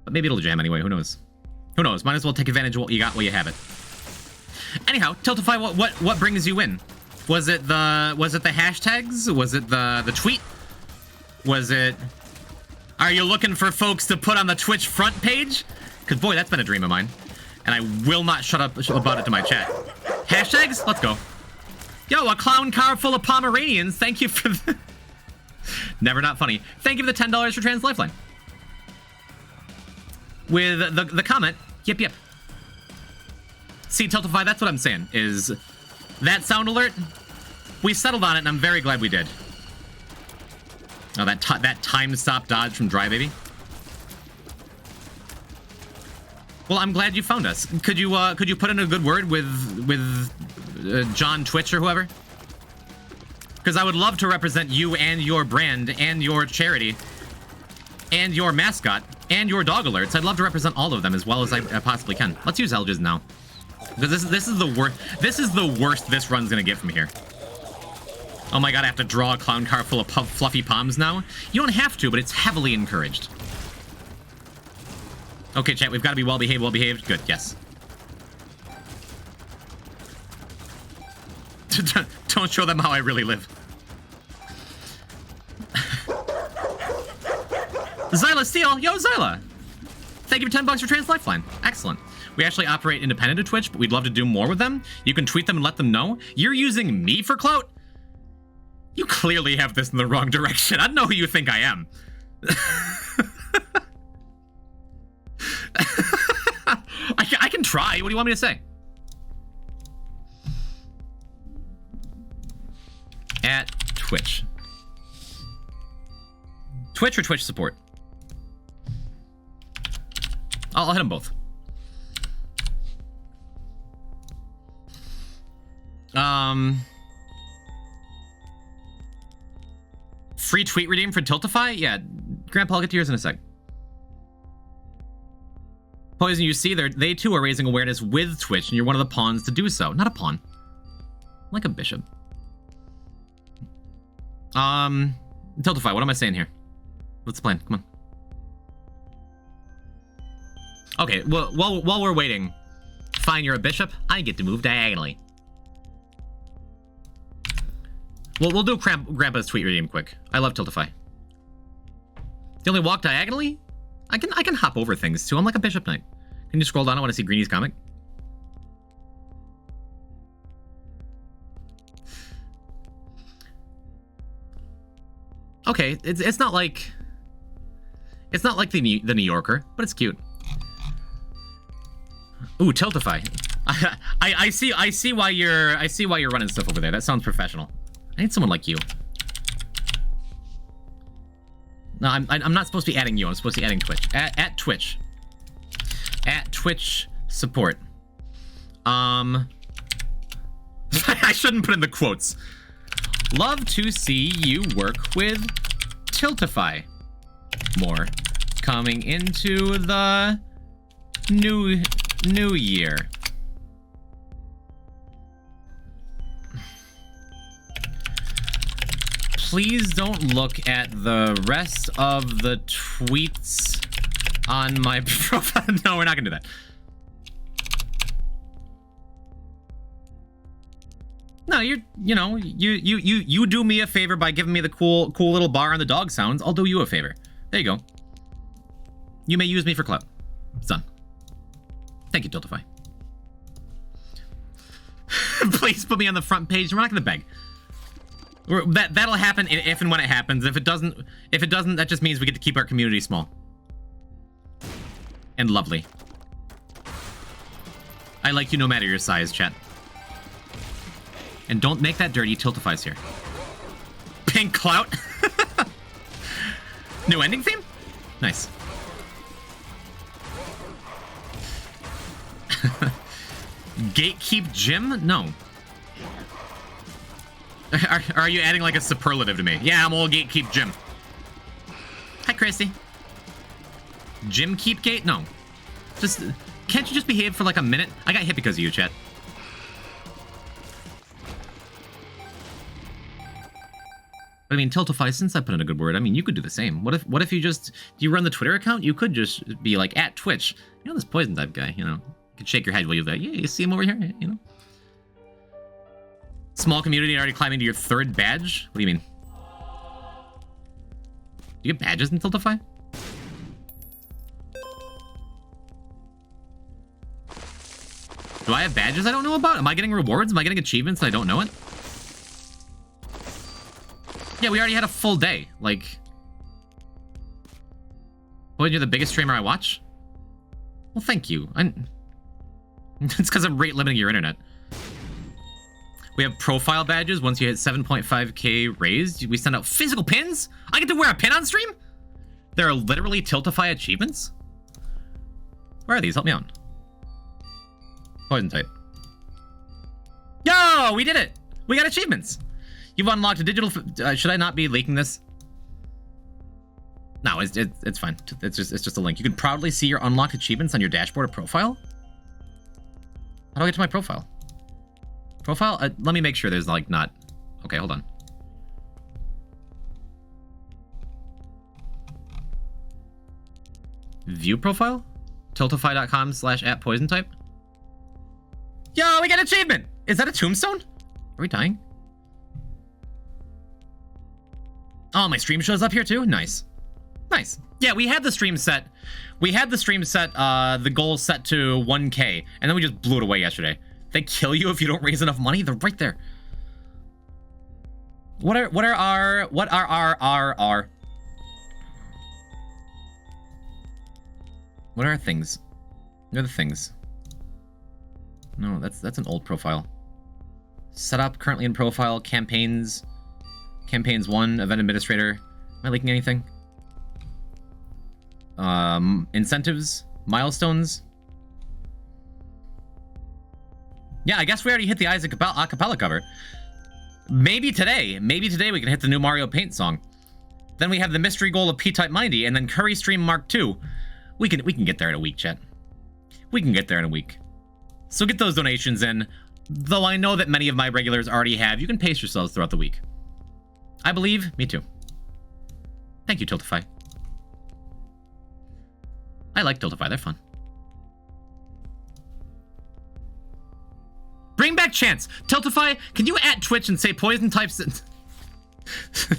E: But maybe it'll jam anyway, who knows? Who knows? Might as well take advantage of what you got while you have it. Anyhow, Tiltify, what brings you in? Was it the hashtags? Was it the tweet? Was it... Are you looking for folks to put on the Twitch front page? Because, boy, that's been a dream of mine. And I will not shut up about it to my chat. Hashtags? Let's go. Yo, a clown car full of Pomeranians. Thank you for the... Never not funny. Thank you for the $10 for Trans Lifeline. With the comment, yep, yep. See, Tiltify, that's what I'm saying, is that sound alert, we settled on it, and I'm very glad we did. Oh, that time stop dodge from Dry Baby. Well, I'm glad you found us. Could you put in a good word with John Twitch or whoever? Because I would love to represent you and your brand and your charity and your mascot and your dog alerts. I'd love to represent all of them as well as I possibly can. Let's use Elges now. Because this is the worst. This is the worst this run's gonna get from here. Oh my god, I have to draw a clown car full of fluffy palms now? You don't have to, but it's heavily encouraged. Okay, chat, we've got to be well-behaved. Good, yes. Don't show them how I really live. Zyla Steel! Yo, Zyla! Thank you for $10 for Trans Lifeline. Excellent. We actually operate independent of Twitch, but we'd love to do more with them. You can tweet them and let them know. You're using me for clout? You clearly have this in the wrong direction. I don't know who you think I am. I can try. What do you want me to say? At Twitch. Twitch or Twitch support? I'll hit them both. Free tweet redeem for Tiltify? Yeah, Grandpa, I'll get to yours in a sec. Poison, you see, they too are raising awareness with Twitch, and you're one of the pawns to do so. Not a pawn. Like a bishop. Tiltify, what am I saying here? What's the plan? Come on. Okay, well, while we're waiting, fine, you're a bishop. I get to move diagonally. Well, we'll do Grandpa's tweet redeem quick. I love Tiltify. You only walk diagonally? I can hop over things too. I'm like a bishop knight. Can you scroll down? I want to see Greenie's comic. Okay, it's not like the New Yorker, but it's cute. Ooh, Tiltify. I see why you're running stuff over there. That sounds professional. I need someone like you. No, I'm not supposed to be adding you. I'm supposed to be adding Twitch. At Twitch. At Twitch support. I shouldn't put in the quotes. Love to see you work with Tiltify more. Coming into the new year. Please don't look at the rest of the tweets on my profile. No, we're not gonna do that. No, you do me a favor by giving me the cool little bar on the dog sounds. I'll do you a favor. There you go. You may use me for clout. It's done. Thank you, Tiltify. Please put me on the front page. We're not gonna beg. That'll happen if and when it happens. If it doesn't, that just means we get to keep our community small and lovely. I like you no matter your size, chat. And don't make that dirty. Tiltify's here. Pink clout. New ending theme? Nice. Gatekeep Jim? No. Are you adding like a superlative to me? Yeah, I'm old Gatekeep Jim. Hi, Christy. Jim Keep Gate? No. Just, can't you just behave for like a minute? I got hit because of you, chat. I mean, Tiltify, since I put in a good word, I mean, you could do the same. What if you just, do you run the Twitter account? You could just be like, at Twitch, you know, this poison type guy, you know, you could shake your head while you're like, yeah, you see him over here, you know? Small community already climbing to your 3rd badge? What do you mean? Do you get badges in Tiltify? Do I have badges I don't know about? Am I getting rewards? Am I getting achievements and I don't know it? Yeah, we already had a full day. Like, boy, you're the biggest streamer I watch? Well, thank you. It's because I'm rate limiting your internet. We have profile badges. Once you hit 7.5k raised, we send out physical pins. I get to wear a pin on stream? There are literally Tiltify achievements? Where are these? Help me out. Poison type. Yo, we did it. We got achievements. You've unlocked a digital... should I not be leaking this? No, it's fine. It's just a link. You can proudly see your unlocked achievements on your dashboard or profile. How do I get to my profile? Profile? Let me make sure there's like not... Okay, hold on. View profile? Tiltify.com/@poisontype? Yo, we got an achievement! Is that a tombstone? Are we dying? Oh, my stream shows up here too? Nice. Nice. Yeah, we had the stream set. The goal set to 1K, and then we just blew it away yesterday. They kill you if you don't raise enough money? They're right there. What are our things? What are the things? No, that's an old profile. Setup, currently in profile, campaigns. Campaigns 1, event administrator. Am I leaking anything? Incentives, milestones. Yeah, I guess we already hit the Isaac acapella cover. Maybe today we can hit the new Mario Paint song. Then we have the mystery goal of P-Type Mindy, and then Curry Stream Mark II. We can get there in a week, chat. We can get there in a week. So get those donations in. Though I know that many of my regulars already have, you can pace yourselves throughout the week. I believe. Me too. Thank you, Tiltify. I like Tiltify. They're fun. Bring back Chance. Tiltify, can you at Twitch and say poison types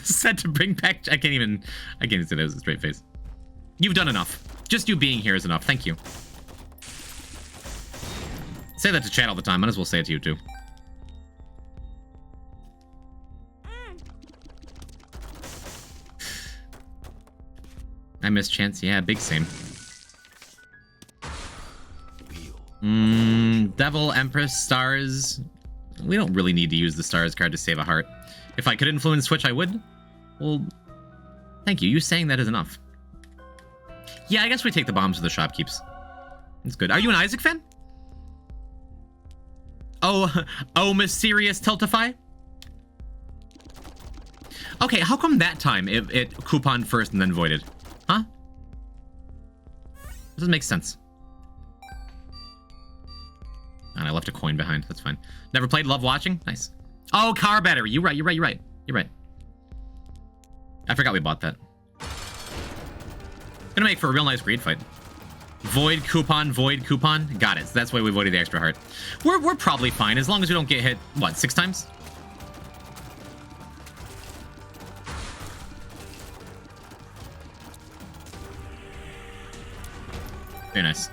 E: said to bring back... I can't even say that with a straight face. You've done enough. Just you being here is enough. Thank you. Say that to chat all the time. Might as well say it to you too. I miss Chance. Yeah, big same. Devil, Empress, Stars. We don't really need to use the Stars card to save a heart. If I could influence Switch, I would. Well, thank you. You saying that is enough. Yeah, I guess we take the bombs to the shopkeeps. It's good. Are you an Isaac fan? Oh, mysterious Tiltify? Okay, how come that time it couponed first and then voided? Huh? Doesn't make sense. And I left a coin behind. That's fine. Never played, love watching? Nice. Oh, car battery. You're right. I forgot we bought that. Gonna make for a real nice greed fight. Void coupon. Got it. So that's why we voided the extra heart. We're probably fine as long as we don't get hit, what, 6 times? Very nice.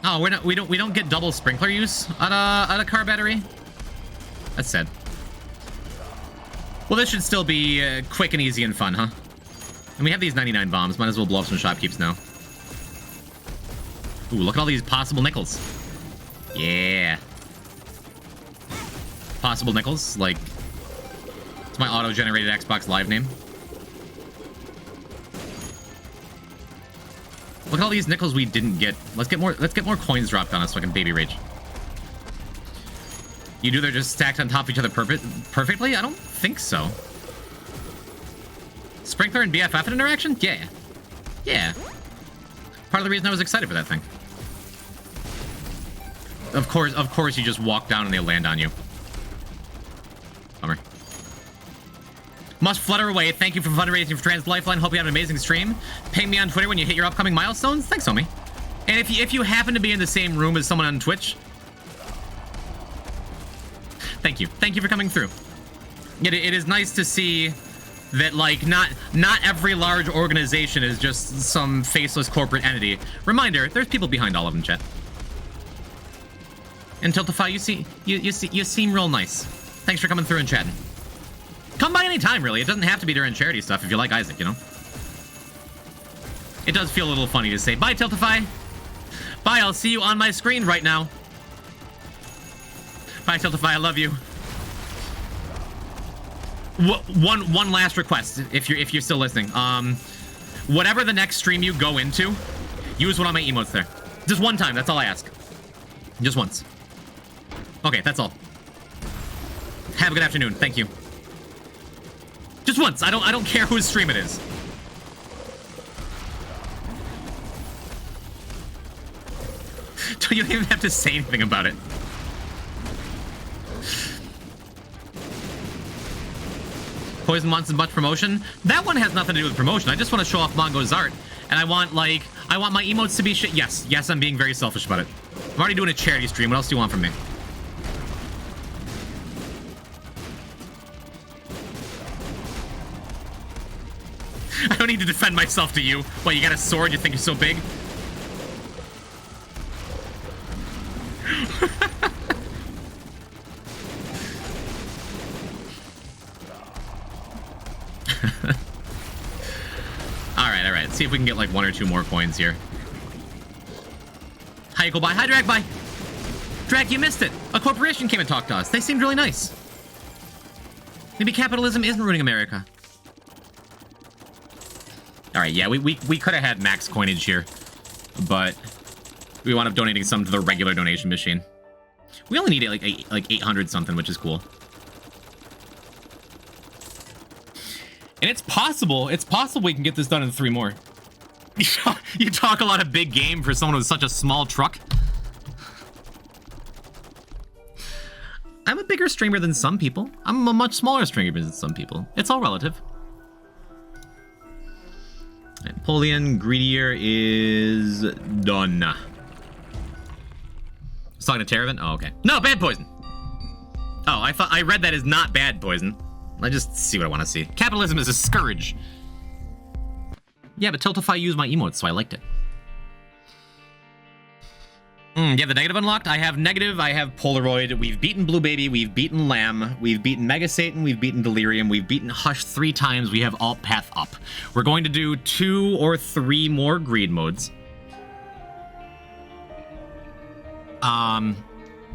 E: Oh, we don't get double sprinkler use at a car battery. That's sad. Well, this should still be quick and easy and fun, huh? And we have these 99 bombs. Might as well blow up some shopkeeps now. Ooh, look at all these possible nickels. Yeah. Possible nickels, like it's my auto-generated Xbox Live name. Look at all these nickels we didn't get. Let's get more coins dropped on us so I can baby rage. You do, they're just stacked on top of each other perfectly? I don't think so. Sprinkler and BFF interaction? Yeah. Yeah. Part of the reason I was excited for that thing. Of course you just walk down and they land on you. Bummer. Must flutter away. Thank you for fundraising for Trans Lifeline. Hope you had an amazing stream. Ping me on Twitter when you hit your upcoming milestones. Thanks, homie. And if you happen to be in the same room as someone on Twitch, thank you. Thank you for coming through. It is nice to see that, like, not every large organization is just some faceless corporate entity. Reminder, there's people behind all of them, chat. And Tiltify, you seem real nice. Thanks for coming through and chatting. Come by any time, really. It doesn't have to be during charity stuff if you like Isaac, you know? It does feel a little funny to say, bye, Tiltify. Bye, I'll see you on my screen right now. Bye, Tiltify, I love you. One last request, if you're still listening. Whatever the next stream you go into, use one of my emotes there. Just one time, that's all I ask. Just once. Okay, that's all. Have a good afternoon, thank you. Just once, I don't care whose stream it is. You don't even have to say anything about it. Poison wants as much promotion. That one has nothing to do with promotion. I just want to show off Mongo's art. And I want my emotes to be shit. Yes, I'm being very selfish about it. I'm already doing a charity stream. What else do you want from me? I don't need to defend myself to you. What, you got a sword? You think you're so big? Alright. See if we can get like 1 or 2 more coins here. Hi, go by. Hi, Drag, bye. Drag, you missed it. A corporation came and talked to us. They seemed really nice. Maybe capitalism isn't ruining America. Alright, yeah, we could have had max coinage here, but we wound up donating some to the regular donation machine. We only need like 800 something, which is cool. And it's possible we can get this done in 3 more. You talk a lot of big game for someone with such a small truck. I'm a bigger streamer than some people. I'm a much smaller streamer than some people. It's all relative. Napoleon Greedier is done. I was talking to Terravan? Oh, okay. No, bad poison. Oh, I read that as not bad poison. I just see what I want to see. Capitalism is a scourge. Yeah, but Tiltify used my emotes, so I liked it. You have the negative unlocked? I have negative, I have Polaroid, we've beaten Blue Baby, we've beaten Lamb, we've beaten Mega Satan, we've beaten Delirium, we've beaten Hush 3 times, we have Alt Path Up. We're going to do 2 or 3 more greed modes. And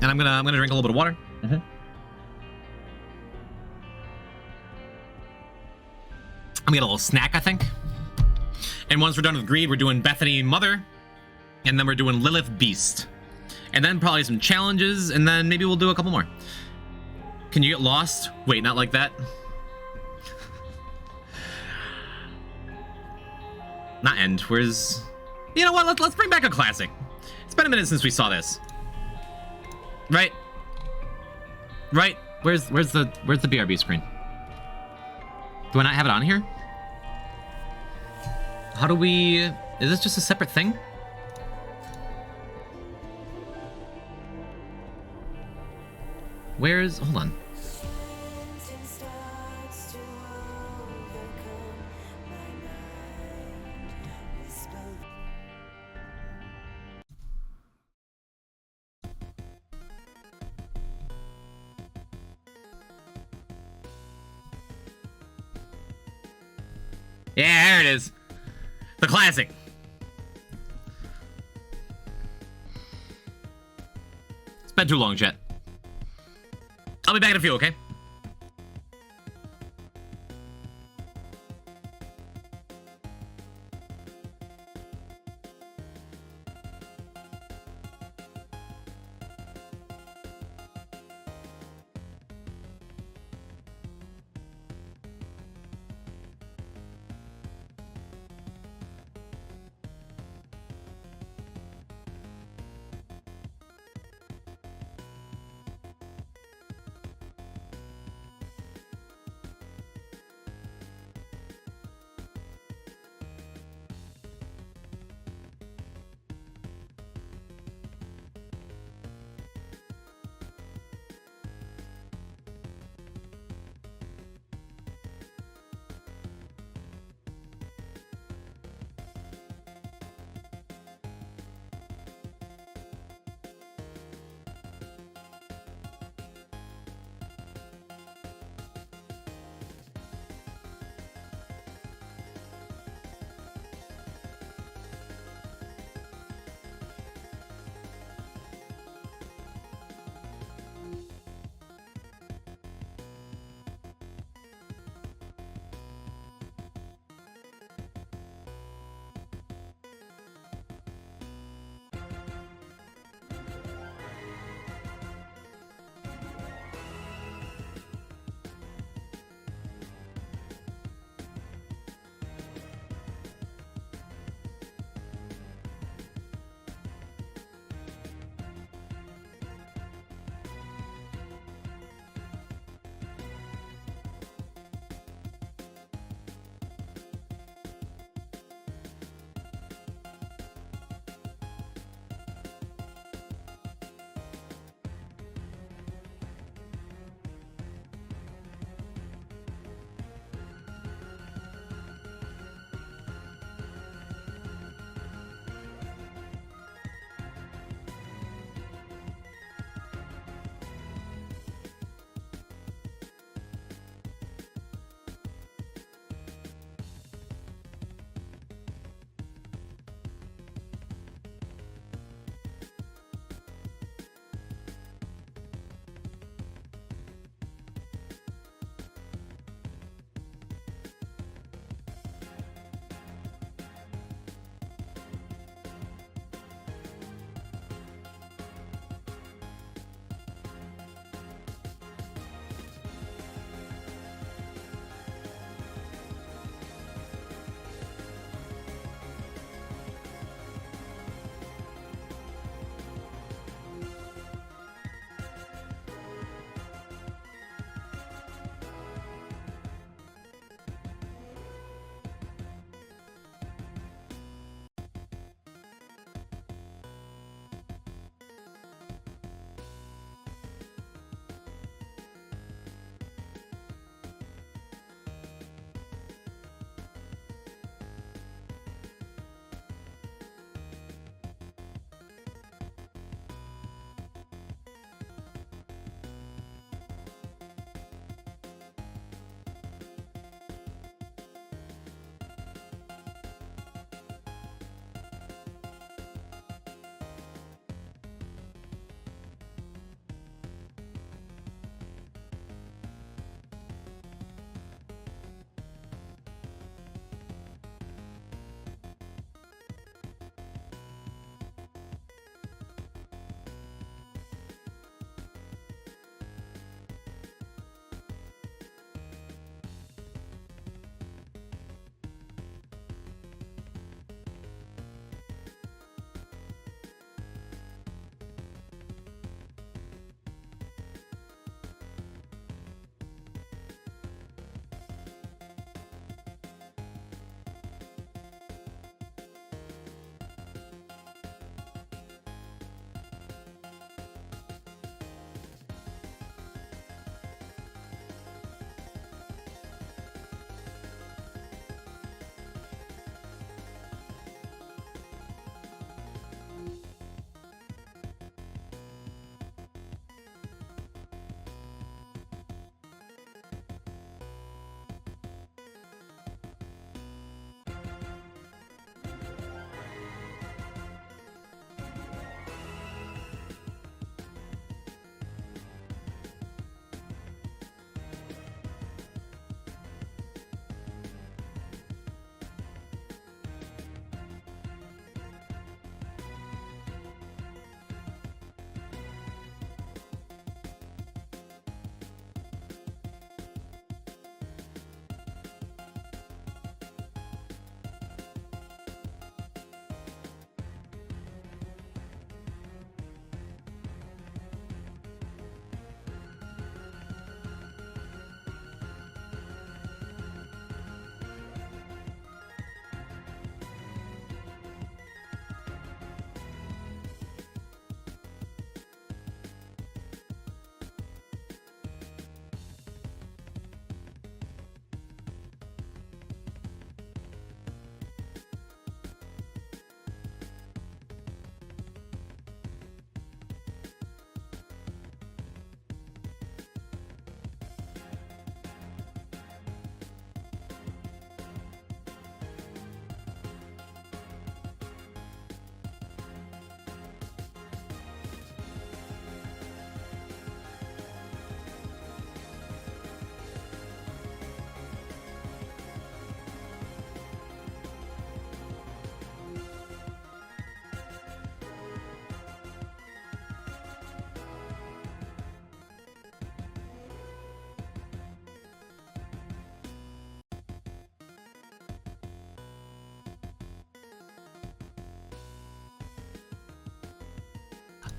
E: I'm gonna drink a little bit of water. I'm gonna get a little snack, I think. And once we're done with greed, we're doing Bethany Mother, and then we're doing Lilith Beast. And then probably some challenges, and then maybe we'll do a couple more. Can you get lost? Wait, not like that. Not end. Where's... You know what? Let's bring back a classic. It's been a minute since we saw this. Right? Right? Where's the BRB screen? Do I not have it on here? How do we... Is this just a separate thing? Where's... Hold on. Yeah, there it is. The classic. It's been too long, chat. I'll be back in a few, okay?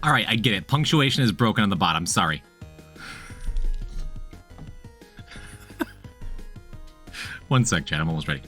E: All right, I get it. Punctuation is broken on the bottom. Sorry. One sec, chat. I'm almost ready.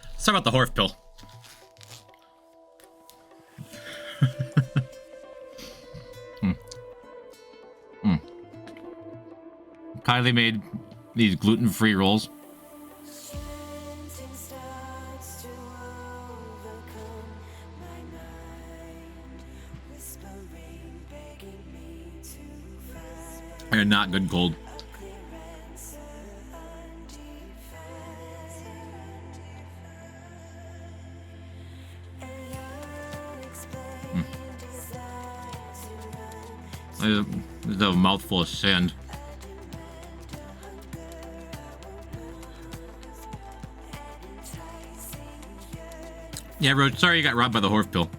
E: Let's talk about the Horf pill. Kylie made these gluten-free rolls. They're not good cold. There's a mouthful of sand. Yeah, Roach, sorry you got robbed by the Horf pill.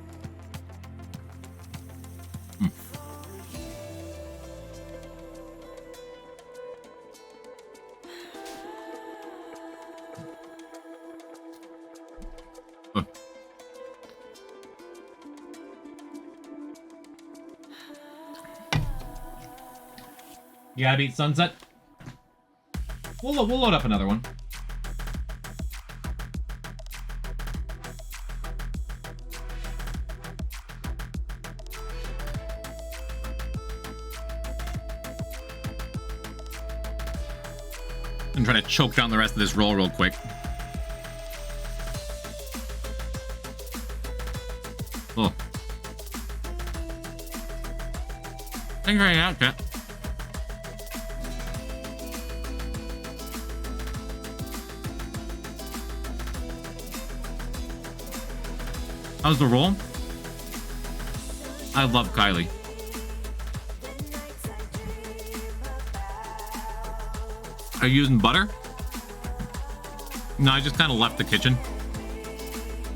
E: You gotta beat Sunset. We'll load up another one. I'm trying to choke down the rest of this roll real quick. Oh. Thank you very much, chat. How's the roll? I love Kylie. Are you using butter? No, I just kind of left the kitchen.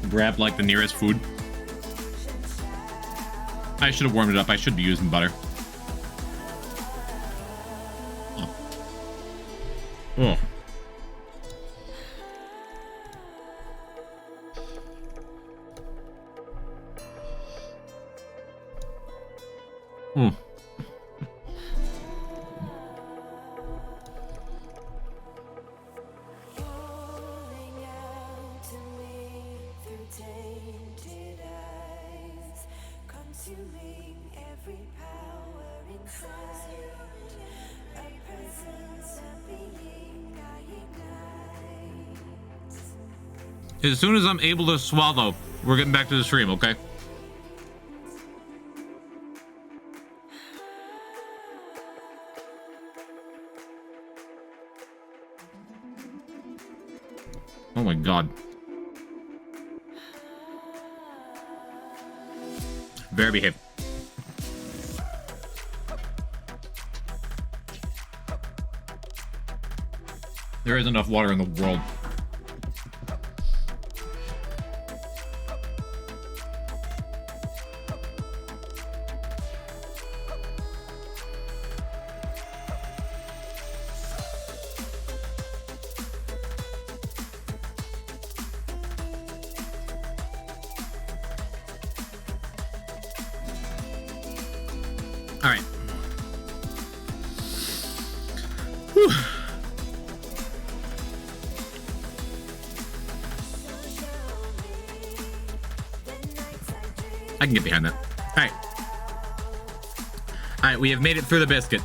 E: Grabbed like the nearest food. I should have warmed it up. I should be using butter. Oh. Oh. Hmm. As soon as I'm able to swallow, we're getting back to the stream, okay? Oh my god. Better behave. There is enough water in the world. All right. Whew. I can get behind that. All right. All right, we have made it through the biscuit.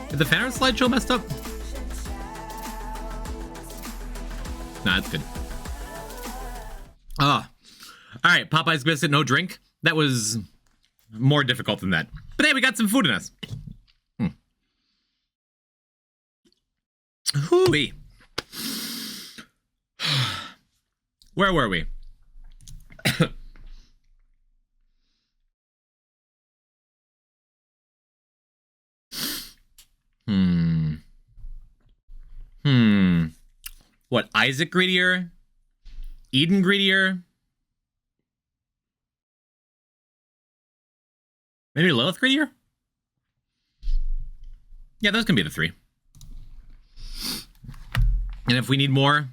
E: Is the fan art slideshow messed up? Nah, it's good. Ah. All right, Popeye's biscuit, no drink. That was more difficult than that. But hey, we got some food in us. Hoo-wee. Where were we? What, Isaac greedier? Eden greedier? Maybe Lilith greedier? Yeah, those can be the three. And if we need more,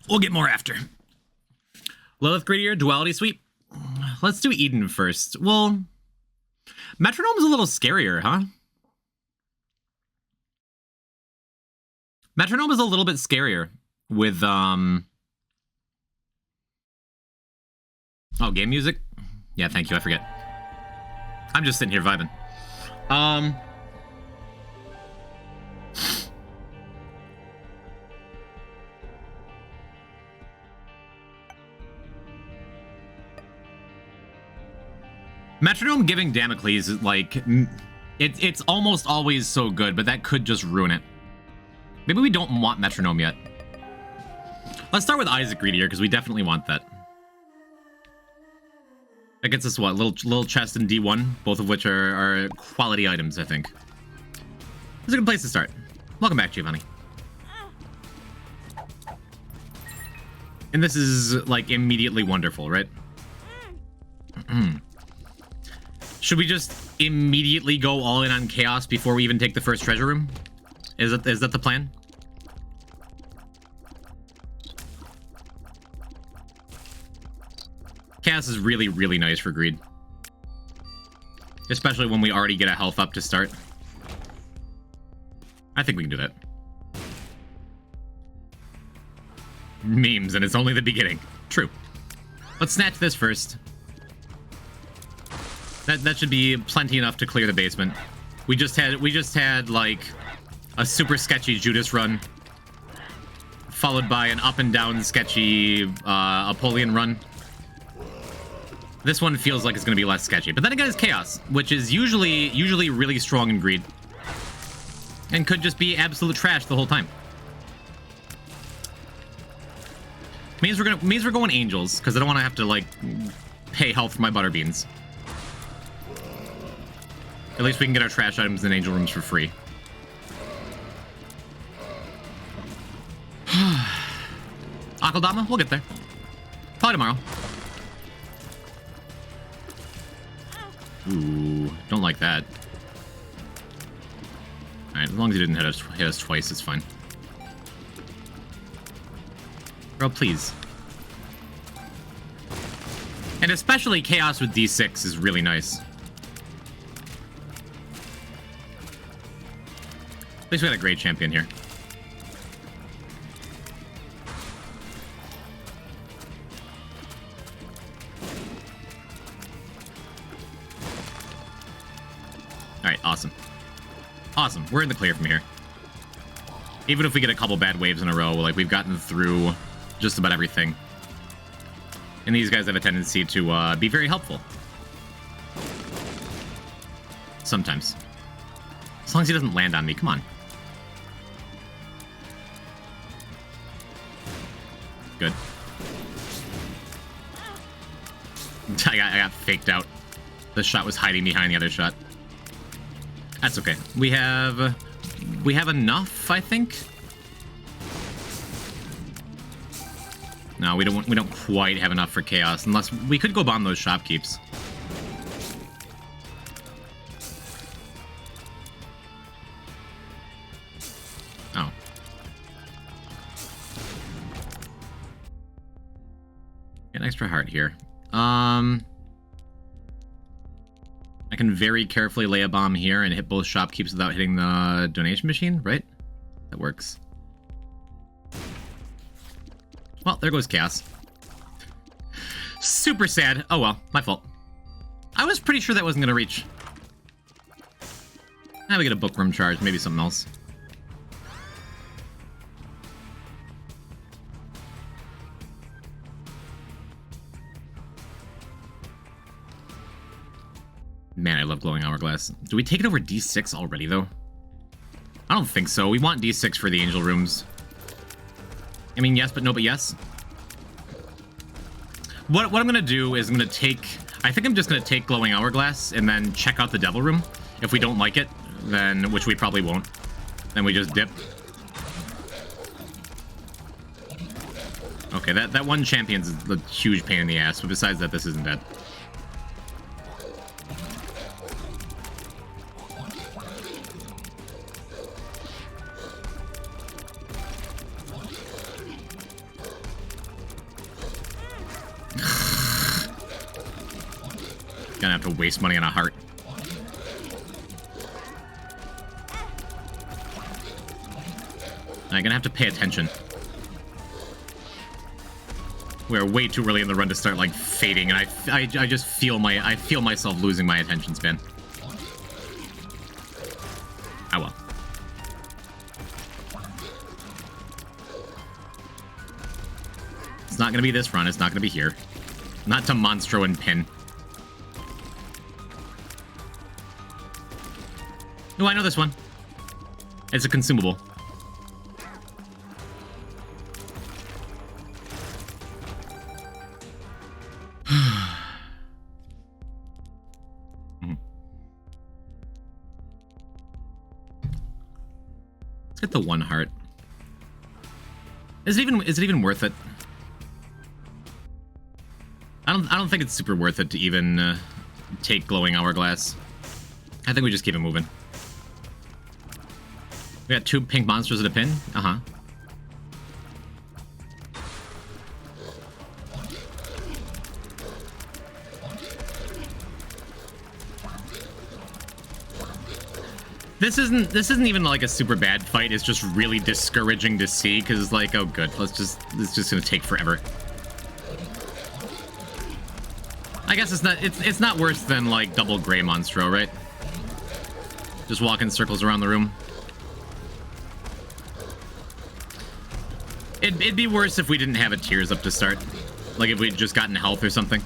E: we'll get more after. Lilith greedier, duality sweep. Let's do Eden first. Well, Metronome's a little scarier, huh? Metronome is a little bit scarier with, oh, game music? Yeah, thank you, I forget. I'm just sitting here vibing. Metronome giving Damocles is like, it's almost always so good, but that could just ruin it. Maybe we don't want Metronome yet. Let's start with Isaac greedier, because we definitely want that. That gets us what? Little chest and D1, both of which are quality items, I think. It's a good place to start. Welcome back, Giovanni. And this is, like, immediately wonderful, right? Should we just immediately go all in on Chaos before we even take the first treasure room? Is that the plan? Chaos is really, really nice for greed. Especially when we already get a health up to start. I think we can do that. Memes, and it's only the beginning. True. Let's snatch this first. That should be plenty enough to clear the basement. We just had like a super sketchy Judas run, followed by an up and down sketchy Apollyon run. This one feels like it's going to be less sketchy, but then again, it's Chaos, which is usually really strong in greed, and could just be absolute trash the whole time. Means we're going Angels, because I don't want to have to like pay health for my butterbeans. At least we can get our trash items in Angel rooms for free. Akaldama, we'll get there. Probably tomorrow. Ooh, don't like that. Alright, as long as he didn't hit us twice, it's fine. Bro, please. And especially Chaos with D6 is really nice. At least we got a great champion here. Alright, awesome. Awesome, we're in the clear from here. Even if we get a couple bad waves in a row, like we've gotten through just about everything. And these guys have a tendency to be very helpful. Sometimes. As long as he doesn't land on me, come on. Good. I got faked out. The shot was hiding behind the other shot. That's okay. We have enough, I think. No, we don't quite have enough for chaos, unless we could go bomb those shopkeeps. Oh. Get an extra heart here. I can very carefully lay a bomb here and hit both shopkeeps without hitting the donation machine, right? That works. Well, there goes chaos. Super sad. Oh well, my fault. I was pretty sure that wasn't gonna reach. Now we get a bookworm charge, maybe something else. Man, I love glowing hourglass. Do we take it over D6 already, though? I don't think so. We want D6 for the angel rooms. I mean, yes, but no, but yes. What I'm gonna do is I'm gonna take... I think I'm just gonna take glowing hourglass and then check out the devil room. If we don't like it, then... which we probably won't. Then we just dip. Okay, that one champion's a huge pain in the ass, but besides that, this isn't bad. Gonna have to waste money on a heart. I'm gonna have to pay attention. We're way too early in the run to start like fading, and I just feel myself losing my attention span. Oh well. It's not gonna be this run. It's not gonna be here. Not to Monstro and Pin. Oh, I know this one. It's a consumable. Let's get the one heart. Is it even worth it? I don't think it's super worth it to even take glowing hourglass. I think we just keep it moving. We got 2 pink monsters at a pin? Uh-huh. This isn't even like a super bad fight. It's just really discouraging to see because it's like, oh good, it's just gonna take forever. I guess it's not worse than like double gray Monstro, right? Just walk in circles around the room. It'd be worse if we didn't have a tears up to start. Like if we'd just gotten health or something.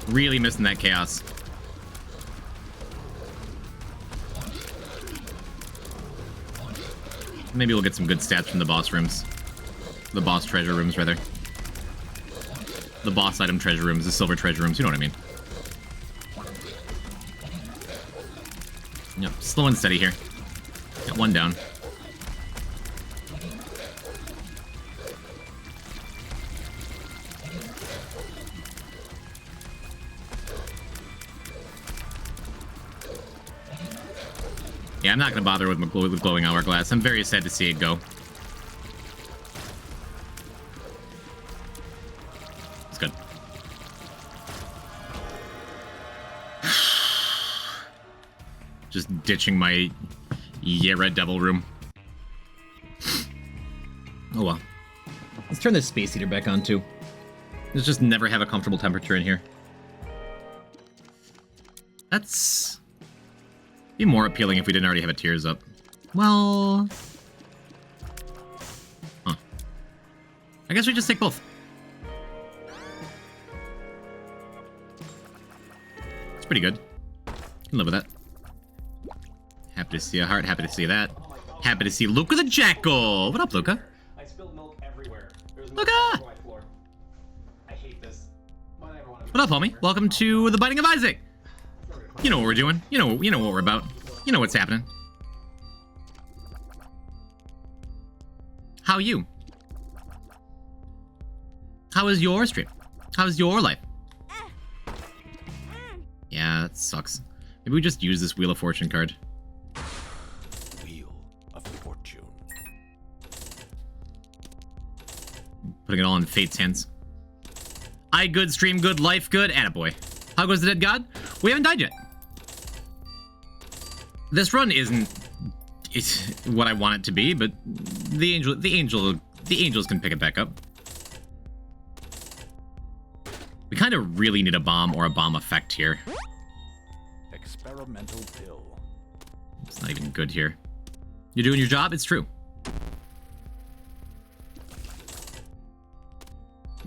E: Really missing that chaos. Maybe we'll get some good stats from the boss rooms. The boss treasure rooms, rather. The boss item treasure rooms, the silver treasure rooms, you know what I mean. Yep, slow and steady here. Got one down. Yeah, I'm not going to bother with glowing hourglass. I'm very sad to see it go. It's good. Just ditching my Yera Devil room. Oh well. Let's turn this space heater back on too. Let's just never have a comfortable temperature in here. That's... be more appealing if we didn't already have a tears up. Well... huh. I guess we just take both. It's pretty good. Can live with that. Happy to see a heart, happy to see that. Happy to see Luca the Jackal! What up, Luca?
H: I spilled milk everywhere. There's
E: Luca!
H: milk all over my floor.
E: What up, homie? Welcome to the Binding of Isaac. You know what we're doing. You know what we're about. You know what's happening. How are you? How is your stream? How's your life? Yeah, that sucks. Maybe we just use this Wheel of Fortune card.
F: Wheel of Fortune.
E: Putting it all in Fate's hands. I good, stream good, life good, attaboy. How goes the dead god? We haven't died yet. This run isn't what I want it to be, but the angels can pick it back up. We kind of really need a bomb or a bomb effect here.
F: Experimental pill.
E: It's not even good here. You're doing your job, it's true.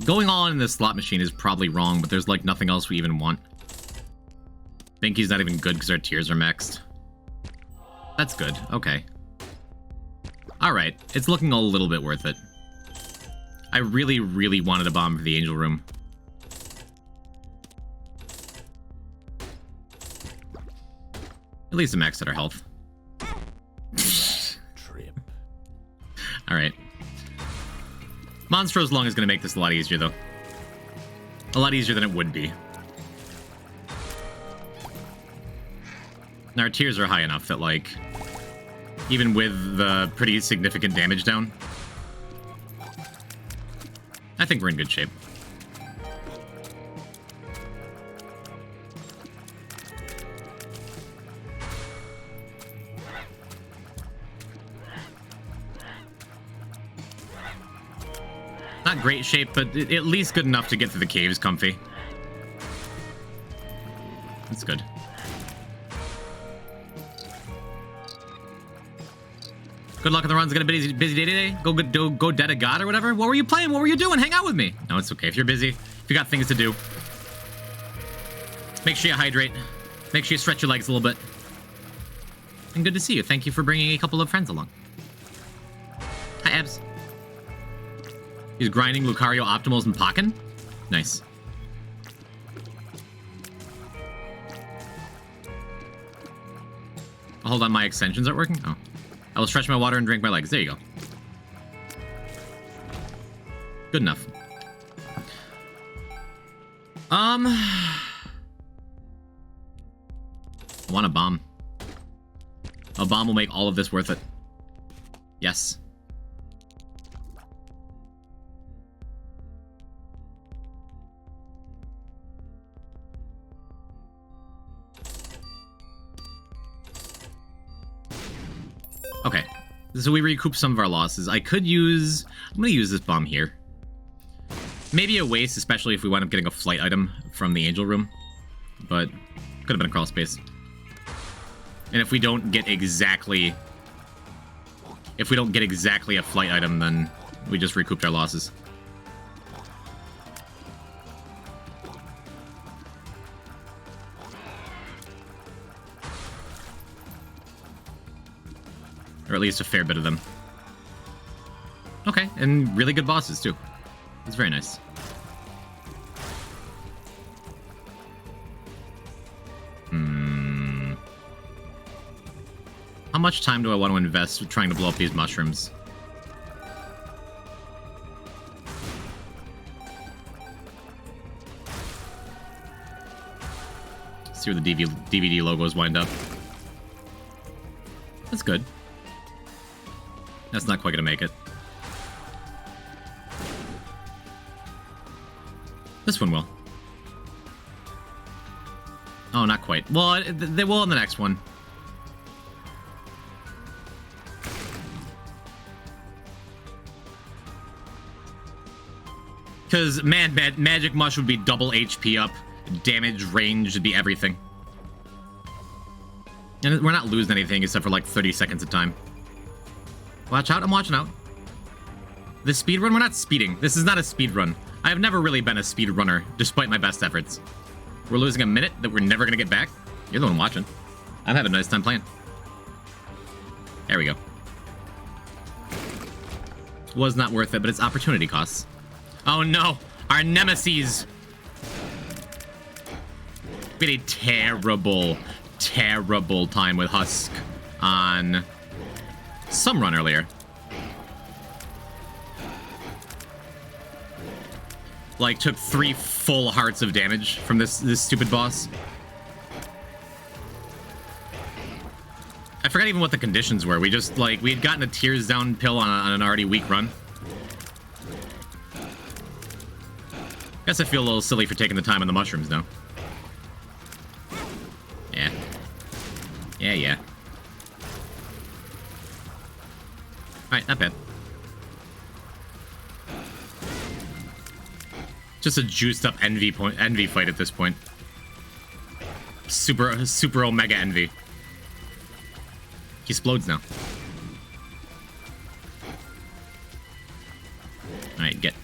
E: Going all in this slot machine is probably wrong, but there's like nothing else we even want. Binky's not even good because our tiers are maxed. That's good, okay. Alright, it's looking a little bit worth it. I really, really wanted a bomb for the angel room. At least it maxed out our health.
F: Trip.
E: Alright. Monstro's Lung is going to make this a lot easier, though. A lot easier than it would be. Now, our tiers are high enough that, like, even with the pretty significant damage down, I think we're in good shape. Not great shape, but at least good enough to get through the caves comfy. That's good. Good luck on the runs. Got a busy day today. Go dead a god or whatever. What were you playing? What were you doing? Hang out with me. No, it's okay. If you're busy, if you got things to do, make sure you hydrate. Make sure you stretch your legs a little bit. And good to see you. Thank you for bringing a couple of friends along. Hi, Abs. He's grinding Lucario Optimals and Pokken? Nice. Hold on, my extensions aren't working? Oh. I will stretch my water and drink my legs. There you go. Good enough. I want a bomb. A bomb will make all of this worth it. Yes. Okay, so we recoup some of our losses. I'm gonna use this bomb here. Maybe a waste, especially if we wind up getting a flight item from the angel room. But could have been a crawl space. And if we don't get exactly a flight item, then we just recouped our losses. Or at least a fair bit of them. Okay, and really good bosses, too. It's very nice. How much time do I want to invest trying to blow up these mushrooms? See where the DVD logos wind up. That's good. That's not quite gonna make it. This one will. Oh, not quite. Well, they will in the next one. Because, man, Magic Mush would be double HP up. Damage, range would be everything. And we're not losing anything except for like 30 seconds of time. Watch out, I'm watching out. The speed run, we're not speeding. This is not a speed run. I have never really been a speed runner, despite my best efforts. We're losing a minute that we're never gonna get back. You're the one watching. I'm having a nice time playing. There we go. Was not worth it, but it's opportunity costs. Oh no, our nemesis. We had a terrible, terrible time with Husk on some run earlier. Like, took 3 full hearts of damage from this stupid boss. I forgot even what the conditions were. We just, like, we had gotten a tears down pill on an already weak run. Guess I feel a little silly for taking the time on the mushrooms now. Yeah. Yeah. Alright, not bad. Just a juiced up envy fight at this point. Super omega envy. He explodes now. Alright, get.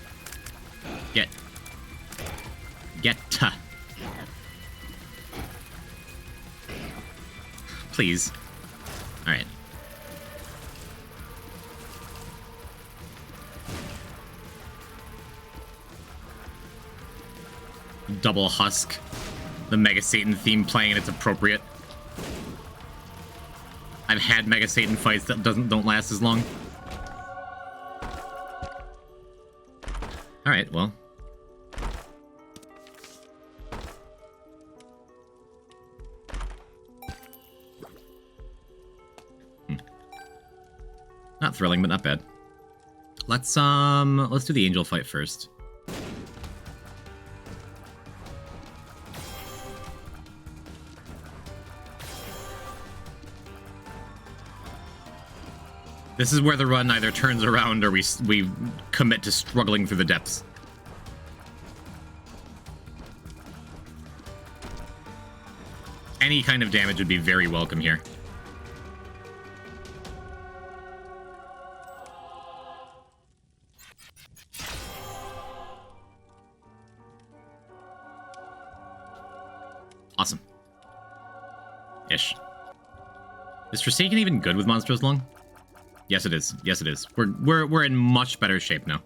E: Please. Alright. Double Husk. The Mega Satan theme playing and it's appropriate. I've had Mega Satan fights that don't last as long. Alright, well. Not thrilling, but not bad. Let's do the angel fight first. This is where the run either turns around or we commit to struggling through the depths. Any kind of damage would be very welcome here. Awesome. Ish. Is Forsaken even good with monsters long? Yes, it is. Yes, it is. We're in much better shape now.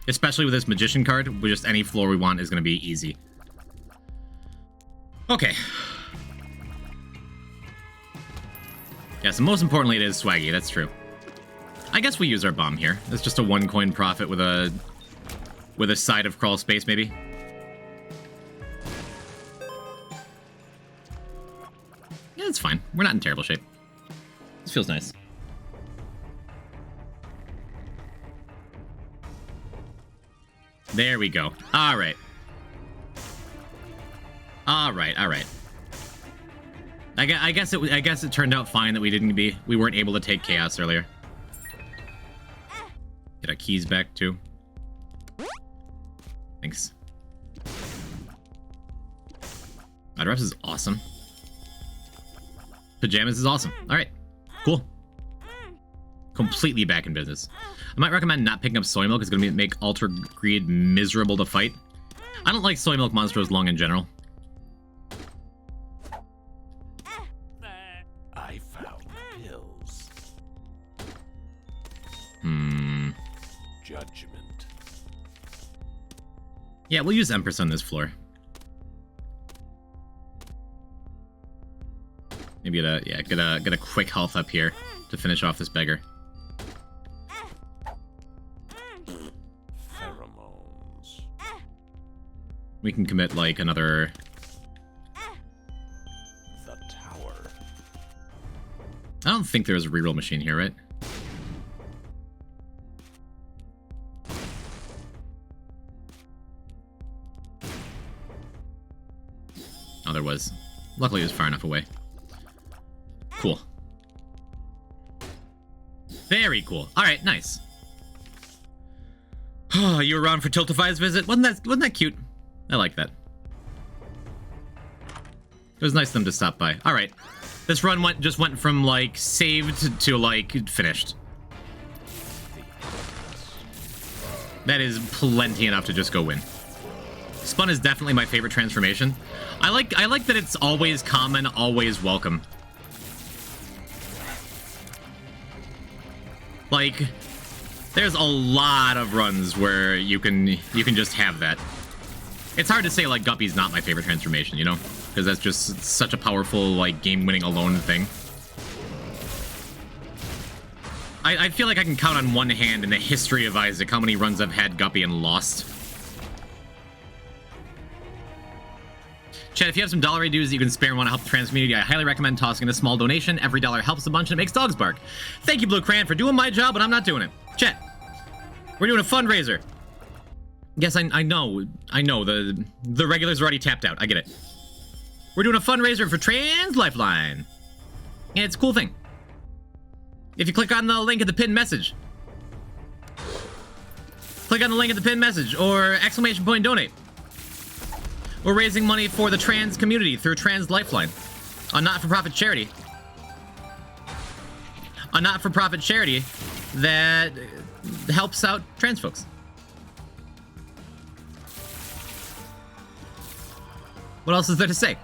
E: Especially with this Magician card, with just any floor we want is going to be easy. Okay. Yes, and most importantly, it is swaggy. That's true. I guess we use our bomb here. It's just a 1 coin profit with a side of crawl space, maybe. Yeah, it's fine. We're not in terrible shape. This feels nice. There we go. All right. All right. I guess it turned out fine that we weren't able to take chaos earlier. Get our keys back too. Thanks. Reps is awesome. Pajamas is awesome. All right. Cool. Completely back in business. I might recommend not picking up soy milk. It's going to make Ultra Greed miserable to fight. I don't like soy milk monsters long in general.
F: I found pills. Judgment.
E: Yeah, we'll use Empress on this floor. Maybe get a quick health up here to finish off this beggar.
F: Pheromones.
E: We can commit like another.
F: The tower.
E: I don't think there's a reroll machine here, right? Oh, there was. Luckily, it was far enough away. Cool. Very cool. All right, nice. Oh, you were around for Tiltify's visit? Wasn't that cute? I like that. It was nice of them to stop by. All right, this run just went from like saved to like finished. That is plenty enough to just go win. Spun is definitely my favorite transformation. I like that it's always common, always welcome. Like, there's a lot of runs where you can just have that. It's hard to say like Guppy's not my favorite transformation, you know? because that's just such a powerful, like, game-winning alone thing. I feel like I can count on one hand in the history of Isaac how many runs I've had Guppy and lost. Chad, if you have some dollar dues that you can spare and want to help the trans community, I highly recommend tossing in a small donation. Every dollar helps a bunch and it makes dogs bark. Thank you, Blue Crayon, for doing my job when I'm not doing it. Chad, we're doing a fundraiser. Yes, I know. The regulars are already tapped out. I get it. We're doing a fundraiser for Trans Lifeline. Yeah, it's a cool thing. If you click on the link in the pinned message. Click on the link in the pinned message or exclamation point donate. We're raising money for the trans community through Trans Lifeline, a not-for-profit charity. A not-for-profit charity that helps out trans folks. What else is there to say?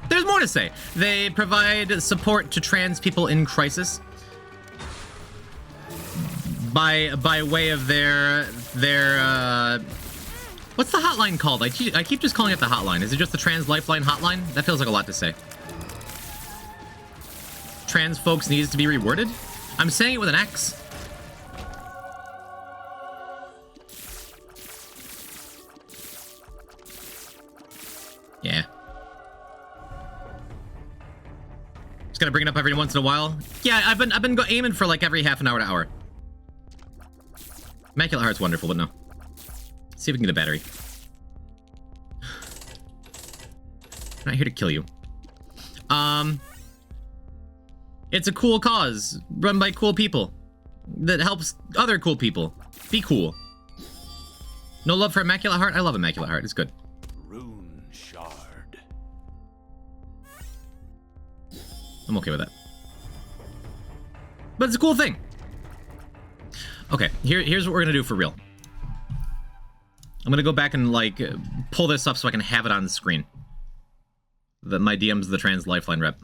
E: There's more to say. They provide support to trans people in crisis by way of their what's the hotline called? I keep just calling it the hotline. Is it just the Trans Lifeline hotline? That feels like a lot to say. Trans folks needs to be rewarded? I'm saying it with an X. Yeah. Just gotta bring it up every once in a while. Yeah, I've been aiming for like every half an hour to hour. Immaculate Heart's wonderful, but no. Let's see if we can get a battery. I'm not here to kill you. It's a cool cause run by cool people that helps other cool people be cool. No love for Immaculate Heart? I love Immaculate Heart. It's good.
F: Rune shard.
E: I'm okay with that. But it's a cool thing. Okay, here's what we're gonna do for real. I'm gonna go back and like pull this up so I can have it on the screen. My DM's the Trans Lifeline rep.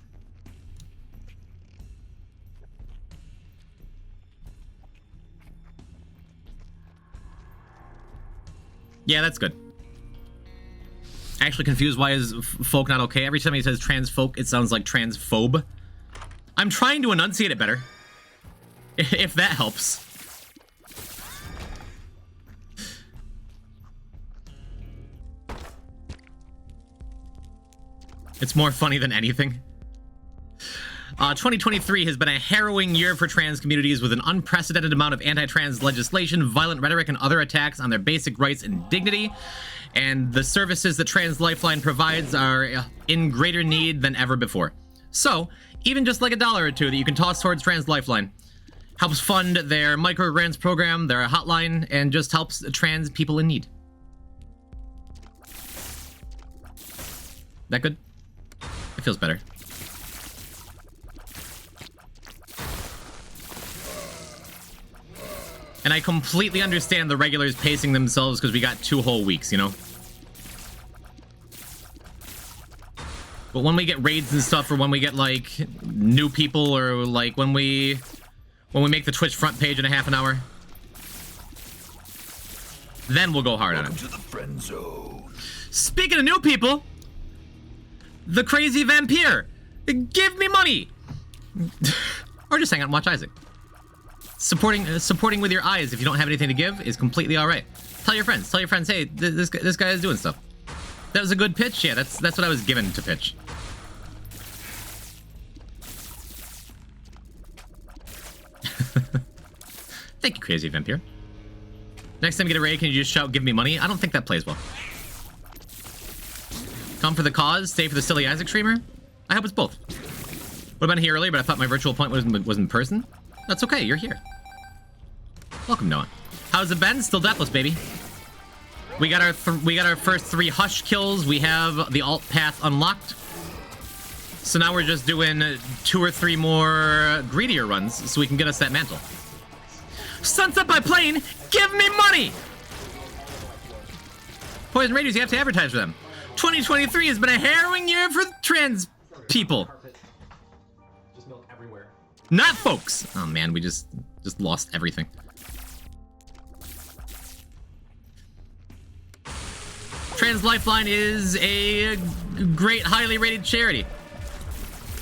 E: Yeah, that's good. Actually confused, why is folk not okay? Every time he says trans folk, it sounds like transphobe. I'm trying to enunciate it better. If that helps. It's more funny than anything. 2023 has been a harrowing year for trans communities with an unprecedented amount of anti-trans legislation, violent rhetoric, and other attacks on their basic rights and dignity. And the services that Trans Lifeline provides are in greater need than ever before. So, even just like $1 or $2 that you can toss towards Trans Lifeline helps fund their micro grants program, their hotline, and just helps trans people in need. That good? It feels better. And I completely understand the regulars pacing themselves because we got 2 whole weeks, you know? But when we get raids and stuff, or when we get, like, new people, or, like, when we make the Twitch front page in a half an hour, then we'll go hard on it.
F: To the friend zone.
E: Speaking of new people, the crazy vampire, give me money! Or just hang out and watch Isaac. Supporting with your eyes if you don't have anything to give is completely all right. Tell your friends, hey, this guy is doing stuff. That was a good pitch. Yeah, that's what I was given to pitch. Thank you, crazy vampire. Next time you get a raid, can you just shout, "Give me money"? I don't think that plays well. Come for the cause, stay for the silly Isaac streamer. I hope it's both. Would have been here earlier, but I thought my virtual appointment was in person. That's okay, you're here. Welcome, Noah. How's it been? Still deathless, baby. We got our first 3 hush kills. We have the alt path unlocked. So now we're just doing 2 or 3 more greedier runs so we can get us that mantle. Sunset by plane, give me money! Poison Raiders, you have to advertise for them. 2023 has been a harrowing year for trans people.
H: Just milk everywhere.
E: Not folks. Oh man, we just lost everything. Trans Lifeline is a great, highly rated charity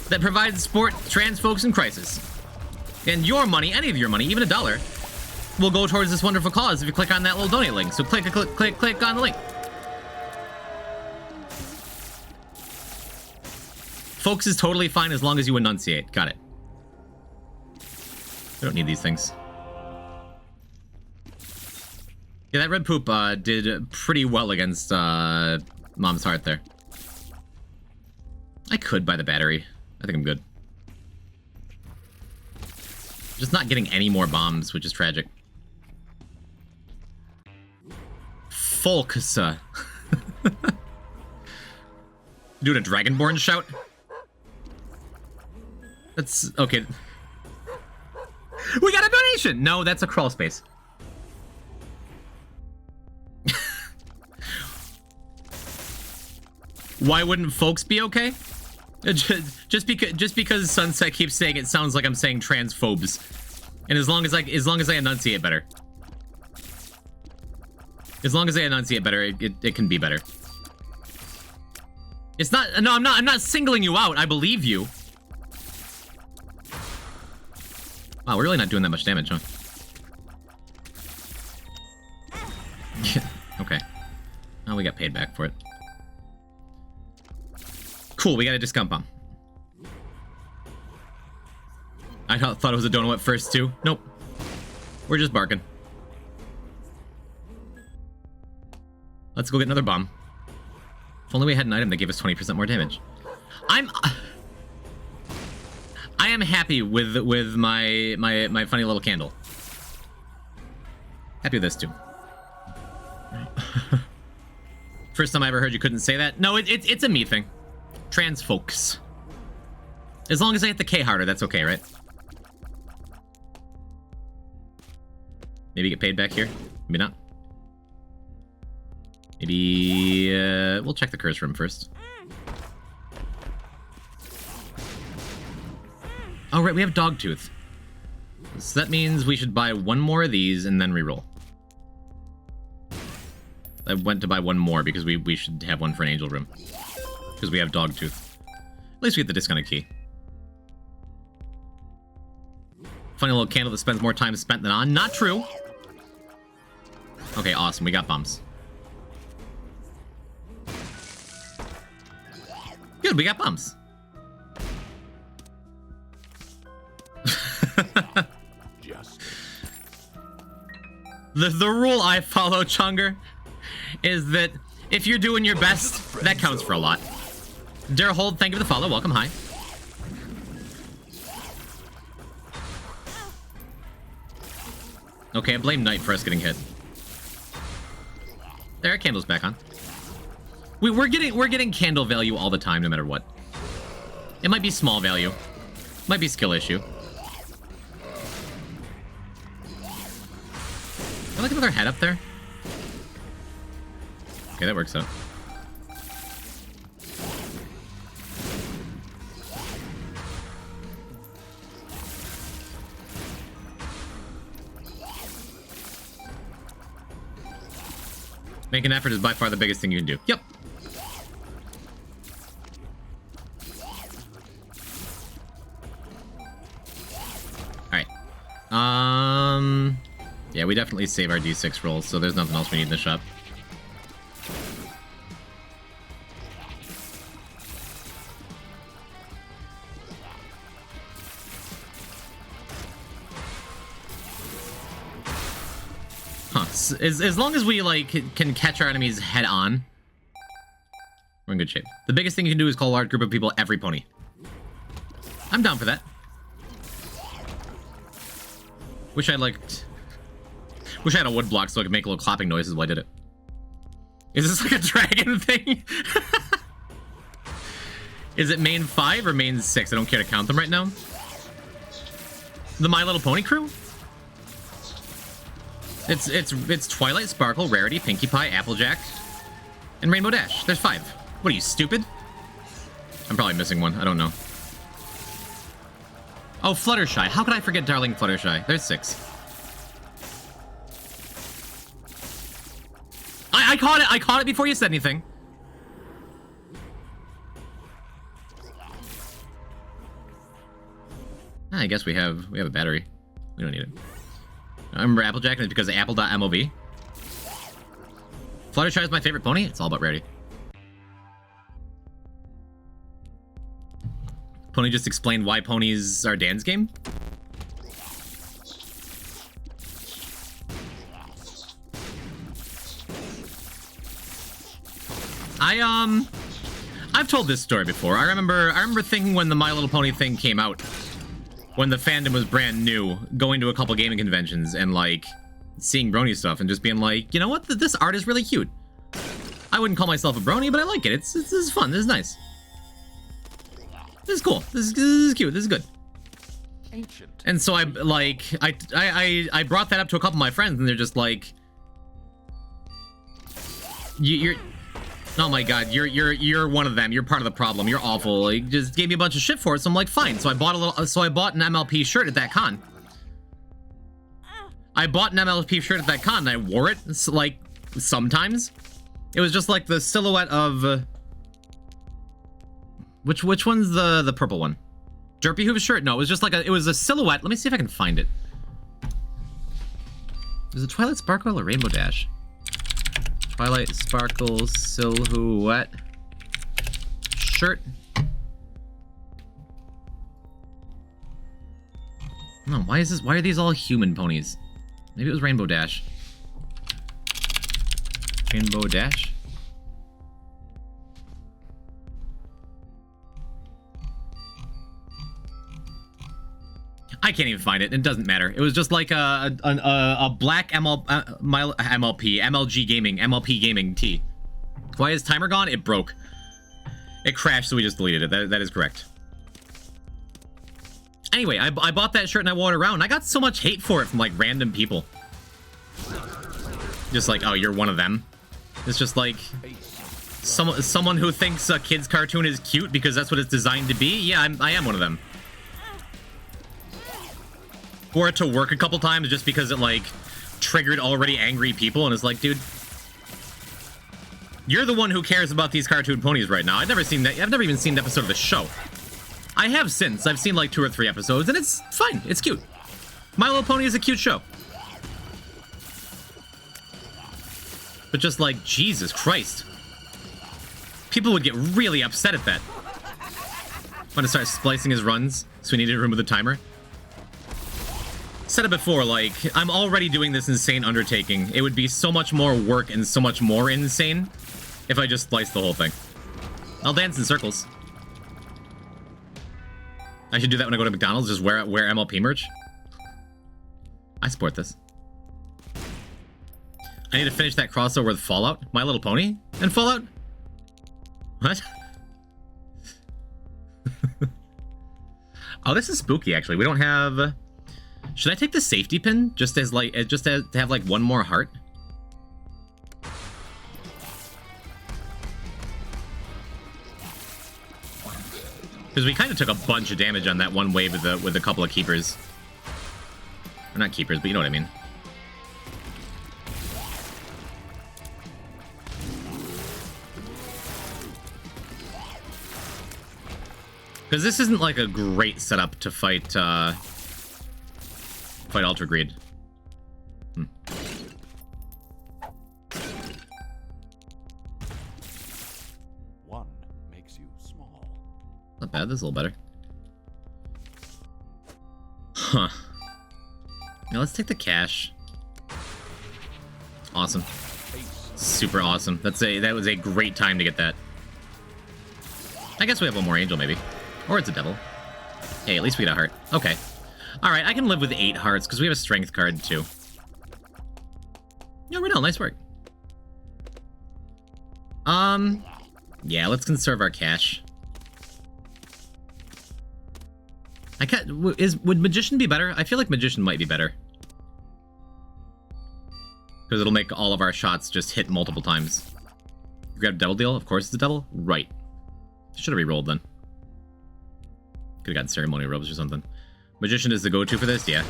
E: that provides support to trans folks in crisis. And your money, any of your money, even $1, will go towards this wonderful cause if you click on that little donate link. So click on the link. Folks is totally fine as long as you enunciate. Got it. I don't need these things. Yeah, that red poop did pretty well against Mom's Heart there. I could buy the battery. I think I'm good. Just not getting any more bombs, which is tragic. Folks. Doing a Dragonborn shout? That's... okay. We got a donation! No, that's a crawl space. Why wouldn't folks be okay? Just because Sunset keeps saying it sounds like I'm saying transphobes. And as long as I enunciate better. As long as I enunciate better, it can be better. It's not... no, I'm not singling you out. I believe you. Wow, we're really not doing that much damage, huh? Okay. Oh, we got paid back for it. Cool, we got a discount bomb. I thought it was a donut at first, too. Nope. We're just barking. Let's go get another bomb. If only we had an item that gave us 20% more damage. I am happy with my funny little candle. Happy with this, too. First time I ever heard you couldn't say that. No, it's a me thing. Trans folks. As long as I hit the K harder, that's okay, right? Maybe get paid back here. Maybe not. Maybe we'll check the curse room first. Oh, right, we have Dogtooth. So that means we should buy one more of these and then reroll. I went to buy one more because we should have one for an angel room. Because we have Dogtooth. At least we get the discounted key. Funny little candle that spends more time spent than on. Not true. Okay, awesome. We got bombs. Good, we got bombs. The rule I follow, Chunger, is that if you're doing your best, that counts for a lot. Darehold, thank you for the follow. Welcome, hi. Okay, I blame Knight for us getting hit. There, our candle's back on. We're getting candle value all the time, no matter what. It might be small value. Might be skill issue. I like another head up there. Okay, that works out. Make an effort is by far the biggest thing you can do. Yep. Alright. Yeah, we definitely save our D6 rolls, so there's nothing else we need in the shop. Huh. As long as we, like, can catch our enemies head on, we're in good shape. The biggest thing you can do is call a large group of people every pony. I'm down for that. Wish I had a wood block so I could make little clapping noises while I did it. Is this like a dragon thing? Is it main 5 or main 6? I don't care to count them right now. The My Little Pony crew? It's Twilight Sparkle, Rarity, Pinkie Pie, Applejack, and Rainbow Dash. There's 5. What are you, stupid? I'm probably missing one. I don't know. Oh, Fluttershy. How could I forget darling Fluttershy? There's 6. I caught it. I caught it before you said anything. I guess we have a battery. We don't need it. I remember Applejack, and it's because of apple.mov. Fluttershy is my favorite pony. It's all about rarity. Pony just explained why ponies are Dan's game. I've told this story before. I remember thinking when the My Little Pony thing came out, when the fandom was brand new, going to a couple gaming conventions and like seeing brony stuff and just being like, you know what, this art is really cute. I wouldn't call myself a brony, but I like it. This is fun. This is nice. This is cool. This is cute. This is good.
F: Ancient.
E: And so I brought that up to a couple of my friends, and they're just like, you're oh my god, you're one of them. You're part of the problem. You're awful. Like, just gave me a bunch of shit for it. So I'm like, fine. So I bought an MLP shirt at that con. I bought an MLP shirt at that con, and I wore it. It's like sometimes. It was just like the silhouette of which one's the purple one? Derpy Hooves shirt? No, it was just like it was a silhouette. Let me see if I can find it. Is it Twilight Sparkle or Rainbow Dash? Twilight Sparkle silhouette shirt. No, why are these all human ponies? Maybe it was Rainbow Dash. Rainbow Dash. I can't even find it. It doesn't matter. It was just like a black MLG gaming, MLP gaming tee. Why is timer gone? It broke. It crashed, so we just deleted it. That is correct. Anyway, I bought that shirt and I wore it around. And I got so much hate for it from like random people. Just like, oh, you're one of them. It's just like someone who thinks a kid's cartoon is cute because that's what it's designed to be. Yeah, I am one of them. For it to work a couple times just because it like triggered already angry people, and it's like, dude, you're the one who cares about these cartoon ponies right now. I've never even seen an episode of the show. I have since. I've seen like 2 or 3 episodes, and it's fine. It's cute. My Little Pony is a cute show. But just like, Jesus Christ. People would get really upset at that. I'm gonna start splicing his runs, so we need to remove the timer. Said it before, like, I'm already doing this insane undertaking. It would be so much more work and so much more insane if I just spliced the whole thing. I'll dance in circles. I should do that when I go to McDonald's, just wear MLP merch. I support this. I need to finish that crossover with Fallout. My Little Pony and Fallout? What? Oh, this is spooky, actually. We don't have... Should I take the safety pin just as to have like one more heart? Because we kind of took a bunch of damage on that one wave with a couple of keepers. Or not keepers, but you know what I mean. Because this isn't like a great setup to fight Ultra Greed.
F: One makes you small.
E: Not bad, this is a little better. Huh. Now let's take the cash. Awesome. Super awesome. That was a great time to get that. I guess we have one more angel, maybe. Or it's a devil. Hey, at least we got a heart. Okay. Alright, I can live with 8 hearts, because we have a strength card, too. Yeah, Renell, nice work. Yeah, let's conserve our cash. Would Magician be better? I feel like Magician might be better. Because it'll make all of our shots just hit multiple times. Grab Devil Deal? Of course it's a devil. Right. Should have re-rolled then. Could've gotten Ceremonial Robes or something. Magician is the go-to for this? Yeah.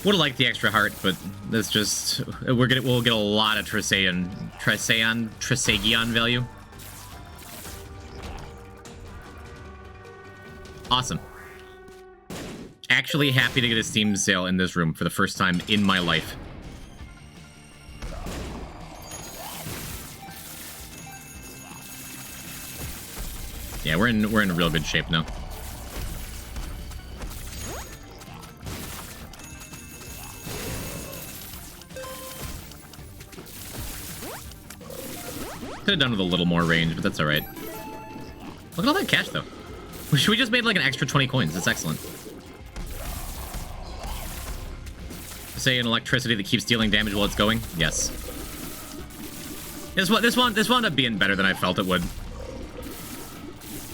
E: Would have liked the extra heart, but that's just we'll get a lot of Trisagion value. Awesome. Actually happy to get a Steam sale in this room for the first time in my life. Yeah, we're in real good shape now. Could have done with a little more range, but that's all right. Look at all that cash, though. We just made like an extra 20 coins. That's excellent. Say an electricity that keeps dealing damage while it's going. Yes. This wound up being better than I felt it would.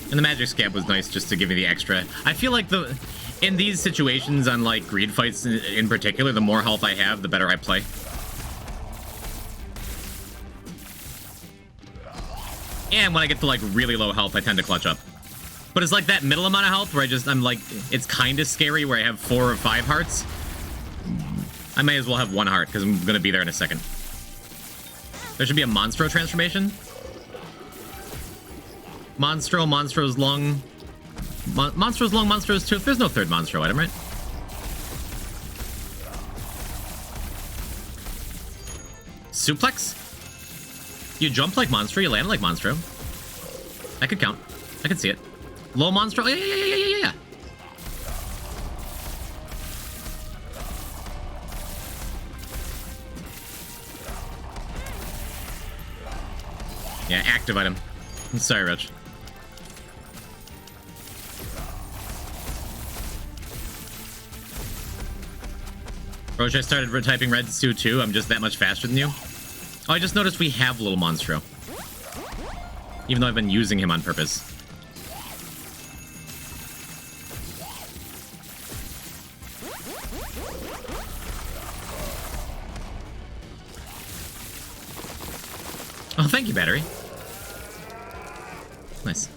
E: And the magic scab was nice just to give me the extra. I feel like in these situations on like greed fights in particular, the more health I have, the better I play. And when I get to like really low health, I tend to clutch up. But it's like that middle amount of health where I'm like, it's kind of scary where I have 4 or 5 hearts. I may as well have 1 heart because I'm going to be there in a second. There should be a Monstro transformation. Monstro's lung. Monstro's lung, Monstro's tooth. There's no third Monstro item, right? Suplex? You jump like Monstro, you land like Monstro. That could count. I can see it. Low Monstro. Yeah. Yeah, active item. I'm sorry, Rich. Roach, I started typing Red Sue too. I'm just that much faster than you. Oh, I just noticed we have Little Monstro. Even though I've been using him on purpose. Oh, thank you, battery. Nice.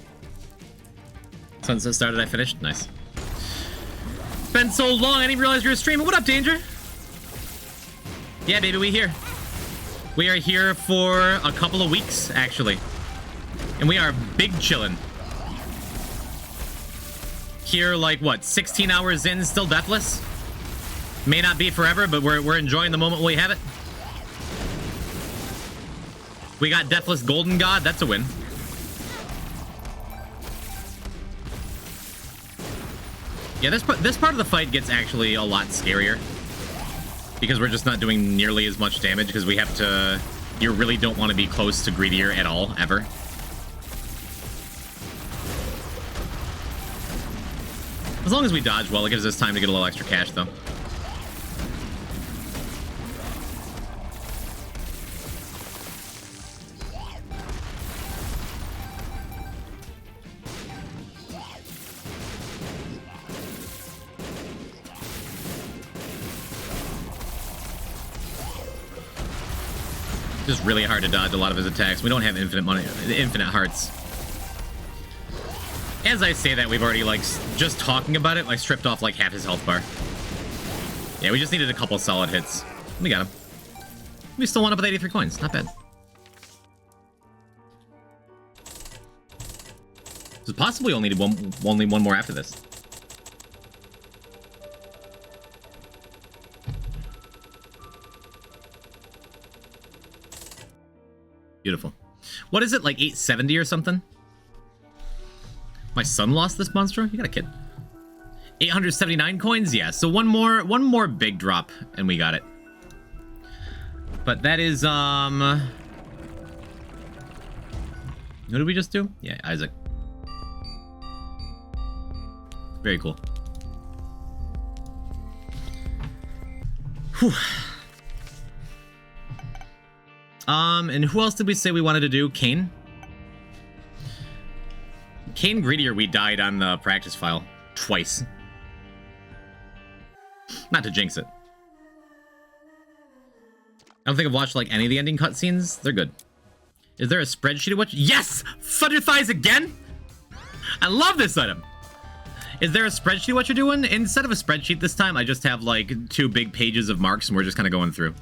E: Sunset started, I finished. Nice. Been so long, I didn't even realize you were streaming. What up, Danger? Yeah, baby, we here. We are here for a couple of weeks, actually. And we are big chillin'. Here, like, what, 16 hours in, still deathless? May not be forever, but we're enjoying the moment while we have it. We got Deathless Golden God. That's a win. Yeah, this part of the fight gets actually a lot scarier. Because we're just not doing nearly as much damage, because we have to... You really don't want to be close to Greedier at all, ever. As long as we dodge well, it gives us time to get a little extra cash, though. Just really hard to dodge a lot of his attacks. We don't have infinite hearts. As I say that, we've already, like, just talking about it, like, stripped off, like, half his health bar. Yeah, we just needed a couple solid hits. We got him. We still wound up with 83 coins. Not bad. So possibly only needed only one more after this. Beautiful. What is it, like 870 or something? My son lost this monster? You got a kid. 879 coins? Yeah, so one more big drop, and we got it. But that is, what did we just do? Yeah, Isaac. Very cool. Whew. And who else did we say we wanted to do? Kane? Kane Greedier, we died on the practice file. Twice. Not to jinx it. I don't think I've watched, like, any of the ending cutscenes. They're good. Is there a spreadsheet to watch? Yes! Thunder Thighs again? I love this item! Is there a spreadsheet what you're doing? Instead of a spreadsheet this time, I just have like 2 big pages of marks and we're just kind of going through.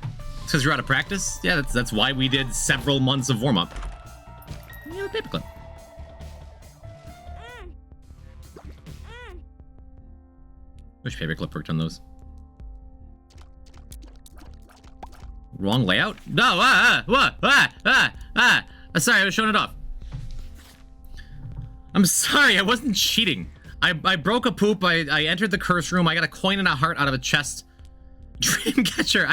E: It's because you're out of practice? Yeah, that's why we did several months of warm-up. Yeah, paperclip. Wish paperclip worked on those. Wrong layout? No, sorry, I was showing it off. I'm sorry, I wasn't cheating. I broke a poop, I entered the curse room, I got a coin and a heart out of a chest. Dreamcatcher,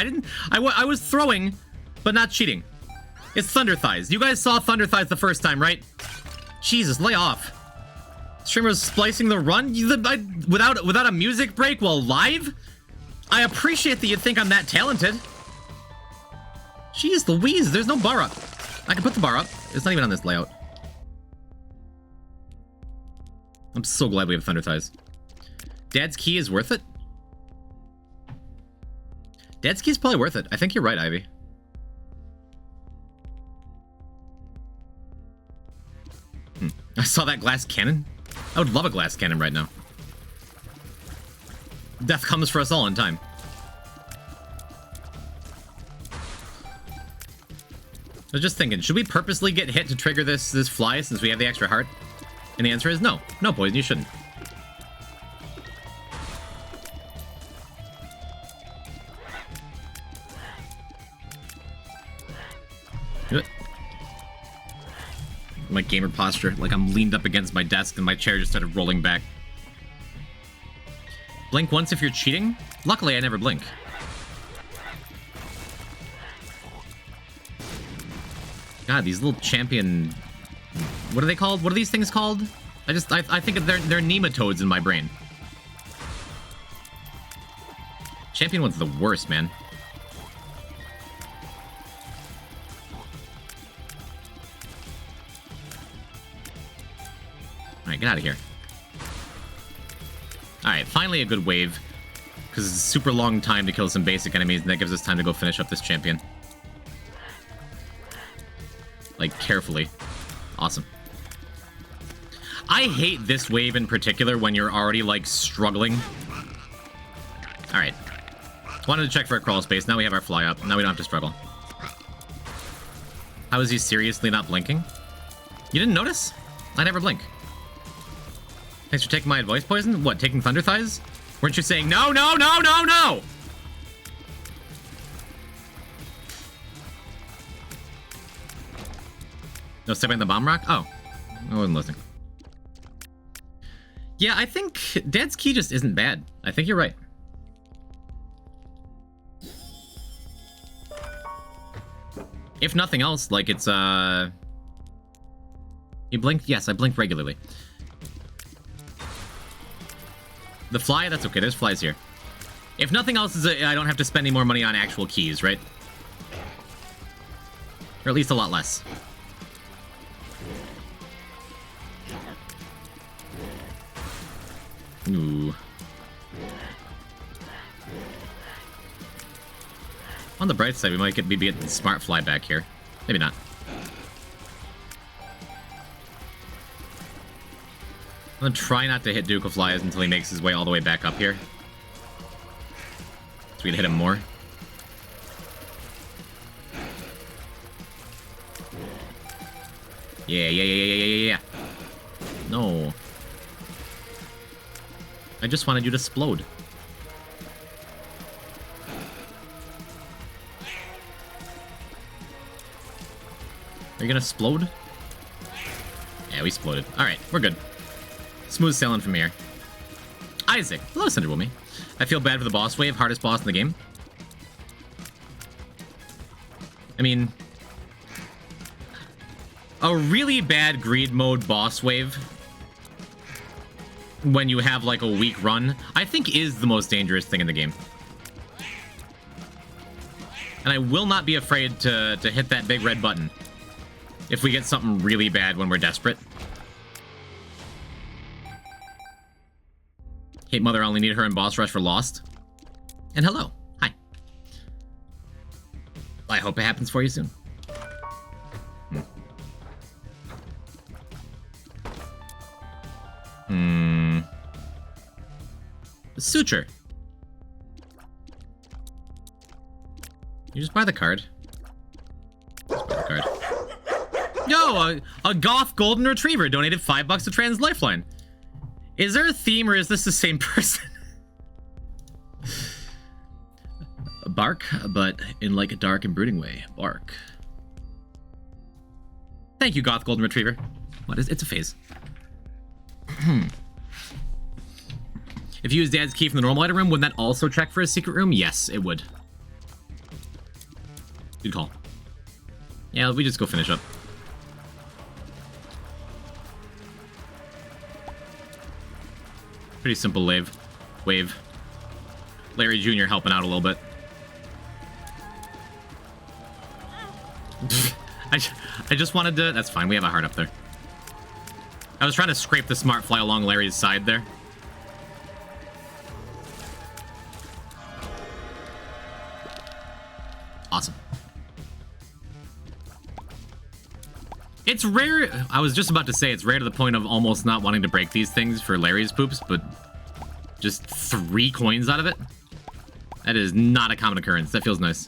E: I was throwing, but not cheating. It's Thunder Thighs. You guys saw Thunder Thighs the first time, right? Jesus, lay off. Streamers splicing the run without a music break while live? I appreciate that you think I'm that talented. Jeez Louise, there's no bar up. I can put the bar up. It's not even on this layout. I'm so glad we have Thunder Thighs. Dad's Key is worth it? Dad's Key is probably worth it. I think you're right, Ivy. I saw that glass cannon. I would love a glass cannon right now. Death comes for us all in time. I was just thinking, should we purposely get hit to trigger this fly since we have the extra heart? And the answer is no. No, Poison, you shouldn't. Do it. My gamer posture, like I'm leaned up against my desk and my chair just started rolling back. Blink once if you're cheating? Luckily, I never blink. God, these little champion... What are they called? What are these things called? I think they're nematodes in my brain. Champion one's the worst, man. Alright, get out of here. Alright, finally a good wave. Because it's a super long time to kill some basic enemies, and that gives us time to go finish up this champion. Like, carefully. Awesome. I hate this wave in particular when you're already, like, struggling. Alright. Wanted to check for a crawl space. Now we have our fly up. Now we don't have to struggle. How is he seriously not blinking? You didn't notice? I never blink. Thanks for taking my advice, Poison. What, taking Thunder Thighs? Weren't you saying no, no, no, no, no? No stepping the bomb rock? Oh. I wasn't listening. Yeah, I think Dad's Key just isn't bad. I think you're right. If nothing else, like it's, You blink? Yes, I blink regularly. The fly? That's okay, there's flies here. If nothing else, I don't have to spend any more money on actual keys, right? Or at least a lot less. Ooh. On the bright side, we might be getting smart fly back here. Maybe not. I'm gonna try not to hit Duke of Flies until he makes his way all the way back up here. So we can hit him more. Yeah. No. I just wanted you to explode. Are you gonna explode? Yeah, we exploded. Alright, we're good. Smooth sailing from here. Isaac. Hello, Cinderwoman. I feel bad for the boss wave, hardest boss in the game. I mean... a really bad greed mode boss wave, when you have, like, a weak run, I think is the most dangerous thing in the game. And I will not be afraid to hit that big red button if we get something really bad when we're desperate. Hate Mother only need her in boss rush for Lost. And hello. Hi. I hope it happens for you soon. Suture. You just buy the card. Just buy the card. Yo, a goth golden retriever donated $5 to Trans Lifeline. Is there a theme or is this the same person? Bark, but in like a dark and brooding way. Bark. Thank you, goth golden retriever. What is it's a phase. If you use Dad's key from the normal item room, wouldn't that also check for a secret room? Yes, it would. Good call. Yeah, we just go finish up. Pretty simple wave. Larry Jr. helping out a little bit. I just wanted to... That's fine, we have a heart up there. I was trying to scrape the smart fly along Larry's side there. Awesome. It's rare. I was just about to say it's rare to the point of almost not wanting to break these things for Larry's poops, but just 3 coins out of it? That is not a common occurrence. That feels nice.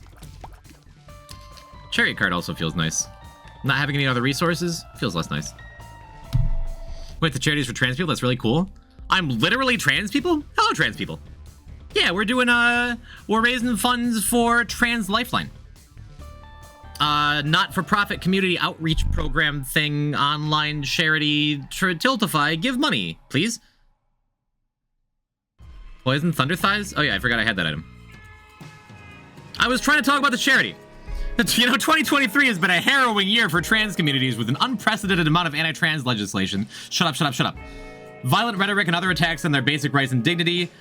E: Chariot card also feels nice. Not having any other resources feels less nice. Wait, the charities for trans people? That's really cool. I'm literally trans people? Hello, trans people. Yeah, we're doing, we're raising funds for Trans Lifeline. Not-for-profit community outreach program thing, online charity, Tiltify, give money, please. Poison Thunder Thighs? Oh yeah, I forgot I had that item. I was trying to talk about the charity. You know, 2023 has been a harrowing year for trans communities with an unprecedented amount of anti-trans legislation. Shut up. Violent rhetoric and other attacks on their basic rights and dignity.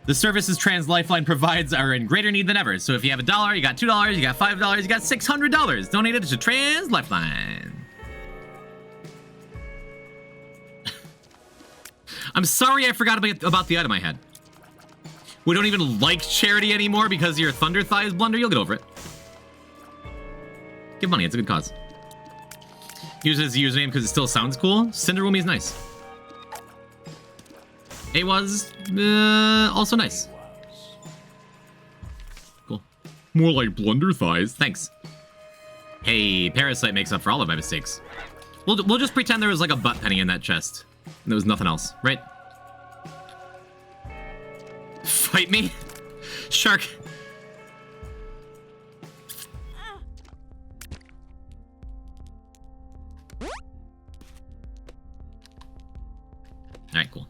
E: The services Trans Lifeline provides are in greater need than ever. So if you have $1, you got $2, you got $5, you got $600 donated to Trans Lifeline. I'm sorry I forgot about the item I had. We don't even like charity anymore because of your Thunder Thighs blunder. You'll get over it. Give money, it's a good cause. Use it as a username because it still sounds cool. Cinderwoomy is nice. It was also nice. Cool. More like blunder thighs. Thanks. Hey, Parasite makes up for all of my mistakes. We'll just pretend there was like a butt penny in that chest. And there was nothing else, right? Fight me? Shark. Alright, cool.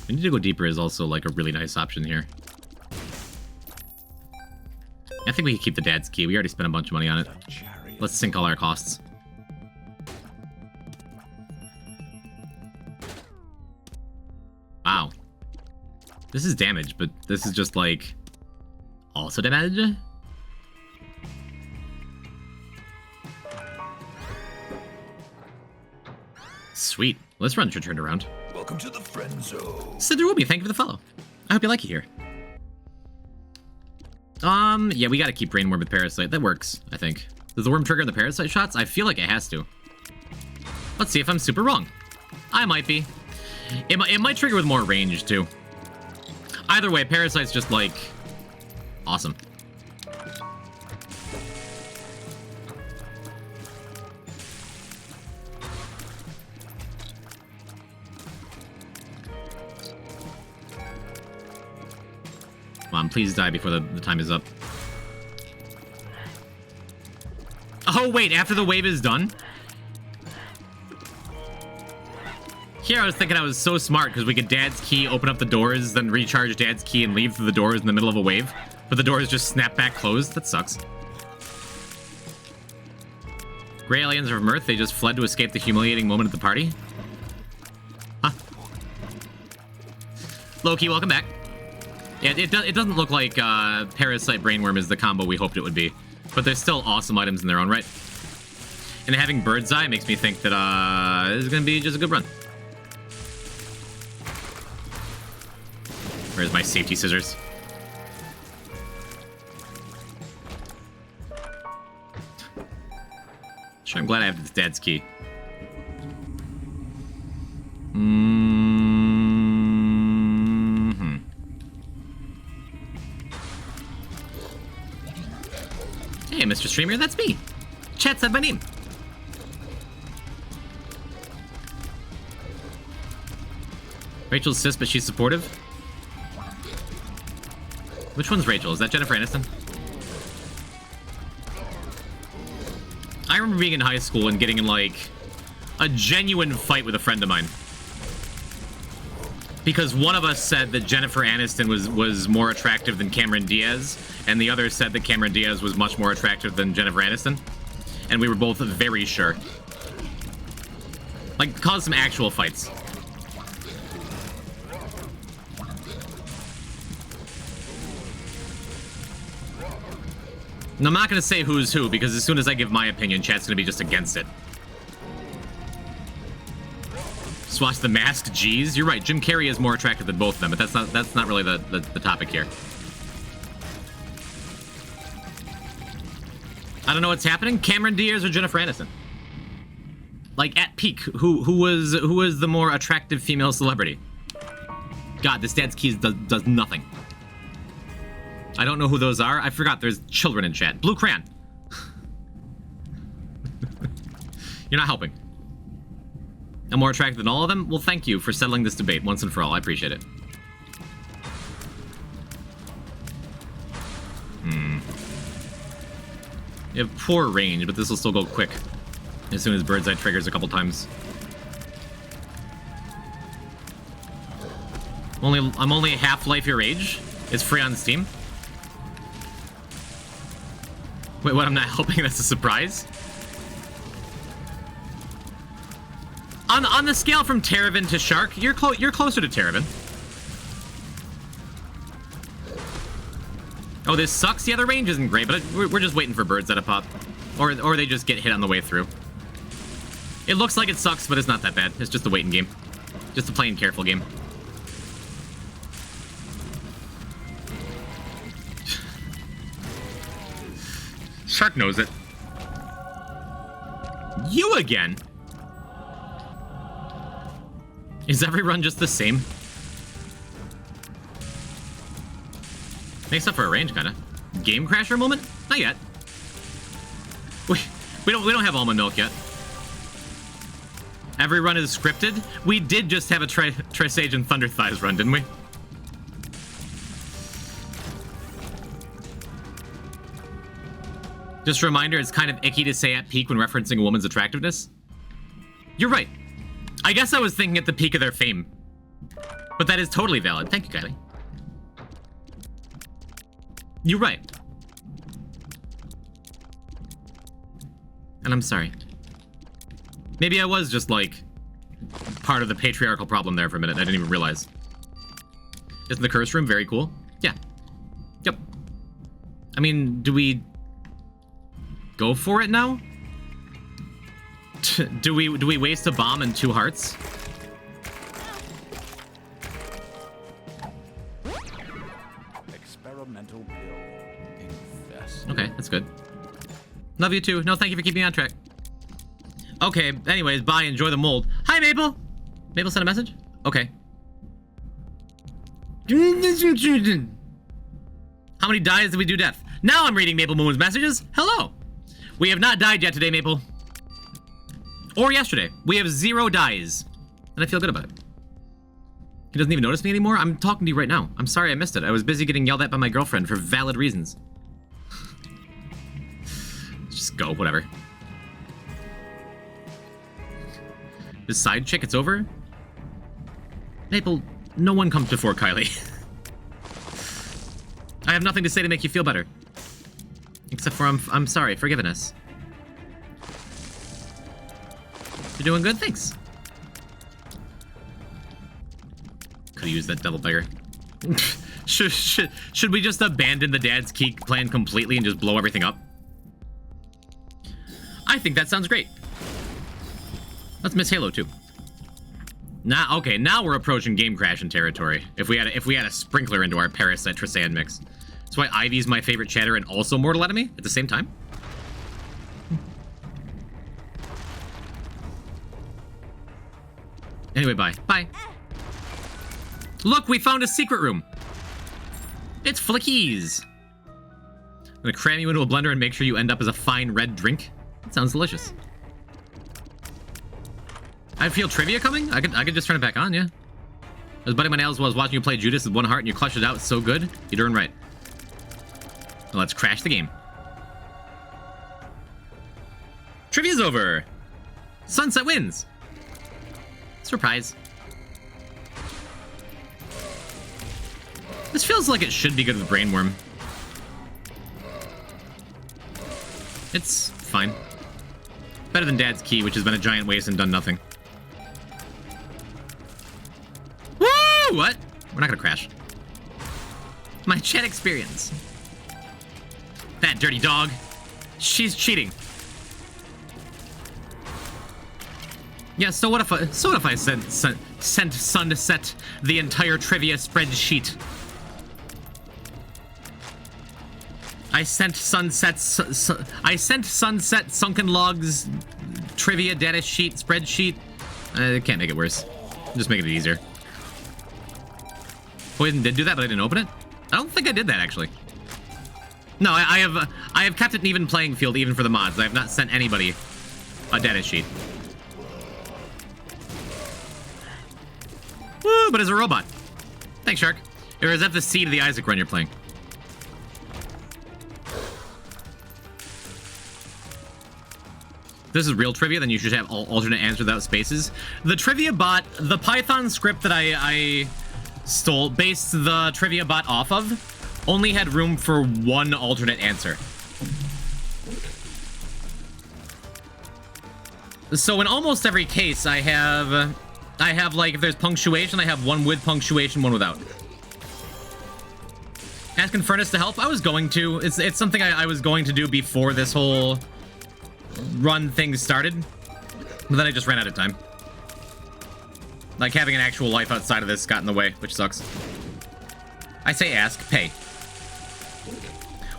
E: We need to go deeper is also like a really nice option here. I think we can keep the Dad's key. We already spent a bunch of money on it. Let's sink all our costs. Wow. This is damage, but this is just like... also damage? Sweet. Let's run turned around.
F: Welcome to the friend zone.
E: Cinderwoomy, thank you for the follow. I hope you like it here. Yeah, we gotta keep Brainworm with Parasite. That works, I think. Does the worm trigger the Parasite shots? I feel like it has to. Let's see if I'm super wrong. I might be. It might trigger with more range, too. Either way, Parasite's just, like, awesome. Come on, please die before the time is up. Oh, wait, after the wave is done? Here I was thinking I was so smart because we could Dad's key, open up the doors, then recharge Dad's key and leave through the doors in the middle of a wave. But the doors just snap back closed. That sucks. Gray aliens are from Earth. They just fled to escape the humiliating moment at the party. Huh. Loki, welcome back. Yeah, it doesn't look like Parasite Brainworm is the combo we hoped it would be. But there's still awesome items in their own right. And having Bird's Eye makes me think that this is going to be just a good run. Where's my safety scissors? Sure, I'm glad I have this Dad's key. Hey, Mr. Streamer, that's me. Chat said my name. Rachel's cis, but she's supportive. Which one's Rachel? Is that Jennifer Aniston? I remember being in high school and getting in, like, a genuine fight with a friend of mine. Because one of us said that Jennifer Aniston was more attractive than Cameron Diaz, and the other said that Cameron Diaz was much more attractive than Jennifer Aniston. And we were both very sure. Like, caused some actual fights. And I'm not going to say who's who, because as soon as I give my opinion, chat's going to be just against it. Swatch the Mask, geez. You're right, Jim Carrey is more attractive than both of them, but that's not really the topic here. I don't know what's happening. Cameron Diaz or Jennifer Aniston? Like, at peak, who was the more attractive female celebrity? God, this Dad's Keys does nothing. I don't know who those are. I forgot there's children in chat. Blue Crayon. You're not helping. I'm more attractive than all of them? Well, thank you for settling this debate once and for all. I appreciate it. You have poor range, but this will still go quick. As soon as Bird's Eye triggers a couple times. I'm only half-life your age. It's free on Steam. Wait, what? I'm not helping? That's a surprise? On the scale from Terravan to Shark, you're closer to Terravan. Oh, this sucks? Yeah, the range isn't great, but we're just waiting for birds that pop. Or they just get hit on the way through. It looks like it sucks, but it's not that bad. It's just a waiting game. Just a plain careful game. Shark knows it. You again? Is every run just the same? Makes up for a range, kinda. Game crasher moment? Not yet. We don't have almond milk yet. Every run is scripted. We did just have a Trisage and Thunder Thighs run, didn't we? Just a reminder, it's kind of icky to say at peak when referencing a woman's attractiveness. You're right. I guess I was thinking at the peak of their fame. But that is totally valid. Thank you, Kylie. You're right. And I'm sorry. Maybe I was just, like, part of the patriarchal problem there for a minute. I didn't even realize. Isn't the curse room very cool? Yeah. Yep. I mean, do we go for it now? Do we waste a bomb and 2 hearts?
F: Experimental pill. Invest.
E: Okay, that's good. Love you too. No, thank you for keeping me on track. Okay, anyways, bye. Enjoy the mold. Hi, Maple. Maple sent a message? Okay. How many dies did we do death? Now I'm reading Maple Moon's messages. Hello. We have not died yet today, Maple. Or yesterday. We have 0 dies. And I feel good about it. He doesn't even notice me anymore? I'm talking to you right now. I'm sorry I missed it. I was busy getting yelled at by my girlfriend for valid reasons. Just go, whatever. This side chick, it's over? Maple, no one comes before Kylie. I have nothing to say to make you feel better. Except for I'm sorry, forgiven us. You're doing good, thanks. Could've used that double beggar. Should we just abandon the Dad's Key plan completely and just blow everything up? I think that sounds great. Let's miss Halo 2. Now, okay, now we're approaching game crashing territory. If we had a sprinkler into our Parasite Trisand mix. That's why Ivy's my favorite chatter and also Mortal Enemy at the same time. Anyway, bye. Bye. Look, we found a secret room. It's full of keys. gonna cram you into a blender and make sure you end up as a fine red drink. That sounds delicious. I feel trivia coming. I could just turn it back on, yeah. As buddy my nails was watching you play Judas with one heart and you clutched it out so good. You're doing right. Well, let's crash the game. Trivia's over. Sunset wins. Surprise. This feels like it should be good with Brainworm. It's fine. Better than Dad's Key, which has been a giant waste and done nothing. Woo! What? We're not gonna crash. My chat experience. That dirty dog. She's cheating. Yeah, so what if I sent Sun to set the entire trivia spreadsheet? I sent Sunset Sunken Logs trivia data sheet spreadsheet. I can't make it worse. Just making it easier. Poison did do that, but I didn't open it. I don't think I did that actually. No, I have kept it an even playing field even for the mods. I have not sent anybody a data sheet. Woo, but as a robot. Thanks, Shark. Or is that the C to the Isaac run you're playing? If this is real trivia, then you should have alternate answers without spaces. The trivia bot, the Python script that I stole, based the trivia bot off of, only had room for one alternate answer. So in almost every case, I have like, if there's punctuation, I have one with punctuation, one without. Asking Furnace to help? I was going to. It's something I was going to do before this whole run thing started. But then I just ran out of time. Like, having an actual life outside of this got in the way, which sucks. I say ask, pay.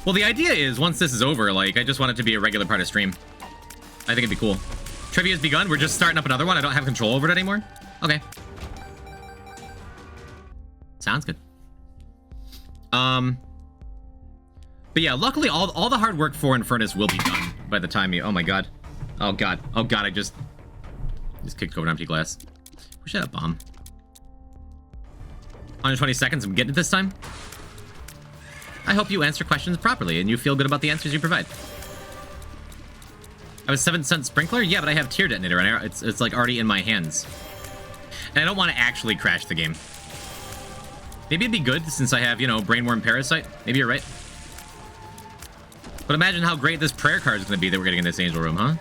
E: Well, the idea is, once this is over, like, I just want it to be a regular part of stream. I think it'd be cool. Trivia's begun. We're just starting up another one. I don't have control over it anymore. Okay. Sounds good. But yeah, luckily all the hard work for Infernus will be done by the time you... Oh my god. Oh god. Oh god, I just kicked over an empty glass. We should have a bomb. 120 seconds, I'm getting it this time. I hope you answer questions properly and you feel good about the answers you provide. I was 7-cent sprinkler? Yeah, but I have tier detonator and it's like already in my hands. And I don't want to actually crash the game. Maybe it'd be good since I have, you know, Brainworm Parasite. Maybe you're right. But imagine how great this prayer card is going to be that we're getting in this angel room, huh?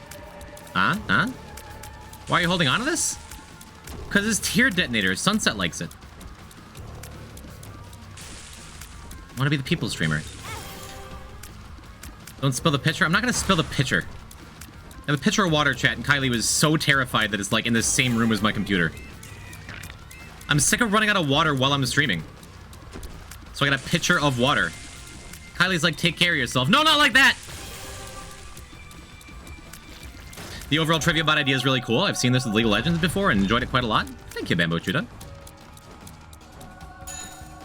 E: Huh? Why are you holding on to this? Because it's tier detonator. Sunset likes it. I want to be the people streamer. Don't spill the pitcher. I'm not going to spill the pitcher. I have a pitcher of water, chat, and Kylie was so terrified that it's like in the same room as my computer. I'm sick of running out of water while I'm streaming. So I got a pitcher of water. Kylie's like, take care of yourself. No, not like that! The overall trivia bot idea is really cool. I've seen this with League of Legends before and enjoyed it quite a lot. Thank you, Bamboo Chuda.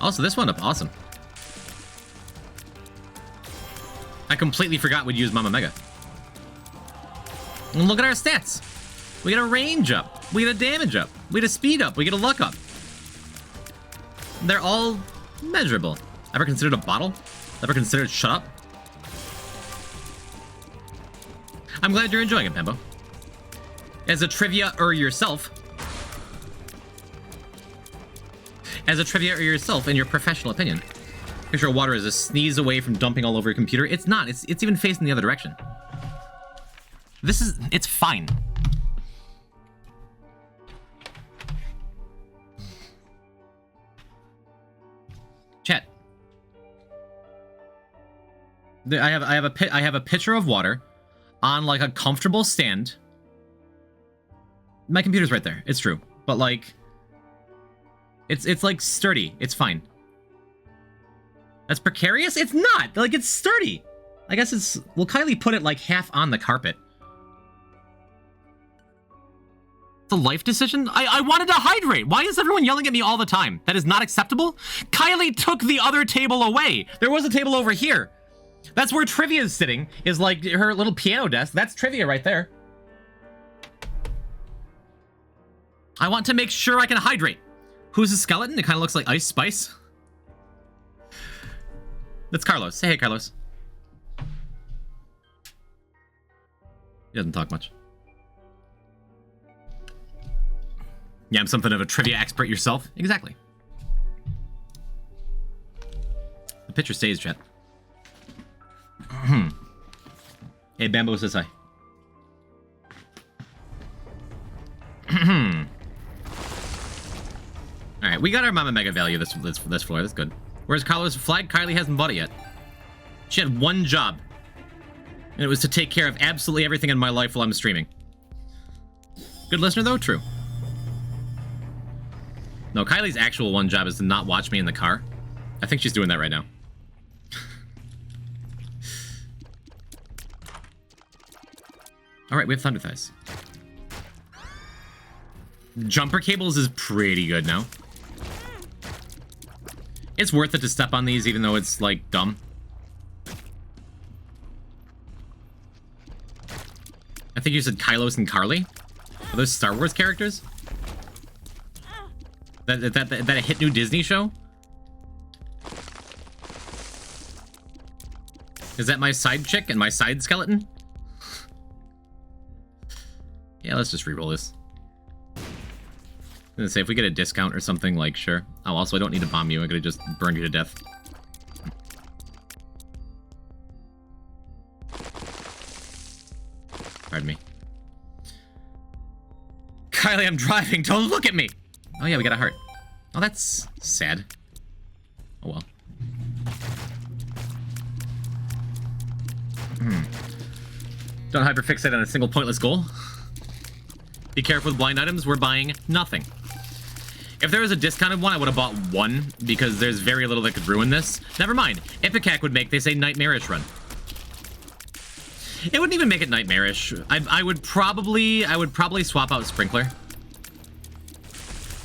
E: Also, this wound up awesome. I completely forgot we'd use Mama Mega. And look at our stats. We get a range up. We get a damage up. We get a speed up. We get a luck up. They're all measurable. Ever considered a bottle? Ever considered shut up? I'm glad you're enjoying it, Pembo. As a trivia-er yourself. As a trivia-er yourself, in your professional opinion. Pretty sure water is a sneeze away from dumping all over your computer. It's not. It's even facing the other direction. It's fine. Chat. I have a pitcher of water on like a comfortable stand. My computer's right there. It's true. But like it's like sturdy. It's fine. That's precarious? It's not. Like it's sturdy. I guess it's well, Kylie put it like half on the carpet. It's a life decision? I wanted to hydrate. Why is everyone yelling at me all the time? That is not acceptable. Kylie took the other table away. There was a table over here. That's where Trivia is sitting, is like her little piano desk. That's Trivia right there. I want to make sure I can hydrate. Who's the skeleton? It kind of looks like Ice Spice. That's Carlos. Say hey, Carlos. He doesn't talk much. Yeah, I'm something of a trivia expert yourself. Exactly. The picture stays, chat. Hey, Bamboo says hi. Alright, we got our Mama Mega value this floor. That's good. Where's Carlos' flag? Kylie hasn't bought it yet. She had one job. And it was to take care of absolutely everything in my life while I'm streaming. Good listener, though? True. No, Kylie's actual one job is to not watch me in the car. I think she's doing that right now. Alright, we have Thunder Thighs. Jumper cables is pretty good now. It's worth it to step on these, even though it's, like, dumb. I think you said Kylos and Carly. Are those Star Wars characters? That a hit new Disney show? Is that my side chick and my side skeleton? Yeah, let's just reroll this. I was gonna say, if we get a discount or something, like, sure. Oh, also, I don't need to bomb you. I could've just burned you to death. Pardon me. Kylie, I'm driving. Don't look at me! Oh, yeah, we got a heart. Oh, that's sad. Oh, well. Don't hyperfixate on a single pointless goal. Be careful with blind items. We're buying nothing. If there was a discounted one, I would have bought one, because there's very little that could ruin this. Never mind. Ipecac would make, they say, Nightmarish run. It wouldn't even make it Nightmarish. I would probably swap out Sprinkler.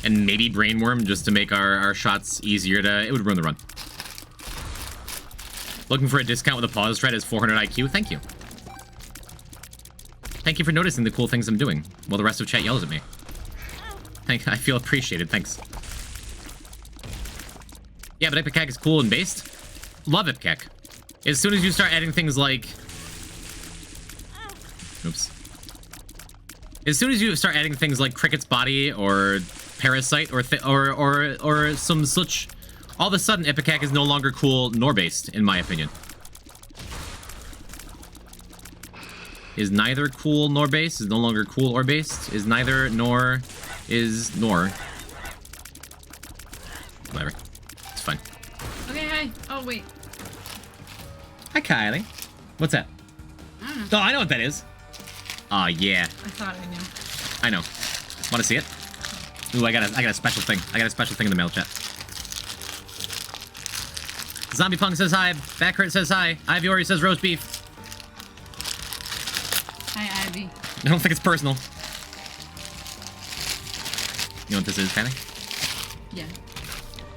E: And maybe Brainworm, just to make our shots easier to... It would ruin the run. Looking for a discount with a pause thread is 400 IQ. Thank you. Thank you for noticing the cool things I'm doing, while the rest of chat yells at me. I feel appreciated, thanks. Yeah, but Ipecac is cool and based. Love Ipecac. As soon as you start adding things like... Oops. As soon as you start adding things like Cricket's Body, or Parasite, or some such... All of a sudden, Ipecac is no longer cool nor based, in my opinion. Is neither cool nor based, is no longer cool or based, is neither nor is nor. Whatever. It's fine.
I: Okay, hi. Oh, wait.
E: Hi, Kylie. What's that? Oh, I know what that is. Oh, yeah.
I: I thought I knew.
E: I know. Want to see it? Ooh, I got a special thing. I got a special thing in the mail chat. Zombie Punk says hi. Backhurt says hi. Ivy Ori says roast beef.
I: Hi, Ivy.
E: I don't think it's personal. You know what this is, Kylie?
I: Yeah.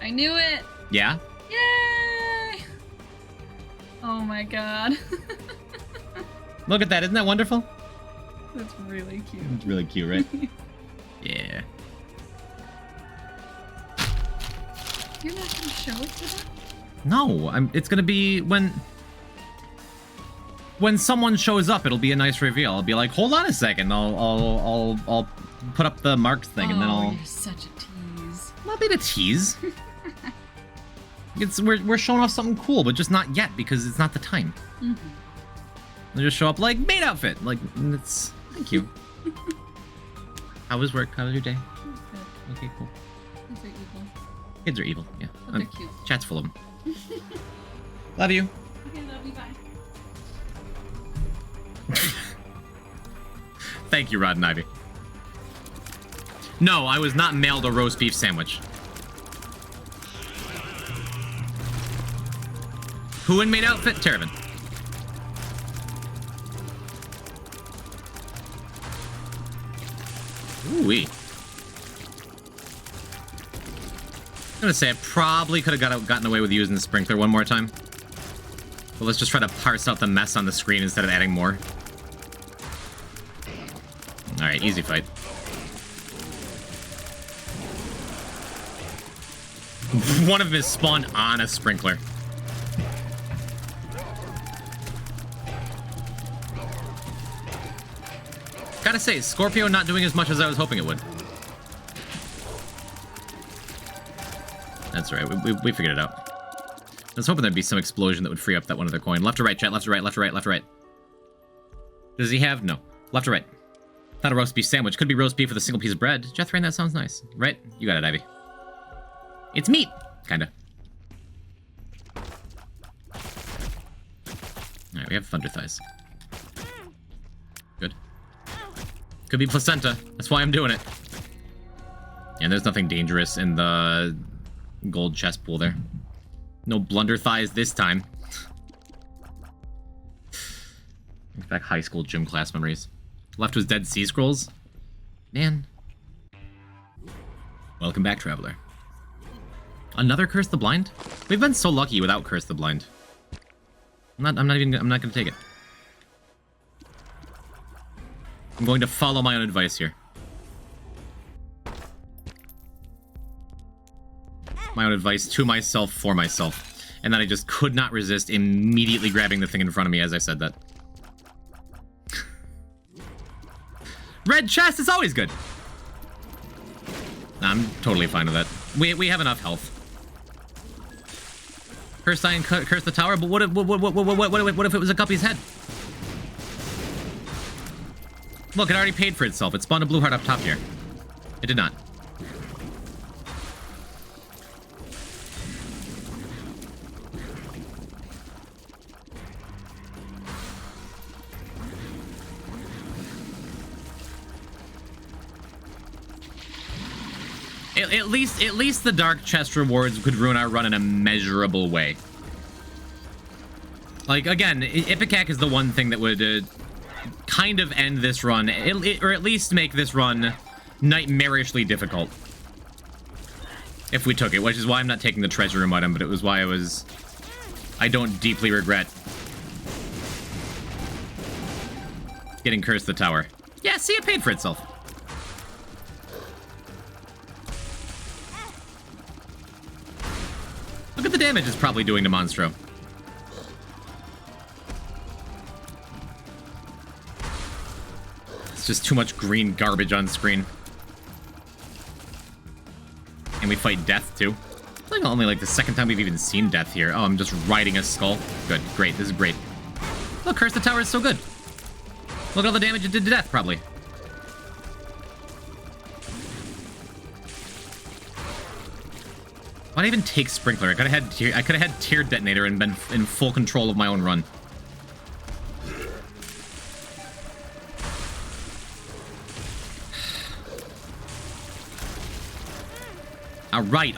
I: I knew it!
E: Yeah?
I: Yay! Oh my god.
E: Look at that. Isn't that wonderful?
I: That's really cute.
E: It's really cute, right? Yeah.
I: You're not gonna show it to them?
E: No, it's gonna be when someone shows up. It'll be a nice reveal. I'll be like, hold on a second. I'll put up the marked thing, and then I'll.
I: You're such a tease.
E: Not being a tease. We're showing off something cool, but just not yet because it's not the time. They'll just show up like maid outfit. Like it's. Thank you. How was work? How was your day? Okay, cool.
I: Kids are evil.
E: Kids are evil. Yeah.
I: But they're cute.
E: Chat's full of them. Love you.
I: Okay, love you. Bye.
E: Thank you, Rod and Ivy. No, I was not mailed a roast beef sandwich. Who in maid outfit? Terravin. Ooh-wee. I'm gonna say I probably could have gotten away with using the sprinkler one more time. Well, let's just try to parse out the mess on the screen instead of adding more. Alright, easy fight. One of them is spawned on a sprinkler. Gotta say, Scorpio not doing as much as I was hoping it would. That's right, we figured it out. I was hoping there'd be some explosion that would free up that one other coin. Left to right, chat, left to right, left to right, left to right. Does he have? No. Left to right. Not a roast beef sandwich. Could be roast beef with a single piece of bread. Jethrain, that sounds nice. Right? You got it, Ivy. It's meat! Kinda. Alright, we have thunder thighs. Good. Could be placenta. That's why I'm doing it. And there's nothing dangerous in the gold chest pool there. No blunder thighs this time. Back high school gym class memories. Left was Dead Sea Scrolls. Man. Welcome back, traveler. Another Curse the Blind? We've been so lucky without Curse the Blind. I'm not gonna take it. I'm going to follow my own advice here. My own advice to myself for myself. And then I just could not resist immediately grabbing the thing in front of me as I said that. Red chest is always good. Nah, I'm totally fine with that. We have enough health. Curse Iron, curse the tower, but what if it was a guppy's head? Look, it already paid for itself. It spawned a blue heart up top here. It did not. At least the dark chest rewards could ruin our run in a measurable way. Like, again, Ipecac is the one thing that would kind of end this run, or at least make this run nightmarishly difficult. If we took it, which is why I'm not taking the treasure room item, but it was why I don't deeply regret getting Cursed the Tower. Yeah, see, it paid for itself. Look at the damage it's probably doing to Monstro. It's just too much green garbage on screen. And we fight Death, too. It's like only like the second time we've even seen Death here. Oh, I'm just riding a skull. Good, great, this is great. Look, Curse the Tower is so good. Look at all the damage it did to Death, probably. Why'd I even take Sprinkler? I could have had Tear Detonator and been in full control of my own run. Alright.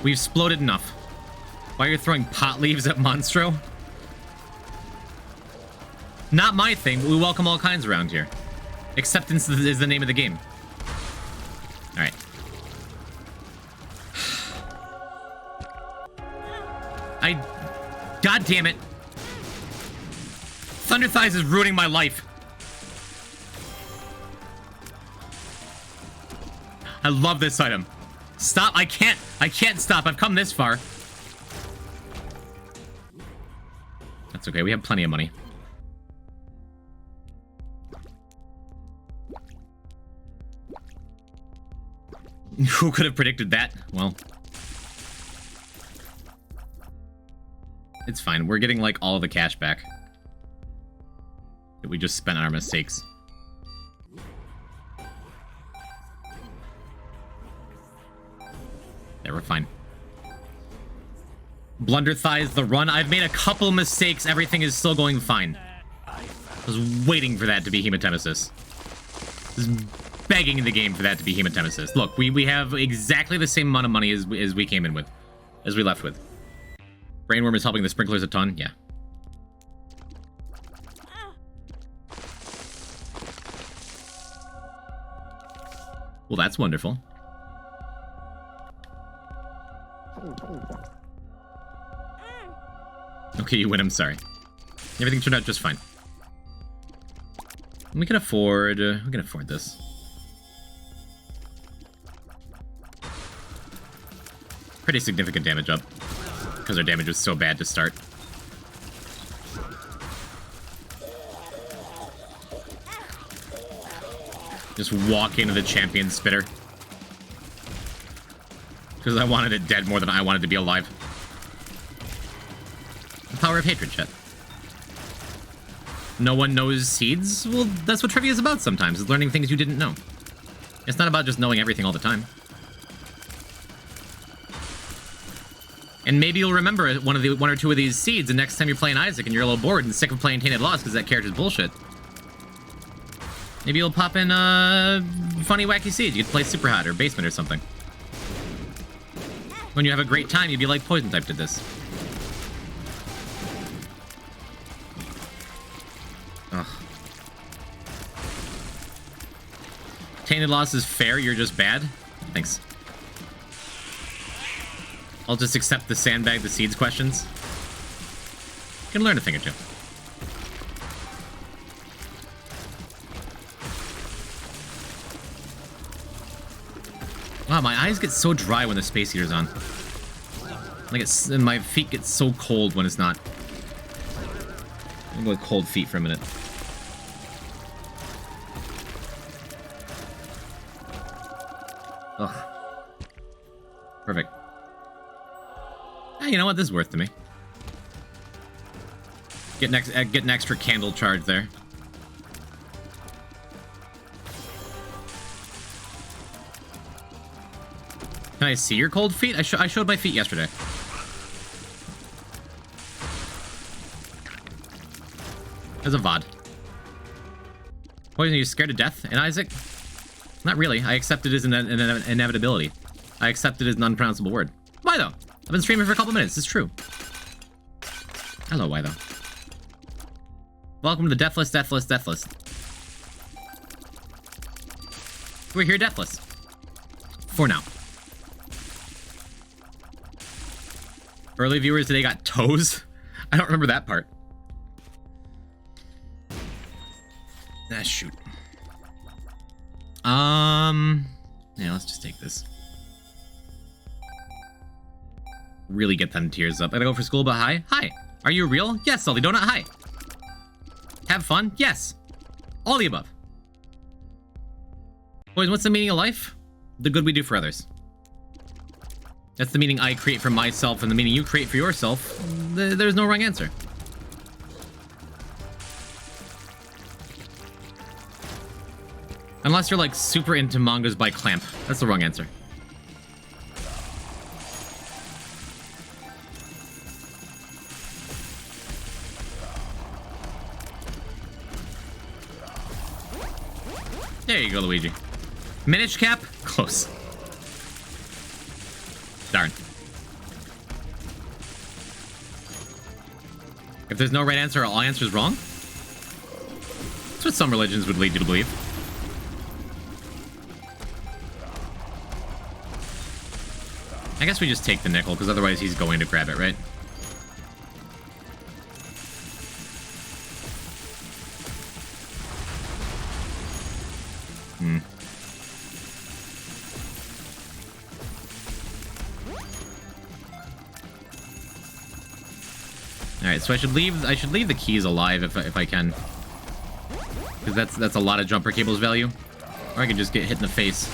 E: We've exploded enough. Why are you throwing pot leaves at Monstro? Not my thing, but we welcome all kinds around here. Acceptance is the name of the game. Alright. God damn it. Thunder Thighs is ruining my life. I love this item. Stop, I can't stop. I've come this far. That's okay, we have plenty of money. Who could have predicted that? Well, it's fine. We're getting, like, all of the cash back that we just spent on our mistakes. There, we're fine. Blunder Thighs, the run. I've made a couple mistakes. Everything is still going fine. I was waiting for that to be Hematemesis. Just begging in the game for that to be Hematemesis. Look, we have exactly the same amount of money as we came in with. As we left with. Brainworm is helping the sprinklers a ton, yeah. Well, that's wonderful. Okay, you win, I'm sorry. Everything turned out just fine. We can afford this. Pretty significant damage up. Because our damage was so bad to start. Just walk into the champion spitter. Because I wanted it dead more than I wanted to be alive. The power of hatred, chat. No one knows seeds? Well, that's what trivia is about sometimes, is learning things you didn't know. It's not about just knowing everything all the time. And maybe you'll remember one or two of these seeds, and next time you're playing Isaac and you're a little bored and sick of playing Tainted Lost because that character's bullshit. Maybe you'll pop in funny, wacky seeds. You could play Super Hot or Basement or something. When you have a great time, you'd be like Poison Type did this. Ugh. Tainted Lost is fair, you're just bad? Thanks. I'll just accept the sandbag the seeds questions. You can learn a thing or two. Wow, my eyes get so dry when the Space Heater's on. Like and my feet get so cold when it's not. I'm gonna go with cold feet for a minute. Ugh. Perfect. You know what? This is worth to me. Get an extra candle charge there. Can I see your cold feet? I showed my feet yesterday. There's a VOD. Poison, are you scared to death? And Isaac? Not really. I accept it as an inevitability. I accept it as an unpronounceable word. Why though? I've been streaming for a couple minutes. It's true. Hello, why though? Welcome to the Deathless. We're here deathless. For now. Early viewers today got toes? I don't remember that part. Ah, shoot. Yeah, let's just take this. Really get them tears up. I gotta go for school, but hi? Hi. Are you real? Yes, Salty Donut, hi. Have fun? Yes. All the above. Boys, what's the meaning of life? The good we do for others. That's the meaning I create for myself and the meaning you create for yourself. There's no wrong answer. Unless you're like super into mangas by Clamp. That's the wrong answer. There you go, Luigi. Minish cap? Close. Darn. If there's no right answer, all answers wrong? That's what some religions would lead you to believe. I guess we just take the nickel, because otherwise he's going to grab it, right? Alright, so I should leave the keys alive if I can. Because that's a lot of jumper cables value. Or I can just get hit in the face.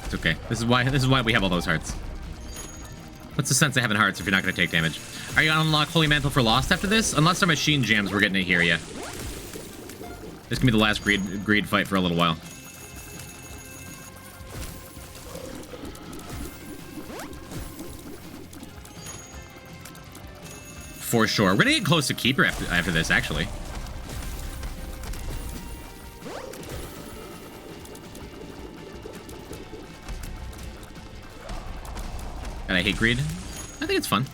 E: It's okay. This is why we have all those hearts. What's the sense of having hearts if you're not going to take damage? Are you gonna unlock Holy Mantle for Lost after this? Unless our machine jams, we're getting it here, yeah. This can be the last greed fight for a little while. For sure. We're gonna get close to Keeper after this, actually. And I hate greed. I think it's fun.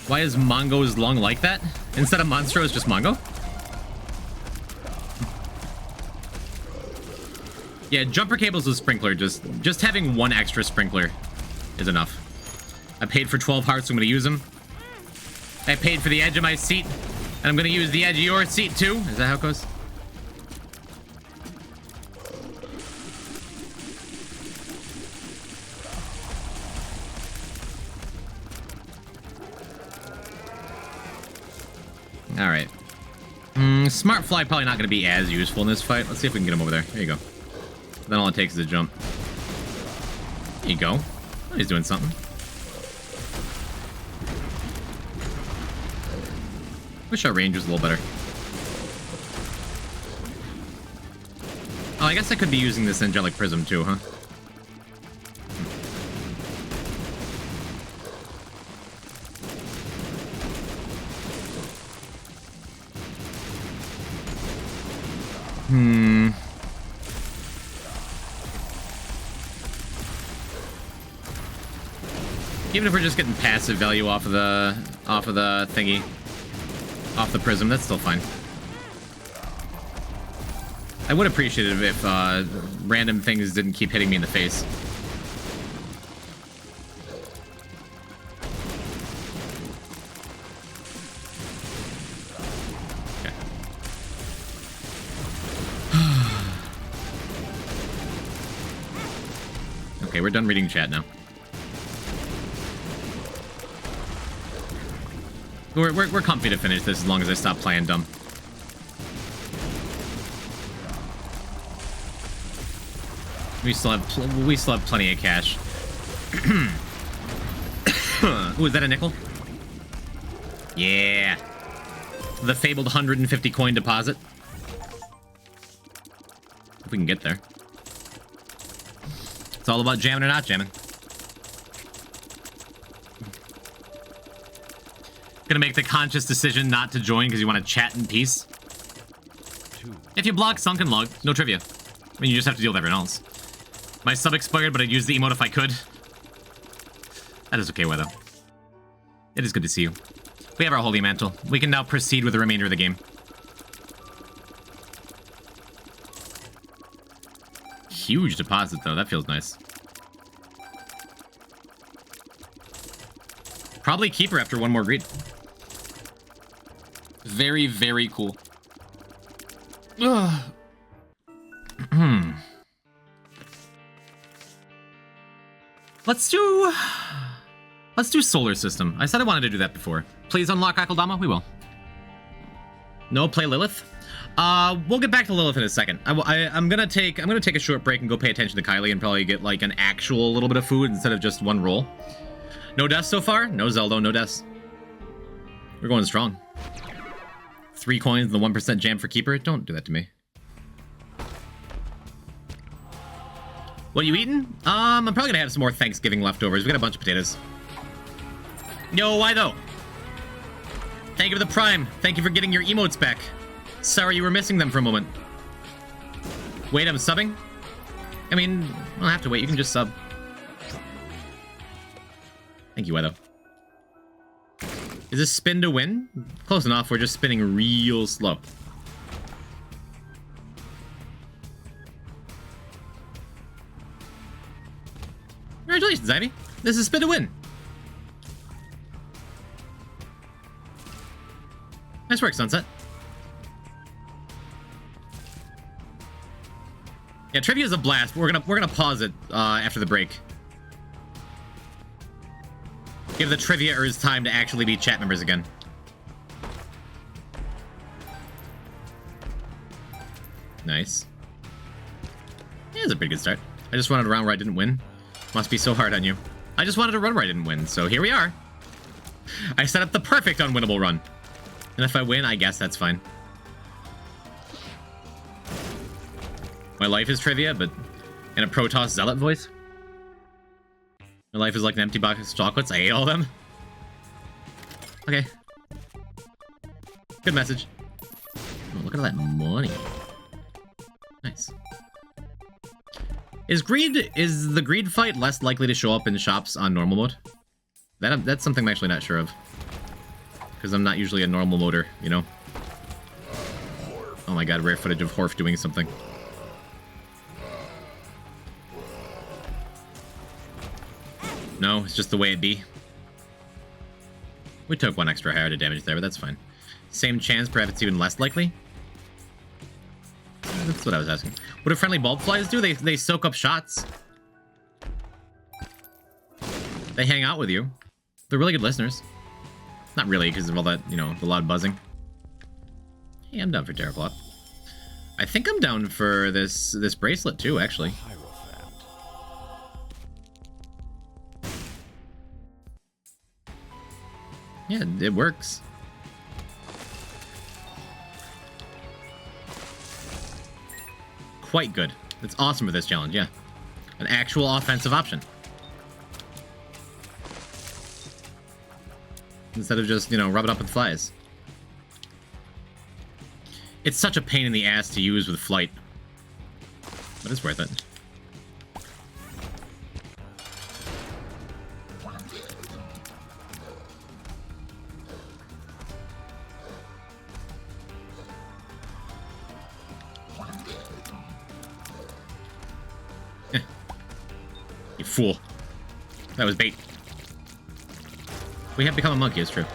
E: Why is Mongo's lung like that? Instead of Monstro, it's just Mongo? Yeah, jumper cables with sprinkler, just having one extra sprinkler is enough. I paid for 12 hearts, so I'm gonna use them. I paid for the edge of my seat, and I'm gonna use the edge of your seat too. Is that how it goes? Alright. Smart fly probably not gonna be as useful in this fight. Let's see if we can get him over there. There you go. Then all it takes is a jump. There you go. Oh, he's doing something. Wish our range was a little better. Oh, I guess I could be using this angelic prism too, huh? Even if we're just getting passive value off of the thingy, off the prism, that's still fine. I would appreciate it if random things didn't keep hitting me in the face. Okay. Okay, we're done reading chat now. We're comfy to finish this as long as I stop playing dumb. We still have plenty of cash. Ooh, is that a nickel? Yeah. The fabled 150 coin deposit. If we can get there. It's all about jamming or not jamming. Gonna make the conscious decision not to join because you want to chat in peace. If you block sunken log, no trivia. I mean, you just have to deal with everyone else. My sub expired, but I'd use the emote if I could. That is okay, Weather. It is good to see you. We have our holy mantle. We can now proceed with the remainder of the game. Huge deposit, though. That feels nice. Probably keeper after one more greed. Very, very cool. Let's do solar system. I said I wanted to do that before. Please unlock Akeldama. We will. No, play Lilith. We'll get back to Lilith in a second. I'm gonna take a short break and go pay attention to Kylie and probably get like an actual little bit of food instead of just one roll. No deaths so far? No Zeldo, no deaths. We're going strong. 3 coins and the 1% jam for keeper. Don't do that to me. What are you eating? I'm probably gonna have some more Thanksgiving leftovers. We got a bunch of potatoes. Yo, why though? Thank you for the prime. Thank you for getting your emotes back. Sorry you were missing them for a moment. Wait, I'm subbing? I mean, I don't have to wait. You can just sub. Thank you, Edo. Is this spin to win? Close enough. We're just spinning real slow. Congratulations, Ivy. This is spin to win. Nice work, Sunset. Yeah, trivia is a blast. But we're gonna pause it after the break. Give the trivia-ers time to actually be chat members again. Nice. Yeah, it's a pretty good start. I just wanted a round where I didn't win. Must be so hard on you. I just wanted a run where I didn't win, so here we are. I set up the perfect unwinnable run. And if I win, I guess that's fine. My life is trivia, but in a Protoss Zealot voice. My life is like an empty box of chocolates. I ate all of them. Okay. Good message. Oh, look at all that money. Nice. Is the greed fight less likely to show up in shops on normal mode? That's something I'm actually not sure of. Because I'm not usually a normal moder, you know? Oh my god, rare footage of Horf doing something. No, it's just the way it be. We took 1 extra higher to damage there, but that's fine. Same chance, perhaps it's even less likely. That's what I was asking. What do friendly bulb flies do? They soak up shots. They hang out with you. They're really good listeners. Not really, because of all that, you know, the loud buzzing. Hey, I'm down for Terraflop. I think I'm down for this bracelet too, actually. Yeah, it works. Quite good. It's awesome for this challenge, yeah. An actual offensive option. Instead of just, you know, rub it up with flies. It's such a pain in the ass to use with flight. But it's worth it. You fool. That was bait. We have become a monkey, it's true.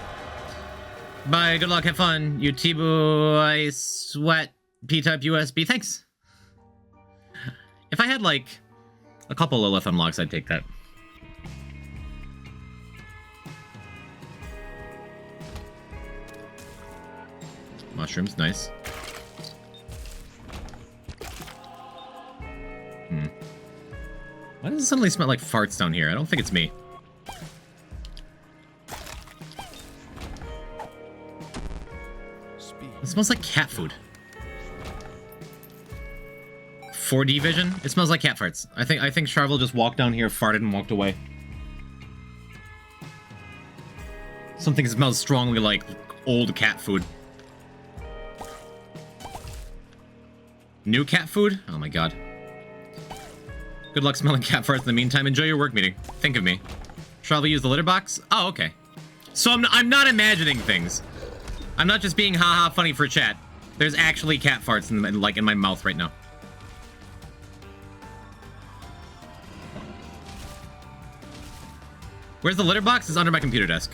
E: Bye, good luck, have fun. You T-boy sweat P-type USB, thanks. If I had, like, a couple Lilith unlocks, I'd take that. Mushrooms, nice. Why does it suddenly smell like farts down here? I don't think it's me. It smells like cat food. 4D vision? It smells like cat farts. I think Charvel just walked down here, farted, and walked away. Something smells strongly like old cat food. New cat food? Oh my god. Good luck smelling cat farts in the meantime. Enjoy your work meeting. Think of me. Charvel use the litter box? Oh, okay. So I'm not imagining things. I'm not just being haha funny for chat. There's actually cat farts in my mouth right now. Where's the litter box? It's under my computer desk.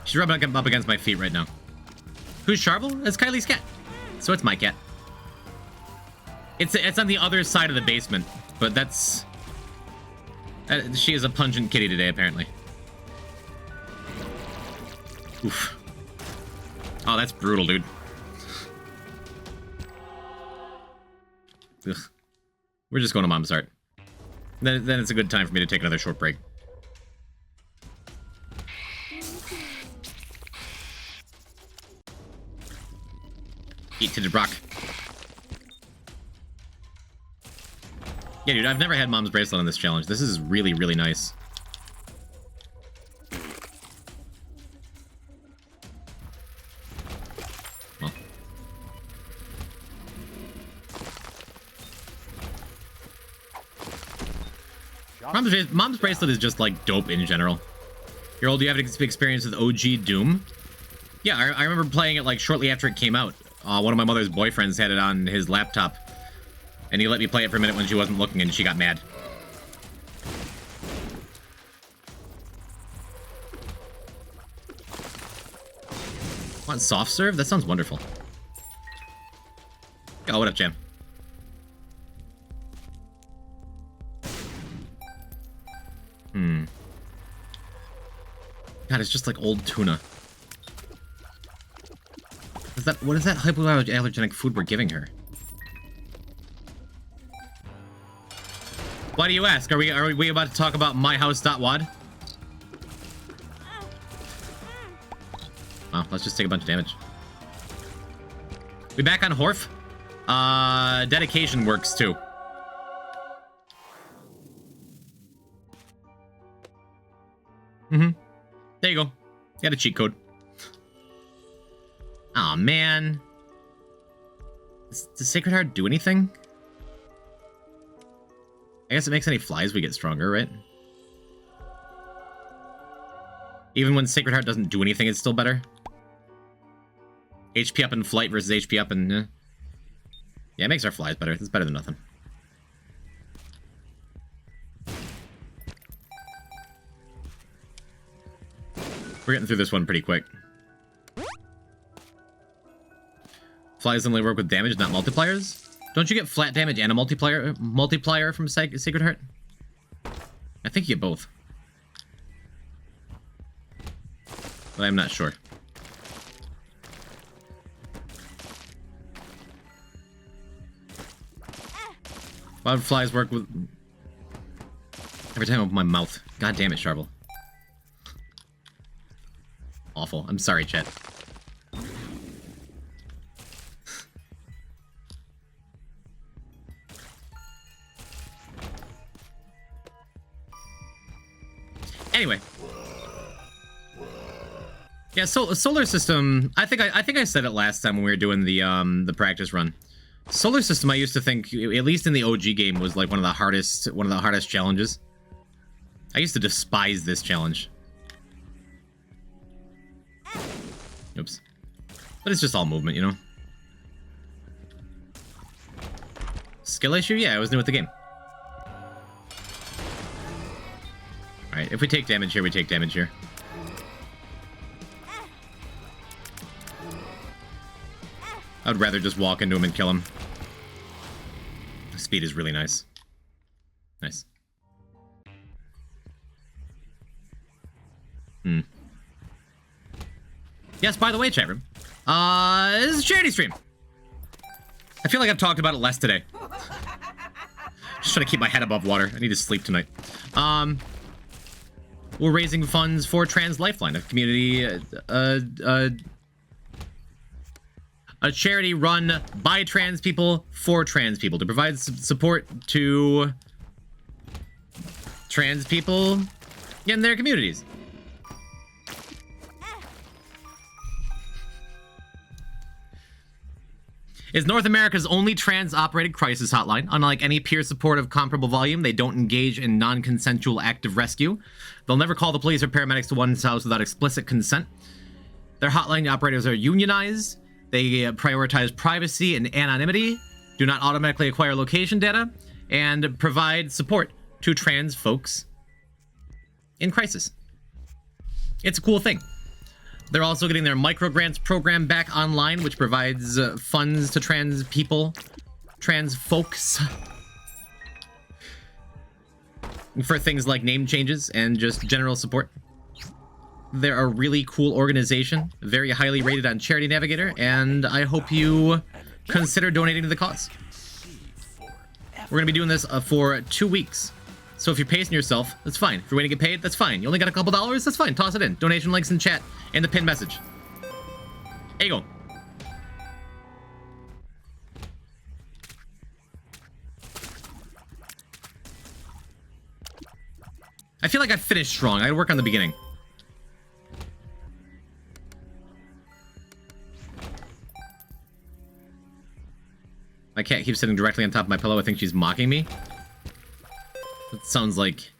E: She's rubbing up against my feet right now. Who's Charvel? It's Kylie's cat. So it's my cat. It's on the other side of the basement, but that's... she is a pungent kitty today, apparently. Oof. Oh, that's brutal, dude. Ugh. We're just going to Mom's Heart. Then it's a good time for me to take another short break. Eat to the Brock. Yeah, dude, I've never had Mom's Bracelet on this challenge. This is really, really nice. Well. Mom's Bracelet is just, like, dope in general. You're old, you have experience with OG Doom? Yeah, I remember playing it, like, shortly after it came out. One of my mother's boyfriends had it on his laptop. And he let me play it for a minute when she wasn't looking, and she got mad. Want soft serve? That sounds wonderful. Oh, what up, Jam? God, it's just like old tuna. What is that hypoallergenic food we're giving her? Why do you ask? Are we about to talk about myhouse.wad? Well, let's just take a bunch of damage. We back on Horf? Dedication works too. There you go. Got a cheat code. Aw, man. Does Sacred Heart do anything? I guess it makes any flies we get stronger, right? Even when Sacred Heart doesn't do anything, it's still better. HP up in flight versus HP up in... Yeah, it makes our flies better. It's better than nothing. We're getting through this one pretty quick. Flies only work with damage, not multipliers. Don't you get flat damage and a multiplier from Sacred Heart? I think you get both. But I'm not sure. Why would flies work with... Every time I open my mouth. God damn it, Sharble. Awful. I'm sorry, chat. Anyway. Yeah, so solar system. I think I said it last time when we were doing the practice run. Solar system, I used to think, at least in the OG game, was like one of the hardest challenges. I used to despise this challenge. Oops. But it's just all movement, you know? Skill issue? Yeah, I was new at the game. Alright, if we take damage here, we take damage here. I would rather just walk into him and kill him. The speed is really nice. Nice. Yes, by the way, chat room. This is a charity stream. I feel like I've talked about it less today. Just trying to keep my head above water. I need to sleep tonight. We're raising funds for Trans Lifeline, a community, a charity run by trans people for trans people to provide support to trans people in their communities. Is North America's only trans-operated crisis hotline. Unlike any peer support of comparable volume, they don't engage in non-consensual active rescue. They'll never call the police or paramedics to one's house without explicit consent. Their hotline operators are unionized. They prioritize privacy and anonymity, do not automatically acquire location data, and provide support to trans folks in crisis. It's a cool thing. They're also getting their microgrants program back online, which provides funds to trans people, trans folks, for things like name changes and just general support. They're a really cool organization, very highly rated on Charity Navigator, and I hope you consider donating to the cause. We're going to be doing this for 2 weeks. So if you're pacing yourself, that's fine. If you're waiting to get paid, that's fine. You only got a couple dollars, that's fine. Toss it in. Donation links in chat and the pinned message. There you go. I feel like I finished strong. I gotta work on the beginning. My cat keeps sitting directly on top of my pillow. I think she's mocking me. That sounds like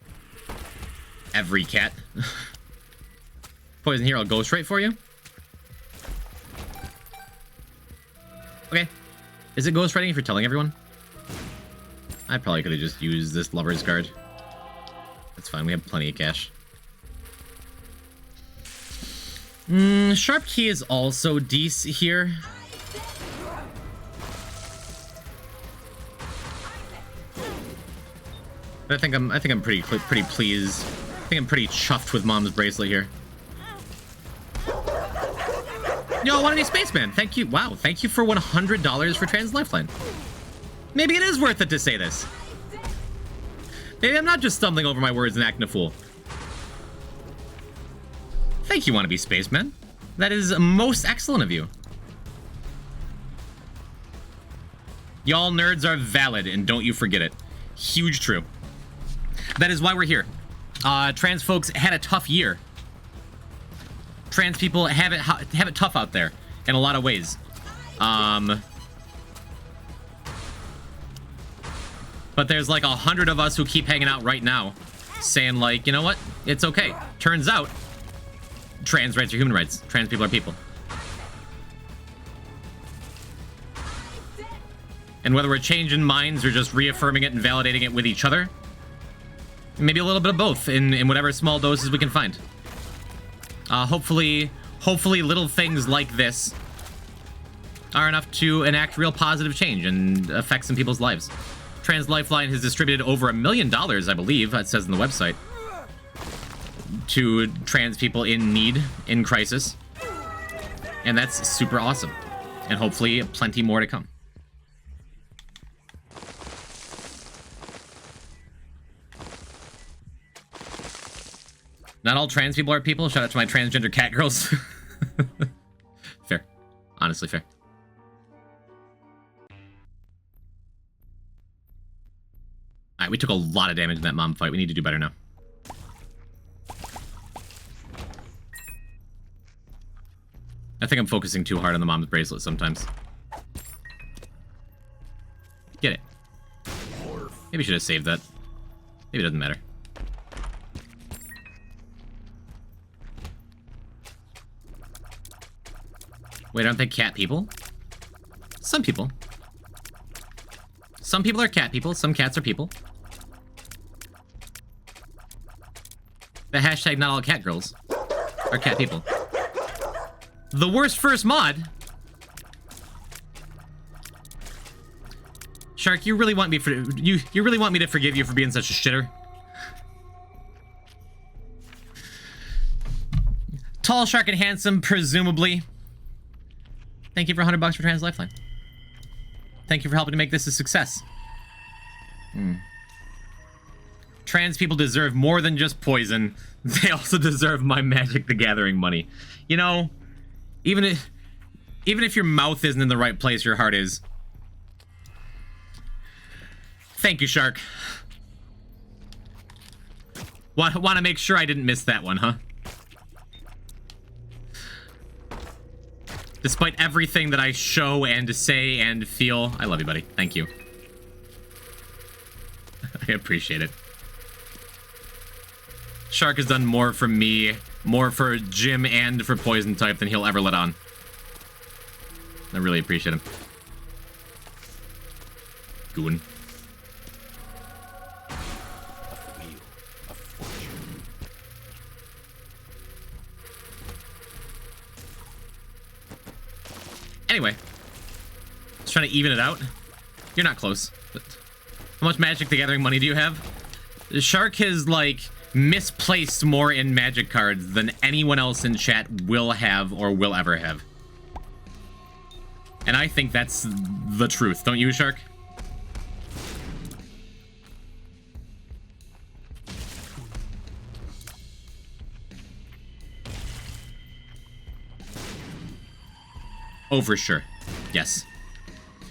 E: every cat. Poison here, I'll go straight for you. Okay. Is it ghostwriting if you're telling everyone? I probably could have just used this lover's card. That's fine, we have plenty of cash. Sharp Key is also decent here. But I think I'm pretty pleased. I think I'm pretty chuffed with Mom's bracelet here. Yo, One Any Spaceman, thank you. Wow, thank you for $100 for Trans Lifeline. Maybe it is worth it to say this. Maybe I'm not just stumbling over my words and acting a fool. Thank you, Wannabe Spaceman. That is most excellent of you. Y'all nerds are valid, and don't you forget it. Huge true. That is why we're here. Trans folks had a tough year. Trans people have it tough out there in a lot of ways. But there's like 100 of us who keep hanging out right now saying like, you know what? It's okay. Turns out trans rights are human rights. Trans people are people. And whether we're changing minds or just reaffirming it and validating it with each other, maybe a little bit of both in whatever small doses we can find. Hopefully little things like this are enough to enact real positive change and affect some people's lives. Trans Lifeline has distributed over $1 million, I believe, it says on the website, to trans people in need, in crisis. And that's super awesome. And hopefully plenty more to come. Not all trans people are people. Shout out to my transgender cat girls. Fair. Honestly, fair. Alright, we took a lot of damage in that mom fight. We need to do better now. I think I'm focusing too hard on the mom's bracelet sometimes. Get it. Maybe I should have saved that. Maybe it doesn't matter. Wait, aren't they cat people? Some people. Some people are cat people, some cats are people. The hashtag not all cat girls are cat people. The worst first mod. Shark, you really want me you really want me to forgive you for being such a shitter? Tall, Shark, and handsome, presumably. Thank you for $100 for Trans Lifeline. Thank you for helping to make this a success. Trans people deserve more than just poison. They also deserve my Magic the Gathering money. You know, even if your mouth isn't in the right place, your heart is. Thank you, Shark. Want to make sure I didn't miss that one, huh? Despite everything that I show and say and feel, I love you, buddy. Thank you. I appreciate it. Shark has done more for me, more for Jim and for Poison type than he'll ever let on. I really appreciate him. Goon. Anyway, just trying to even it out. You're not close. But how much Magic the Gathering money do you have? Shark has, like, misplaced more in Magic cards than anyone else in chat will have or will ever have. And I think that's the truth. Don't you, Shark? Oh, for sure. Yes.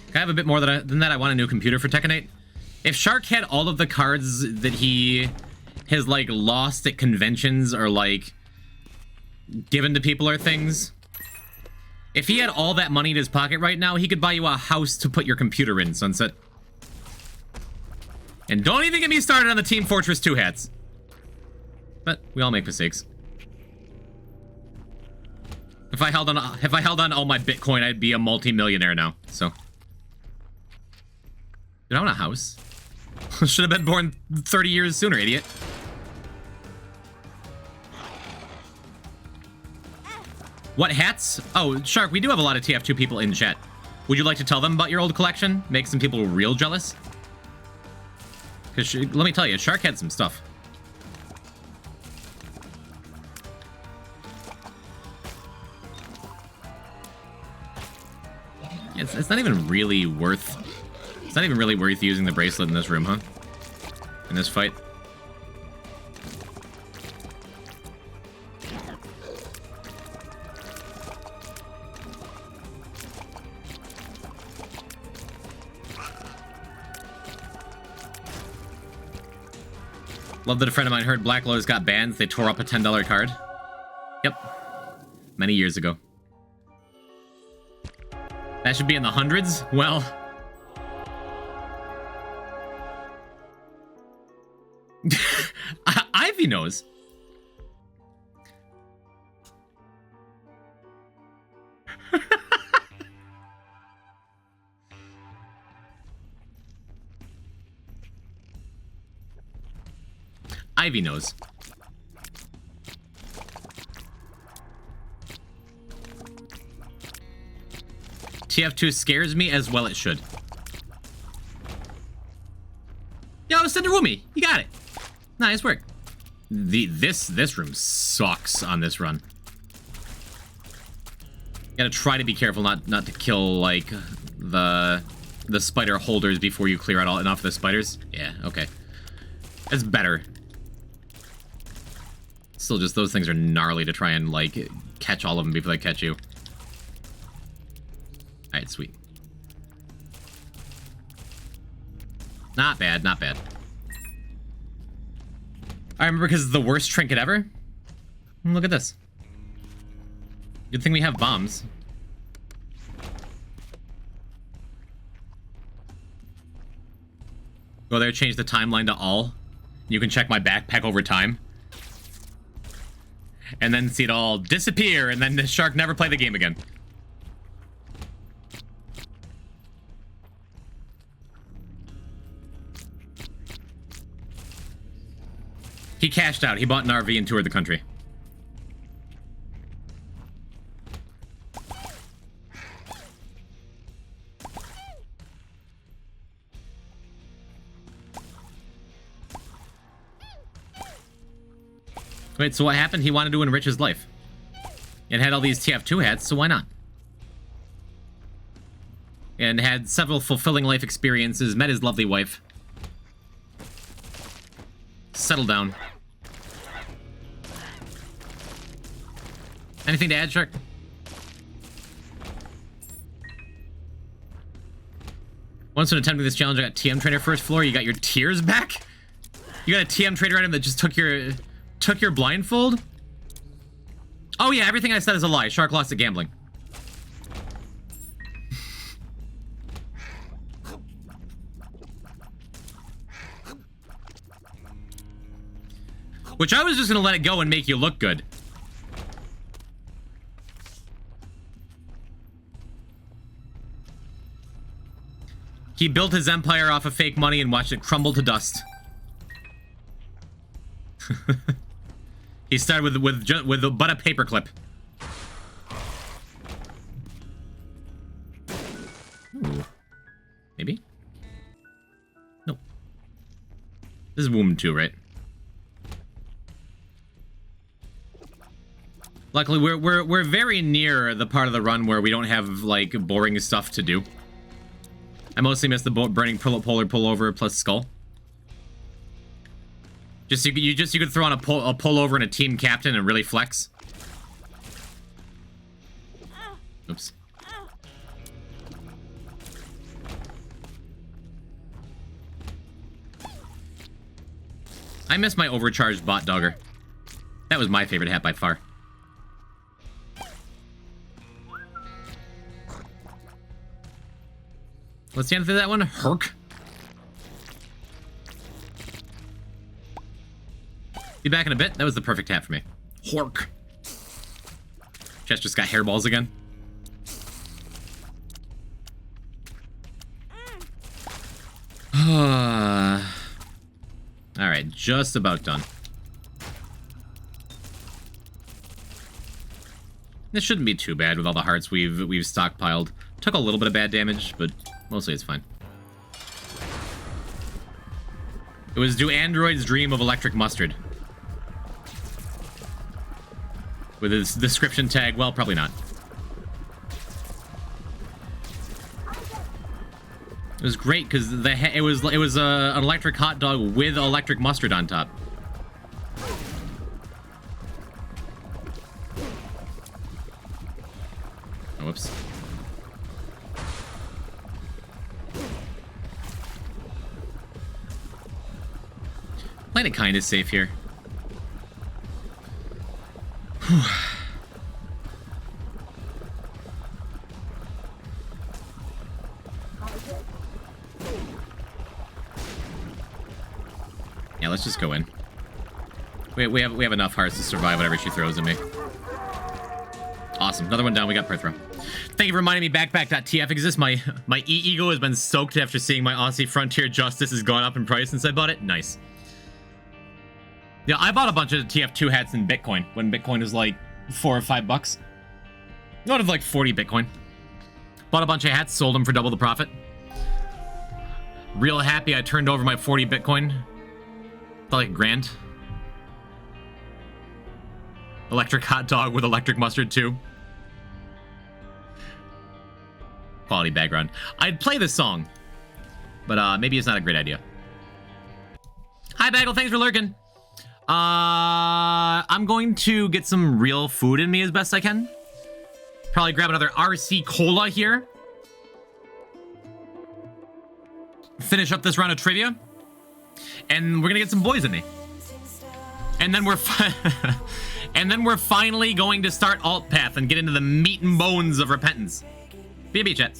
E: Can I have a bit more than that? I want a new computer for Tekken 8. If Shark had all of the cards that he has, like, lost at conventions or, like, given to people or things, if he had all that money in his pocket right now, he could buy you a house to put your computer in, Sunset. And don't even get me started on the Team Fortress 2 hats. But we all make mistakes. If I held on all my Bitcoin, I'd be a multi-millionaire now. So, dude, I want a house. Should have been born 30 years sooner, idiot. What hats? Oh, Shark, we do have a lot of TF2 people in chat. Would you like to tell them about your old collection? Make some people real jealous? Because let me tell you, Shark had some stuff. It's not even really worth... It's not even really worth using the bracelet in this room, huh? In this fight. Love that a friend of mine heard Black Lotus got banned. They tore up a $10 card. Yep. Many years ago. That should be in the hundreds? Well... Ivy knows. Ivy knows. TF2 scares me as well it should. Yo, Cinder Woomy, you got it. Nice work. This room sucks on this run. Gotta try to be careful not to kill like the spider holders before you clear out enough of the spiders. Yeah, okay. That's better. Still, just those things are gnarly to try and like catch all of them before they catch you. Alright, sweet. Not bad, not bad. I remember because it's the worst trinket ever. Look at this. Good thing we have bombs. Go there, change the timeline to all. You can check my backpack over time. And then see it all disappear, and then the shark never play the game again. He cashed out. He bought an RV and toured the country. Wait, so what happened? He wanted to enrich his life. And had all these TF2 hats, so why not? And had several fulfilling life experiences, met his lovely wife. Settle down. Anything to add, Shark? Once when attempting this challenge, I got TM Trainer first floor. You got your tears back? You got a TM Trainer item that just took your blindfold? Oh yeah, everything I said is a lie. Shark lost at gambling. Which I was just gonna let it go and make you look good. He built his empire off of fake money and watched it crumble to dust. He started with but a paperclip. Ooh. Maybe? Nope. This is Woman 2, right? Luckily, we're very near the part of the run where we don't have like boring stuff to do. I mostly miss the burning polar pullover plus skull. Just you could throw on a pullover and a team captain and really flex. Oops. I miss my overcharged bot dogger. That was my favorite hat by far. What's the answer to that one? Herc. Be back in a bit. That was the perfect hat for me. Hork. Chest just got hairballs again. Alright, just about done. This shouldn't be too bad with all the hearts we've stockpiled. Took a little bit of bad damage, but mostly it's fine. It was do androids dream of electric mustard? With his description tag, well, probably not. It was great because it was an electric hot dog with electric mustard on top. Oh, whoops. Playing it kind of safe here. Yeah, let's just go in. We have enough hearts to survive whatever she throws at me. Awesome. Another one down. We got per throw. Thank you for reminding me. Backpack.tf exists. My ego has been stoked after seeing my Aussie Frontier Justice has gone up in price since I bought it. Nice. Yeah, I bought a bunch of TF2 hats in Bitcoin when Bitcoin was like $4 or $5. Out of like 40 Bitcoin. Bought a bunch of hats, sold them for double the profit. Real happy I turned over my 40 Bitcoin. Felt like $1,000. Electric hot dog with electric mustard too. Quality background. I'd play this song, but maybe it's not a great idea. Hi Bagel, thanks for lurking. I'm going to get some real food in me as best I can. Probably grab another RC Cola here. Finish up this round of trivia. And we're gonna get some boys in me. And then we're and then we're finally going to start Alt Path and get into the meat and bones of repentance. BB chat.